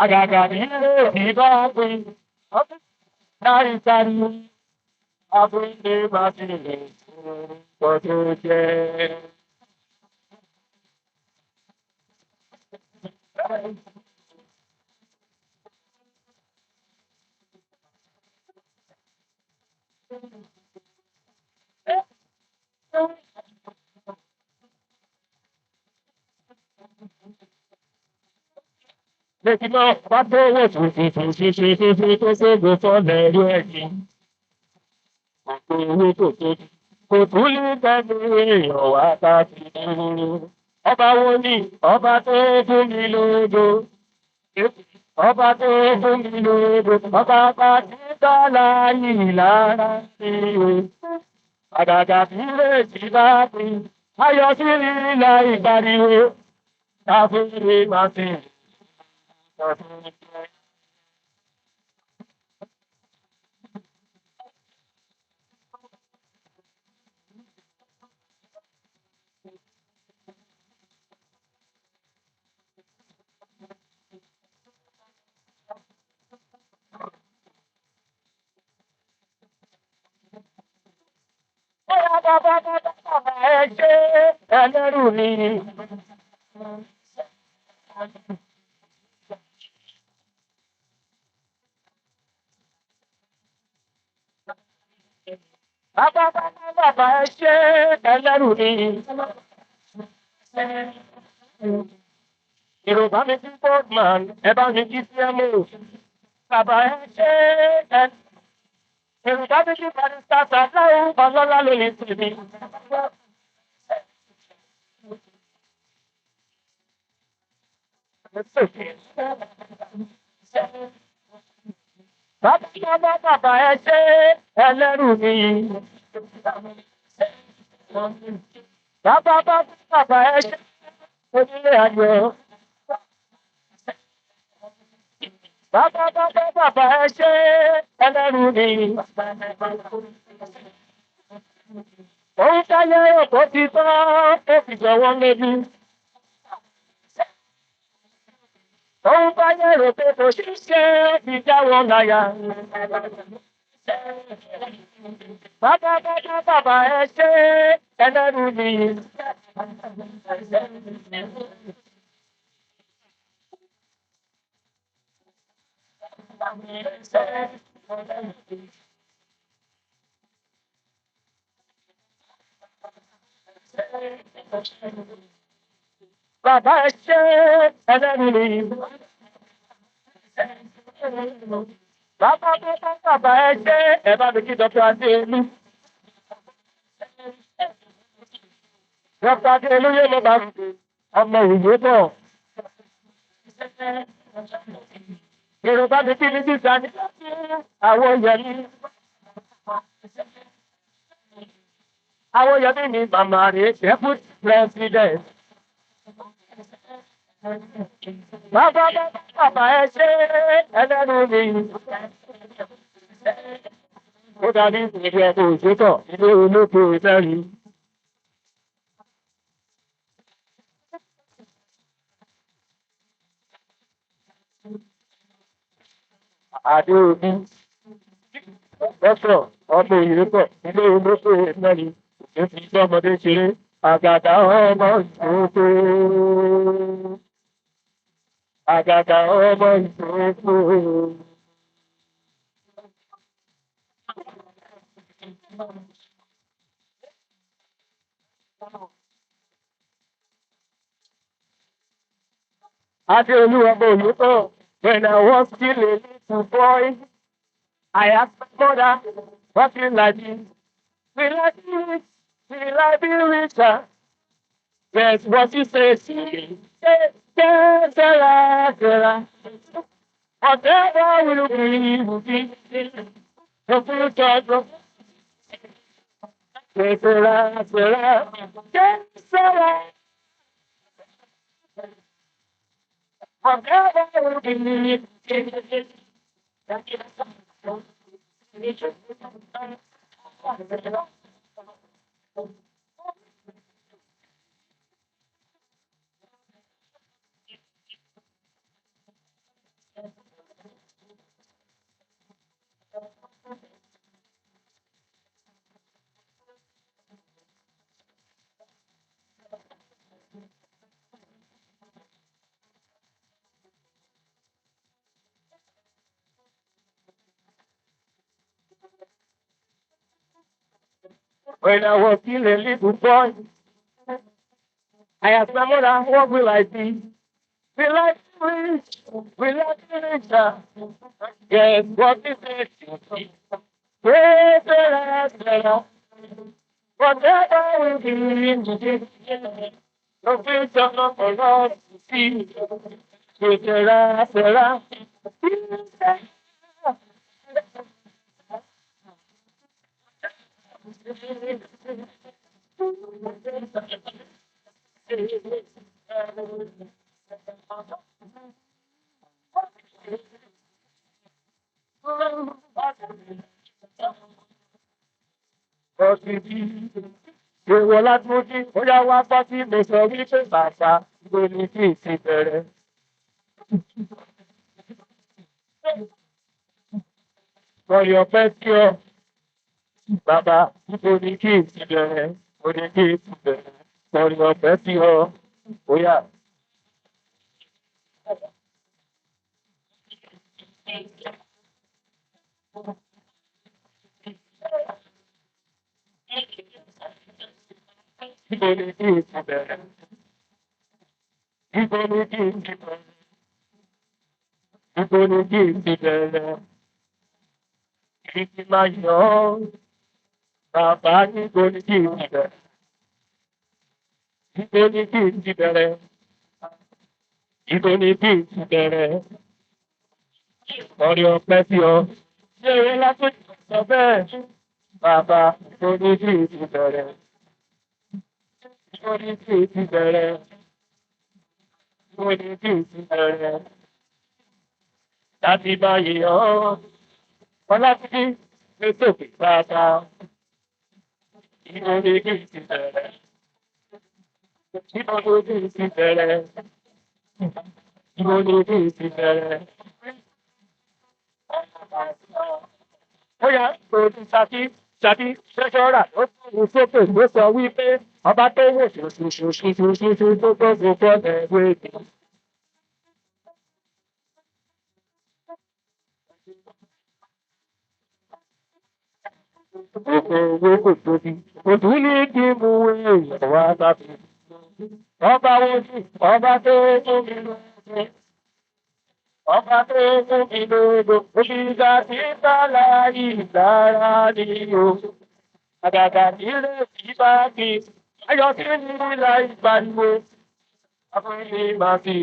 Àgàgà nílé ìbá pé ọdún láì sáré. Abúlé máa ti lè pọ̀ tó jẹ́. Lẹ́kí náà bá tó wò ṣùṣùṣùṣùṣù tó ṣègbè sọ́lẹ̀ ẹ̀rú ẹ̀jìn. Àpò owó tó tóbi. Kò tún ní kẹ́mi èèyàn wá káàkiri. Ọba wo ni ọba tó fún mi lógo? Ọba tó fún mi lógo. Ọba bá ti dọ́là yìí lára sí o. Àgàgà tí lèsì bá pín. Ayọ̀ sí nílà ìgbàdìwò. Káfíńrì máa fi. Ẹlẹ́rù ni. Bàbá bàbá ẹ ṣe ẹlẹ́rù ni. Yorùbá mi kí Portman ẹ bá mi kí CMO. Bàbá ẹ ṣe ẹ. Yorùbá mi kí Barista Sàláwù ọlọ́lá ló lè tèmi. Bàbá bàbá ẹ ṣe ẹlẹ́rù ni. Bàbá bàbá ẹ ṣe onílé ayọ̀. Bàbá bàbá ẹ ṣe ẹlẹ́rù ni. Òun táyé òkò ti tán, ó fi jọ̀wọ́ lébi. Òun táyé rò pé kò ṣiṣẹ́ fi jáwọ́ láyà. Bàbá ẹ ṣe ẹlẹ́rù ni. Bàbá ẹ ṣe ẹlẹ́rù ni. Bàbá ẹ ṣe ẹ bá mi kí Dr. Adéolú. Dr. Adéolú yé mo bá ọmọ òyìnbó bọ̀. Yorùbá mi kí ni jíjà ní àwọn yẹmi. Àwọn yẹmi ni màmá rẹ̀ deputy president. Bàbá ẹ ṣe ẹlẹ́rù ni. Ó dàbí ìdí ẹ̀kọ́ òṣètọ̀ ilé olóko ìtẹ́rì. Adé omi. Dọ́kítọ̀ ọmọ ìrẹ́pọ̀ ilé olóko ìtẹ́rì. Òṣèlú fi gbọ́mọdé ṣeré. Àgàdà ọmọ ìṣòro. Àgàgà ọmọ ìṣòro. Adéolú ọmọ òyìnbó, when I was still a little boy, I asked my mother, what will I be? Will I be rich? Will I be richer? Guess what she said? She said, yes, Sarah. Whatever will be. The future, Sarah. Yes, Sarah. Whatever will be. When I was still a little boy, I asked my mother, what will I be? Will I be rich? Will I be richer? Guess what is it? Praise the Lord. Whatever will be in the future, no future not for us to see. Sarah. Ìwọ látúndí, ó yá wá gbọ́ tí mo sọ wípé bàbá ló ní kí n ti bẹ̀rẹ̀. Lọ́yọ̀ ọpẹ́ sí ọ, bàbá ló ní kí n ti bẹ̀rẹ̀. Ó ní kí n ti bẹ̀rẹ̀. Lọ́yọ̀ ọpẹ́ sí ọ, ó yá. Ọ̀rẹ́ ọ̀pẹ sí ọ. Ṣé eré lásán sọ bẹ́ẹ̀? Bàbá oníṣì ti bẹ̀rẹ̀. Oníṣì ti bẹ̀rẹ̀. Oníṣì ti bẹ̀rẹ̀. Láti báyìí ọ́. Ọlátúndí ètò ìpàdà. Oníṣì ti bẹ̀rẹ̀. Oníṣì ti bẹ̀rẹ̀. Oníṣì ti bẹ̀rẹ̀. Ó yá òòtù ṣàkí ṣẹ́ṣọ́rà ó tún sókè ló sọ wípé ọba tó wò ṣoṣoṣoṣoṣoṣo tó gbogbo bọ́ọ̀lù ẹ̀wé ni. Owó kò tóbi, kò tún ní kí mú èèyàn wá sábì. Ọba wo ni ọba tó tóbi lóde? Ọba tó tóbi lóde, òṣìṣà tí bàlá ìdára ni o. Àgàgà nílé ìbá kí ayọ̀ tí ní ìlà ìgbàlúwo. Afúnilé máa fi.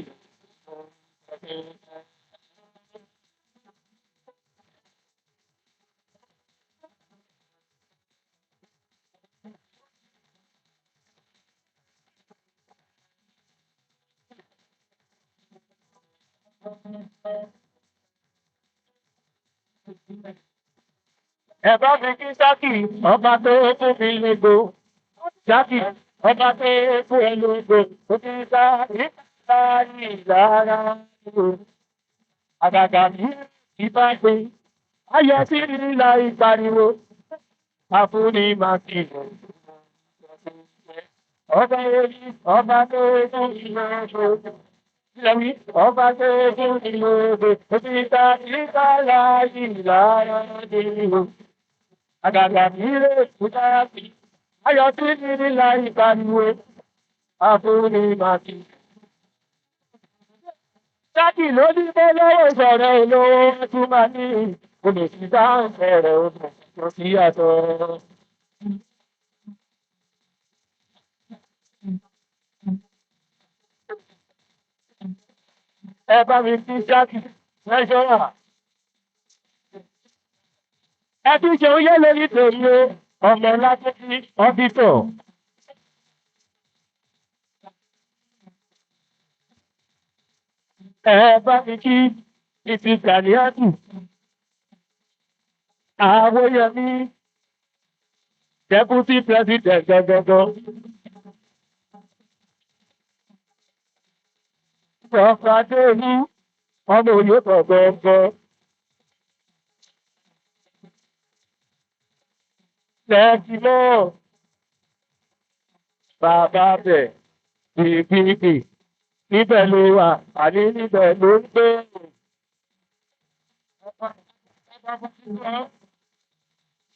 Ẹ̀bá mi kí sákì ọba tó fún mi lógo. Sákì ọba tó fún ẹ lógo. Ó ti sá ìta ìlara o. Àgàgà ní ìbá gbé. Ayọ̀ sí ìlà ìpariwo. Àfúnni máa fi lò. Ọba orí ọba tó fún mi lógo. Lẹ́yìn ọba tó fún mi lógo. Ó ti sá ìta ìlara o. Àgàgà nílé ìdára sí. Ayọ̀ tí nílá ìbániwé. Àfúnni máa fi. Sákì ló ní bó lọ́wọ́ ìṣọ̀rẹ́ olówó tún máa ní olùsí dáhùn fẹ̀rẹ̀ ogun tó sí àtọ̀. Ẹ bá mi fi sákì lẹ́ṣọ́rà. Ẹ tún ṣe oyé lórí tèmi o, ọmọ láti ọ́fíìsọ̀. Ẹ bá mi kí ìfìkàlíàtù. Àwòyẹmí deputy president gẹ́gẹ́gọ́. Ọ̀pọ̀ Adéolú ọmọ òye kọ̀ọ̀gọ́gọ́. Lẹ́ẹ̀kì náà bàbá bẹ̀ gbìgbìgbì níbẹ̀ ló wà àní níbẹ̀ ló ń gbé.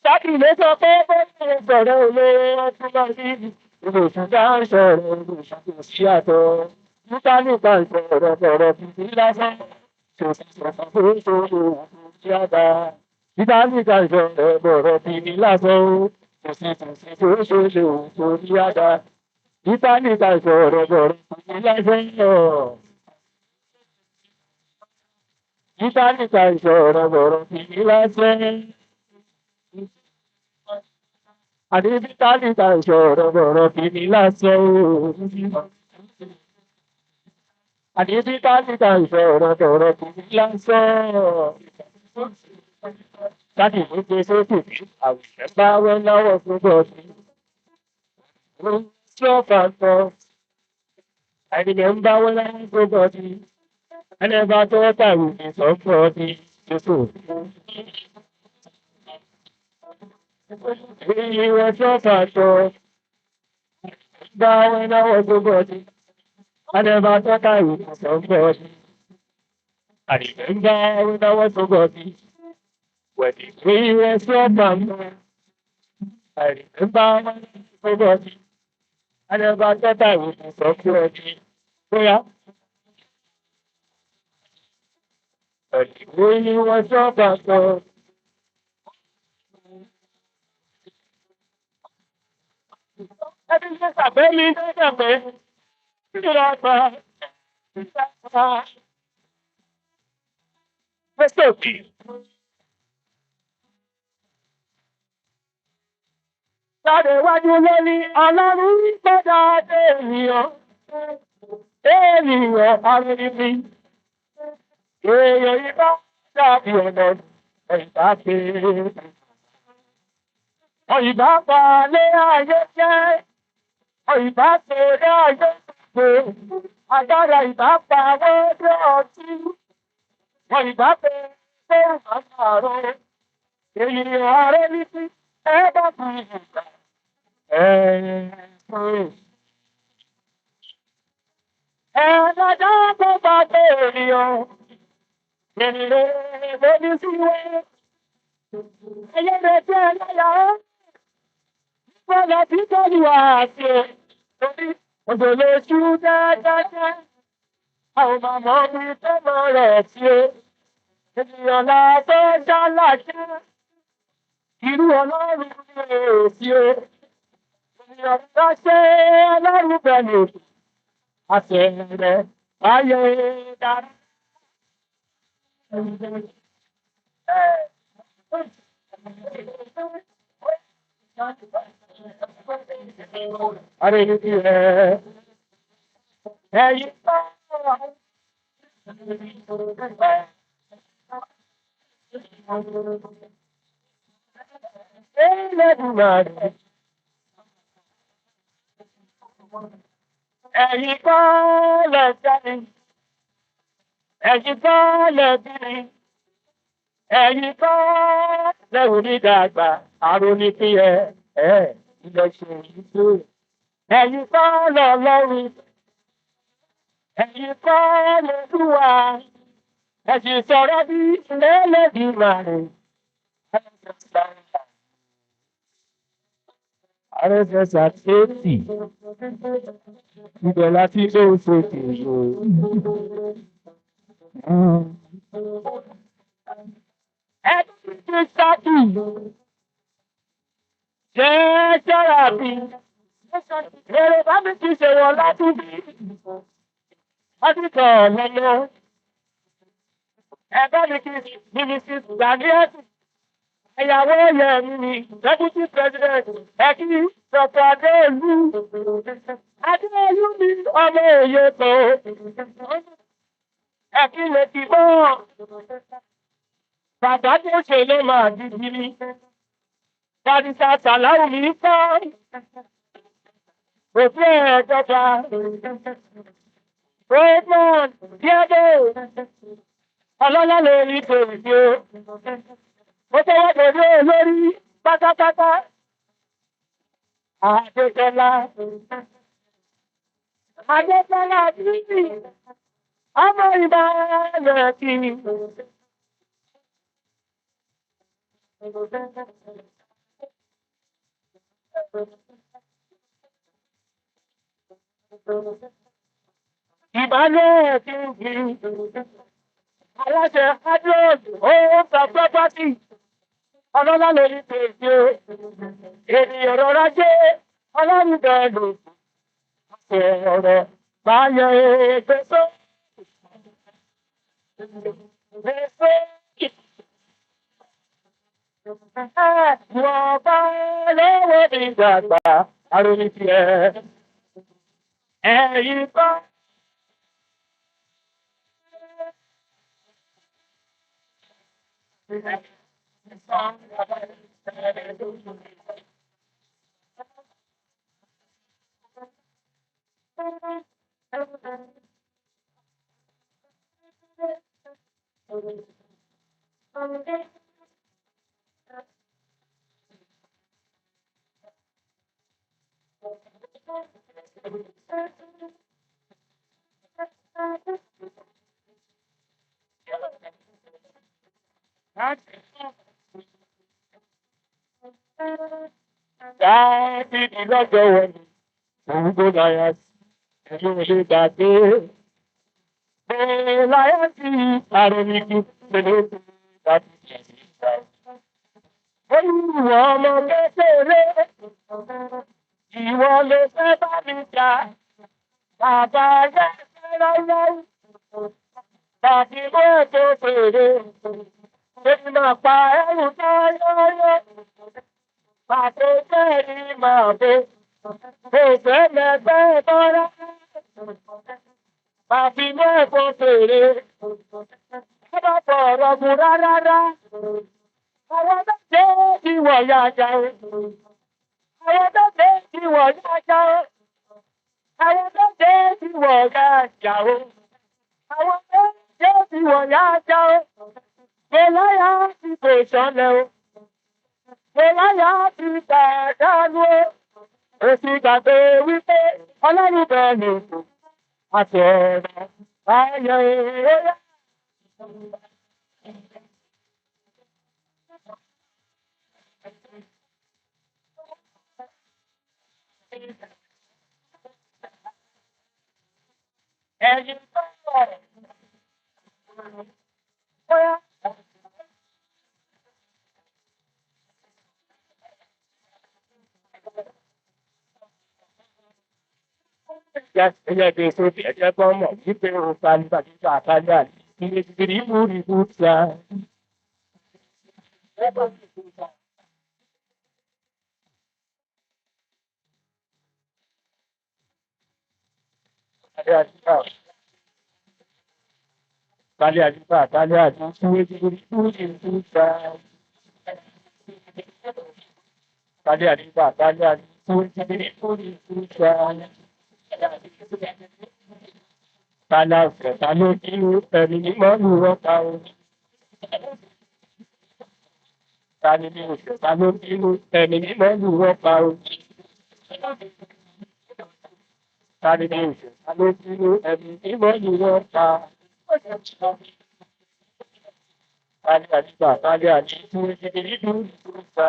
Sákì ló sọ pé bó ṣe sọ̀rọ̀ olówó tún máa ní ìròsùn dáhùn sọ̀rọ̀ ìròsùn kò sí àtọ̀. Níta nípa ìsọ̀rọ̀ sọ̀rọ̀ bìbí lásán. Tòsí sọ̀rọ̀ tó ṣòro òkú sí àgbà. Níta nípa ìsọ̀rọ̀ sọ̀rọ̀ bìbí lásán. Tòsí tó ṣòro òkú sí àgbà. Níta nípa ìsọ̀rọ̀ sọ̀rọ̀ bìbí lásán. Níta nípa ìsọ̀rọ̀ sọ̀rọ̀ bìbí lásán. Àdébítà níta ìsọ̀rọ̀ sọ̀rọ̀ bìbí lásán. Àdébítà níta ìsọ̀rọ̀ sọ̀rọ̀ bìbí lásán. Láti ní gbé sókè bí àwùjọ bá wẹ́ lọ́wọ́ fún bọ́ọ̀sì. Sọ́fàtọ̀, I remember when I was nobody. I never thought I would be somebody. We were sọ́fàtọ̀, but when I was nobody. I never thought I would be somebody. I remember when I was nobody. When we were sọ́fàtọ̀, I remember when I was nobody. never thought I would be so crazy. Bóyá, ẹ̀dínwó ni wọ́n sọ́kà sọ. Ẹbí ṣe sàbẹ́ mi dẹ́gbẹ̀ pé kíkìlá pa ìsáfà fẹ́sọ̀kì. Jáde wájú lórí ọlọ́run gbọ́dọ̀ dé ènìyàn. Ènìyàn arìnrìn. Èèyàn ibà dàbí ọ̀nà ìbá pé. Òyìnbá pa lé ayé jẹ́. Òyìnbá pè lé ayé pé. Agbára ìbá pa wọ́dọ̀ ọtí. Òyìnbá pè lé àmàrò. Ènìyàn arẹ́ ní sí ẹ bá fi ìgbà. Ẹ̀ẹ́dàdá tó bá pé ènìyàn. Ènìyàn ló ní sí wẹ́. Ẹyẹ rẹ̀ jẹ́ ẹlẹ́yà. Bọ́lá tí tọ́lú àti orí òdòlè ṣú dáadáa. Àwọn màmá mi tẹ́lọ rẹ̀ tí ó. Ènìyàn la tó dá láṣẹ. Irú ọlọ́run ni èsì o. Ènìyàn tó ṣe ọlọ́run bẹ̀rù. Àtẹ̀rẹ̀ ayé dára. Are you here? Are you ẹ̀yin kọ́ lẹ́sẹ̀ni, ẹ̀yin kọ́ lẹ́bìrì, ẹ̀yin kọ́ lẹ́wù ní dàgbà, àrùn ní kí ilẹ̀ ṣe yìí tó. Ẹ̀yin kọ́ lọ́lọ́run, ẹ̀yin kọ́ lọ́lúwa, ẹ̀sìn sọ̀rọ̀ bí lẹ́lẹ́dì màrè. RSS at 80. Ibẹ̀ láti ló ń sókè yòó. Ẹ̀dùn ti sáàtì. Jẹ́ sára bí. Èrè bá mi ti ṣèwọ̀ láti bí. Ọdún kan lọ́lọ́. Ẹ̀bẹ́ mi ti mínísítì Gbàdíẹ́sì. Ìyàwó yẹ̀mí ni Deputy President Ẹ̀kí Dr. Adéolú. Adéolú ni ọmọ òye tó. Ẹ̀kí lè ti bọ́. Bàbá tó ṣe ló máa di gírí. Bàdìsá Sàláwù mi kọ́. Òfin ẹ̀ẹ́dọ́gba. Raymond Diego. Ọlọ́lá lè rí tòun tí ó. Mo tẹ́wọ́ pẹ̀lú olórí pátápátá. Adétọ́lá. Adétọ́lá bíbí. Ọmọ ìbáraẹ̀ kì í. Ìbálẹ̀ kì í. Aláṣẹ Adroad Homes and Property. Ọlọ́lá lórí pèsè o. Ènìyàn rọra jẹ́ ọlọ́run bẹ̀rù. Ọ̀rọ̀ báyọ̀ ègbèsó. Gbèsè. Wọ́n bá lọ́wọ́ mi dàgbà. Àròyìn tiẹ̀. Ẹ̀yin bá. Dábìdì lọ́jọ́ wọ̀nyí, òun tó láyà sí ẹni ò lè gbàgbé. Bẹ́ẹ̀ láyà sí àròmíkì pẹ̀lú láti jẹ̀bi ìgbà. Olúwa ọmọ kékeré, ìwọ lè fẹ́ bá mi jà. Bàbá yẹ lọ́wọ́, tàbí bó tó fèrè. Èmi máa pa ẹrù tó yọ́yọ́. Pàtó jẹ́rì máa bó. Òfé mẹ́fẹ́ tọ́rọ́. Tàbí bó tó fèrè. Ẹ bá fọ̀rọ̀ mu rárá. Àwọn méje tí wọ̀ ya jà o. Àwọn méje tí wọ̀ ya jà o. Àwọn méje tí wọ̀ ya jà o. Àwọn méje tí wọ̀ ya jà o. Gòláyà ti kò sọlẹ̀ o. Gòláyà ti pàdánù o. Èsì gbàgbé wípé ọlọ́run bẹ̀ lò kù. Àti ọ̀rọ̀ ayọ̀ èrè. Ẹyin tó wọ̀. Bóyá. Ella que eso ella como y pero santa que saca y le escribo y busca. Dale ayuda, tú y busca. Dale ayuda, tú y busca. Tala, talo, tío, pero ni más no está. Tani ni talo, tío, pero ni más no está. Tani ni talo, tío, pero ni más no está. Tali ayuda, tú y busca.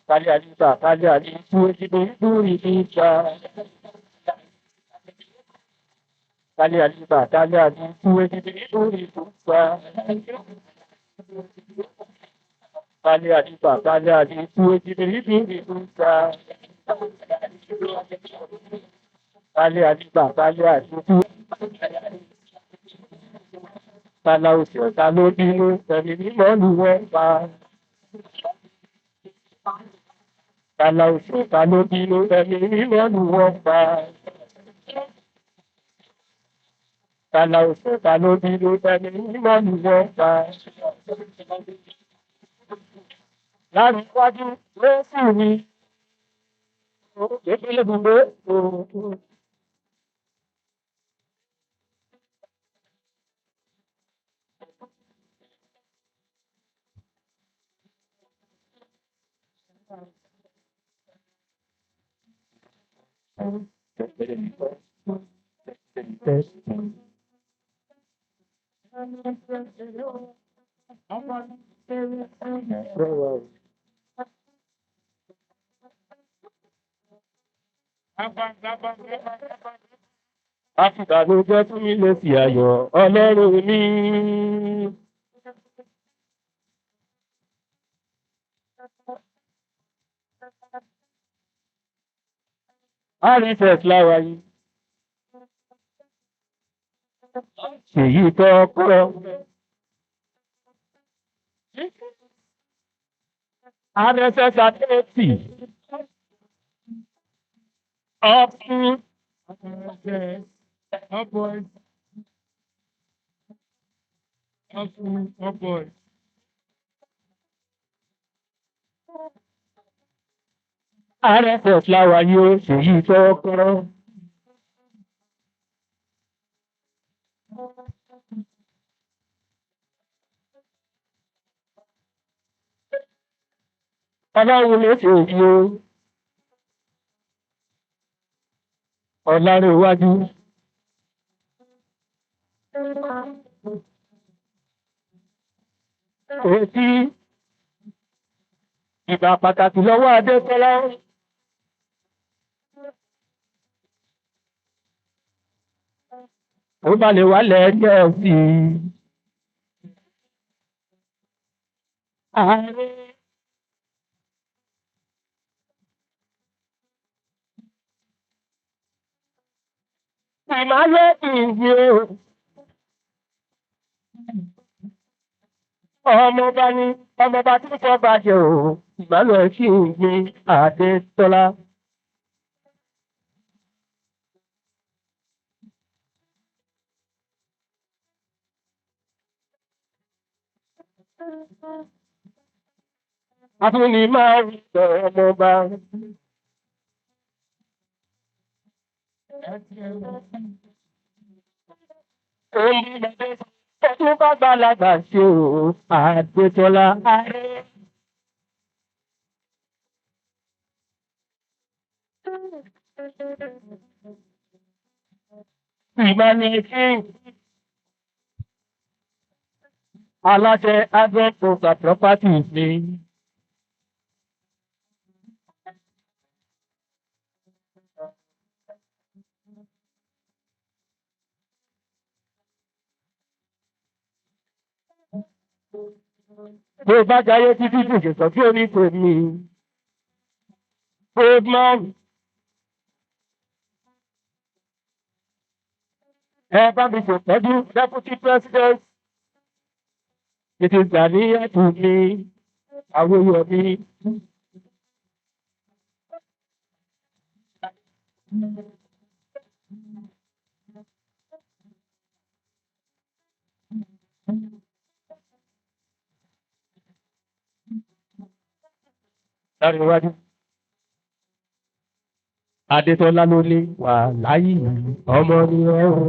Tali ayuda, tú y busca. Tali ayuda, tú y busca. Tali ayuda, tú y busca. Tali ayuda, tú. Tala òsè, ta ló bínú, ẹni mímọ́ ni wọ́n pa. Tala òsè, ta ló bínú, ẹni mímọ́ ni wọ́n pa. Tala òsè, ta ló bínú, ẹni mímọ́ ni wọ́n pa. Láàrin iwájú ló sì ní. Kékeré gbogbo. Áfíríkà ló jẹ́ fún mi lè fi ayọ̀ ọlọ́run mi. RSS láwa yìí. Èyí tó kọ́. RSS at 80. Up to upwards. Upwards. RSS láwa yóò ṣèyí tó kọ́. Ọlọ́run ló ṣe èyí o. Ọ̀làrẹ̀ iwájú. Èsì ìgbà pàtàkì lọ́wọ́ Adékọ́lá. ó bá lè wálẹ̀ díẹ̀ sí i. Ààrẹ ìmọ̀lẹ́ ìgbé ọmọọba ní ọmọọba tí kò bàjẹ́ o ìmọ̀lẹ́ kí n gbé Adétọ́lá. Atúni máa ń sọ ọmọọba. Tún bá gbàlagbà ṣe o Adétọ́lá. Ìmọ̀lẹ́ kí aláṣẹ Agrocota Properties ni. Bó bá jayé títí kò ṣe sọ tí ó ní kò ní. Goldman ẹ bá mi ṣètọ́jú deputy president. It is Ghanaian to me. Awoyomi. Láríwájú. Adétọ́lá ló lé wà láyé ọmọ ni ẹ o.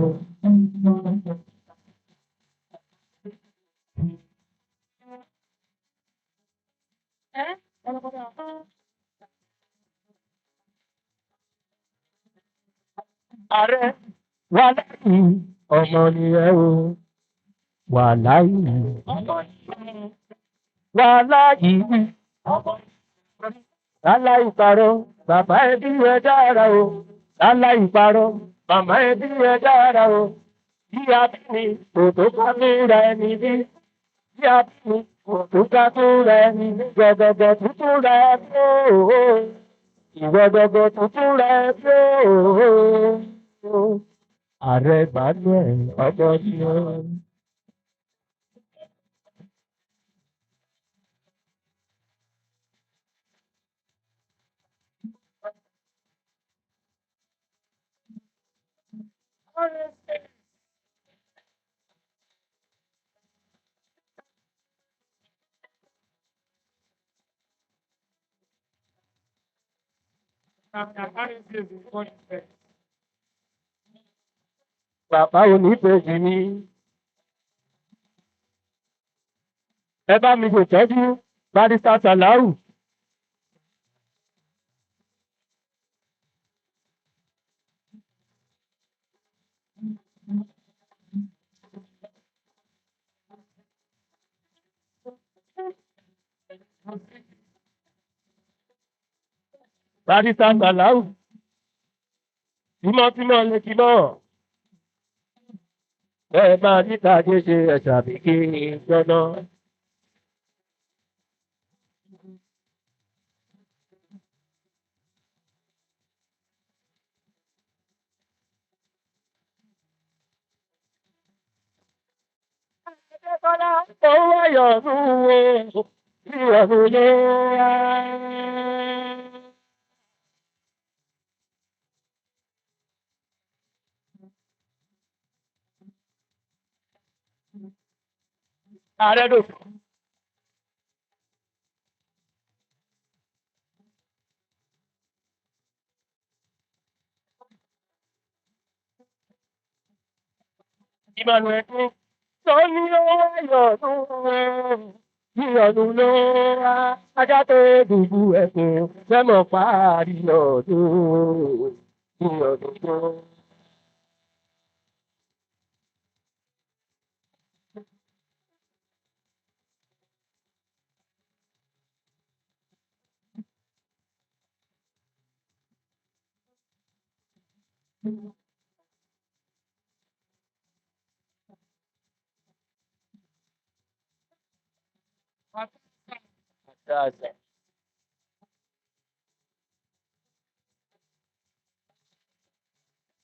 Ààrẹ wà láyé ọmọ ni ẹ o. Wà láyé wà láyé lálá ìparọ́ bàbá ẹbí ẹ dára o. Lálá ìparọ́ màmá ẹbí ẹ dára o. Bí a bí mi kò tó ká mi ra ẹni bí. Bí a bí mi kò tó ká tó ra ẹni bí. Gbọ̀gbọ̀gbọ̀ tuntun ra ẹbí o. Ìgbọ̀gbọ̀gbọ̀ tuntun ra ẹbí o. Ààrẹ Emmanuel ọmọ ni ó. Bàbá oníbejì ni. Ẹ bá mi ṣètọ́jú Barrister Salau. Barrister Salau. Tímọ́tímọ́ lè ti mọ̀. Ẹ máa níta ṣe ṣe ẹ̀ṣà bí kí n jọ́nà. Owó ayọ̀dún wo ìrọ̀rùn lé wá. Ààrẹ lò. Emmanuel ní tó ní owó ayọ̀dún wo ìrọ̀rùn ló wá. Ajá tó dùbú ẹ̀kún fẹ́mọ̀ parí lọ́dún ìrọ̀rùn ló.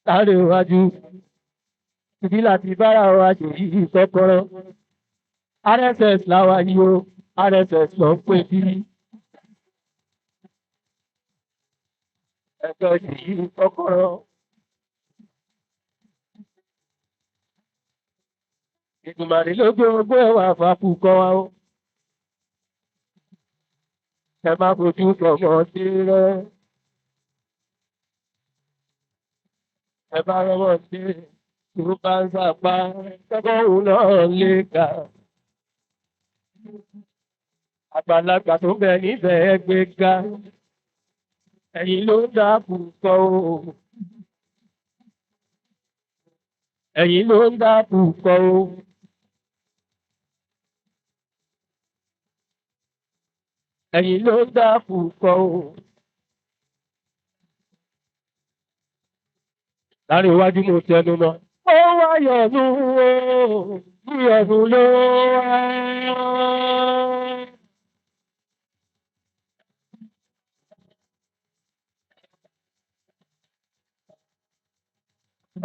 Láre iwájú, ibi láti bára wa ṣèyí kọ́kọ́rọ́. RSS làwa yìí o, RSS lọ pé bí ẹgbẹ́ ṣèyí kọ́kọ́rọ́. Ìgbìmọ̀rì ló gbé ogbó ẹ̀wà fàkùkọ wa o. Ẹ má fojú sọ̀mọ́ sí rẹ̀. Ẹ bá rọ́wọ́ sí tó bá ń sàpá tọ́kọ̀ òun náà lè kà. Àgbàlagbà tó bẹ níbẹ̀ ẹ gbé ga. Ẹ̀yin ló ń dáàbò kọ́ o. Ẹ̀yin ló ń dáàbò kọ́ o. Ẹ̀yin ló ń dáàbò kọ́ o. Láàrin iwájú mo tẹnu mọ́. Ó wá yọ̀nù o, yọ̀nù ló wá.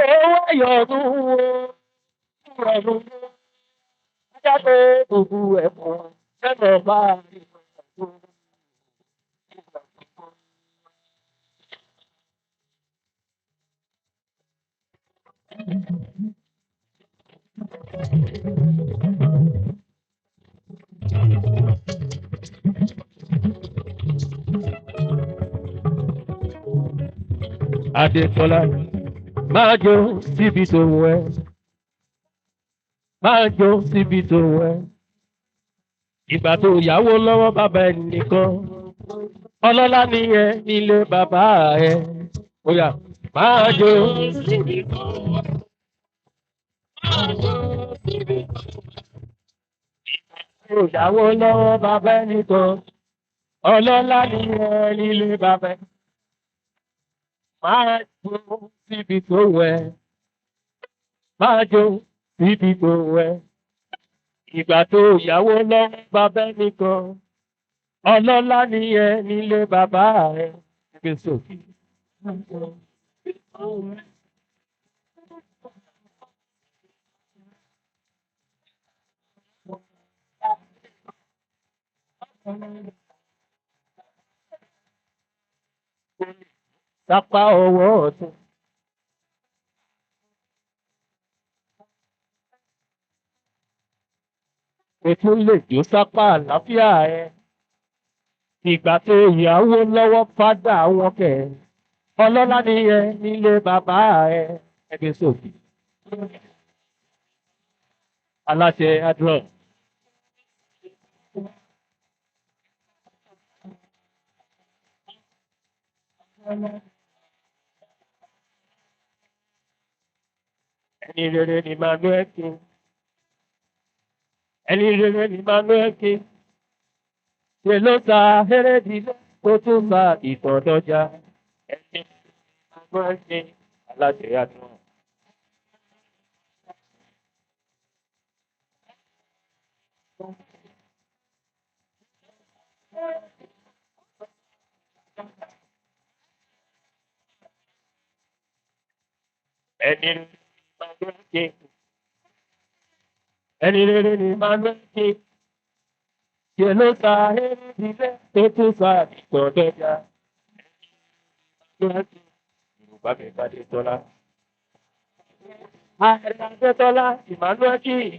Ó wá yọ̀nù o, yọ̀nù ló wá. Jáde gbogbo ẹ̀fọ́ sẹ́nà bá rí. Adétọ́lá máa jó síbi tó wẹ̀. Máa jó síbi tó wẹ̀. Ìgbà tó yàwó lọ́wọ́ bàbá ẹ̀ nìkan. Ọlọ́lá nìyẹn nílé bàbá ẹ̀. Oya máa jó síbi tó wẹ̀. Máa jó síbi tó wẹ̀. Ìyàwó lọ́wọ́ bàbá ẹ̀ nìkan. Ọlọ́lá nìyẹn nílé bàbá ẹ̀. Máa jó síbi tó wẹ̀. Máa jó síbi tó wẹ̀. Ìgbà tó yàwó lọ́wọ́ bàbá ẹ̀ nìkan. Ọlọ́lá nìyẹn nílé bàbá ẹ̀. Gbèsò. Sápá ọwọ́ ọ̀tún. Ètò lè jó sápá àlàáfíà ẹ̀. Ìgbà tó ìyàwó lọ́wọ́ fádà wọn kẹ̀. Ọlọ́lá nìyẹn nílé bàbá ẹ̀. Ẹgbẹ́ sókè. Aláṣẹ Adúrà. Ẹni rere ni Manuel King. Ẹni rere ni Manuel King. Ṣé ló ta Hérédìlé tó tún ta ìtọ̀dọ́jà? Ẹni Manuel King. Aláṣẹ Adúrà. Ẹni rere ni Manuel King. Ẹni rere ni Manuel King. Ṣé ló ta Hérédìlé tó tún ta ìtọ̀dọ́jà? Manuel King. Yorùbá mi bá dé tọ́lá. Ààrẹ Adétọ́lá Emmanuel King.